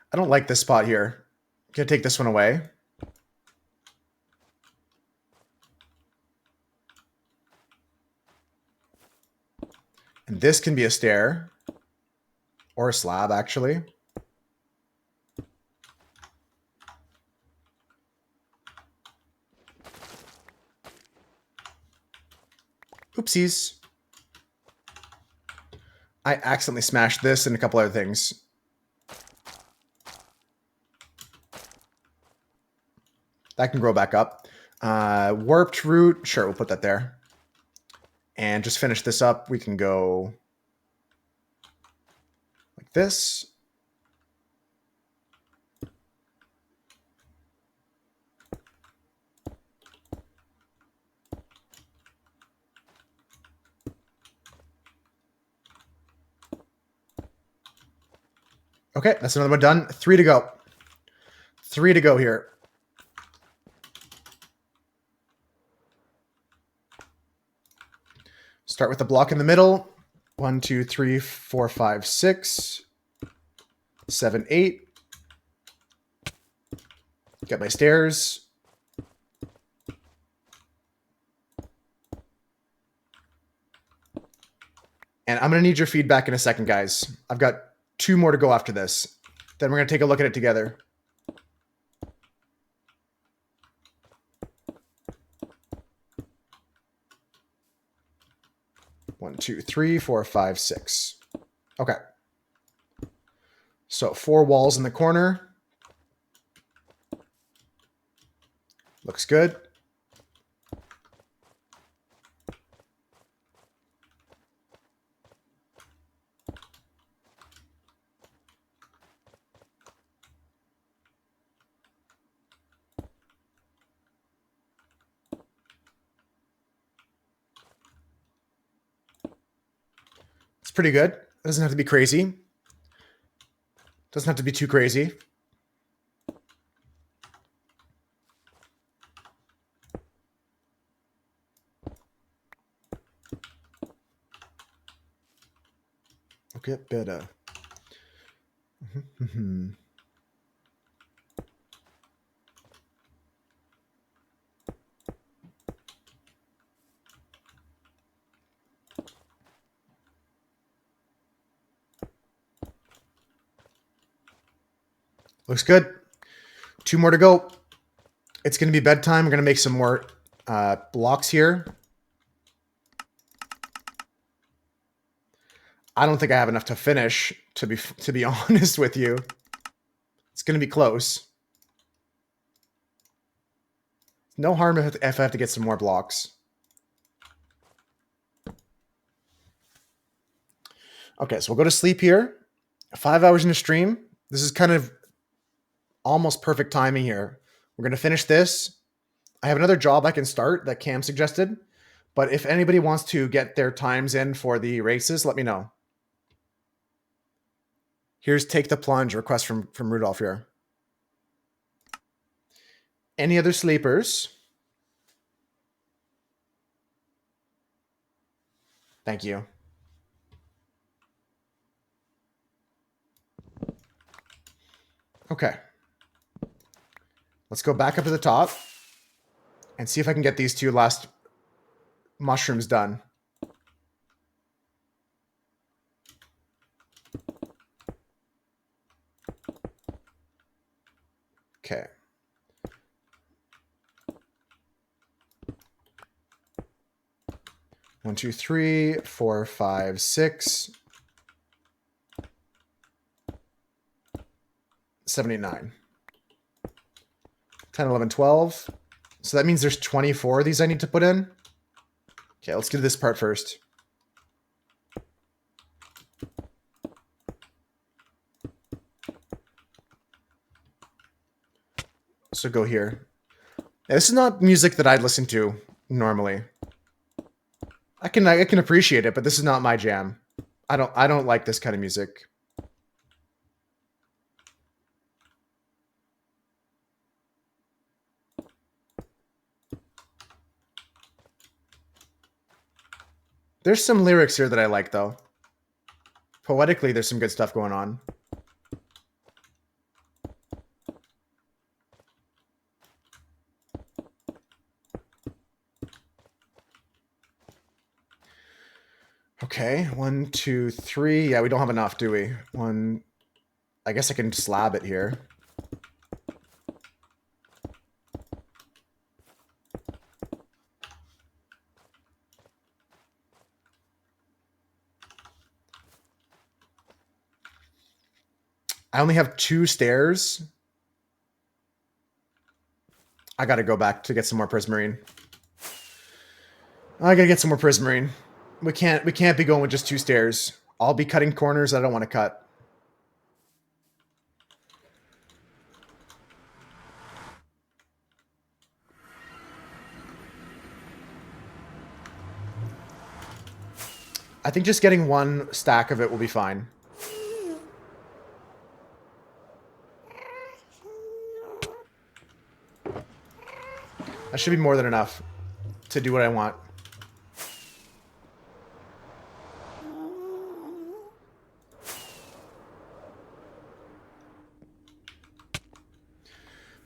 A: I don't like this spot here. Gonna take this one away. And this can be a stair. Or a slab, actually. Oopsies. I accidentally smashed this and a couple other things. That can grow back up. Warped root. Sure, we'll put that there. And just finish this up. We can go like this. Okay, that's another one done. 3 to go. 3 to go here. Start with the block in the middle. 1, 2, 3, 4, 5, 6, 7, 8. Get my stairs. And I'm going to need your feedback in a second, guys. I've got 2 more to go after this. Then we're going to take a look at it together. One, 2, 3, 4, 5, 6. Okay. So 4 walls in the corner. Looks good. It's pretty good. It doesn't have to be crazy. Doesn't have to be too crazy. Okay, better. Looks good. 2 more to go. It's going to be bedtime. We're going to make some more blocks here. I don't think I have enough to finish, to be honest with you. It's going to be close. No harm if I have to get some more blocks. Okay, so we'll go to sleep here. 5 hours in a stream. This is kind of almost perfect timing here. We're going to finish this. I have another job I can start that Cam suggested. But if anybody wants to get their times in for the races, let me know. Here's Take the Plunge, request from Rudolph here. Any other sleepers? Thank you. Okay. Let's go back up to the top and see if I can get these 2 last mushrooms done. Okay. 1, 2, 3, 4, 5, 6, 7, 8, 9. 10, 11, 12. So that means there's 24 of these I need to put in. Okay, let's do this part first. So go here. Yeah, this is not music that I'd listen to normally. I can appreciate it, but this is not my jam. I don't like this kind of music. There's some lyrics here that I like though. Poetically, there's some good stuff going on. Okay, 1, 2, 3. Yeah, we don't have enough, do we? One. I guess I can slab it here. I only have 2 stairs. I gotta go back to get some more prismarine. I gotta get some more prismarine. We can't be going with just 2 stairs. I'll be cutting corners I don't want to cut. I think just getting 1 stack of it will be fine. That should be more than enough to do what I want.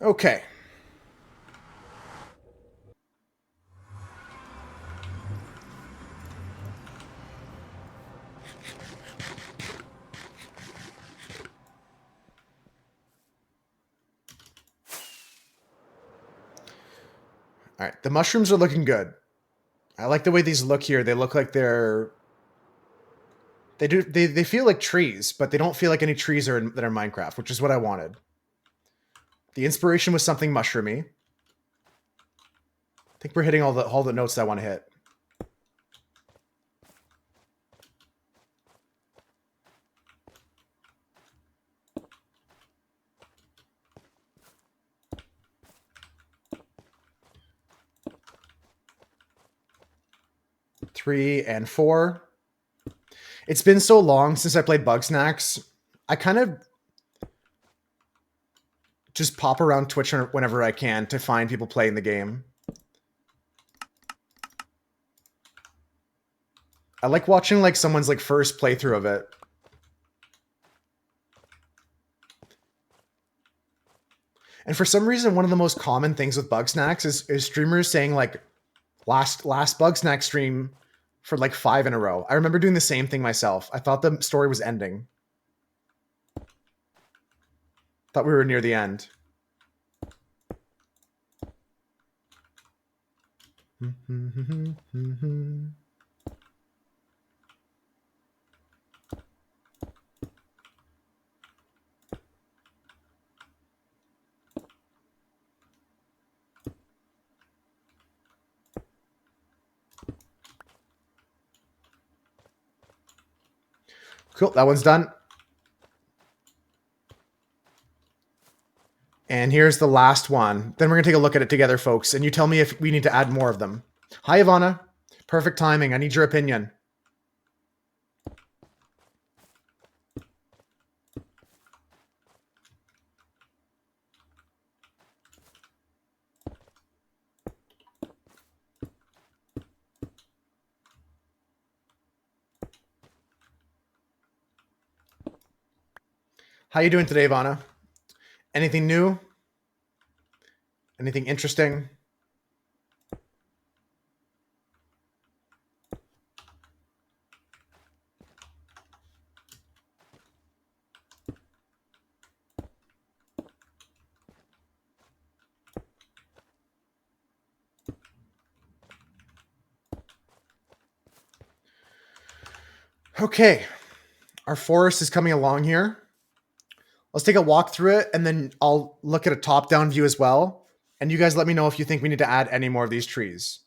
A: Okay. All right, the mushrooms are looking good. I like the way these look here. They look like they feel like trees, but they don't feel like any trees that are Minecraft, which is what I wanted. The inspiration was something mushroomy. I think we're hitting all the notes that I want to hit. Three and 4. It's been so long since I played Bug Snacks. I kind of just pop around Twitch whenever I can to find people playing the game. I like watching like someone's like first playthrough of it. And for some reason, one of the most common things with Bug Snacks is streamers saying like last Bug Snack stream for like 5 in a row. I remember doing the same thing myself. I thought the story was ending. Thought we were near the end. Cool, that one's done. And here's the last one. Then we're going to take a look at it together, folks. And you tell me if we need to add more of them. Hi, Ivana. Perfect timing. I need your opinion. How you doing today, Ivana? Anything new? Anything interesting? Okay. Our forest is coming along here. Let's take a walk through it, and then I'll look at a top-down view as well. And you guys let me know if you think we need to add any more of these trees.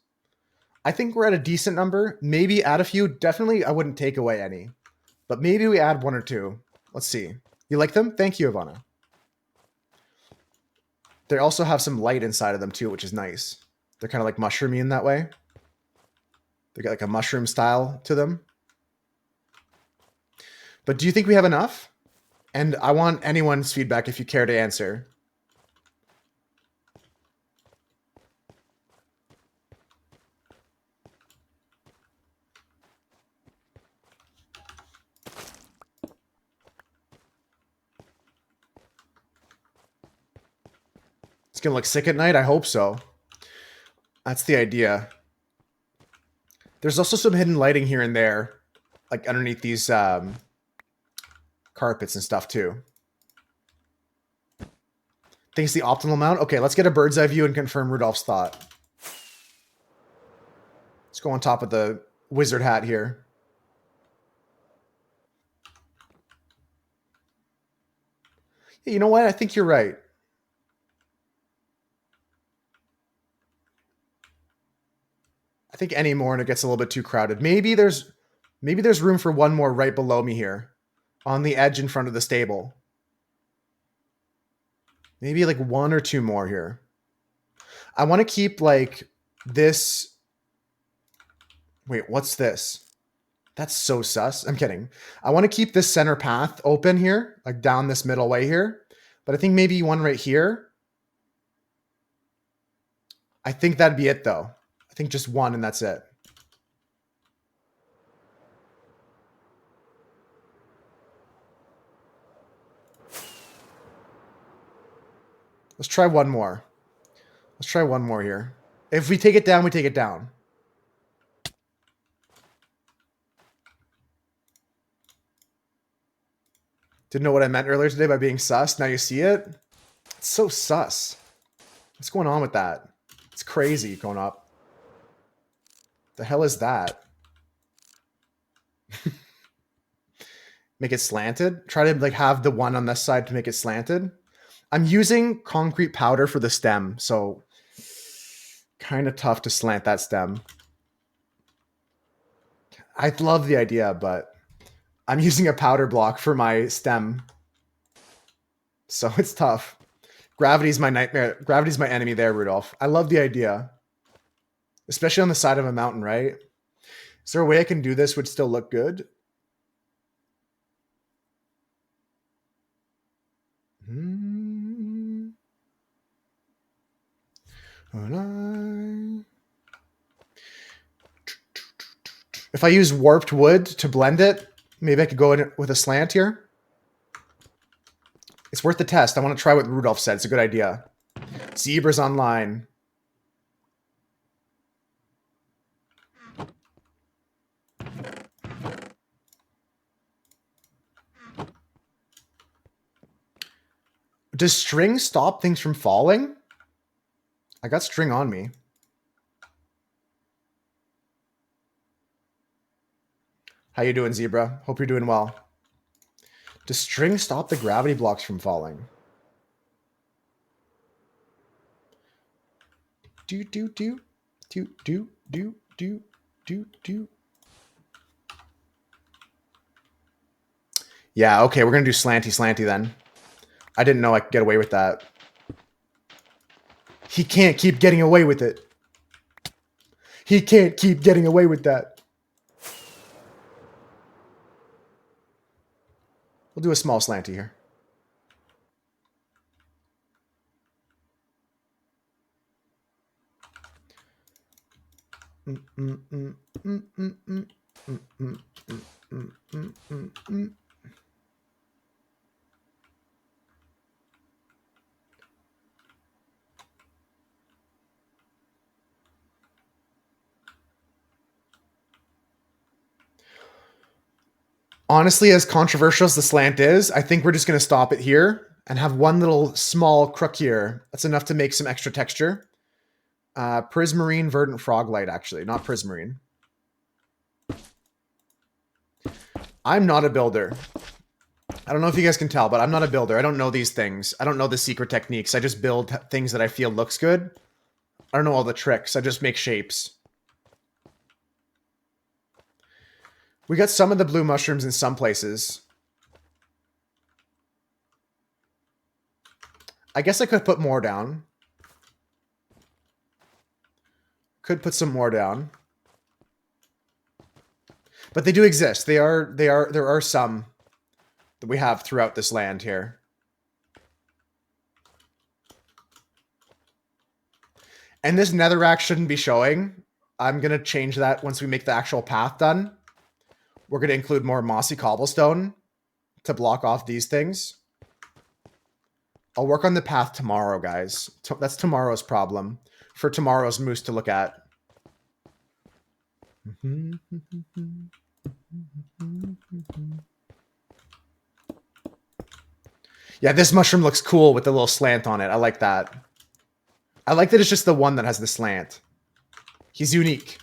A: I think we're at a decent number. Maybe add a few. Definitely, I wouldn't take away any. But maybe we add one or two. Let's see. You like them? Thank you, Ivana. They also have some light inside of them too, which is nice. They're kind of like mushroomy in that way. They got like a mushroom style to them. But do you think we have enough? And I want anyone's feedback if you care to answer. It's going to look sick at night? I hope so. That's the idea. There's also some hidden lighting here and there, like underneath these carpets and stuff too. Think it's the optimal amount? Okay, let's get a bird's eye view and confirm Rudolph's thought. Let's go on top of the wizard hat here. Yeah, you know what? I think you're right. I think any more and it gets a little bit too crowded. Maybe there's room for one more right below me here on the edge in front of the stable. Maybe like one or two more here. I want to keep like this. Wait, what's this? That's so sus. I'm kidding. I want to keep this center path open here, like down this middle way here. But I think maybe one right here. I think that'd be it though. I think just one and that's it. Let's try one more. Let's try one more here. If we take it down, we take it down. Didn't know what I meant earlier today by being sus. Now you see it. It's so sus. What's going on with that? It's crazy going up. The hell is that? Make it slanted. Try to like have the one on this side to make it slanted. I'm using concrete powder for the stem, so kind of tough to slant that stem. I love the idea, but I'm using a powder block for my stem, so it's tough. Gravity's my nightmare. Gravity's my enemy there, Rudolph. I love the idea, especially on the side of a mountain, right? Is there a way I can do this would still look good? If I use warped wood to blend it, maybe I could go in with a slant here. It's worth the test. I want to try what Rudolph said. It's a good idea. Zebras online. Does string stop things from falling? I got string on me. How you doing, Zebra? Hope you're doing well. Does string stop the gravity blocks from falling? Do. Yeah, okay, we're gonna do slanty then. I didn't know I could get away with that. He can't keep getting away with it. He can't keep getting away with that. We'll do a small slanty here. Honestly, as controversial as the slant is, I think we're just going to stop it here and have one little small crook here. That's enough to make some extra texture. Prismarine Verdant Frog Light, actually, not Prismarine. I'm not a builder. I don't know if you guys can tell, but I'm not a builder. I don't know these things. I don't know the secret techniques. I just build things that I feel looks good. I don't know all the tricks. I just make shapes. We got some of the blue mushrooms in some places. I guess I could put more down. Could put some more down. But they do exist. There are some that we have throughout this land here. And this netherrack shouldn't be showing. I'm going to change that once we make the actual path done. We're going to include more mossy cobblestone to block off these things. I'll work on the path tomorrow, guys. That's tomorrow's problem. For tomorrow's moose to look at. Yeah, this mushroom looks cool with the little slant on it. I like that. I like that it's just the one that has the slant. He's unique.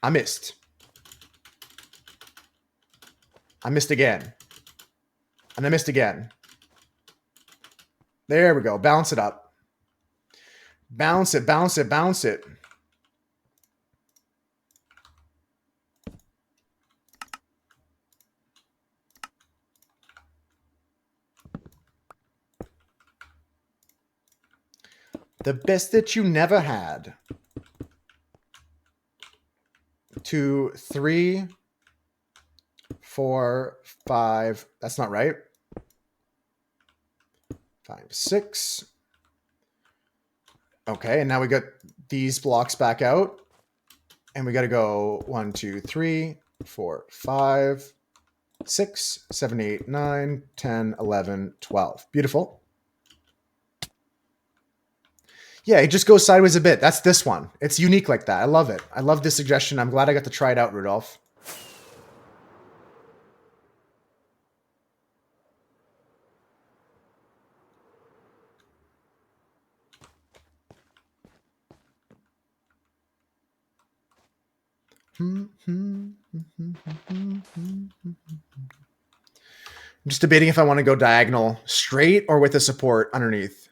A: I missed. I missed again. And I missed again. There we go. Bounce it up. Bounce it, bounce it, bounce it. The best that you never had. 2, 3, 4, 5. That's not right. 5, 6. Okay, and now we got these blocks back out. And we got to go 1, 2, 3, 4, 5, 6, 7, 8, 9, 10, 11, 12. Beautiful. Yeah, it just goes sideways a bit. That's this one. It's unique like that. I love it. I love this suggestion. I'm glad I got to try it out, Rudolph. I'm just debating if I want to go diagonal straight or with a support underneath.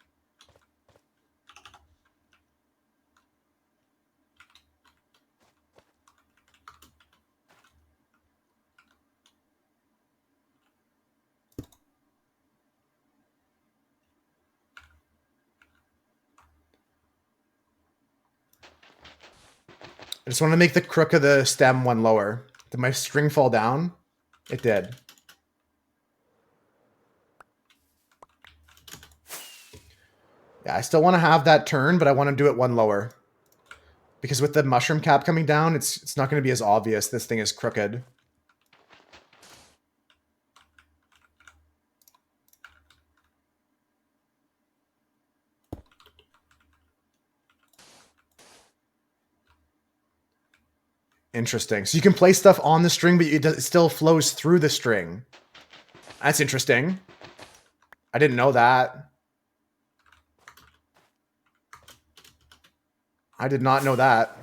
A: I just want to make the crook of the stem one lower. Did my string fall down? It did. Yeah, I still want to have that turn, but I want to do it one lower. Because with the mushroom cap coming down, it's not going to be as obvious this thing is crooked. Interesting. So you can place stuff on the string, but it still flows through the string. That's interesting. I didn't know that. I did not know that.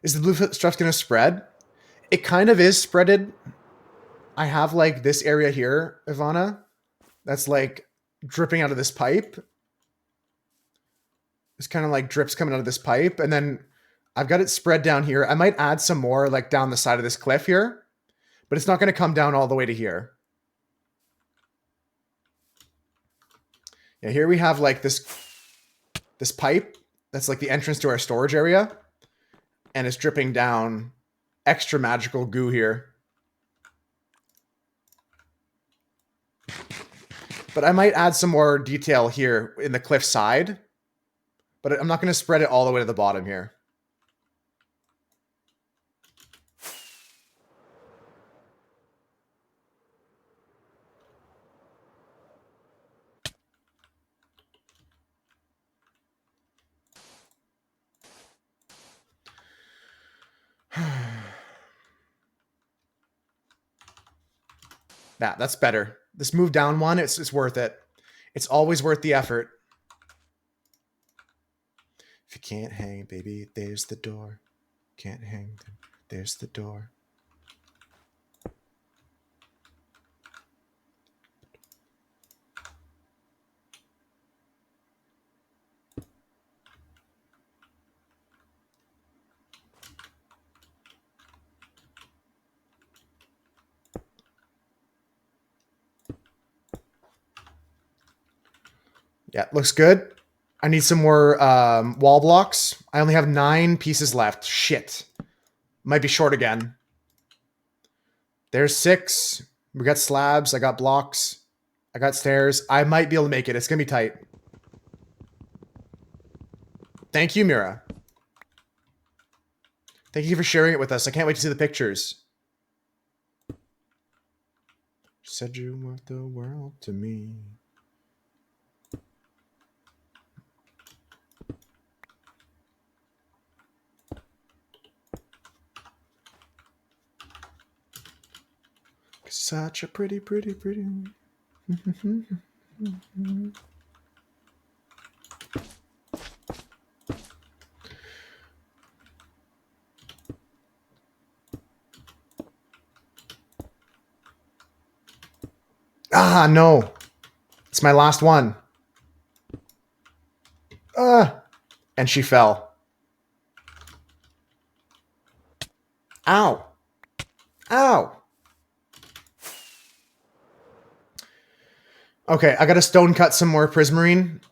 A: Is the blue stuff going to spread? It kind of is spreaded. I have like this area here, Ivana, that's like dripping out of this pipe. It's kind of like drips coming out of this pipe. And then I've got it spread down here. I might add some more like down the side of this cliff here, but it's not going to come down all the way to here. Yeah, here we have like this pipe that's like the entrance to our storage area, and it's dripping down extra magical goo here. But I might add some more detail here in the cliff side, but I'm not going to spread it all the way to the bottom here. That's better. This move down one, it's worth it. It's always worth the effort. If you can't hang, baby, there's the door. Can't hang, there's the door. Yeah, looks good. I need some more wall blocks. I only have 9 pieces left. Shit. Might be short again. There's 6. We got slabs. I got blocks. I got stairs. I might be able to make it. It's going to be tight. Thank you, Mira. Thank you for sharing it with us. I can't wait to see the pictures. Said you were the world to me. Such a pretty. Ah, no. It's my last one. And she fell. Ow. Ow. Okay, I gotta stone cut some more prismarine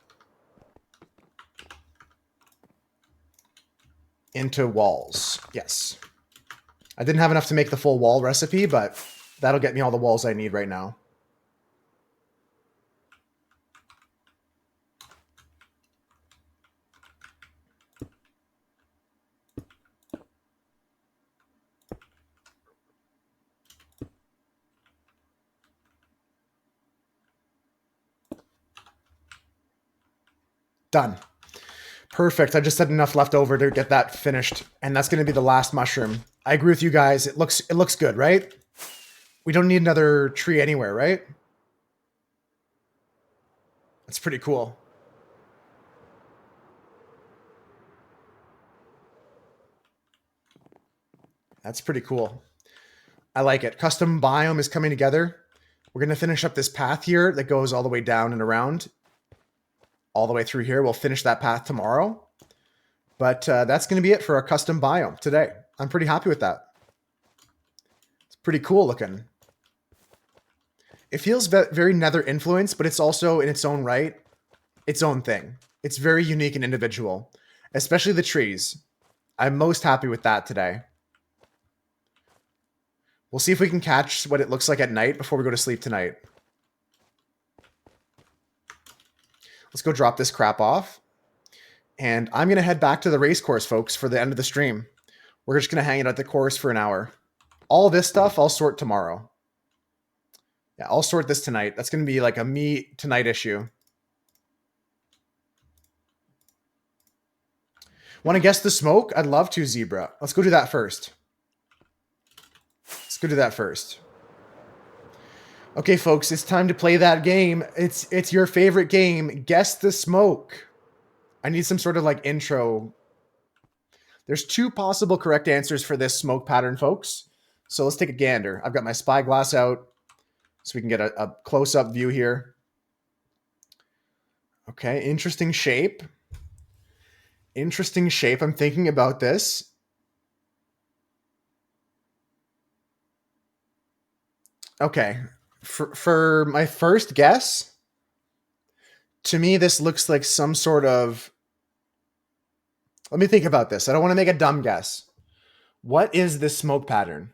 A: into walls. Yes. I didn't have enough to make the full wall recipe, but that'll get me all the walls I need right now. Done. Perfect. I just had enough left over to get that finished, and that's going to be the last mushroom. I agree with you guys. It looks good, right? We don't need another tree anywhere, right? That's pretty cool. That's pretty cool. I like it. Custom biome is coming together. We're going to finish up this path here that goes all the way down and around. All the way through here. We'll finish that path tomorrow. But that's going to be it for our custom biome today. I'm pretty happy with that. It's pretty cool looking. It feels very Nether influenced, but it's also in its own right, its own thing. It's very unique and individual, especially the trees. I'm most happy with that today. We'll see if we can catch what it looks like at night before we go to sleep tonight. Let's go drop this crap off. And I'm going to head back to the race course, folks, for the end of the stream. We're just going to hang it at the course for an hour. All this stuff I'll sort tomorrow. Yeah, I'll sort this tonight. That's going to be like a me tonight issue. Want to guess the smoke? I'd love to, Zebra. Let's go do that first. Let's go do that first. Okay, folks, it's time to play that game. It's your favorite game. Guess the smoke. I need some sort of like intro. There's 2 possible correct answers for this smoke pattern, folks. So let's take a gander. I've got my spyglass out so we can get a close-up view here. Okay, interesting shape. Interesting shape. I'm thinking about this. Okay, for my first guess, to me this looks like some sort of... Let me think about this. I don't want to make a dumb guess. What is this smoke pattern?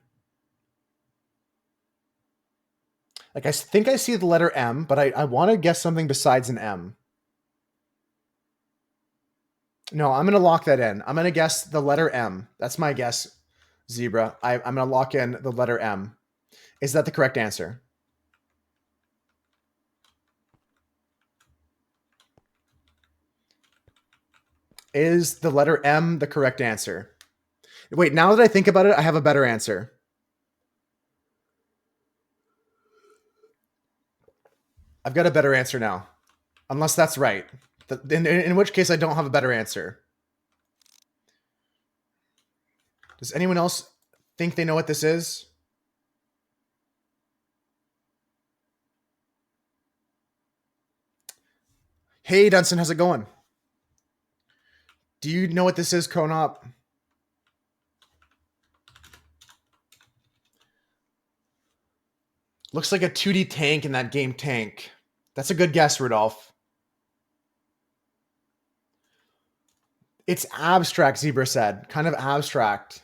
A: Like, I think I see the letter M, but I want to guess something besides an M. No, I'm going to lock that in. I'm going to guess the letter M. That's my guess, Zebra. I'm going to lock in the letter M. Is that the correct answer? Is the letter M the correct answer? Wait, now that I think about it, I have a better answer. I've got a better answer now. Unless that's right. In which case, I don't have a better answer. Does anyone else think they know what this is? Hey, Dunson, how's it going? Do you know what this is, Conop? Looks like a 2D tank in that game Tank. That's a good guess, Rudolph. It's abstract, Zebra said. Kind of abstract.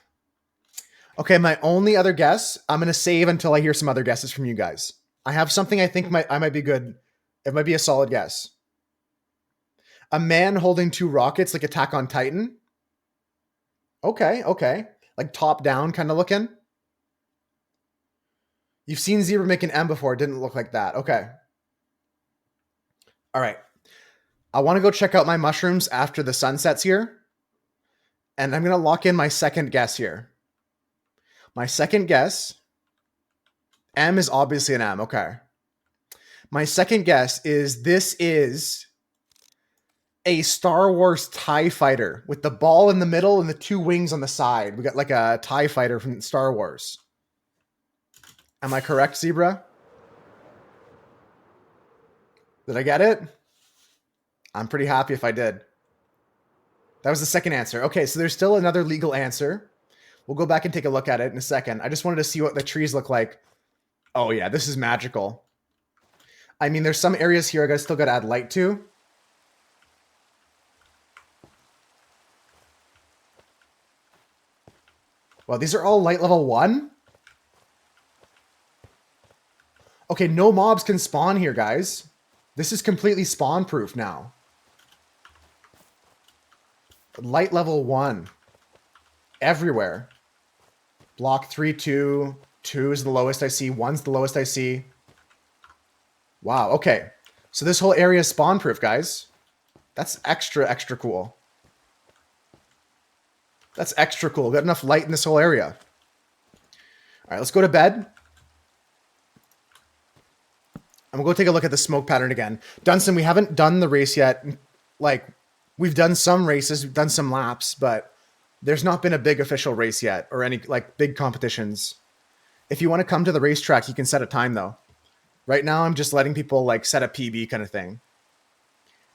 A: Okay, my only other guess, I'm going to save until I hear some other guesses from you guys. I have something I think I might be good. It might be a solid guess. A man holding 2 rockets like Attack on Titan. Okay. Like top down kind of looking. You've seen Zebra make an M before. It didn't look like that. Okay. All right. I want to go check out my mushrooms after the sun sets here. And I'm going to lock in my second guess here. My second guess, M is obviously an M. Okay. My second guess is this is a Star Wars TIE fighter with the ball in the middle and the 2 wings on the side. We got like a TIE fighter from Star Wars. Am I correct, Zebra? Did I get it? I'm pretty happy if I did. That was the second answer. Okay, so there's still another legal answer. We'll go back and take a look at it in a second. I just wanted to see what the trees look like. Oh yeah, this is magical. I mean, there's some areas here I still got to add light to. Well, these are all light level 1. Okay, no mobs can spawn here, guys. This is completely spawn proof now. Light level 1. Everywhere. Block 3, 2. 2 is the lowest I see. 1's the lowest I see. Wow, okay. So this whole area is spawn proof, guys. That's extra cool. That's extra cool. Got enough light in this whole area. All right, let's go to bed. And we'll go take a look at the smoke pattern again. Dunson, we haven't done the race yet. Like, we've done some races, we've done some laps, but there's not been a big official race yet or any like big competitions. If you want to come to the racetrack, you can set a time though. Right now, I'm just letting people like set a PB kind of thing.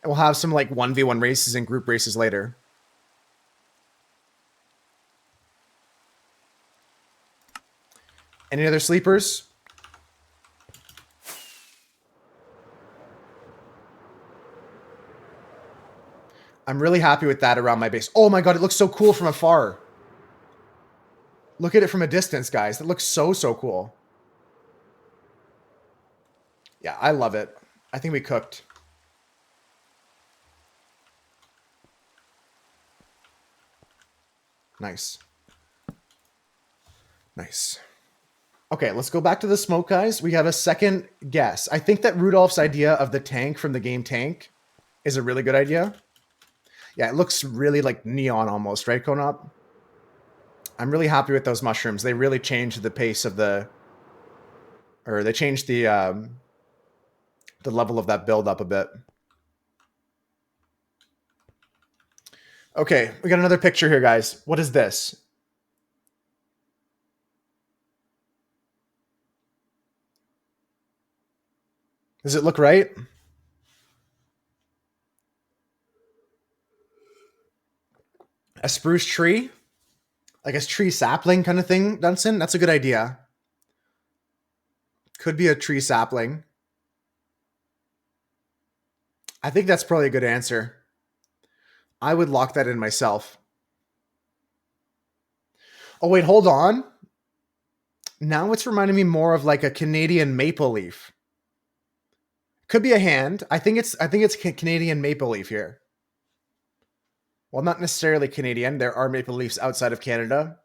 A: And we'll have some like 1v1 races and group races later. Any other sleepers? I'm really happy with that around my base. Oh my god, it looks so cool from afar. Look at it from a distance, guys. It looks so cool. Yeah, I love it. I think we cooked. Nice. Nice. Okay, let's go back to the smoke, guys. We have a second guess. I think that Rudolph's idea of the tank from the game Tank is a really good idea. Yeah, it looks really like neon almost, right, Konop? I'm really happy with those mushrooms. They really changed the pace of the... Or they changed the level of that build up a bit. Okay, we got another picture here, guys. What is this? Does it look right? A spruce tree? Like a tree sapling kind of thing, Dunson? That's a good idea. Could be a tree sapling. I think that's probably a good answer. I would lock that in myself. Oh, wait, hold on. Now it's reminding me more of like a Canadian maple leaf. Could be a hand. I think it's Canadian maple leaf here. Well, not necessarily Canadian. There are maple leaves outside of Canada.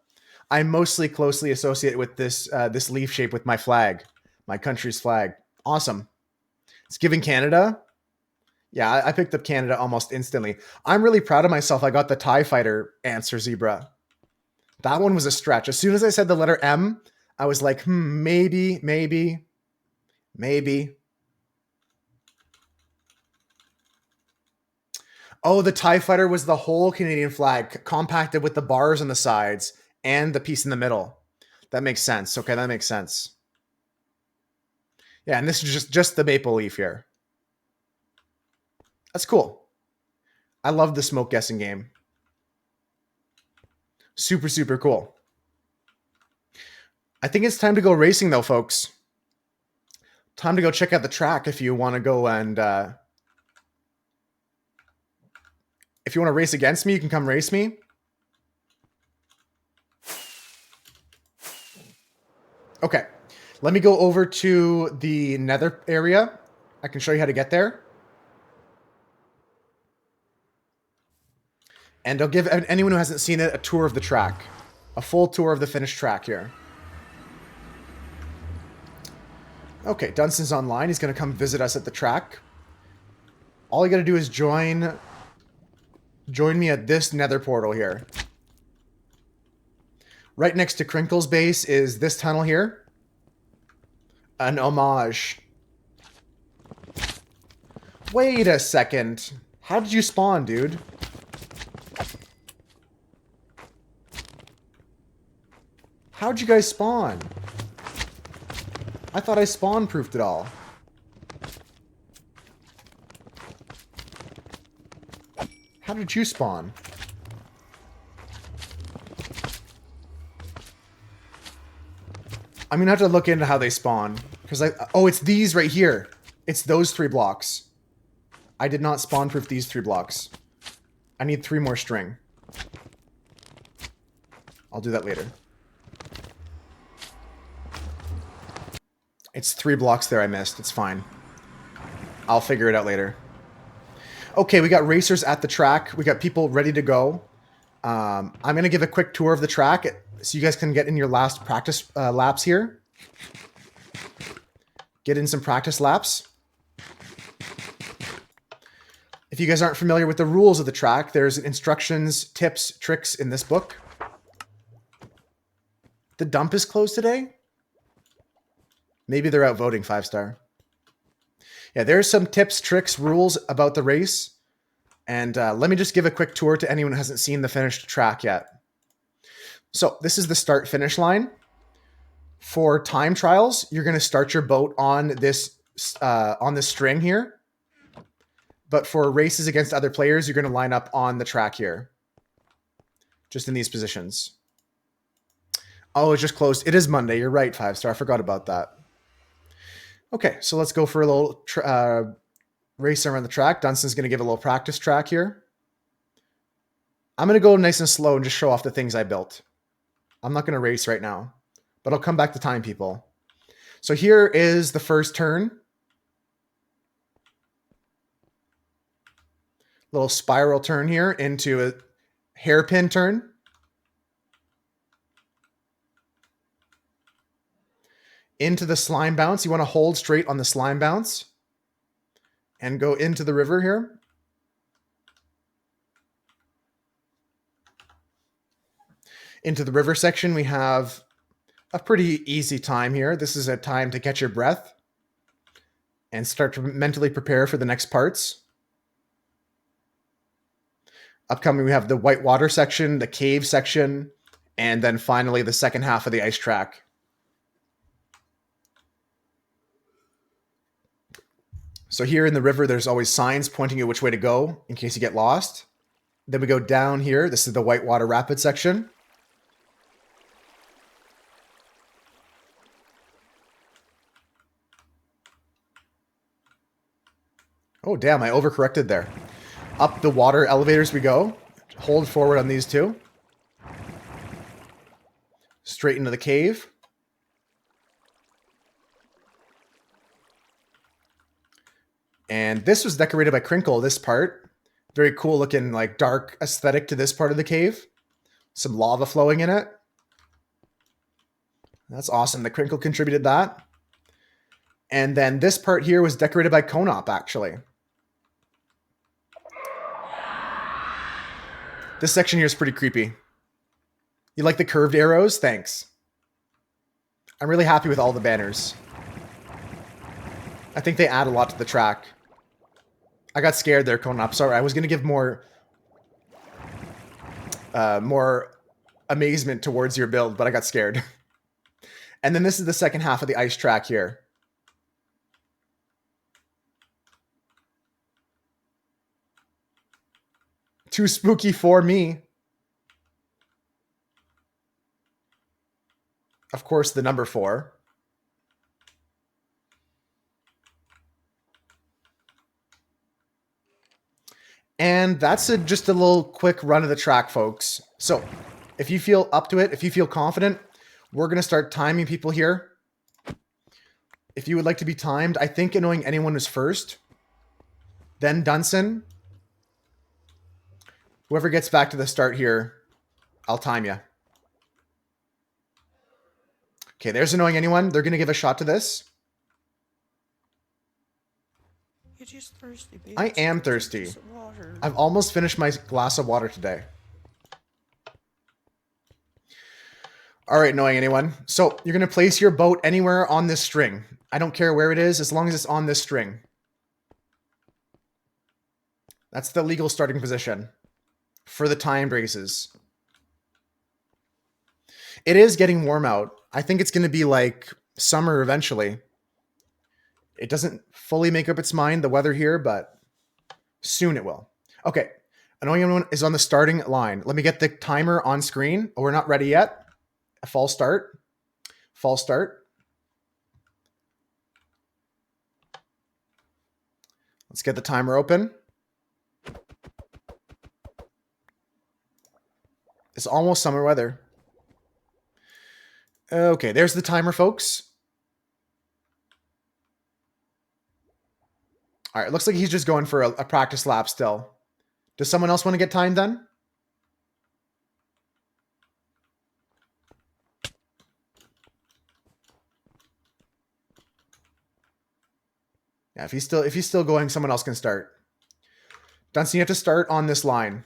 A: I'm mostly closely associated with this this leaf shape with my flag, my country's flag. Awesome. It's giving Canada. Yeah, I picked up Canada almost instantly. I'm really proud of myself. I got the TIE fighter answer, Zebra. That one was a stretch. As soon as I said the letter M, I was like, maybe. Oh, the TIE fighter was the whole Canadian flag compacted with the bars on the sides and the piece in the middle. That makes sense. Okay, that makes sense. Yeah, and this is just the maple leaf here. That's cool. I love the smoke guessing game. Super, super cool. I think it's time to go racing though, folks. Time to go check out the track if you want to go and if you want to race against me, you can come race me. Okay, let me go over to the nether area. I can show you how to get there. And I'll give anyone who hasn't seen it a tour of the track. A full tour of the finished track here. Okay, Dunson's online. He's going to come visit us at the track. All you got to do is join me at this nether portal here. Right next to Crinkle's base is this tunnel here. An homage. Wait a second. How did you spawn, dude? How'd you guys spawn? I thought I spawn-proofed it all. How did you spawn? I'm gonna have to look into how they spawn. Because oh, it's these right here. It's those 3 blocks. I did not spawn-proof these 3 blocks. I need 3 more string. I'll do that later. It's 3 blocks there I missed. It's fine. I'll figure it out later. Okay, we got racers at the track. We got people ready to go. I'm going to give a quick tour of the track so you guys can get in your last practice laps here. Get in some practice laps. If you guys aren't familiar with the rules of the track, there's instructions, tips, tricks in this book. The dump is closed today? Maybe they're out voting 5-star. Yeah, there's some tips, tricks, rules about the race. And let me just give a quick tour to anyone who hasn't seen the finished track yet. So this is the start-finish line. For time trials, you're going to start your boat on this string here. But for races against other players, you're going to line up on the track here. Just in these positions. Oh, it's just closed. It is Monday. You're right, 5-star. I forgot about that. Okay, so let's go for a little race around the track. Dunson's going to give a little practice track here. I'm going to go nice and slow and just show off the things I built. I'm not going to race right now, but I'll come back to time people. So here is the first turn. Little spiral turn here into a hairpin turn. Into the slime bounce. You want to hold straight on the slime bounce. And go into the river here. Into the river section, we have a pretty easy time here. This is a time to catch your breath. And start to mentally prepare for the next parts. Upcoming, we have the whitewater section, the cave section, and then finally the second half of the ice track. So here in the river, there's always signs pointing you which way to go in case you get lost. Then we go down here. This is the whitewater rapid section. Oh, damn, I overcorrected there. Up the water elevators we go. Hold forward on these 2. Straight into the cave. And this was decorated by Crinkle, this part. Very cool looking, like dark aesthetic to this part of the cave. Some lava flowing in it. That's awesome. The Crinkle contributed that. And then this part here was decorated by Conop, actually. This section here is pretty creepy. You like the curved arrows? Thanks. I'm really happy with all the banners. I think they add a lot to the track. I got scared there, Conop. Sorry, I was going to give more amazement towards your build, but I got scared. And then this is the second half of the ice track here. Too spooky for me. Of course, the number 4. And that's just a little quick run of the track, folks. So if you feel up to it, if you feel confident, we're going to start timing people here. If you would like to be timed, I think Annoying Anyone is first. Then Dunson. Whoever gets back to the start here, I'll time you. Okay, there's Annoying Anyone. They're going to give a shot to this.
D: You're just thirsty, bitch.
A: I am
D: Go drink
A: thirsty.
D: you some water.
A: I've almost finished my glass of water today. All right, Annoying Anyone. So you're going to place your boat anywhere on this string. I don't care where it is, as long as it's on this string. That's the legal starting position for the timed races. It is getting warm out. I think it's going to be like summer eventually. It doesn't fully make up its mind, the weather here, but soon it will. Okay, Annoying Anyone is on the starting line. Let me get the timer on screen. Oh, we're not ready yet. A false start. False start. Let's get the timer open. It's almost summer weather. Okay, there's the timer, folks. All right, looks like he's just going for a practice lap still. Does someone else want to get timed then? Yeah, if he's still going, someone else can start. Dunson, you have to start on this line.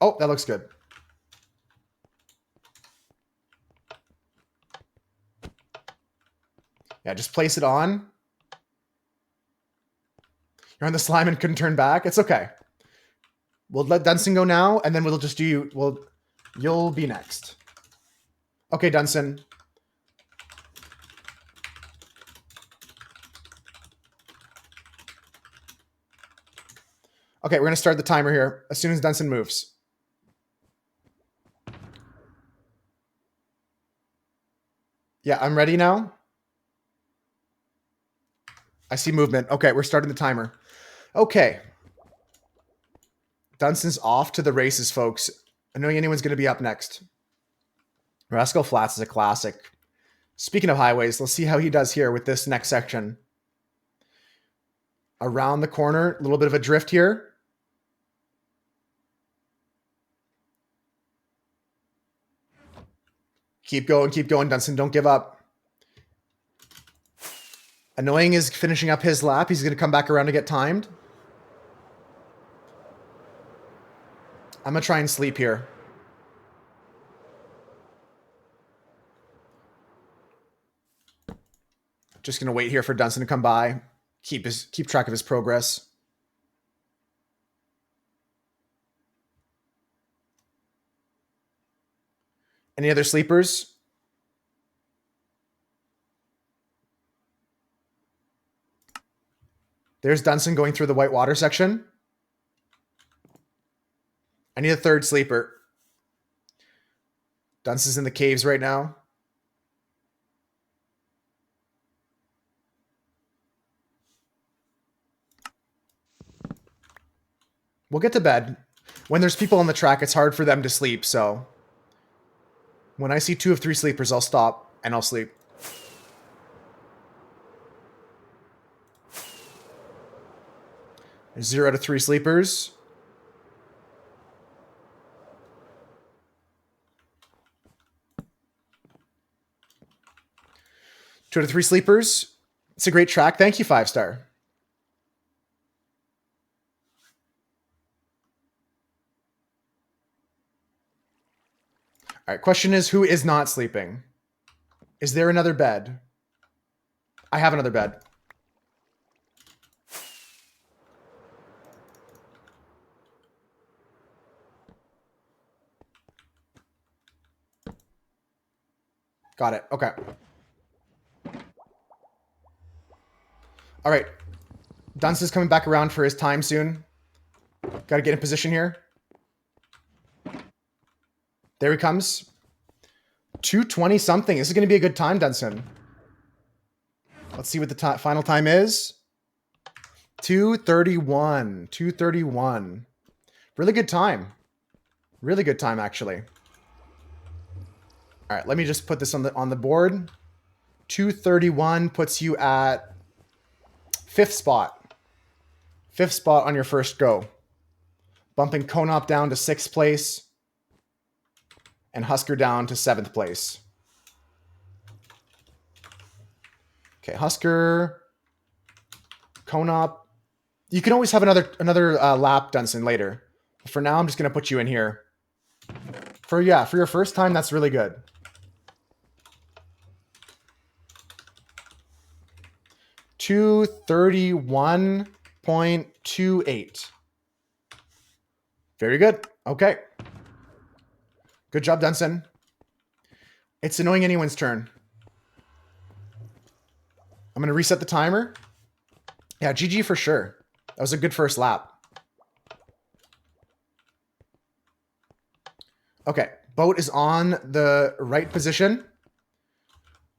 A: Oh, that looks good. Yeah, just place it on. You're on the slime and couldn't turn back. It's okay. We'll let Dunson go now, and then we'll just do you'll be next. Okay, Dunson. Okay, we're gonna start the timer here as soon as Dunson moves. Yeah, I'm ready now. I see movement. Okay, we're starting the timer. Okay. Dunson's off to the races, folks. Annoying Anyone's going to be up next. Rascal Flats is a classic. Speaking of highways, let's see how he does here with this next section. Around the corner, a little bit of a drift here. Keep going, Dunson. Don't give up. Annoying is finishing up his lap. He's going to come back around to get timed. I'm going to try and sleep here. Just going to wait here for Dunson to come by. Keep track of his progress. Any other sleepers? There's Dunson going through the white water section. I need a third sleeper. Dunson's in the caves right now. We'll get to bed. When there's people on the track, it's hard for them to sleep, so when I see 2 of 3 sleepers, I'll stop and I'll sleep. There's 0 out of 3 sleepers. Two out of 3 sleepers. It's a great track. Thank you, 5-star. All right, question is, who is not sleeping? Is there another bed? I have another bed. Got it. Okay. All right. Dunce is coming back around for his time soon. Got to get in position here. There he comes. 2:20 something. This is going to be a good time, Dunson. Let's see what the final time is. 2:31. 2:31. Really good time. Really good time, actually. All right, let me just put this on the board. 2:31 puts you at 5th spot. 5th spot on your first go. Bumping Konop down to 6th place. And Husker down to 7th place. Okay, Husker, Konop. You can always have another lap, Dunson, later. For now, I'm just gonna put you in here. For your first time, that's really good. $231.28. Very good. Okay. Good job, Dunson. It's annoying anyone's turn. I'm going to reset the timer. Yeah, GG for sure. That was a good first lap. Okay, boat is on the right position.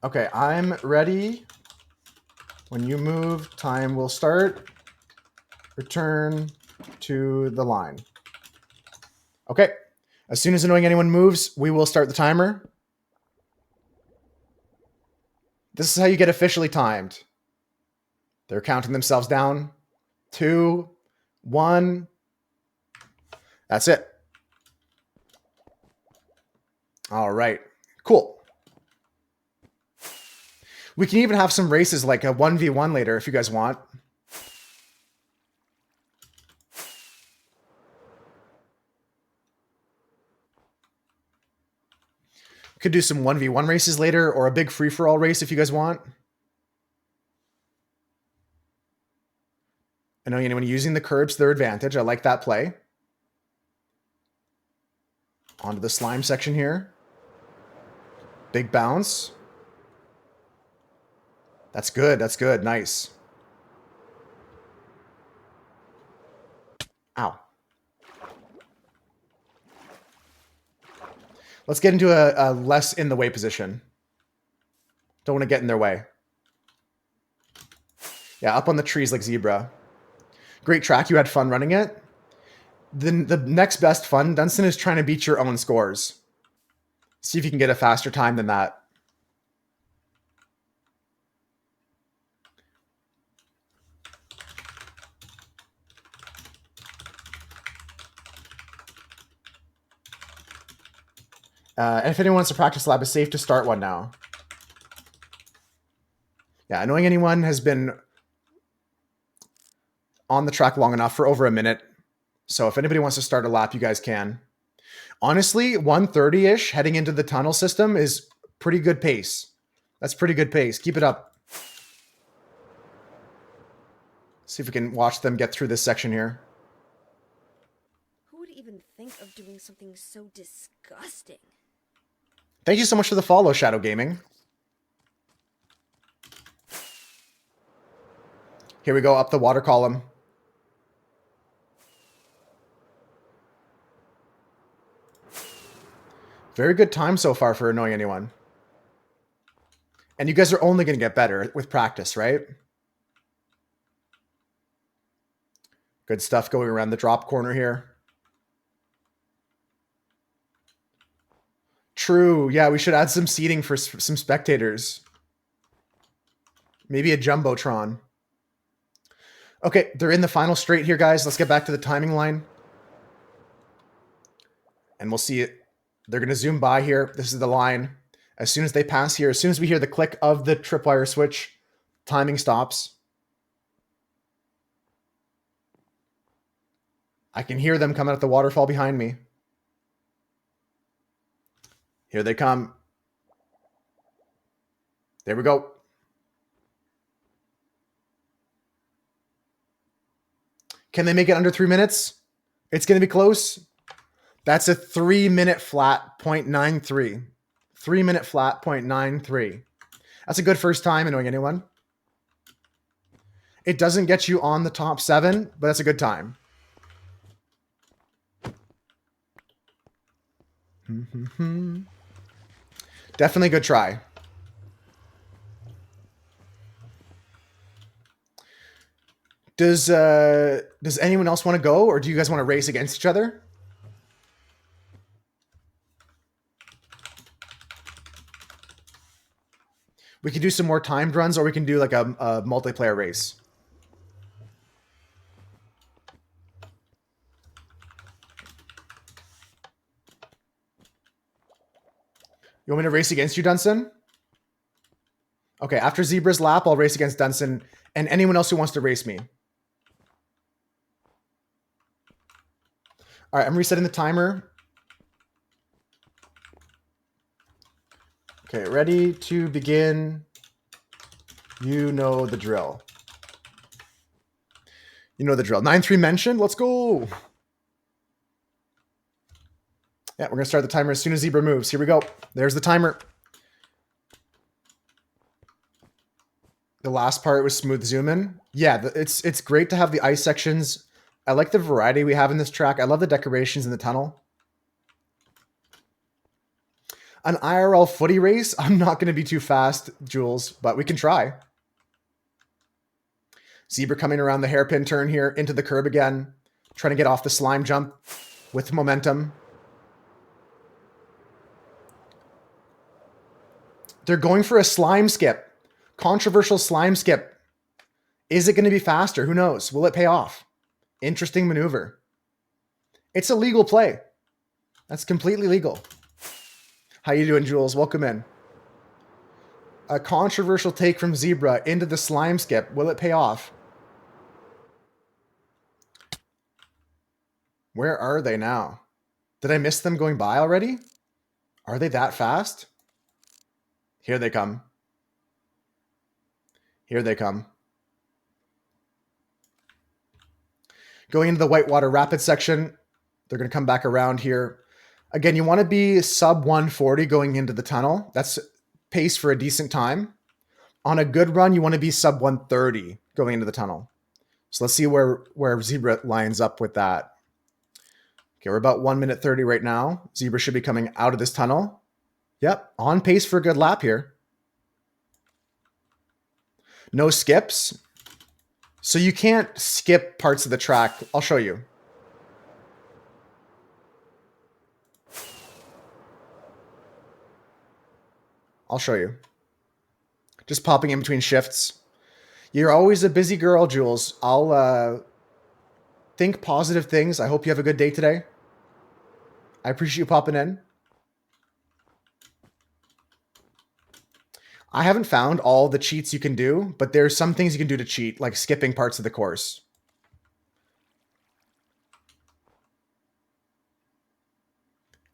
A: Okay, I'm ready. When you move, time will start. Return to the line. Okay, as soon as annoying anyone moves, we will start the timer. This is how you get officially timed. They're counting themselves down. 2, 1. That's it. All right. Cool. We can even have some races like a 1v1 later if you guys want. Could do some 1v1 races later or a big free-for-all race if you guys want. I know anyone using the curbs to their advantage. I like that play. Onto the slime section here. Big bounce. That's good. That's good. Nice. Ow. Let's get into a less in the way position. Don't want to get in their way. Yeah, up on the trees like zebra. Great track. You had fun running it. The next best fun, Dunstan, is trying to beat your own scores. See if you can get a faster time than that. And if anyone wants to practice lab, it's safe to start one now. Yeah, annoying anyone has been on the track long enough for over a minute. So if anybody wants to start a lap, you guys can. Honestly, 1:30-ish heading into the tunnel system is pretty good pace. That's pretty good pace. Keep it up. See if we can watch them get through this section here.
D: Who would even think of doing something so disgusting?
A: Thank you so much for the follow, Shadow Gaming. Here we go, up the water column. Very good time so far for annoying anyone. And you guys are only going to get better with practice, right? Good stuff going around the drop corner here. True. Yeah, we should add some seating for some spectators. Maybe a Jumbotron. Okay, they're in the final straight here, guys. Let's get back to the timing line. And we'll see it. They're going to zoom by here. This is the line. As soon as they pass here, as soon as we hear the click of the tripwire switch, timing stops. I can hear them coming at the waterfall behind me. Here they come. There we go. Can they make it under 3 minutes? It's going to be close. That's a 3 minute flat, 0.93. 3 minute flat, 0.93. That's a good first time in knowing anyone. It doesn't get you on the top 7, but that's a good time. Definitely a good try. Does anyone else want to go, or do you guys want to race against each other? We can do some more timed runs, or we can do like a multiplayer race. You want me to race against you, Dunson? Okay, after Zebra's lap, I'll race against Dunson and anyone else who wants to race me. All right, I'm resetting the timer. Okay, ready to begin. You know the drill. You know the drill. 9-3 mentioned. Let's go. Yeah, we're going to start the timer as soon as Zebra moves. Here we go. There's the timer. The last part was smooth zoom in. Yeah, it's great to have the ice sections. I like the variety we have in this track. I love the decorations in the tunnel. An IRL footy race? I'm not going to be too fast, Jules, but we can try. Zebra coming around the hairpin turn here into the curb again. Trying to get off the slime jump with momentum. They're going for a slime skip. Controversial slime skip. Is it going to be faster? Who knows? Will it pay off? Interesting maneuver. It's a legal play. That's completely legal. How you doing, Jules? Welcome in. A controversial take from Zebra into the slime skip. Will it pay off? Where are they now? Did I miss them going by already? Are they that fast? Here they come. Here they come. Going into the Whitewater Rapids section. They're going to come back around here. Again, you want to be sub 140 going into the tunnel. That's pace for a decent time. On a good run, you want to be sub 130 going into the tunnel. So let's see where Zebra lines up with that. Okay, we're about 1 minute 30 right now. Zebra should be coming out of this tunnel. Yep, on pace for a good lap here. No skips. So you can't skip parts of the track. I'll show you. I'll show you. Just popping in between shifts. You're always a busy girl, Jules. I'll think positive things. I hope you have a good day today. I appreciate you popping in. I haven't found all the cheats you can do, but there's some things you can do to cheat, like skipping parts of the course.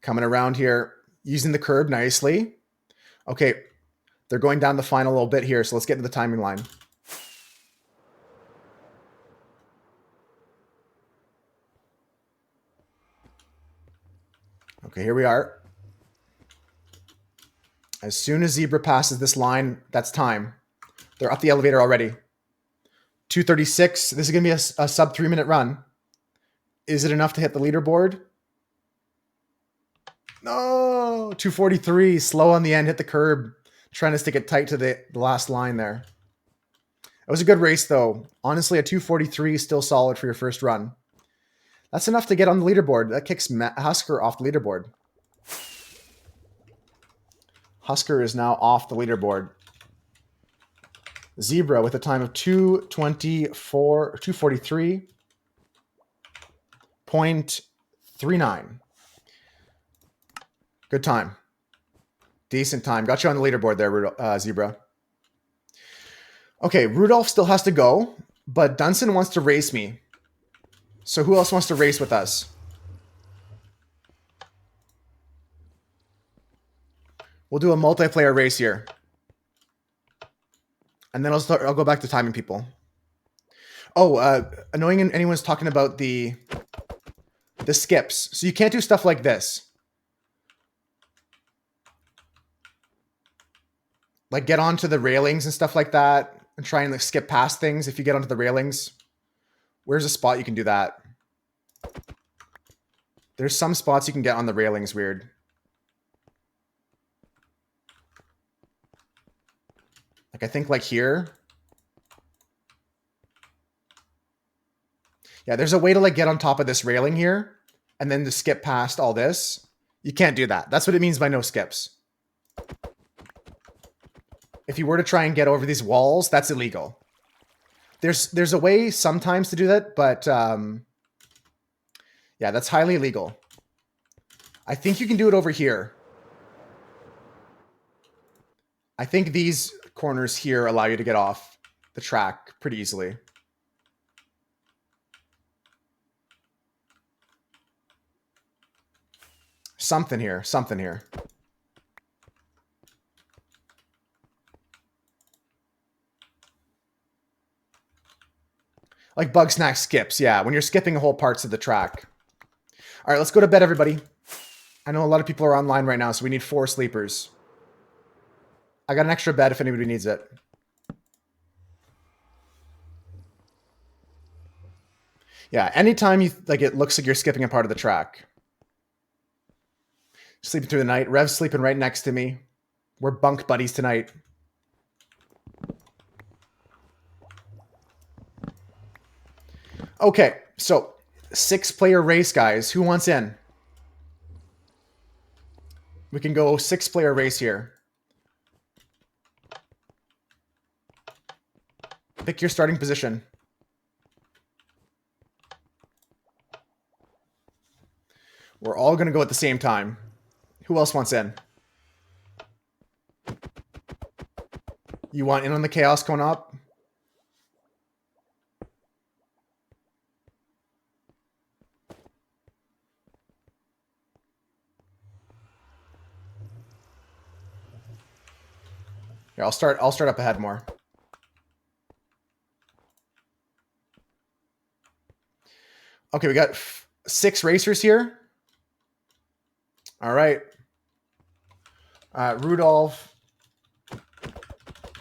A: Coming around here, using the curb nicely. Okay, they're going down the final little bit here, so let's get into the timing line. Okay, here we are. As soon as Zebra passes this line, that's time. They're up the elevator already. 2:36. This is going to be a sub 3 minute run. Is it enough to hit the leaderboard? No. 2:43. Slow on the end. Hit the curb. Trying to stick it tight to the last line there. It was a good race, though. Honestly, a 2:43 is still solid for your first run. That's enough to get on the leaderboard. That kicks Husker off the leaderboard. Husker is now off the leaderboard. Zebra with a time of 2:43.39. Good time. Decent time. Got you on the leaderboard there, Zebra. Okay, Rudolph still has to go, but Dunson wants to race me. So who else wants to race with us? We'll do a multiplayer race here. And then I'll go back to timing people. Oh, annoying anyone's talking about the skips. So you can't do stuff like this. Like get onto the railings and stuff like that and try and like skip past things if you get onto the railings. Where's a spot you can do that? There's some spots you can get on the railings weird. Like I think like here. Yeah, there's a way to like get on top of this railing here and then to skip past all this. You can't do that. That's what it means by no skips. If you were to try and get over these walls, that's illegal. There's a way sometimes to do that, but yeah, that's highly illegal. I think you can do it over here. I think these corners here allow you to get off the track pretty easily. Something here, something here. Like bug snack skips, yeah, when you're skipping whole parts of the track. All right, let's go to bed, everybody. I know a lot of people are online right now, so we need 4 sleepers. I got an extra bed if anybody needs it. Yeah, anytime you like it looks like you're skipping a part of the track. Sleeping through the night. Rev's sleeping right next to me. We're bunk buddies tonight. Okay, so 6-player race, guys. Who wants in? We can go 6-player race here. Pick your starting position. We're all going to go at the same time. Who else wants in? You want in on the chaos going up? Here, I'll start up ahead more. Okay, we got 6 racers here. All right. Rudolph,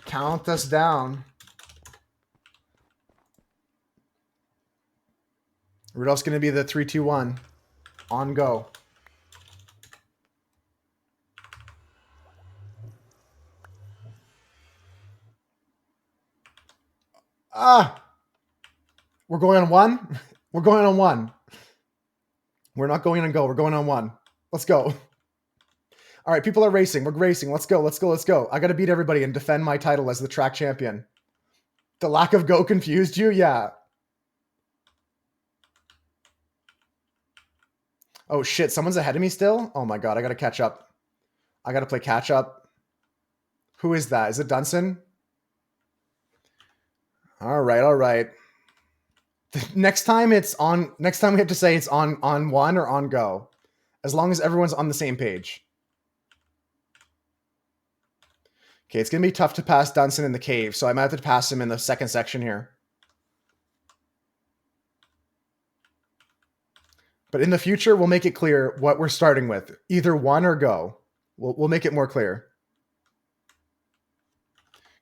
A: count us down. Rudolph's going to be the 3, 2, 1. On go. We're going on 1? We're going on 1. We're not going on go. We're going on 1. Let's go. All right, people are racing. We're racing. Let's go. Let's go. Let's go. I got to beat everybody and defend my title as the track champion. The lack of go confused you? Yeah. Oh, shit. Someone's ahead of me still? Oh, my God. I got to catch up. I got to play catch up. Who is that? Is it Dunson? All right. All right. Next time we have to say it's on 1 or on go. As long as everyone's on the same page. Okay, it's going to be tough to pass Dunson in the cave, so I might have to pass him in the second section here. But in the future, we'll make it clear what we're starting with. Either 1 or go. We'll make it more clear.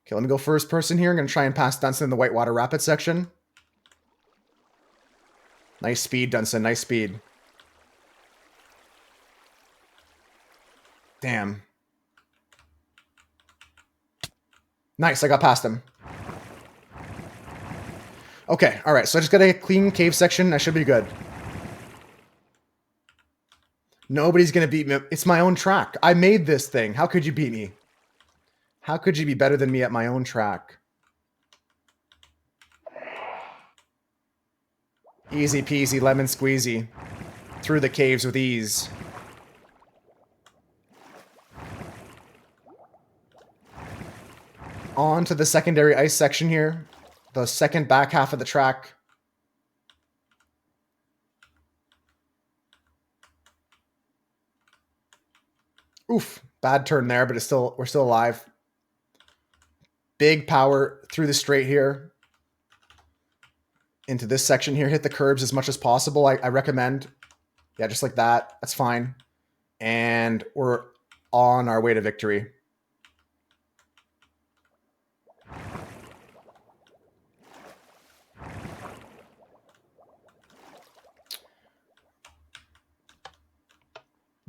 A: Okay, let me go first person here. I'm going to try and pass Dunson in the Whitewater Rapids section. Nice speed, Dunson. Nice speed. Damn. Nice, I got past him. Okay, all right. So I just got a clean cave section. I should be good. Nobody's going to beat me. It's my own track. I made this thing. How could you beat me? How could you be better than me at my own track? Easy peasy, lemon squeezy. Through the caves with ease. On to the secondary ice section here. The second back half of the track. Oof. Bad turn there, but we're still alive. Big power through the straight here. Into this section here. Hit the curbs as much as possible. I recommend. Yeah, just like that. That's fine. And we're on our way to victory.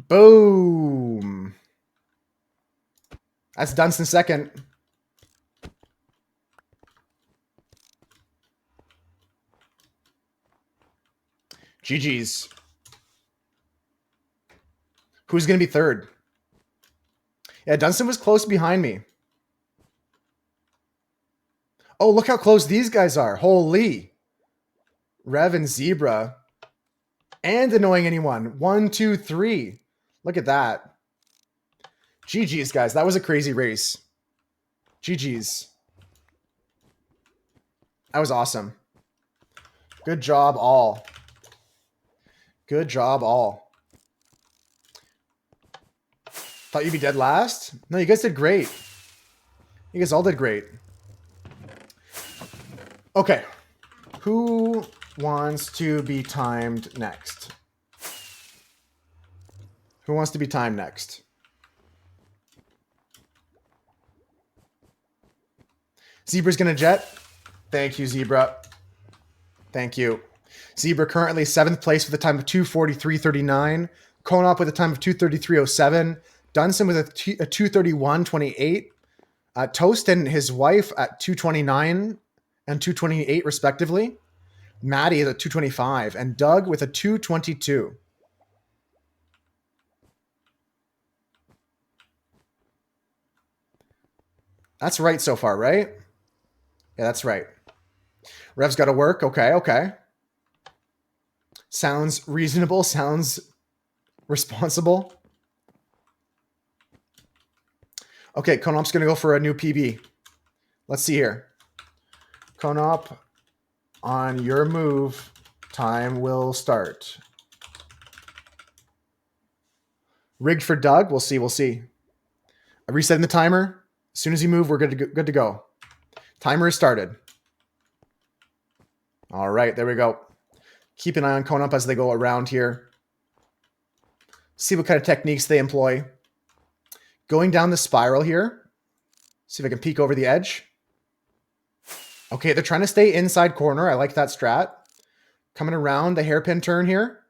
A: Boom. That's Dunstan second. GG's. Who's going to be third? Yeah, Dunstan was close behind me. Oh, look how close these guys are. Holy. Rev and Zebra. And Annoying Anyone. 1, 2, 3. Look at that. GG's, guys. That was a crazy race. GG's. That was awesome. Good job, all. Good job, all. Thought you'd be dead last? No, you guys did great. You guys all did great. Okay. Who wants to be timed next? Who wants to be timed next? Zebra's gonna jet. Thank you, Zebra. Thank you. Zebra currently 7th place with a time of 2:43.39. Konop with a time of 2:33.07. Dunstan with a 2:31.28. Toast and his wife at 2:29 and 2:28 respectively. Maddie is at 2:25 and Doug with a 2:22. That's right so far, right? Yeah, that's right. Rev's got to work. Okay, okay. Sounds reasonable. Sounds responsible. Okay, Konop's going to go for a new PB. Let's see here. Konop, on your move, time will start. Rigged for Doug. We'll see. We'll see. I'm resetting the timer. As soon as you move, we're good to go. Timer is started. All right, there we go. Keep an eye on Konop as they go around here. See what kind of techniques they employ. Going down the spiral here. See if I can peek over the edge. Okay, they're trying to stay inside corner. I like that strat. Coming around the hairpin turn here.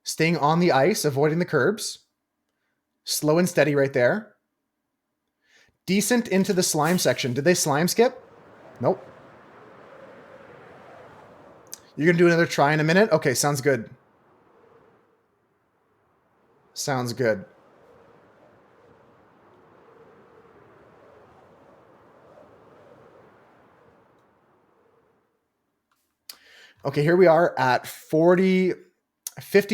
A: Staying on the ice, avoiding the curbs. Slow and steady right there. Decent into the slime section. Did they slime skip? Nope. You're going to do another try in a minute? Okay, sounds good. Sounds good. Okay, here we are at 50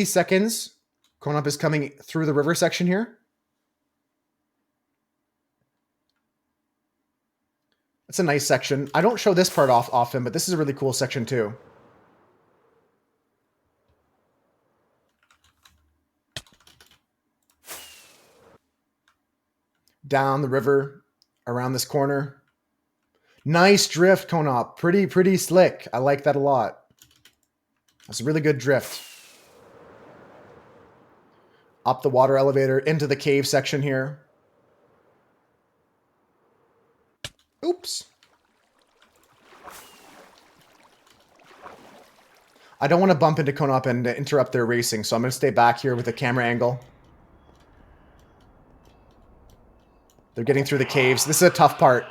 A: seconds. Konop is coming through the river section here. It's a nice section. I don't show this part off often, but this is a really cool section too. Down the river, around this corner. Nice drift, Konop. Pretty slick. I like that a lot. That's a really good drift. Up the water elevator into the cave section here. Oops. I don't want to bump into Konop and interrupt their racing, so I'm going to stay back here with the camera angle. They're getting through the caves. This is a tough part.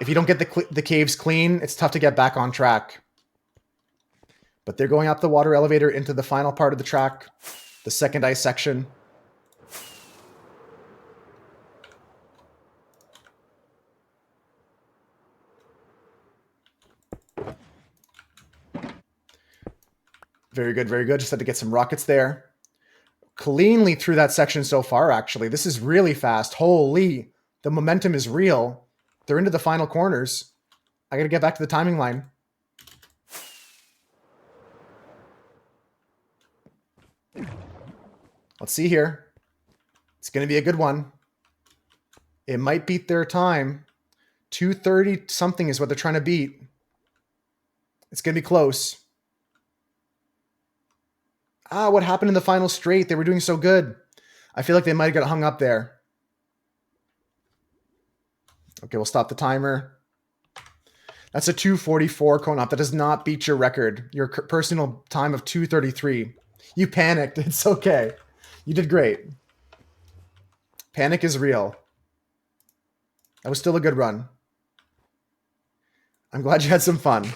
A: If you don't get the caves clean, it's tough to get back on track. But they're going up the water elevator into the final part of the track, the second ice section. Very good, very good. Just had to get some rockets there. Cleanly through that section so far, actually. This is really fast. Holy, the momentum is real. They're into the final corners. I got to get back to the timing line. Let's see here. It's going to be a good one. It might beat their time. 2:30 something is what they're trying to beat. It's going to be close. What happened in the final straight? They were doing so good. I feel like they might have got hung up there. Okay, we'll stop the timer. That's a 2:44 Konop. That does not beat your record. Your personal time of 2:33. You panicked. It's okay. You did great. Panic is real. That was still a good run. I'm glad you had some fun.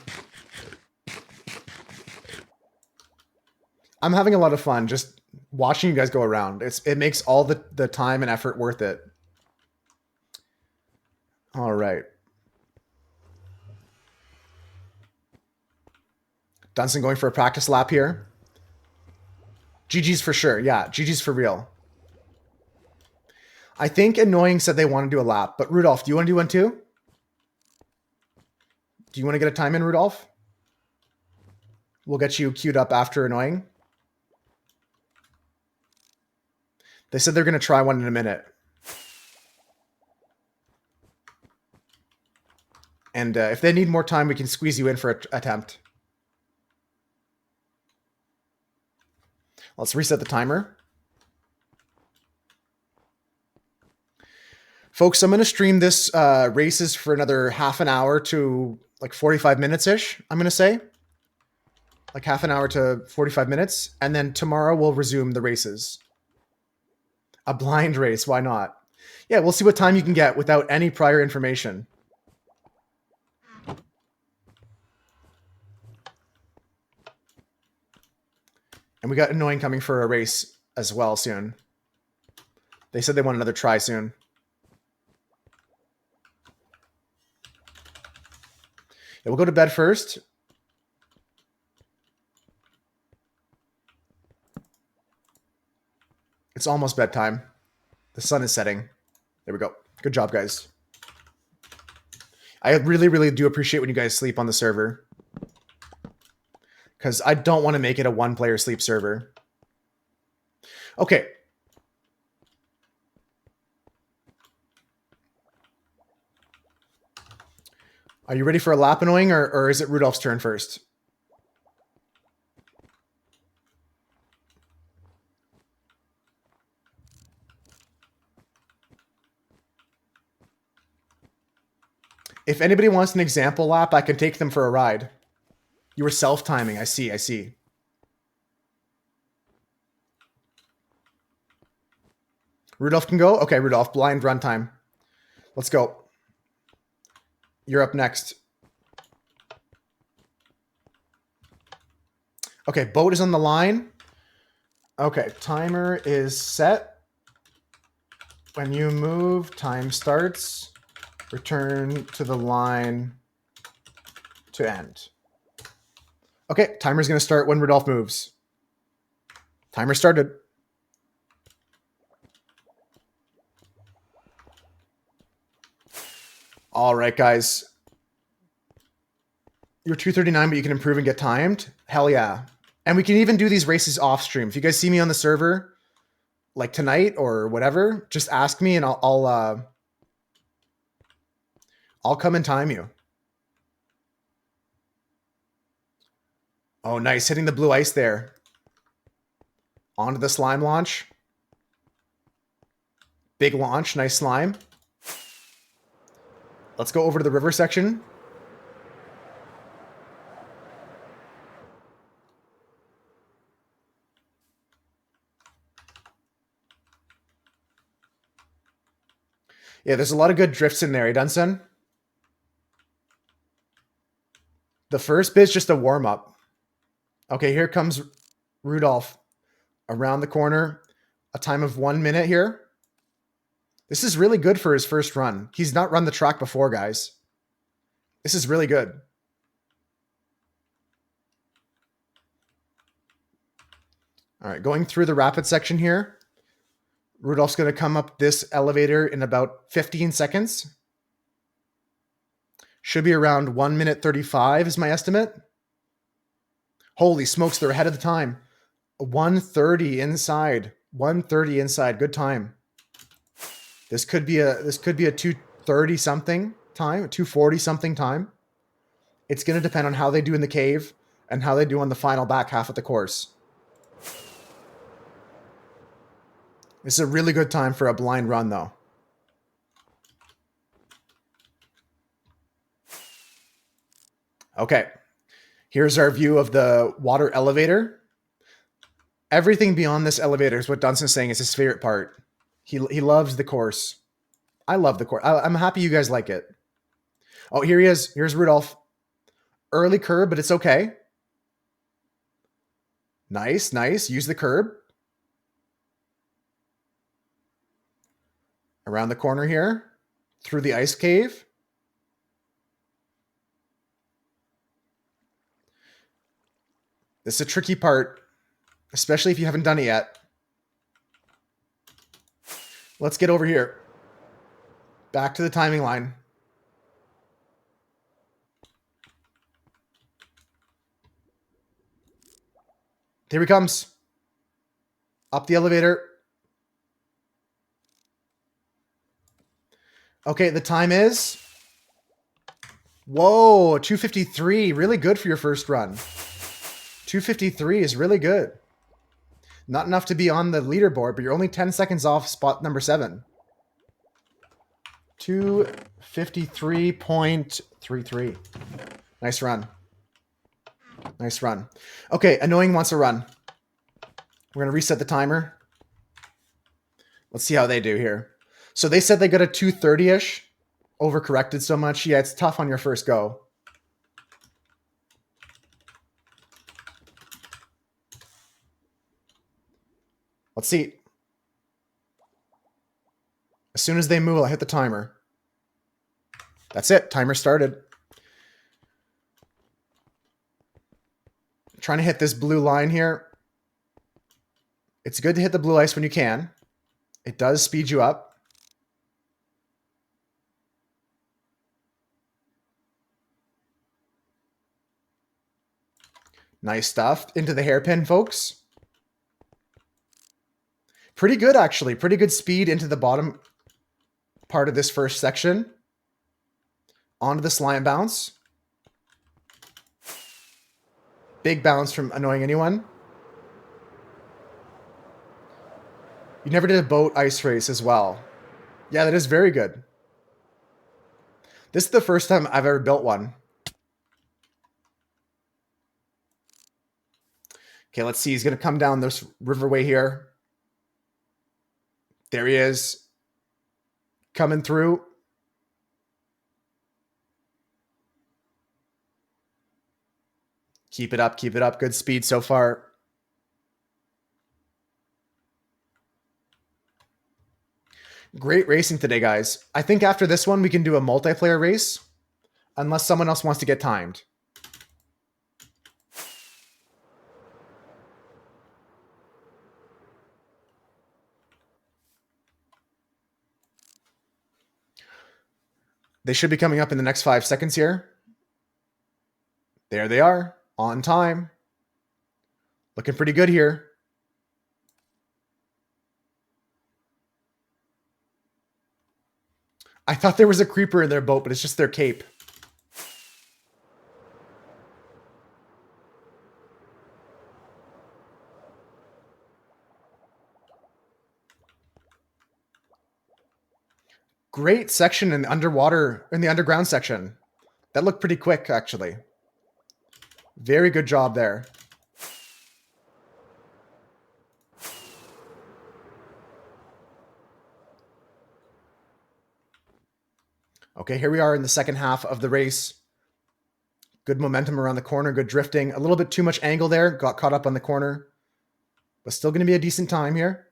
A: I'm having a lot of fun just watching you guys go around. It makes all the time and effort worth it. All right. Dunson going for a practice lap here. GG's for sure. Yeah, GG's for real. I think Annoying said they want to do a lap, but Rudolph, do you want to do one too? Do you want to get a time in, Rudolph? We'll get you queued up after Annoying. They said they're going to try one in a minute. And if they need more time, we can squeeze you in for an attempt. Let's reset the timer. Folks, I'm going to stream this races for another half an hour to like 45 minutes-ish, I'm going to say. Like half an hour to 45 minutes. And then tomorrow we'll resume the races. A blind race, why not? Yeah, we'll see what time you can get without any prior information. And we got Annoying coming for a race as well soon. They said they want another try soon. Yeah, we'll go to bed first. It's almost bedtime. The sun is setting. There we go. Good job, guys. I really, really do appreciate when you guys sleep on the server. Because I don't want to make it a one-player sleep server. Okay. Are you ready for a lap, Annoying, or is it Rudolph's turn first? If anybody wants an example lap, I can take them for a ride. You were self-timing. I see. Rudolph can go? Okay, Rudolph, blind run time. Let's go. You're up next. Okay, boat is on the line. Okay, timer is set. When you move, time starts. Return to the line to end. Okay, timer's going to start when Rudolph moves. Timer started. All right, guys. You're 2:39, but you can improve and get timed. Hell yeah. And we can even do these races off stream. If you guys see me on the server, like tonight or whatever, just ask me and I'll come and time you. Oh, nice. Hitting the blue ice there. Onto the slime launch. Big launch. Nice slime. Let's go over to the river section. Yeah, there's a lot of good drifts in there. You done, son? The first bit's just a warm-up. Okay, here comes Rudolph around the corner. A time of 1 minute here. This is really good for his first run. He's not run the track before, guys. This is really good. All right, going through the rapid section here. Rudolph's going to come up this elevator in about 15 seconds. Should be around 1 minute 35 is my estimate. Holy smokes, they're ahead of the time. 1:30 inside. 1:30 inside. Good time. This could be a 230 something time, 240 something time. It's going to depend on how they do in the cave and how they do on the final back half of the course. This is a really good time for a blind run, though. Okay, here's our view of the water elevator. Everything beyond this elevator is what Dunson's saying is his favorite part. He loves the course. I love the course. I'm happy you guys like it. Oh, here he is. Here's Rudolph. Early curb, but it's okay. Nice, nice. Use the curb. Around the corner here. Through the ice cave. This is a tricky part, especially if you haven't done it yet. Let's get over here. Back to the timing line. Here he comes. Up the elevator. Okay, the time is... Whoa, 2:53. Really good for your first run. 2:53 is really good. Not enough to be on the leaderboard, but you're only 10 seconds off spot number 7. 2:53.33. Nice run. Nice run. Okay, Annoying wants a run. We're going to reset the timer. Let's see how they do here. So they said they got a 2:30-ish. Overcorrected so much. Yeah, it's tough on your first go. Let's see. As soon as they move, I'll hit the timer. That's it. Timer started. Trying to hit this blue line here. It's good to hit the blue ice when you can. It does speed you up. Nice stuff. Into the hairpin, folks. Pretty good, actually. Pretty good speed into the bottom part of this first section. Onto the slant bounce. Big bounce from Annoying Anyone. You never did a boat ice race as well. Yeah, that is very good. This is the first time I've ever built one. Okay, let's see. He's going to come down this riverway here. There he is. Coming through. Keep it up, keep it up. Good speed so far. Great racing today, guys. I think after this one, we can do a multiplayer race. Unless someone else wants to get timed. They should be coming up in the next 5 seconds here. There they are. On time. Looking pretty good here. I thought there was a creeper in their boat, but it's just their cape. Great section in the underground section. That looked pretty quick, actually. Very good job there. Okay, here we are in the second half of the race. Good momentum around the corner, good drifting. A little bit too much angle there. Got caught up on the corner. But still going to be a decent time here.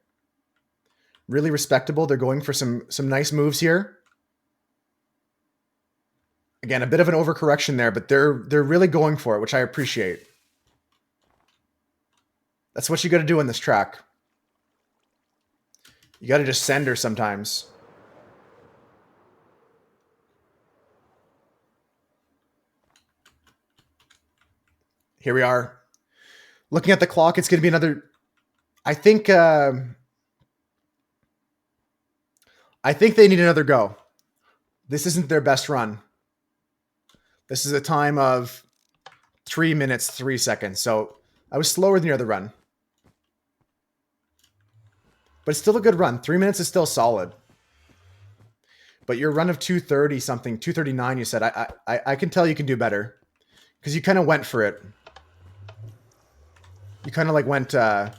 A: Really respectable. They're going for some nice moves here. Again, a bit of an overcorrection there, but they're really going for it, which I appreciate. That's what you got to do on this track. You got to just send her sometimes. Here we are. Looking at the clock, it's going to be another... I think... I think they need another go. This isn't their best run. This is a time of 3 minutes, 3 seconds. So I was slower than your other run. But it's still a good run. 3 minutes is still solid. But your run of 230 something, 239, you said, I can tell you can do better. Because you kind of went for it. You kind of like went a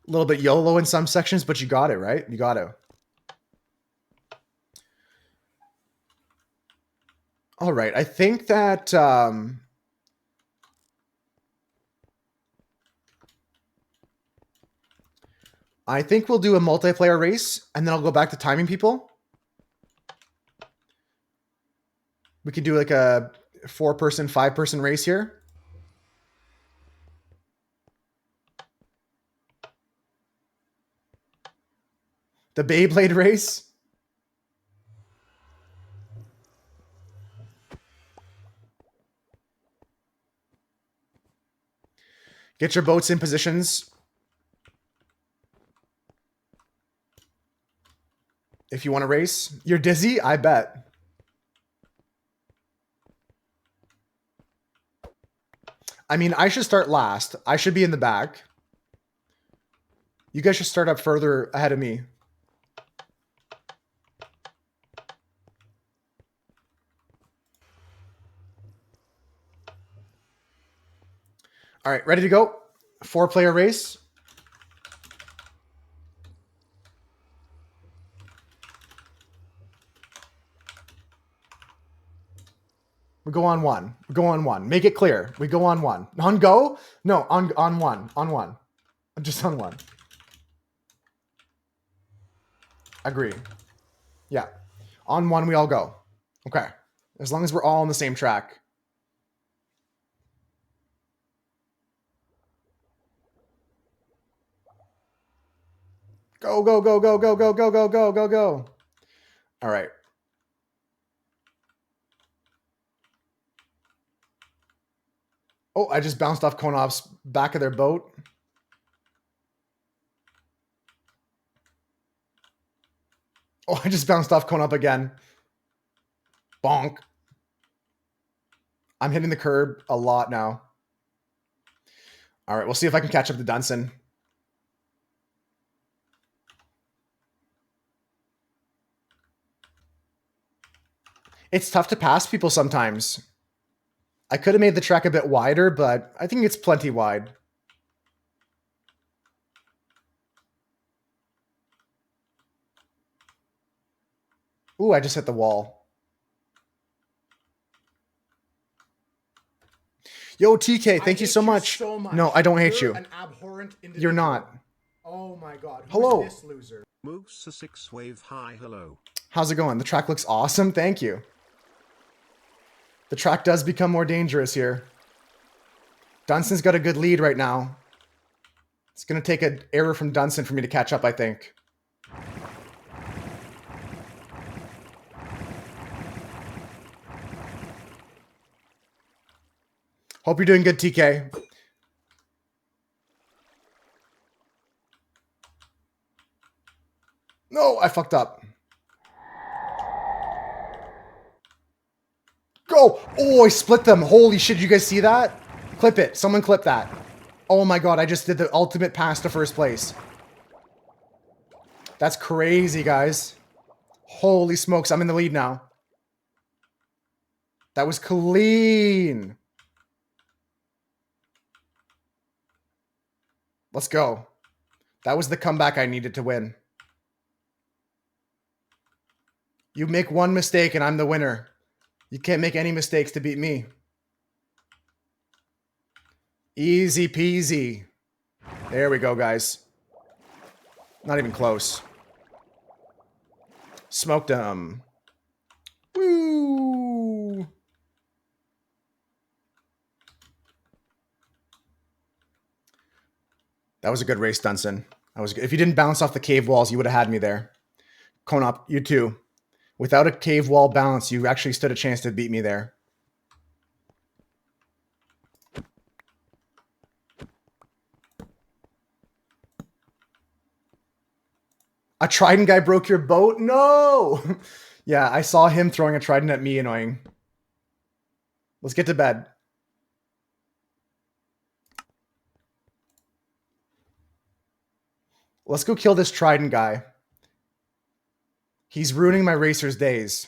A: little bit YOLO in some sections, but you got it, right? You got it. All right. I think that I think we'll do a multiplayer race, and then I'll go back to timing people. We can do like a 4-person, 5-person race here. The Beyblade race. Get your boats in positions. If you want to race. You're dizzy? I bet. I mean, I should start last. I should be in the back. You guys should start up further ahead of me. All right, ready to go? 4-player race. We go on one. We go on one. Make it clear. We go on one. On go? No, on one. On one. Just on one. Agree. Yeah. On one, we all go. Okay. As long as we're all on the same track. Go, go, go, go, go, go, go, go, go, go, go. All right. Oh, I just bounced off Konov's back of their boat. Oh, I just bounced off Konop again. Bonk. I'm hitting the curb a lot now. All right, we'll see if I can catch up to Dunson. It's tough to pass people sometimes. I could have made the track a bit wider, but I think it's plenty wide. Ooh, I just hit the wall. Yo, TK, thank you so much. No, I don't hate you.
B: An abhorrent individual.
A: You're not.
B: Oh my god. Who's
A: Hello.
B: this loser?
C: Moose a 6-wave hi hello.
A: How's it going? The track looks awesome. Thank you. The track does become more dangerous here. Dunson's got a good lead right now. It's going to take an error from Dunson for me to catch up, I think. Hope you're doing good, TK. No, I fucked up. Go! Oh, I split them. Holy shit, you guys see that? Clip it. Someone clip that. Oh my god, I just did the ultimate pass to first place. That's crazy, guys. Holy smokes, I'm in the lead now. That was clean. Let's go. That was the comeback I needed to win. You make one mistake and I'm the winner. You can't make any mistakes to beat me. Easy peasy. There we go, guys. Not even close. Smoked him. Woo! That was a good race, Dunson. If you didn't bounce off the cave walls, you would have had me there. Konop, you too. Without a cave wall bounce, you actually stood a chance to beat me there. A trident guy broke your boat? No! Yeah, I saw him throwing a trident at me, annoying. Let's get to bed. Let's go kill this trident guy. He's ruining my racer's days.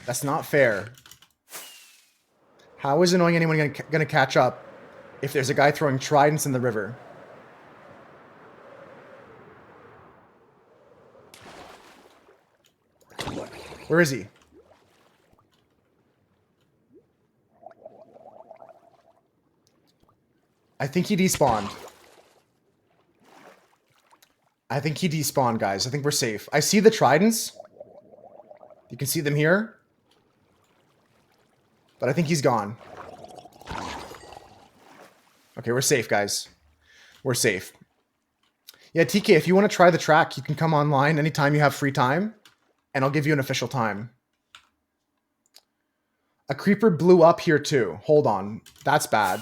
A: That's not fair. How is annoying anyone gonna catch up if there's a guy throwing tridents in the river? Where is he? I think he despawned. I think he despawned, guys. I think we're safe. I see the tridents. You can see them here. But I think he's gone. Okay, we're safe, guys. We're safe. Yeah, TK, if you want to try the track, you can come online anytime you have free time, and I'll give you an official time. A creeper blew up here too. Hold on. That's bad.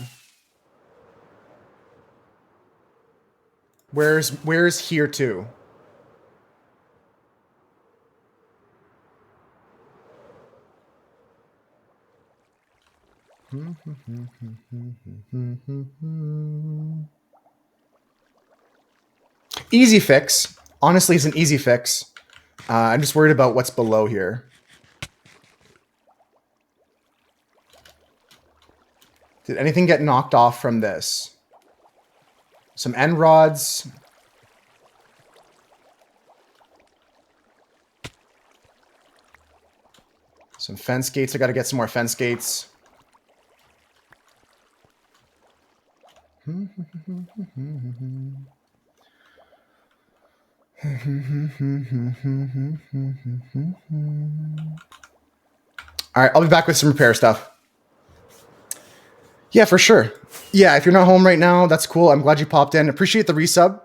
A: Where's here too? Easy fix. Honestly, it's an easy fix. I'm just worried about what's below here. Did anything get knocked off from this? Some end rods. Some fence gates. I got to get some more fence gates. All right, I'll be back with some repair stuff. Yeah, for sure. Yeah, if you're not home right now, that's cool. I'm glad you popped in. Appreciate the resub.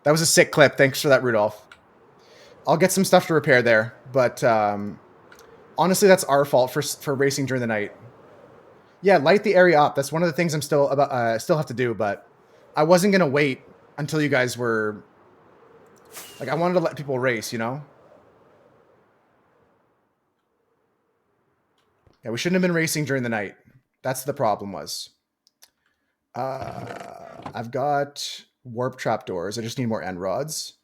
A: That was a sick clip. Thanks for that, Rudolph. I'll get some stuff to repair there, but honestly, that's our fault for racing during the night. Yeah, light the area up. That's one of the things I'm still have to do, but I wasn't gonna wait until you guys were like, I wanted to let people race, you know? Yeah, we shouldn't have been racing during the night. That's the problem was. I've got warp trapdoors. I just need more end rods.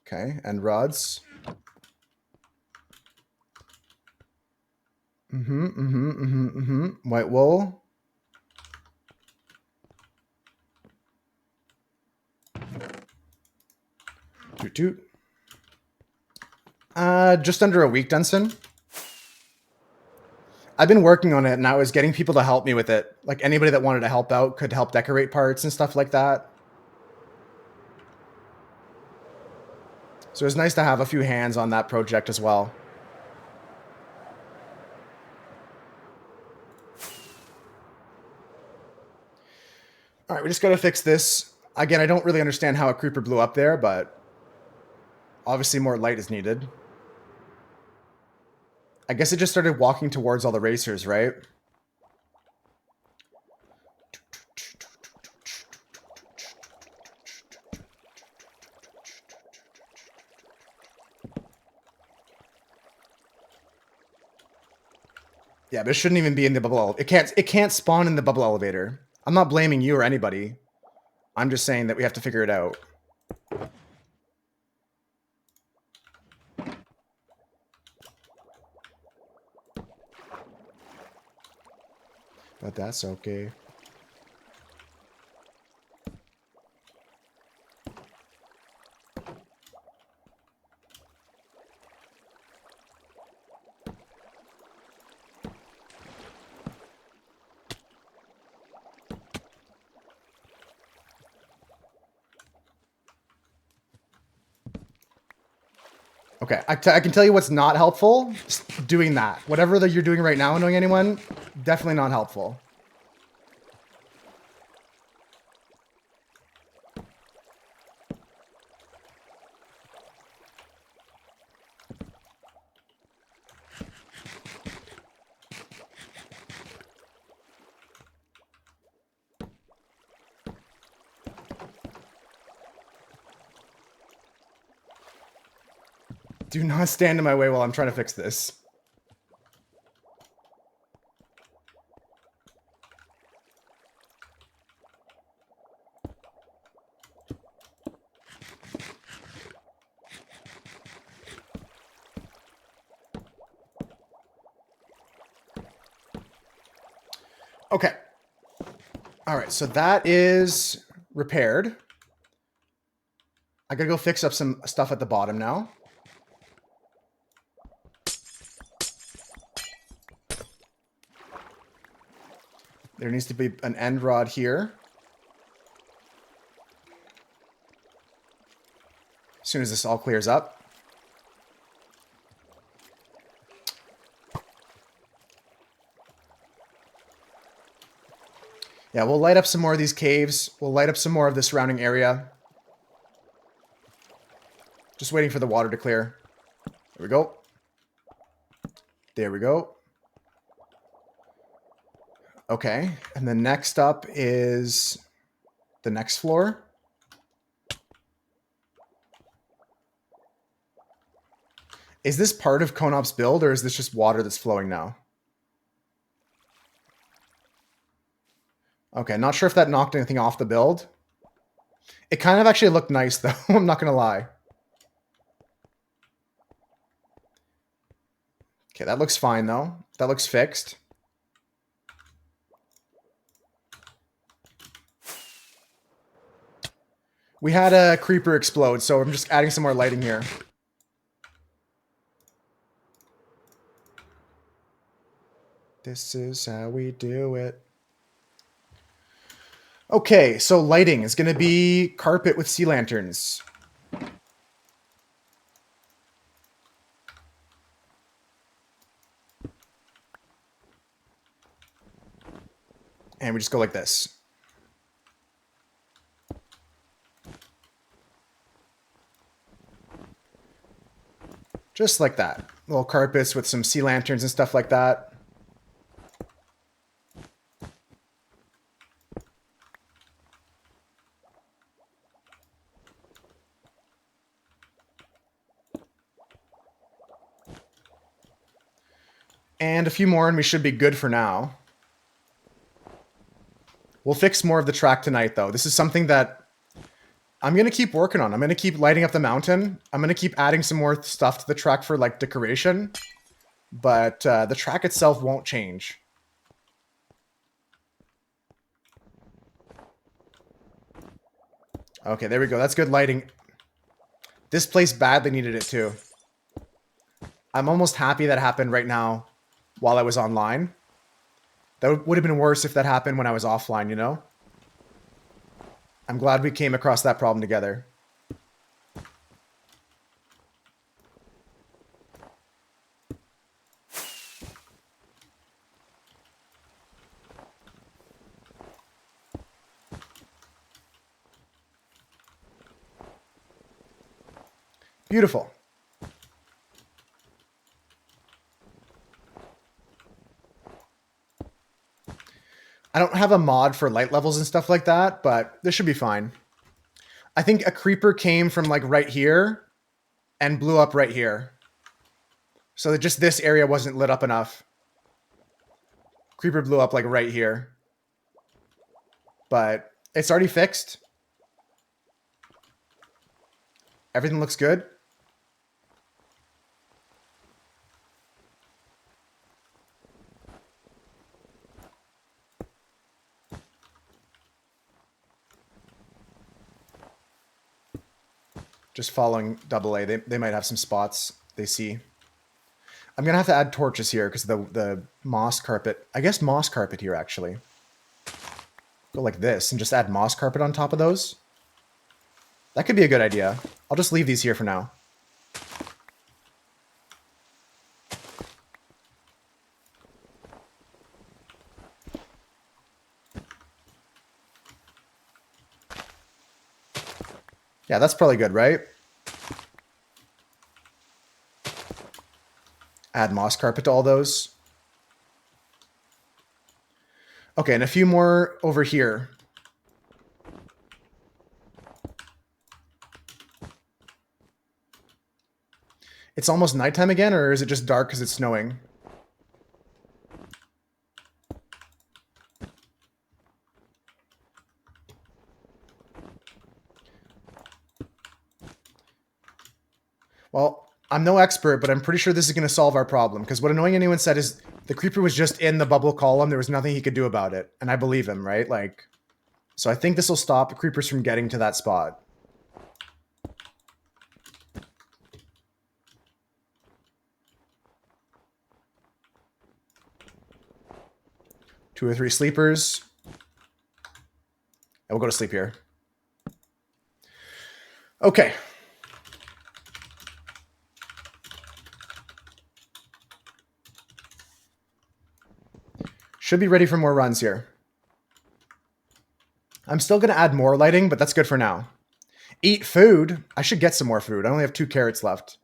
A: Okay, end rods. White wool. Toot toot. Just under a week, Dunson. I've been working on it, and I was getting people to help me with it. Like anybody that wanted to help out could help decorate parts and stuff like that. So it was nice to have a few hands on that project as well. All right, we just got to fix this. Again, I don't really understand how a creeper blew up there, but obviously more light is needed. I guess it just started walking towards all the racers, right? Yeah, but it shouldn't even be in the bubble. It can't spawn in the bubble elevator. I'm not blaming you or anybody. I'm just saying that we have to figure it out. But that's okay. Okay, I can tell you what's not helpful. Just doing that. Whatever that you're doing right now, annoying anyone, definitely not helpful. Do not stand in my way while I'm trying to fix this. Okay. All right, so that is repaired. I gotta go fix up some stuff at the bottom now. There needs to be an end rod here. As soon as this all clears up. Yeah, we'll light up some more of these caves. We'll light up some more of the surrounding area. Just waiting for the water to clear. There we go. There we go. Okay, and then next up is the next floor. Is this part of Konop's build, or is this just water that's flowing now? Okay, not sure if that knocked anything off the build. It kind of actually looked nice, though. I'm not going to lie. Okay, that looks fine, though. That looks fixed. We had a creeper explode, so I'm just adding some more lighting here. This is how we do it. Okay, so lighting is going to be carpet with sea lanterns. And we just go like this. Just like that. Little carpets with some sea lanterns and stuff like that. And a few more and we should be good for now. We'll fix more of the track tonight, though. This is something that I'm going to keep working on. I'm going to keep lighting up the mountain. I'm going to keep adding some more stuff to the track for, like, decoration. But the track itself won't change. Okay, there we go. That's good lighting. This place badly needed it, too. I'm almost happy that happened right now while I was online. That would have been worse if that happened when I was offline, you know? I'm glad we came across that problem together. Beautiful. I don't have a mod for light levels and stuff like that, but this should be fine. I think a creeper came from like right here and blew up right here. So that just this area wasn't lit up enough. Creeper blew up like right here. But it's already fixed. Everything looks good. Just following AA. They might have some spots they see. I'm going to have to add torches here because the moss carpet. I guess moss carpet here, actually. Go like this and just add moss carpet on top of those. That could be a good idea. I'll just leave these here for now. Yeah, that's probably good, right? Add moss carpet to all those. Okay, and a few more over here. It's almost nighttime again, or is it just dark because it's snowing? Well, I'm no expert, but I'm pretty sure this is going to solve our problem. Because what Annoying Anyone said is the creeper was just in the bubble column. There was nothing he could do about it. And I believe him, right? Like, so I think this will stop the creepers from getting to that spot. Two or three sleepers. And we'll go to sleep here. Okay. Should be ready for more runs here. I'm still going to add more lighting, but that's good for now. Eat food. I should get some more food. I only have 2 carrots left.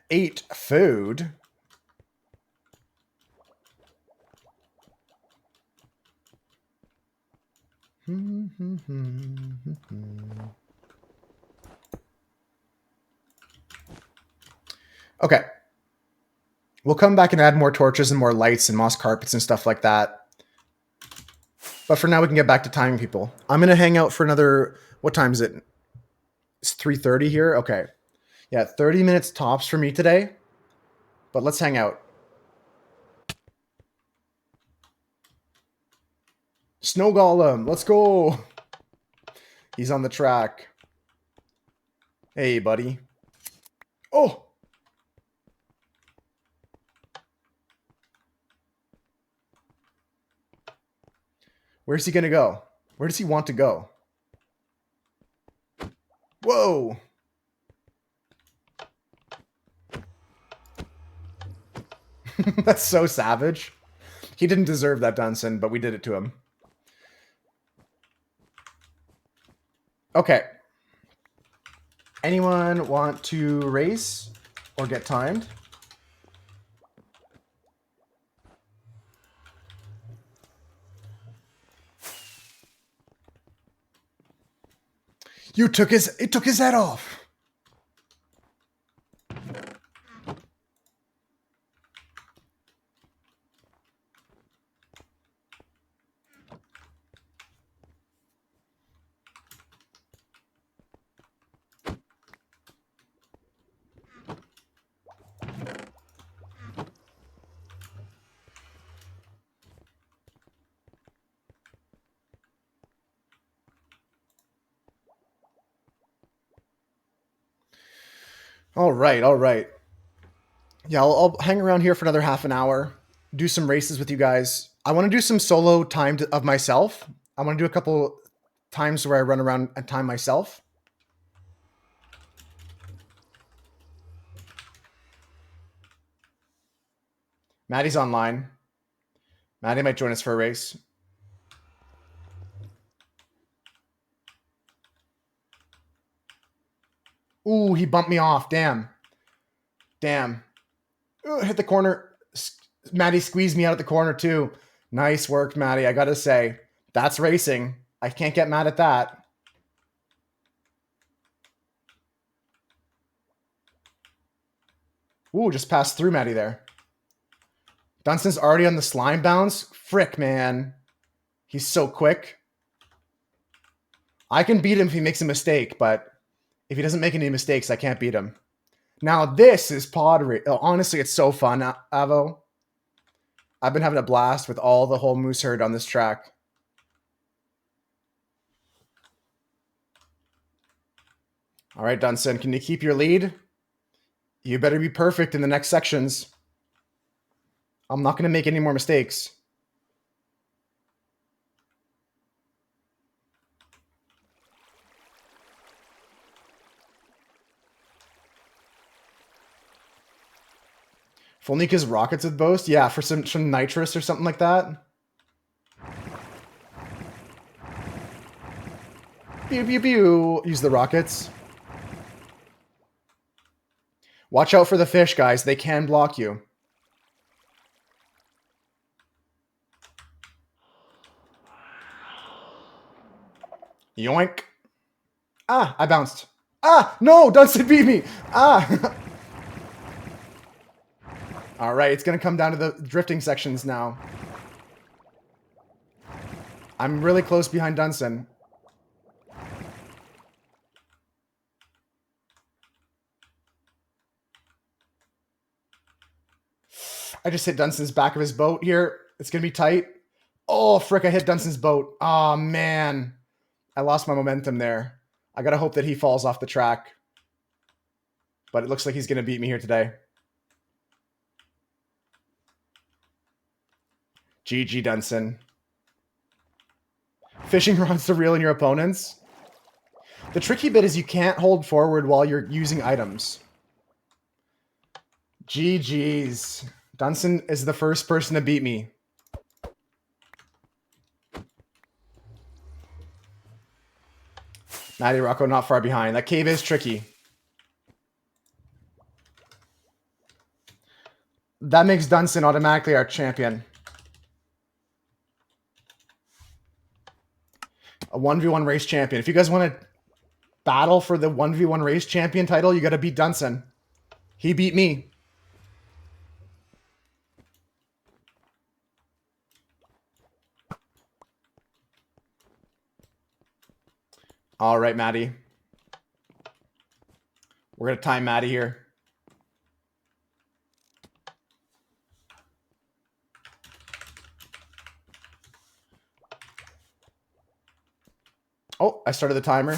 A: Eat food. Okay. We'll come back and add more torches and more lights and moss carpets and stuff like that. But for now, we can get back to timing people. I'm going to hang out for another... What time is it? It's 3:30 here? Okay. Yeah, 30 minutes tops for me today. But let's hang out. Snow Golem, let's go. He's on the track. Hey, buddy. Oh! Where's he going to go? Where does he want to go? Whoa! That's so savage. He didn't deserve that, Dunson, but we did it to him. Okay. Anyone want to race or get timed? It took his head off. All right, all right. Yeah, I'll hang around here for another half an hour, do some races with you guys. I want to do some solo time of myself. I want to do a couple times where I run around and time myself. Maddie's online. Maddie might join us for a race. Ooh, he bumped me off. Damn. Damn. Ooh, hit the corner. Maddie squeezed me out at the corner too. Nice work, Maddie. I gotta say, that's racing. I can't get mad at that. Ooh, just passed through Maddie there. Dunson's already on the slime bounce. Frick, man. He's so quick. I can beat him if he makes a mistake, but if he doesn't make any mistakes, I can't beat him. Now, this is pod race. Oh, honestly, it's so fun, Avo. I've been having a blast with all the whole moose herd on this track. All right, Dunson, can you keep your lead? You better be perfect in the next sections. I'm not going to make any more mistakes. Folnika's rockets with boast? Yeah, for some nitrous or something like that. Pew, pew, pew. Use the rockets. Watch out for the fish, guys. They can block you. Yoink. Ah, I bounced. Ah, no, Dunstan beat me. Ah. All right, it's going to come down to the drifting sections now. I'm really close behind Dunstan. I just hit Dunstan's back of his boat here. It's going to be tight. Oh, frick, I hit Dunstan's boat. Oh, man. I lost my momentum there. I got to hope that he falls off the track. But it looks like he's going to beat me here today. GG, Dunstan. Fishing rods to reel in your opponents. The tricky bit is you can't hold forward while you're using items. GG's. Dunstan is the first person to beat me. Matty Rocco not far behind. That cave is tricky. That makes Dunstan automatically our champion. A 1v1 race champion. If you guys want to battle for the 1v1 race champion title, you got to beat Dunstan. He beat me. All right, Maddie. We're going to time Maddie here. Oh, I started the timer.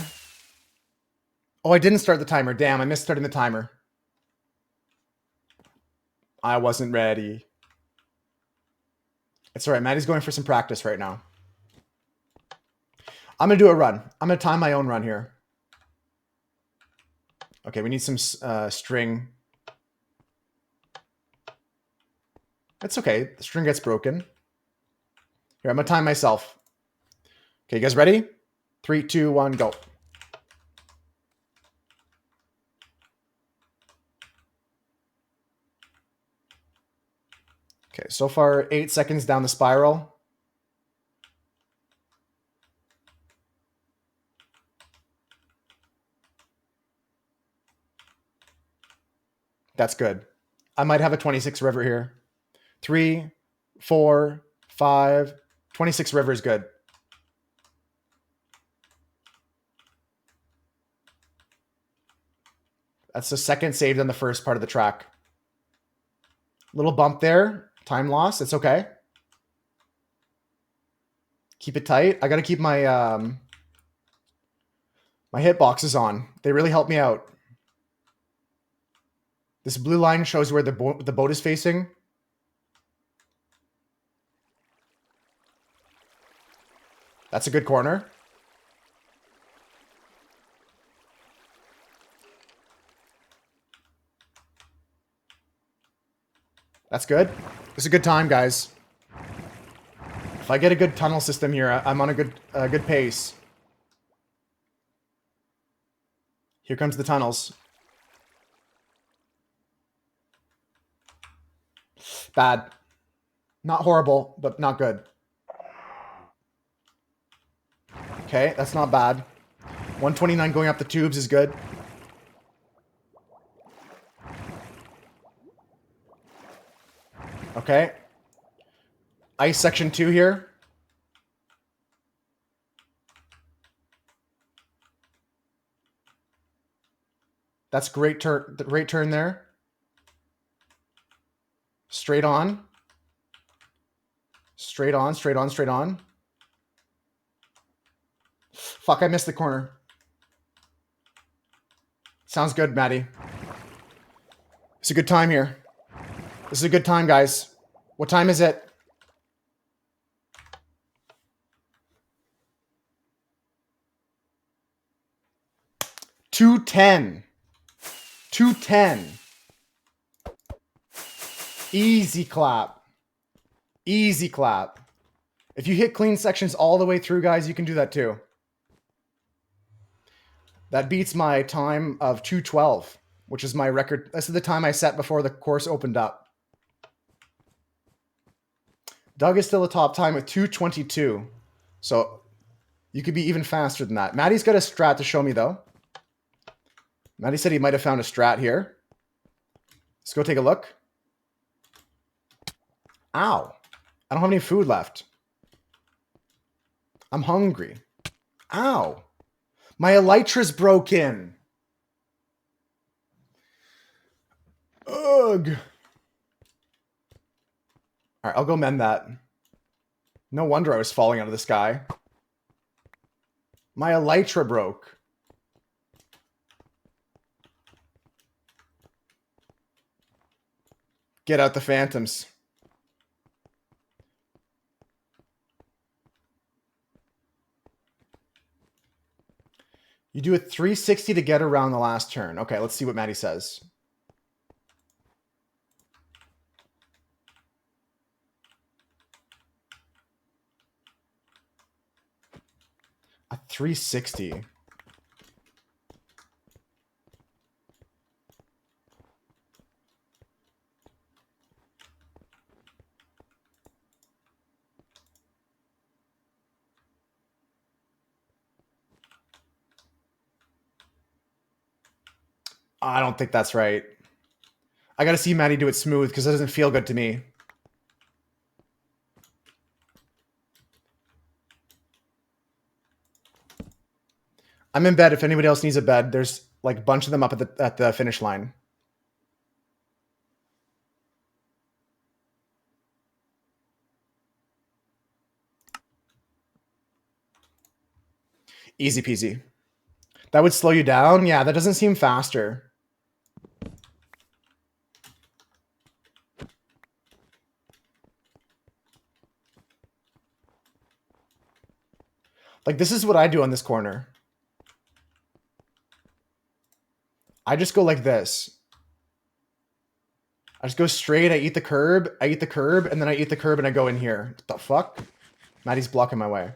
A: Oh, I didn't start the timer. Damn, I missed starting the timer. I wasn't ready. It's all right. Maddie's going for some practice right now. I'm going to do a run. I'm going to time my own run here. Okay, we need some string. It's okay. The string gets broken. Here, I'm going to time myself. Okay, you guys ready? 3, 2, 1, go. Okay, so far 8 seconds down the spiral. That's good. I might have a 26 river here. 3, 4, 5. 26 river is good. That's the second saved on the first part of the track. Little bump there. Time loss. It's okay. Keep it tight. I got to keep my my hitboxes on. They really help me out. This blue line shows where the boat is facing. That's a good corner. That's good. It's a good time, guys. If I get a good tunnel system here, I'm on a good pace. Here comes the tunnels. Bad. Not horrible, but not good. Okay, that's not bad. 129 going up the tubes is good. Okay. Ice section 2 here. That's great turn there. Straight on. Straight on, straight on, straight on. Fuck, I missed the corner. Sounds good, Maddie. It's a good time here. This is a good time, guys. What time is it? $2:10. 2:10. Easy clap. Easy clap. If you hit clean sections all the way through, guys, you can do that too. That beats my time of 2:12, which is my record. This is the time I set before the course opened up. Doug is still a top time with 2:22. So you could be even faster than that. Maddie's got a strat to show me, though. Maddie said he might have found a strat here. Let's go take a look. Ow. I don't have any food left. I'm hungry. Ow. My elytra's broken. Ugh. All right, I'll go mend that. No wonder I was falling out of the sky. My elytra broke. Get out the phantoms. You do a 360 to get around the last turn. Okay, let's see what Maddie says. A 360. I don't think that's right. I gotta see Maddie do it smooth because it doesn't feel good to me. I'm in bed. If anybody else needs a bed, there's like a bunch of them up at the finish line. Easy peasy. That would slow you down? Yeah, that doesn't seem faster. Like, this is what I do on this corner. I just go like this. I just go straight, I eat the curb, and then I eat the curb and I go in here. What the fuck? Maddie's blocking my way.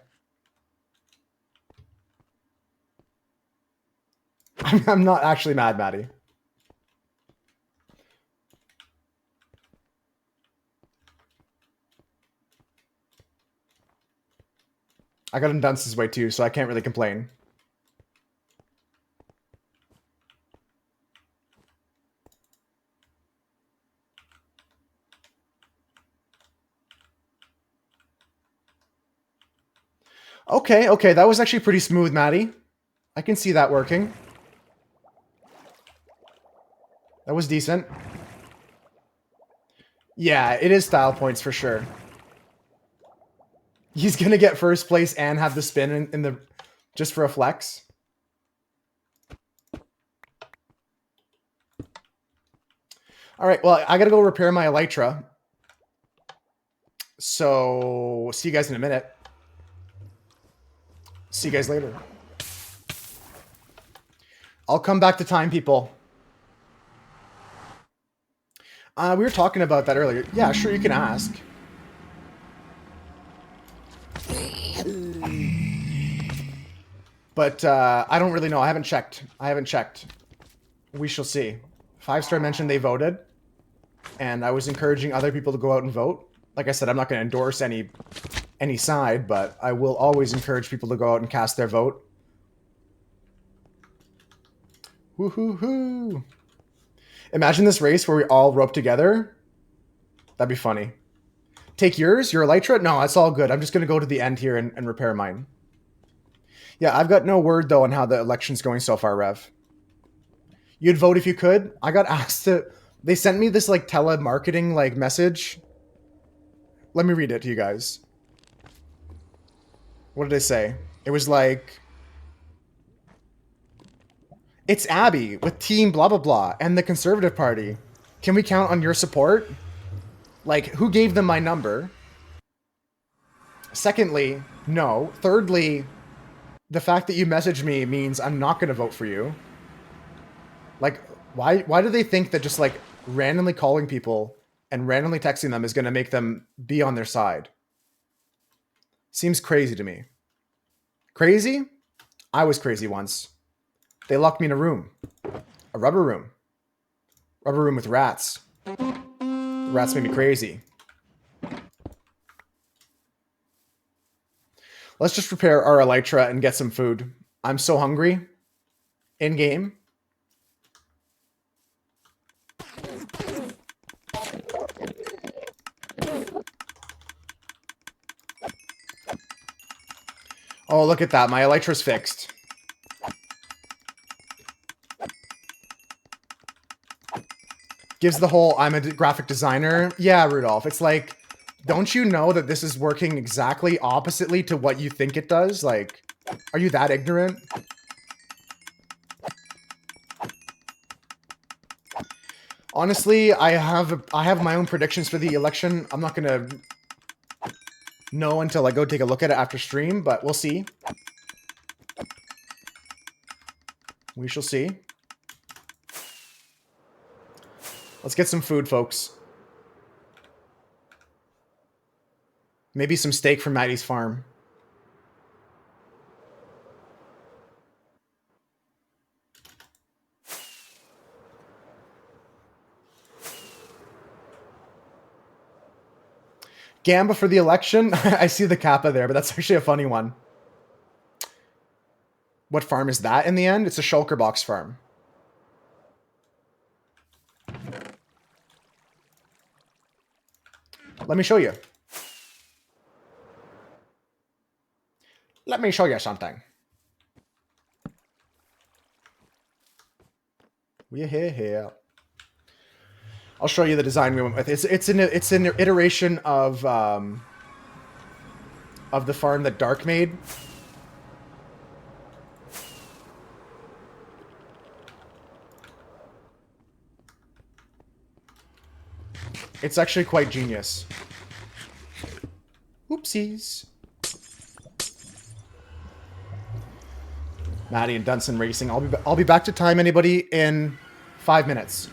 A: I'm not actually mad, Maddie. I got him Dunce's way too, so I can't really complain. Okay, okay, that was actually pretty smooth, Maddie. I can see that working. That was decent. Yeah, it is style points for sure. He's gonna get first place and have the spin in the just for a flex. All right, well, I gotta go repair my elytra. So, see you guys in a minute. See you guys later. I'll come back to time, people. We were talking about that earlier. Yeah, sure, you can ask. But I don't really know. I haven't checked. We shall see. 5-star mentioned they voted. And I was encouraging other people to go out and vote. Like I said, I'm not going to endorse any side, but I will always encourage people to go out and cast their vote. Woo-hoo-hoo. Imagine this race where we all rope together. That'd be funny. Take yours? Your elytra? No, it's all good. I'm just going to go to the end here and repair mine. Yeah, I've got no word, though, on how the election's going so far, Rev. You'd vote if you could? I got asked to... They sent me this, like, telemarketing, like, message. Let me read it to you guys. What did they say? It was like... It's Abby with team blah blah blah and the Conservative Party. Can we count on your support? Like, who gave them my number? Secondly, no. Thirdly, the fact that you messaged me means I'm not going to vote for you. Like, why do they think that just, like, randomly calling people and randomly texting them is going to make them be on their side? Seems crazy to me. Crazy? I was crazy once. They locked me in a room. A rubber room. Rubber room with rats. The rats made me crazy. Let's just prepare our elytra and get some food. I'm so hungry. In game. Oh, look at that. My elytra's fixed. Gives the whole, I'm a graphic designer. Yeah, Rudolph. It's like, don't you know that this is working exactly oppositely to what you think it does? Like, are you that ignorant? Honestly, I have my own predictions for the election. I'm not gonna know until I go take a look at it after stream, but we'll see. We shall see. Let's get some food, folks. Maybe some steak from Maddie's farm. Gamba for the election? I see the kappa there, but that's actually a funny one. What farm is that in the end? It's a shulker box farm. Let me show you. Let me show you something. We're here. I'll show you the design we went with. It's an iteration of the farm that Dark made. It's actually quite genius. Oopsies. Maddie and Dunson racing. I'll be back to time anybody in 5 minutes.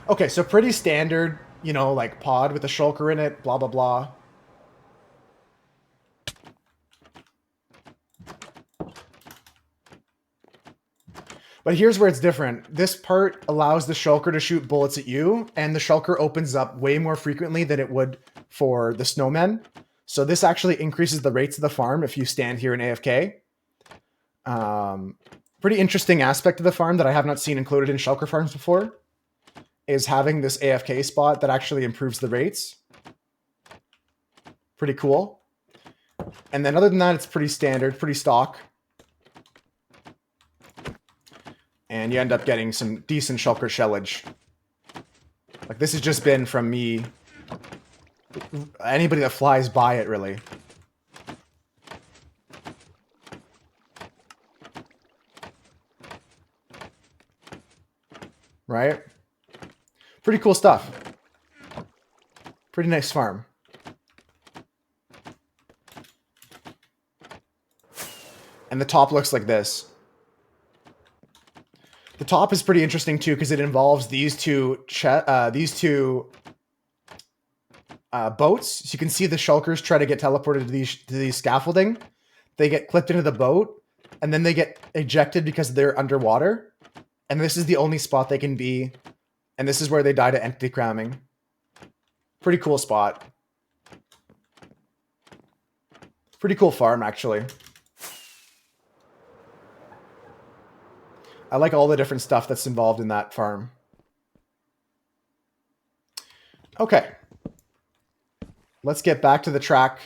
A: Okay, so pretty standard, you know, like pod with a shulker in it, blah blah blah. But here's where it's different. This part allows the shulker to shoot bullets at you, and the shulker opens up way more frequently than it would for the snowmen. So this actually increases the rates of the farm if you stand here in AFK. Pretty interesting aspect of the farm that I have not seen included in shulker farms before is having this AFK spot that actually improves the rates. Pretty cool. And then other than that, it's pretty standard, pretty stock. And you end up getting some decent shulker shellage. Like, this has just been from me. Anybody that flies by it, really. Right? Pretty cool stuff. Pretty nice farm. And the top looks like this. The top is pretty interesting too because it involves these two boats. So you can see the shulkers try to get teleported to these scaffolding. They get clipped into the boat, and then they get ejected because they're underwater. And this is the only spot they can be. And this is where they die to entity cramming. Pretty cool spot. Pretty cool farm, actually. I like all the different stuff that's involved in that farm. Okay. Let's get back to the track.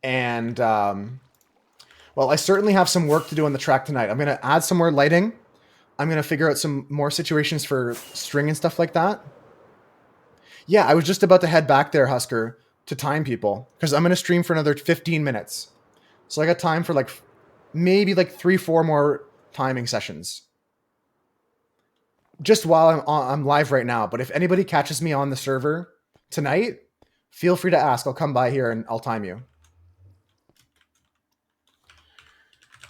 A: And, well, I certainly have some work to do on the track tonight. I'm going to add some more lighting. I'm going to figure out some more situations for string and stuff like that. Yeah, I was just about to head back there, Husker, to time people. Because I'm going to stream for another 15 minutes. So I got time for like maybe like 3-4 more timing sessions. Just while I'm live right now. But if anybody catches me on the server tonight, feel free to ask. I'll come by here and I'll time you.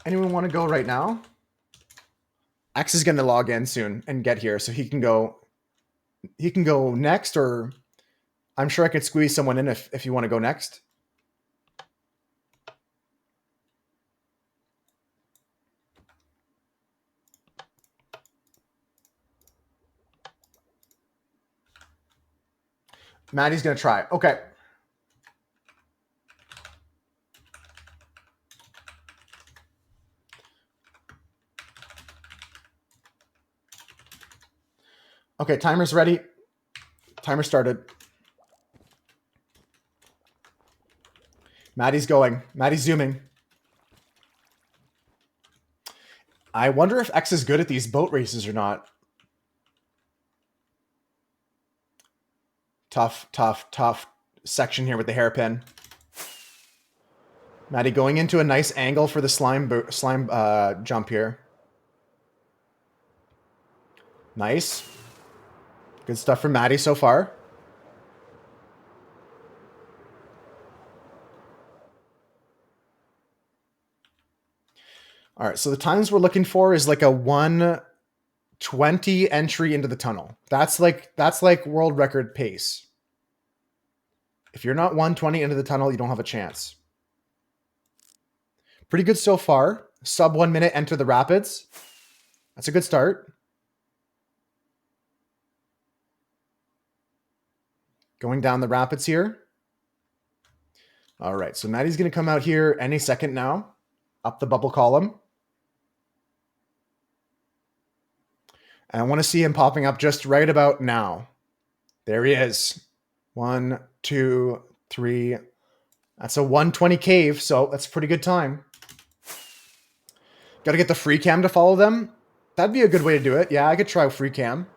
A: Anyone want to go right now? X is going to log in soon and get here, so he can go next, or I'm sure I could squeeze someone in if you want to go next. Maddie's going to try. Okay. Okay, timer's ready. Timer started. Maddie's going. Maddie's zooming. I wonder if X is good at these boat races or not. Tough section here with the hairpin. Maddie going into a nice angle for the slime jump here. Nice. Good stuff from Maddie so far. All right, so the times we're looking for is like a 1:20 entry into the tunnel. That's like world record pace. If you're not 1:20 into the tunnel, you don't have a chance. Pretty good so far. Sub 1 minute enter the rapids. That's a good start. Going down the rapids here. All right, so Maddie's going to come out here any second now. Up the bubble column. And I want to see him popping up just right about now. There he is. 1, 2, 3. That's a 1:20 cave, so that's a pretty good time. Got to get the free cam to follow them. That'd be a good way to do it. Yeah, I could try free cam.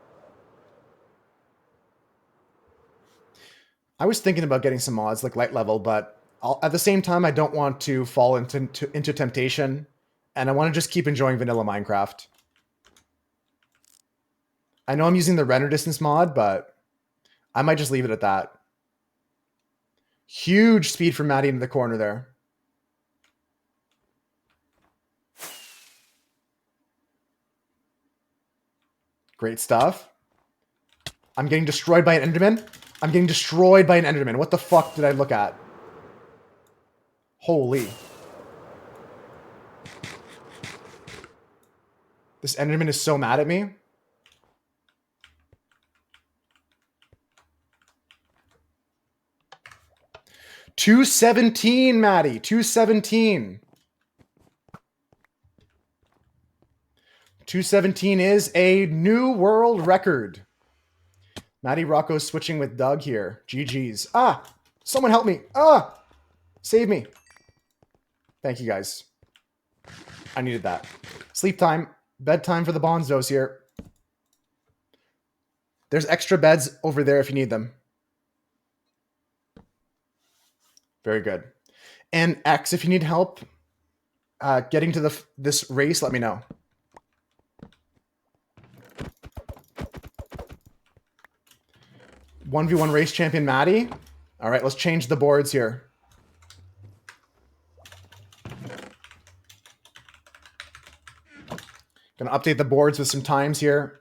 A: I was thinking about getting some mods like light level, but at the same time, I don't want to fall into temptation, and I want to just keep enjoying vanilla Minecraft. I know I'm using the render distance mod, but I might just leave it at that. Huge speed from Maddie into the corner there. Great stuff. I'm getting destroyed by an Enderman. I'm getting destroyed by an Enderman. What the fuck did I look at? Holy. This Enderman is so mad at me. $217, Maddie. $217. 217 is a new world record. Maddie Rocco's switching with Doug here. GG's. Ah! Someone help me. Ah! Save me. Thank you, guys. I needed that. Sleep time. Bedtime for the Bonzos here. There's extra beds over there if you need them. Very good. And X, if you need help getting to this race, let me know. $1v1 race champion Maddie. All right, let's change the boards here. Gonna update the boards with some times here.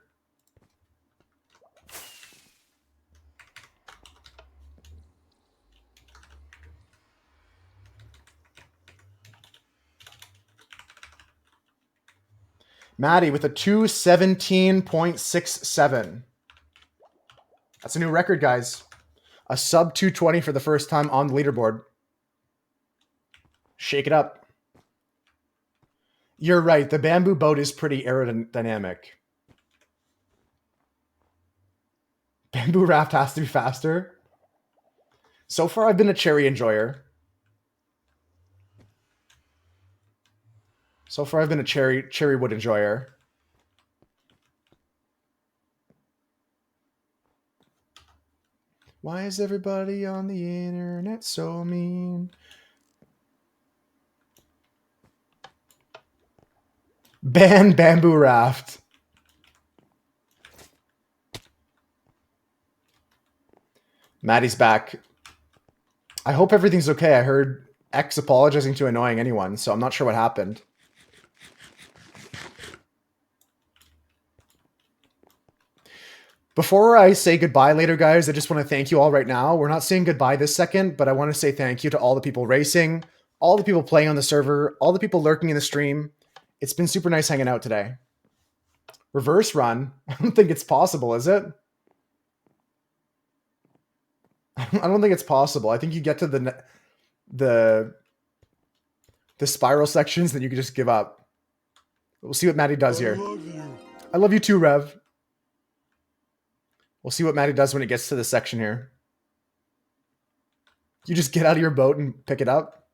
A: Maddie with a 217.67. That's a new record, guys. A sub 220 for the first time on the leaderboard. Shake it up. You're right. The bamboo boat is pretty aerodynamic. Bamboo raft has to be faster. So far, I've been a cherry enjoyer. So far, I've been a cherry wood enjoyer. Why is everybody on the internet so mean? Ban bamboo raft. Maddie's back. I hope everything's okay. I heard X apologizing to annoying anyone, so I'm not sure what happened. Before I say goodbye later, guys, I just want to thank you all right now. We're not saying goodbye this second, but I want to say thank you to all the people racing, all the people playing on the server, all the people lurking in the stream. It's been super nice hanging out today. Reverse run? I don't think it's possible, is it? I don't think it's possible. I think you get to the spiral sections, then you can just give up. We'll see what Maddie does here.
C: I love you.
A: I love you too, Rev. We'll see what Maddie does when it gets to this section here. You just get out of your boat and pick it up.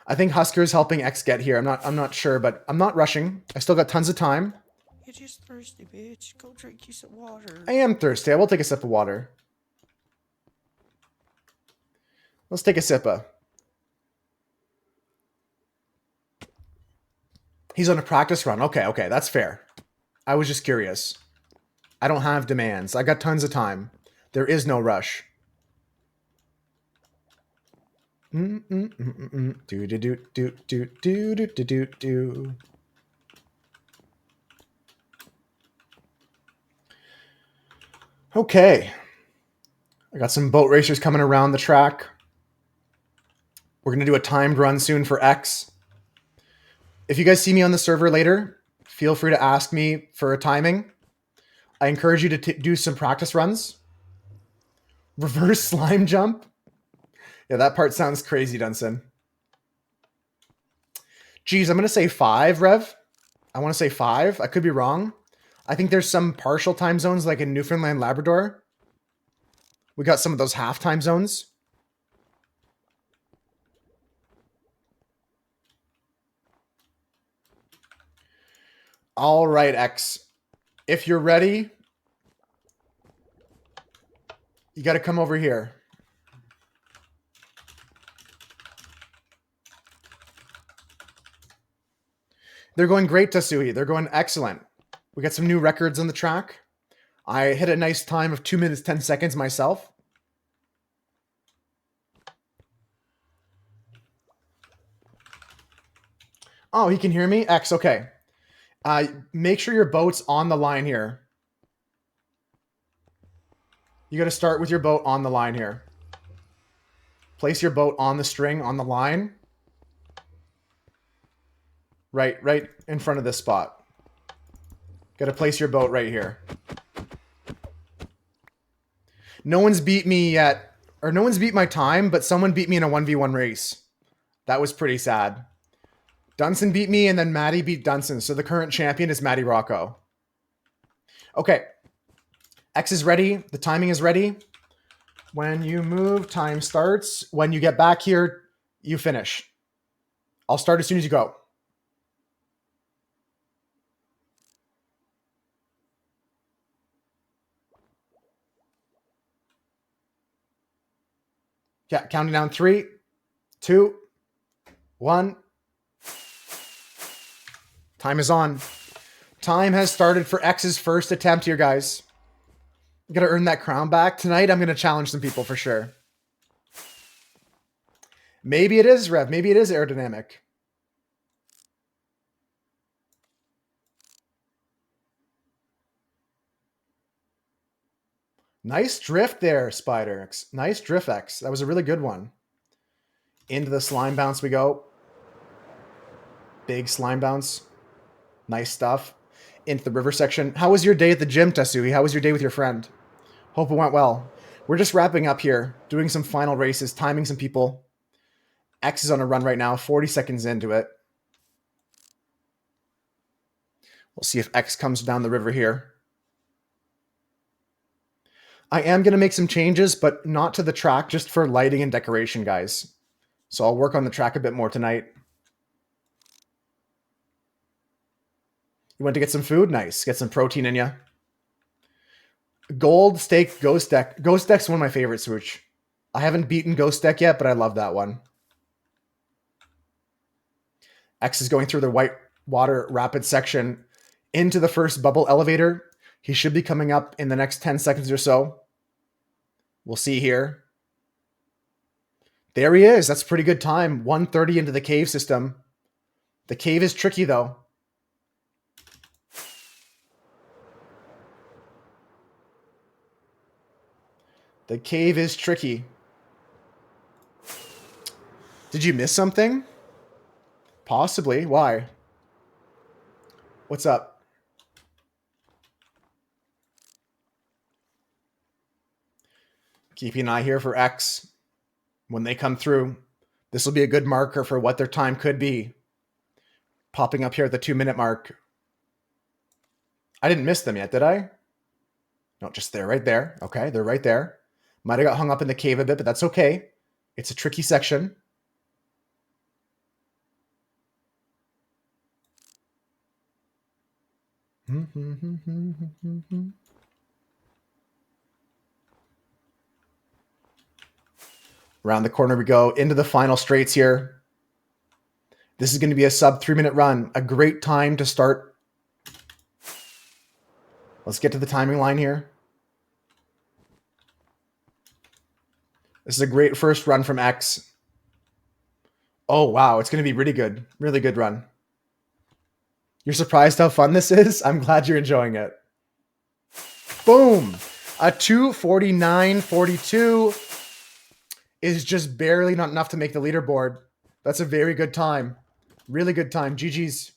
A: I think Husker's helping X get here. I'm not sure, but I'm not rushing. I still got tons of time.
E: You're just thirsty, bitch. Go drink you some water.
A: I am thirsty. I will take a sip of water. Let's take a sippa. He's on a practice run. Okay, that's fair. I was just curious. I don't have demands. I got tons of time. There is no rush. Do do do do do do do do do do. Okay. I got some boat racers coming around the track. We're going to do a timed run soon for X. If you guys see me on the server later, feel free to ask me for a timing. I encourage you to do some practice runs. Reverse slime jump. Yeah, that part sounds crazy, Dunson. Geez, I'm going to say 5, Rev. I want to say 5. I could be wrong. I think there's some partial time zones like in Newfoundland, Labrador. We got some of those half time zones. All right, X. If you're ready, you got to come over here. They're going great, Tasui. They're going excellent. We got some new records on the track. I hit a nice time of 2 minutes, 10 seconds myself. Oh, he can hear me? X, okay. Make sure your boat's on the line here. You got to start with your boat on the line here. Place your boat on the string on the line. Right in front of this spot. Got to place your boat right here. No one's beat me yet, or no one's beat my time, but someone beat me in a 1v1 race. That was pretty sad. Dunson beat me, and then Maddie beat Dunson. So the current champion is Maddie Rocco. Okay. X is ready. The timing is ready. When you move, time starts. When you get back here, you finish. I'll start as soon as you go. Yeah, counting down 3, 2, 1. Time is on. Time has started for X's first attempt here, guys. I'm going to earn that crown back. Tonight, I'm going to challenge some people for sure. Maybe it is, Rev. Maybe it is aerodynamic. Nice drift there, Spider X. Nice drift, X. That was a really good one. Into the slime bounce we go. Big slime bounce. Nice stuff. Into the river section. How was your day at the gym, Tasui? How was your day with your friend? Hope it went well. We're just wrapping up here, doing some final races, timing some people. X is on a run right now, 40 seconds into it. We'll see if X comes down the river here. I am going to make some changes, but not to the track, just for lighting and decoration, guys. So I'll work on the track a bit more tonight. You went to get some food? Nice. Get some protein in you. Gold Steak Ghost Deck. Ghost Deck's one of my favorites, Swooch. I haven't beaten Ghost Deck yet, but I love that one. X is going through the white water rapid section into the first bubble elevator. He should be coming up in the next 10 seconds or so. We'll see here. There he is. That's a pretty good time. 1:30 into the cave system. The cave is tricky, though. The cave is tricky. Did you miss something? Possibly. Why? What's up? Keeping an eye here for X. When they come through, this will be a good marker for what their time could be. popping up here at the 2-minute mark. I didn't miss them yet, did I? No, just there, right there. Okay, they're right there. Might have got hung up in the cave a bit, but that's okay. It's a tricky section. Around the corner we go into the final straights here. This is going to be a sub 3-minute run. A great time to start. Let's get to the timing line here. This is a great first run from X. Oh, wow. It's going to be really good. Really good run. You're surprised how fun this is? I'm glad you're enjoying it. Boom. A 2:49.42 is just barely not enough to make the leaderboard. That's a very good time. Really good time. GG's.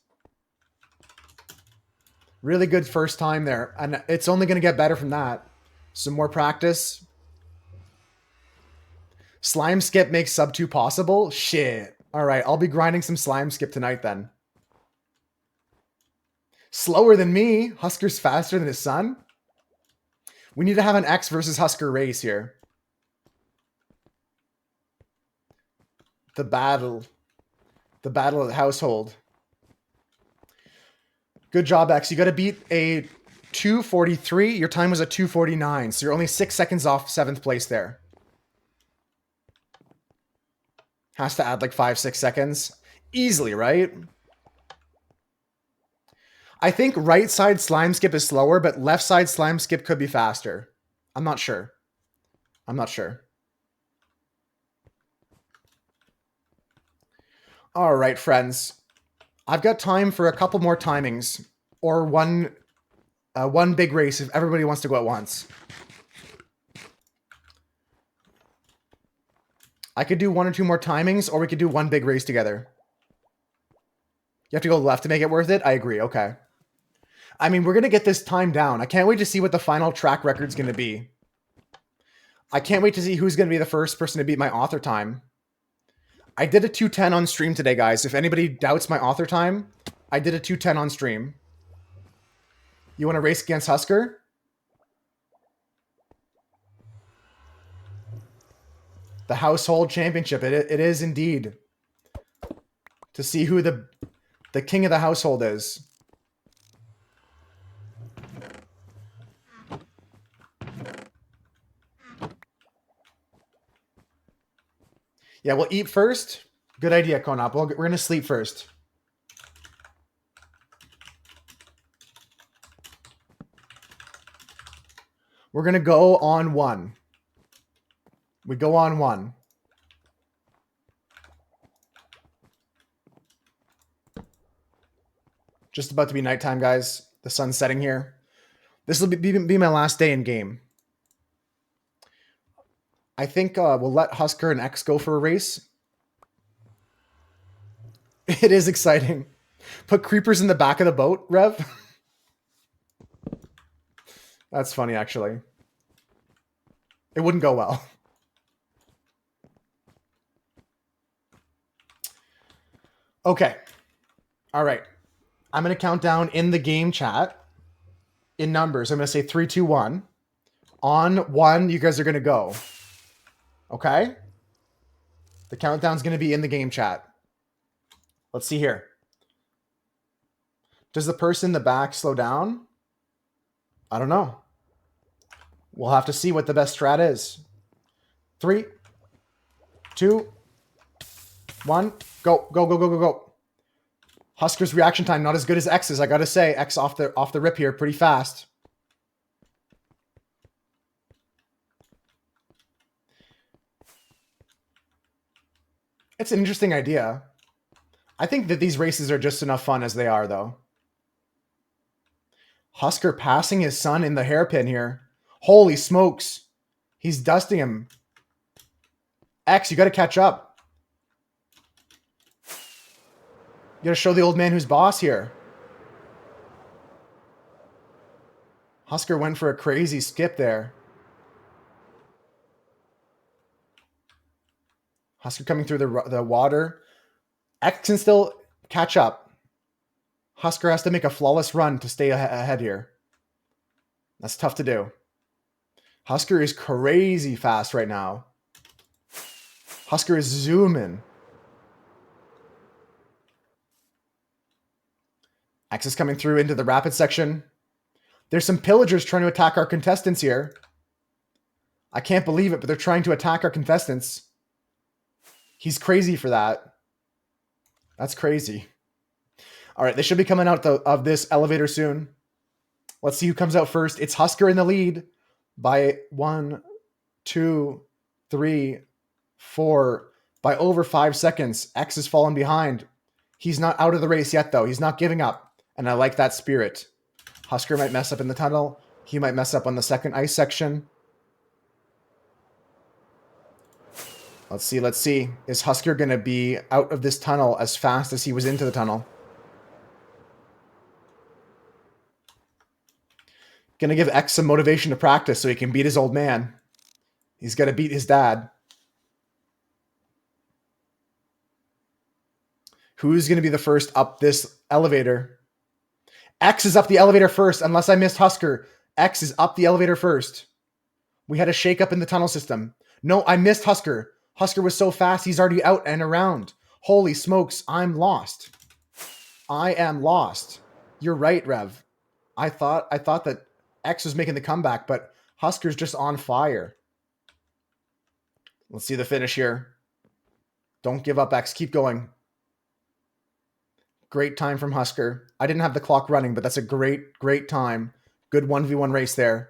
A: Really good first time there. And it's only going to get better from that. Some more practice. Slime skip makes sub 2 possible? Shit. All right, I'll be grinding some slime skip tonight then. Slower than me. Husker's faster than his son. We need to have an X versus Husker race here. The battle. The battle of the household. Good job, X. You got to beat a 2:43. Your time was a 2:49, so you're only 6 seconds off 7th place there. Has to add like 5-6 seconds. Easily, right? I think right side slime skip is slower, but left side slime skip could be faster. I'm not sure. I'm not sure. All right, friends. I've got time for a couple more timings, or one big race if everybody wants to go at once. I could do 1 or 2 more timings, or we could do one big race together. You have to go left to make it worth it? I agree. Okay. I mean, we're going to get this time down. I can't wait to see what the final track record's going to be. I can't wait to see who's going to be the first person to beat my author time. I did a 2:10 on stream today, guys. If anybody doubts my author time, I did a 2:10 on stream. You want to race against Husker? The household championship. It is indeed. To see who the king of the household is. Yeah, we'll eat first. Good idea, Konop. We're going to sleep first. We're going to go on 1. We go on 1. Just about to be nighttime, guys. The sun's setting here. This will be my last day in game. I think we'll let Husker and X go for a race. It is exciting. Put creepers in the back of the boat, Rev. That's funny, actually. It wouldn't go well. Okay. All right. I'm going to count down in the game chat in numbers. I'm going to say 3, 2, 1. On 1, you guys are going to go. Okay? The countdown's going to be in the game chat. Let's see here. Does the person in the back slow down? I don't know. We'll have to see what the best strat is. 3, 2, 1. Go, go, go, go, go, go. Husker's reaction time not as good as X's. I gotta say, X off the rip here pretty fast. It's an interesting idea. I think that these races are just enough fun as they are, though. Husker passing his son in the hairpin here. Holy smokes. He's dusting him. X, you got to catch up. You got to show the old man who's boss here. Husker went for a crazy skip there. Husker coming through the water. X can still catch up. Husker has to make a flawless run to stay ahead here. That's tough to do. Husker is crazy fast right now. Husker is zooming. X is coming through into the rapid section. There's some pillagers trying to attack our contestants here. I can't believe it, but they're trying to attack our contestants. He's crazy for that. That's crazy. All right, they should be coming out of this elevator soon. Let's see who comes out first. It's Husker in the lead by 1, 2, 3, 4, by over 5 seconds. X has fallen behind. He's not out of the race yet, though. He's not giving up, and I like that spirit. Husker might mess up in the tunnel. He might mess up on the second ice section. Let's see, let's see. Is Husker going to be out of this tunnel as fast as he was into the tunnel? Going to give X some motivation to practice so he can beat his old man. He's got to beat his dad. Who's going to be the first up this elevator? X is up the elevator first, unless I missed Husker. X is up the elevator first. We had a shakeup in the tunnel system. No, I missed Husker. Husker was so fast, he's already out and around. Holy smokes, I'm lost. I am lost. You're right, Rev. I thought that X was making the comeback, but Husker's just on fire. Let's see the finish here. Don't give up, X. Keep going. Great time from Husker. I didn't have the clock running, but that's a great time. Good 1v1 race there.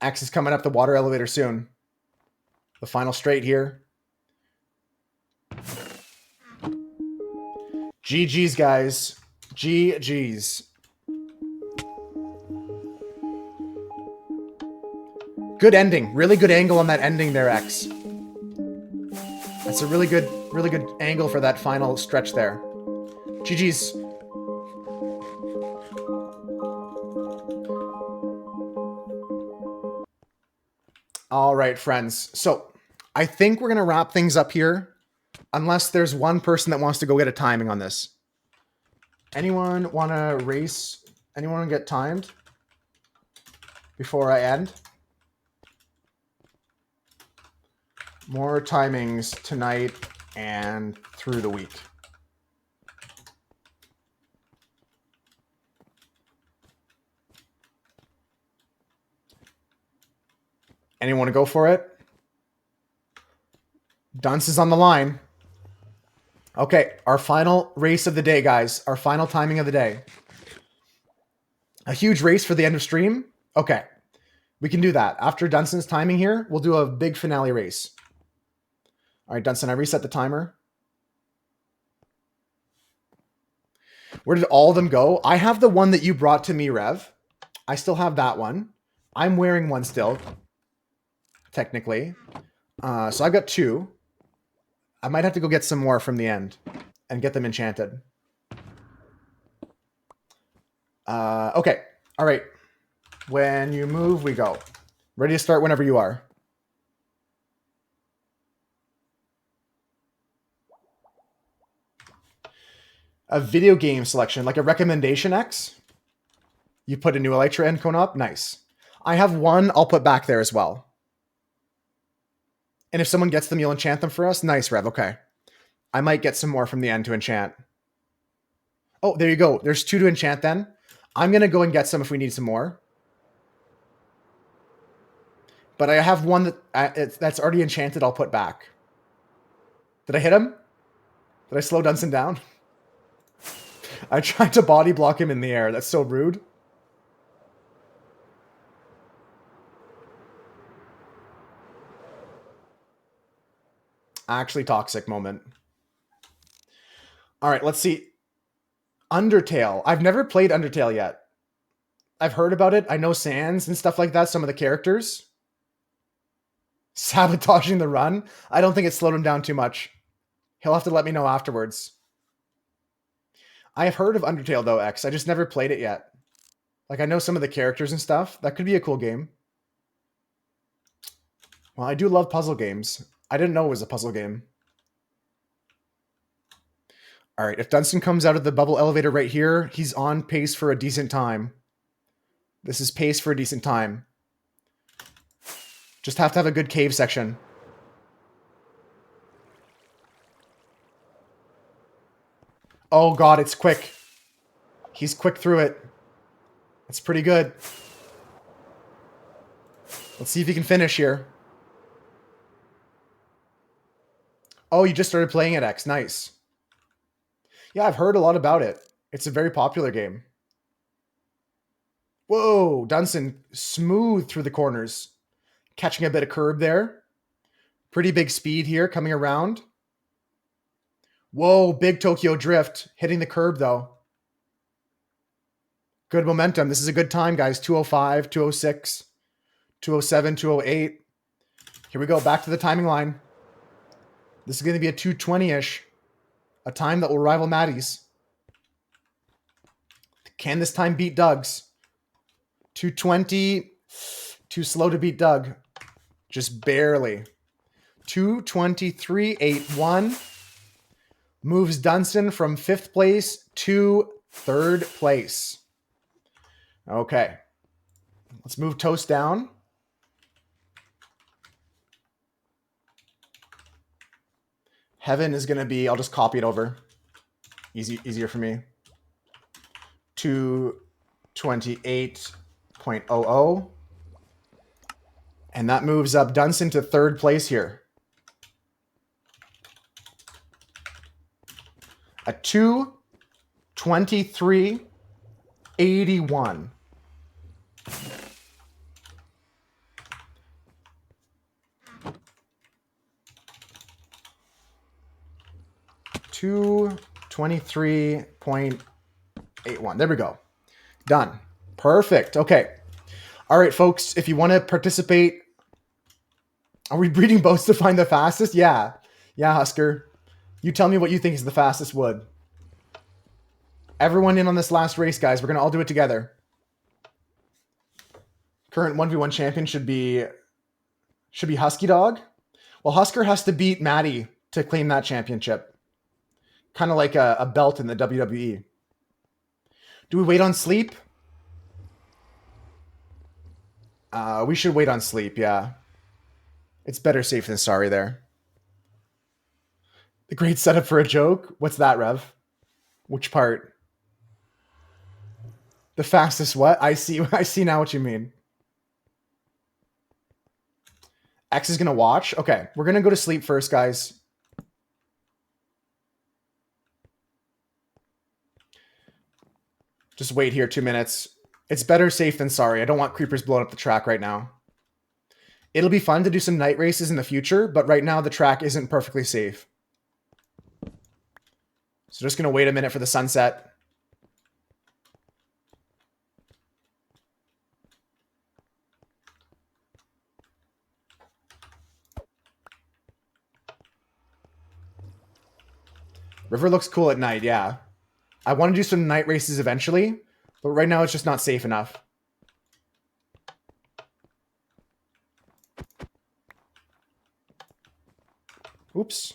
A: X is coming up the water elevator soon. The final straight here. GG's, guys. GG's. Good ending. Really good angle on that ending there, X. That's a really good angle for that final stretch there. GG's. All right, friends. So I think we're going to wrap things up here, unless there's one person that wants to go get a timing on this. Anyone want to race? Anyone want to get timed before I end? More timings tonight and through the week. Anyone want to go for it? Dunce is on the line. Okay, our final race of the day, guys. Our final timing of the day. A huge race for the end of stream? Okay, we can do that. After Dunson's timing here, we'll do a big finale race. All right, Dunson, I reset the timer. Where did all of them go? I have the one that you brought to me, Rev. I still have that one. I'm wearing one still, technically. So I've got 2. I might have to go get some more from the end and get them enchanted. Okay. All right. When you move, we go. Ready to start whenever you are. A video game selection, like a recommendation, X. You put a new Elytra end cone up? Nice. I have one I'll put back there as well. And if someone gets them, you'll enchant them for us? Nice, Rev. Okay. I might get some more from the end to enchant. Oh, there you go. There's 2 to enchant then. I'm going to go and get some if we need some more. But I have one that's already enchanted I'll put back. Did I hit him? Did I slow Dunson down? I tried to body block him in the air. That's so rude. Actually toxic moment. All right, let's see. Undertale. I've never played Undertale yet. I've heard about it. I know Sans and stuff like that, some of the characters. Sabotaging the run. I don't think it slowed him down too much. He'll have to let me know afterwards. I have heard of Undertale though, X. I just never played it yet. Like I know some of the characters and stuff. That could be a cool game. Well, I do love puzzle games. I didn't know it was a puzzle game. All right, if Dunstan comes out of the bubble elevator right here, he's on pace for a decent time. This is pace for a decent time. Just have to have a good cave section. Oh god, it's quick. He's quick through it. That's pretty good. Let's see if he can finish here. Oh, you just started playing it, X. Nice. Yeah, I've heard a lot about it. It's a very popular game. Whoa, Dunstan smooth through the corners. Catching a bit of curb there. Pretty big speed here coming around. Whoa, big Tokyo drift. Hitting the curb though. Good momentum. This is a good time, guys. 205, 206, 207, 208. Here we go. Back to the timing line. This is going to be a 220-ish. A time that will rival Maddie's. Can this time beat Doug's? 220. Too slow to beat Doug. Just barely. 223.81. Moves Dunstan from 5th place to 3rd place. Okay. Let's move Toast down. Heaven is going to be, I'll just copy it over. Easier for me. 228.00. And that moves up Dunstan to 3rd place here. A 223.81. $223.81. There we go. Done. Perfect. Okay. All right, folks. If you want to participate, are we breeding boats to find the fastest? Yeah. Yeah, Husker. You tell me what you think is the fastest wood. Everyone in on this last race, guys. We're going to all do it together. Current 1v1 champion should be Husky Dog. Well, Husker has to beat Maddie to claim that championship. Kind of like a belt in the WWE. Do we wait on sleep? We should wait on sleep, yeah. It's better safe than sorry there. The great setup for a joke? What's that, Rev? Which part? The fastest what? I see now what you mean. X is going to watch? Okay, we're going to go to sleep first, guys. Just wait here 2 minutes. It's better safe than sorry. I don't want creepers blowing up the track right now. It'll be fun to do some night races in the future, but right now the track isn't perfectly safe. So just going to wait a minute for the sunset. River looks cool at night, yeah. I want to do some night races eventually, but right now it's just not safe enough. Oops.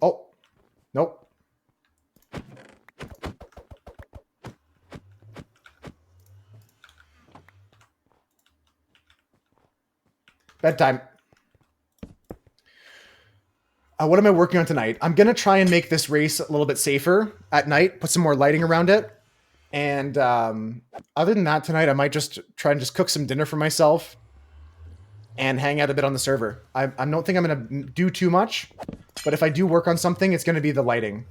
A: Oh, nope. Bedtime. What am I working on tonight? I'm going to try and make this race a little bit safer at night, put some more lighting around it. And other than that, tonight I might just try and just cook some dinner for myself and hang out a bit on the server. I don't think I'm going to do too much, but if I do work on something, it's going to be the lighting.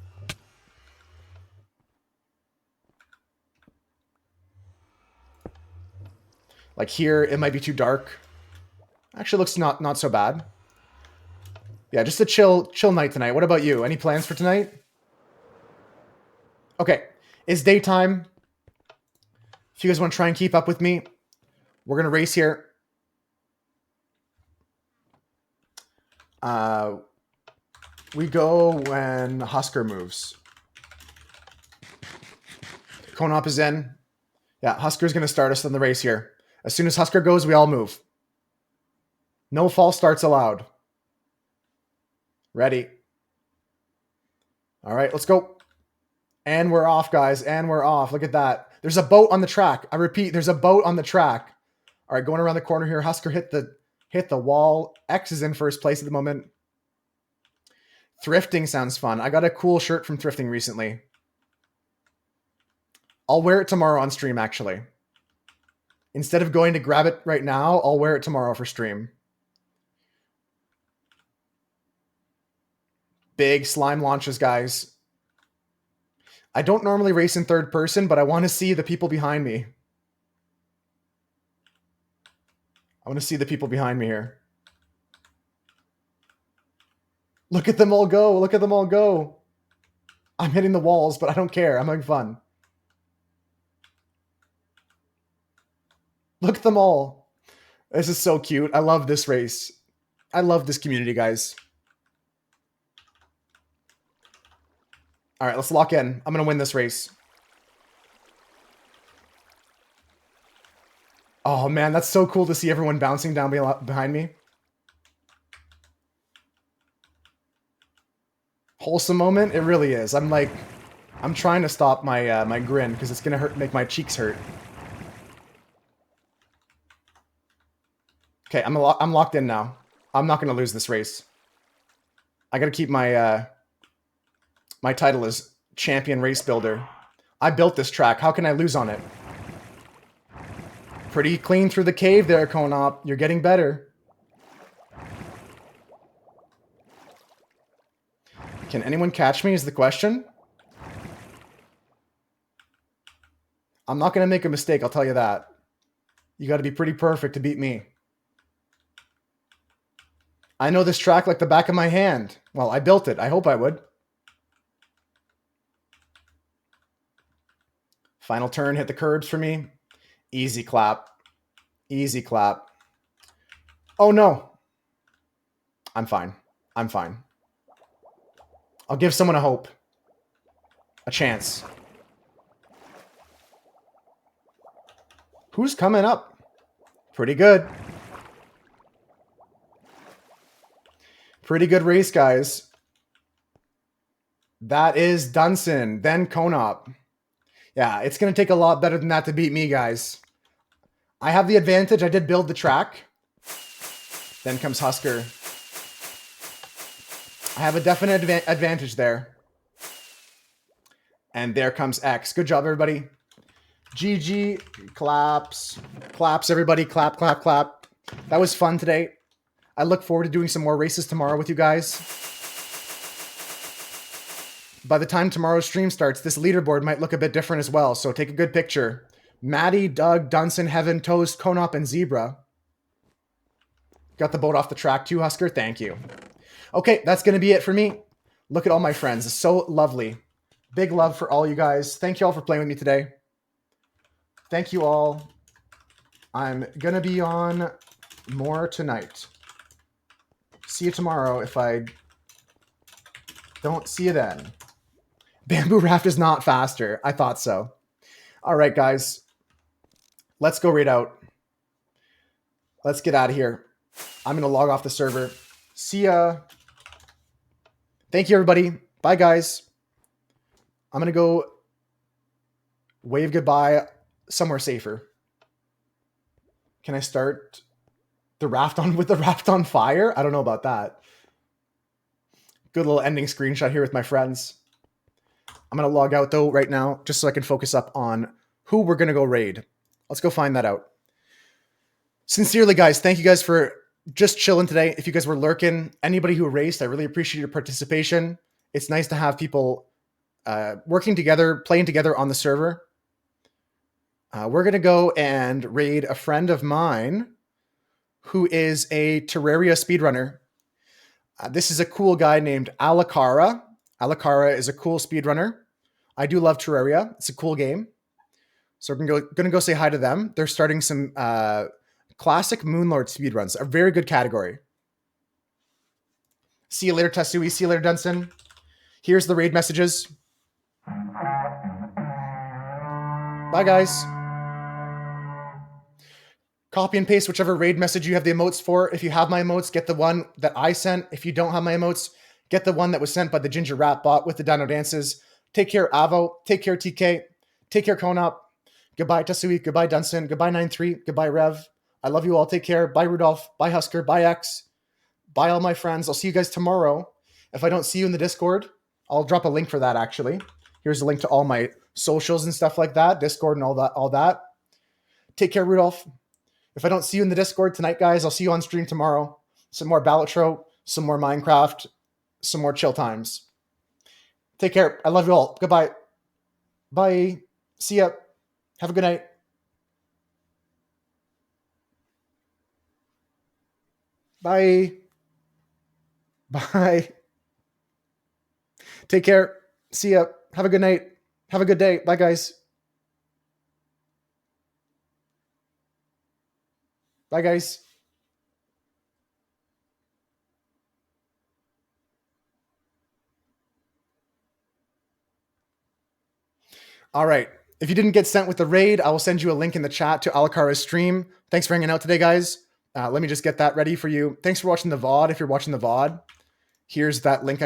A: Like here, it might be too dark. Actually, looks not so bad. Yeah, just a chill night tonight. What about you? Any plans for tonight? Okay, it's daytime. If you guys want to try and keep up with me, we're going to race here. We go when Husker moves. Cone Op is in. Yeah, Husker's going to start us on the race here. As soon as Husker goes, we all move. No false starts allowed. Ready. All right, let's go. And we're off, guys. And we're off. Look at that. There's a boat on the track. I repeat, there's a boat on the track. All right, going around the corner here. Husker hit the wall. X is in first place at the moment. Thrifting sounds fun. I got a cool shirt from thrifting recently. I'll wear it tomorrow on stream, actually. Instead of going to grab it right now, I'll wear it tomorrow for stream. Big slime launches, guys. I don't normally race in third person, but I want to see the people behind me. I want to see the people behind me here. Look at them all go. Look at them all go. I'm hitting the walls, but I don't care. I'm having fun. Look at them all. This is so cute. I love this race. I love this community, guys. All right, let's lock in. I'm going to win this race. Oh, man, that's so cool to see everyone bouncing down behind me. Wholesome moment? It really is. I'm trying to stop my my grin because it's going to make my cheeks hurt. Okay, I'm locked in now. I'm not going to lose this race. I got to keep my my title as champion race builder. I built this track. How can I lose on it? Pretty clean through the cave there, Konop. You're getting better. Can anyone catch me is the question. I'm not going to make a mistake, I'll tell you that. You got to be pretty perfect to beat me. I know this track like the back of my hand. Well, I built it. I hope I would. Final turn, hit the curbs for me. Easy clap. Easy clap. Oh no. I'm fine. I'm fine. I'll give someone a hope. A chance. Who's coming up? Pretty good. Pretty good race, guys. That is Dunson, then Konop. Yeah, it's going to take a lot better than that to beat me, guys. I have the advantage. I did build the track. Then comes Husker. I have a definite advantage there. And there comes X. Good job, everybody. GG. Claps. Claps, everybody. Clap, clap, clap. That was fun today. I look forward to doing some more races tomorrow with you guys. By the time tomorrow's stream starts, this leaderboard might look a bit different as well, so take a good picture. Maddie, Doug, Dunson, Heaven, Toast, Konop, and Zebra. Got the boat off the track too, Husker. Thank you. Okay, that's going to be it for me. Look at all my friends. It's so lovely. Big love for all you guys. Thank you all for playing with me today. Thank you all. I'm going to be on more tonight. See you tomorrow if I don't see you then. Bamboo Raft is not faster. I thought so. All right, guys. Let's go raid out. Let's get out of here. I'm going to log off the server. See ya. Thank you, everybody. Bye, guys. I'm going to go wave goodbye somewhere safer. Can I start the raft on with the raft on fire? I don't know about that. Good little ending screenshot here with my friends. I'm going to log out, though, right now, just so I can focus up on who we're going to go raid. Let's go find that out. Sincerely, guys, thank you guys for just chilling today. If you guys were lurking, anybody who raced, I really appreciate your participation. It's nice to have people working together, playing together on the server. We're going to go and raid a friend of mine who is a Terraria speedrunner. This is a cool guy named Alakara. Alakara is a cool speedrunner. I do love Terraria. It's a cool game. So we're going to go say hi to them. They're starting some classic Moonlord speedruns, a very good category. See you later, Tatsui. See you later, Dunson. Here's the raid messages. Bye, guys. Copy and paste whichever raid message you have the emotes for. If you have my emotes, get the one that I sent. If you don't have my emotes, get the one that was sent by the Ginger Rat bot with the Dino Dances. Take care, Avo. Take care, TK. Take care, Konop. Goodbye, Tasui. Goodbye, Dunson. Goodbye, 9-3. Goodbye, Rev. I love you all. Take care. Bye, Rudolph. Bye, Husker. Bye, X. Bye, all my friends. I'll see you guys tomorrow. If I don't see you in the Discord, I'll drop a link for that, actually. Here's a link to all my socials and stuff like that, Discord and all that. Take care, Rudolph. If I don't see you in the Discord tonight, guys, I'll see you on stream tomorrow. Some more Balatro, some more Minecraft, some more chill times. Take care. I love you all. Goodbye. Bye. See ya. Have a good night. Bye. Bye. Take care. See ya. Have a good night. Have a good day. Bye, guys. Bye, guys. All right. If you didn't get sent with the raid, I will send you a link in the chat to Alakara's stream. Thanks for hanging out today, guys. Let me just get that ready for you. Thanks for watching the VOD. If you're watching the VOD, here's that link I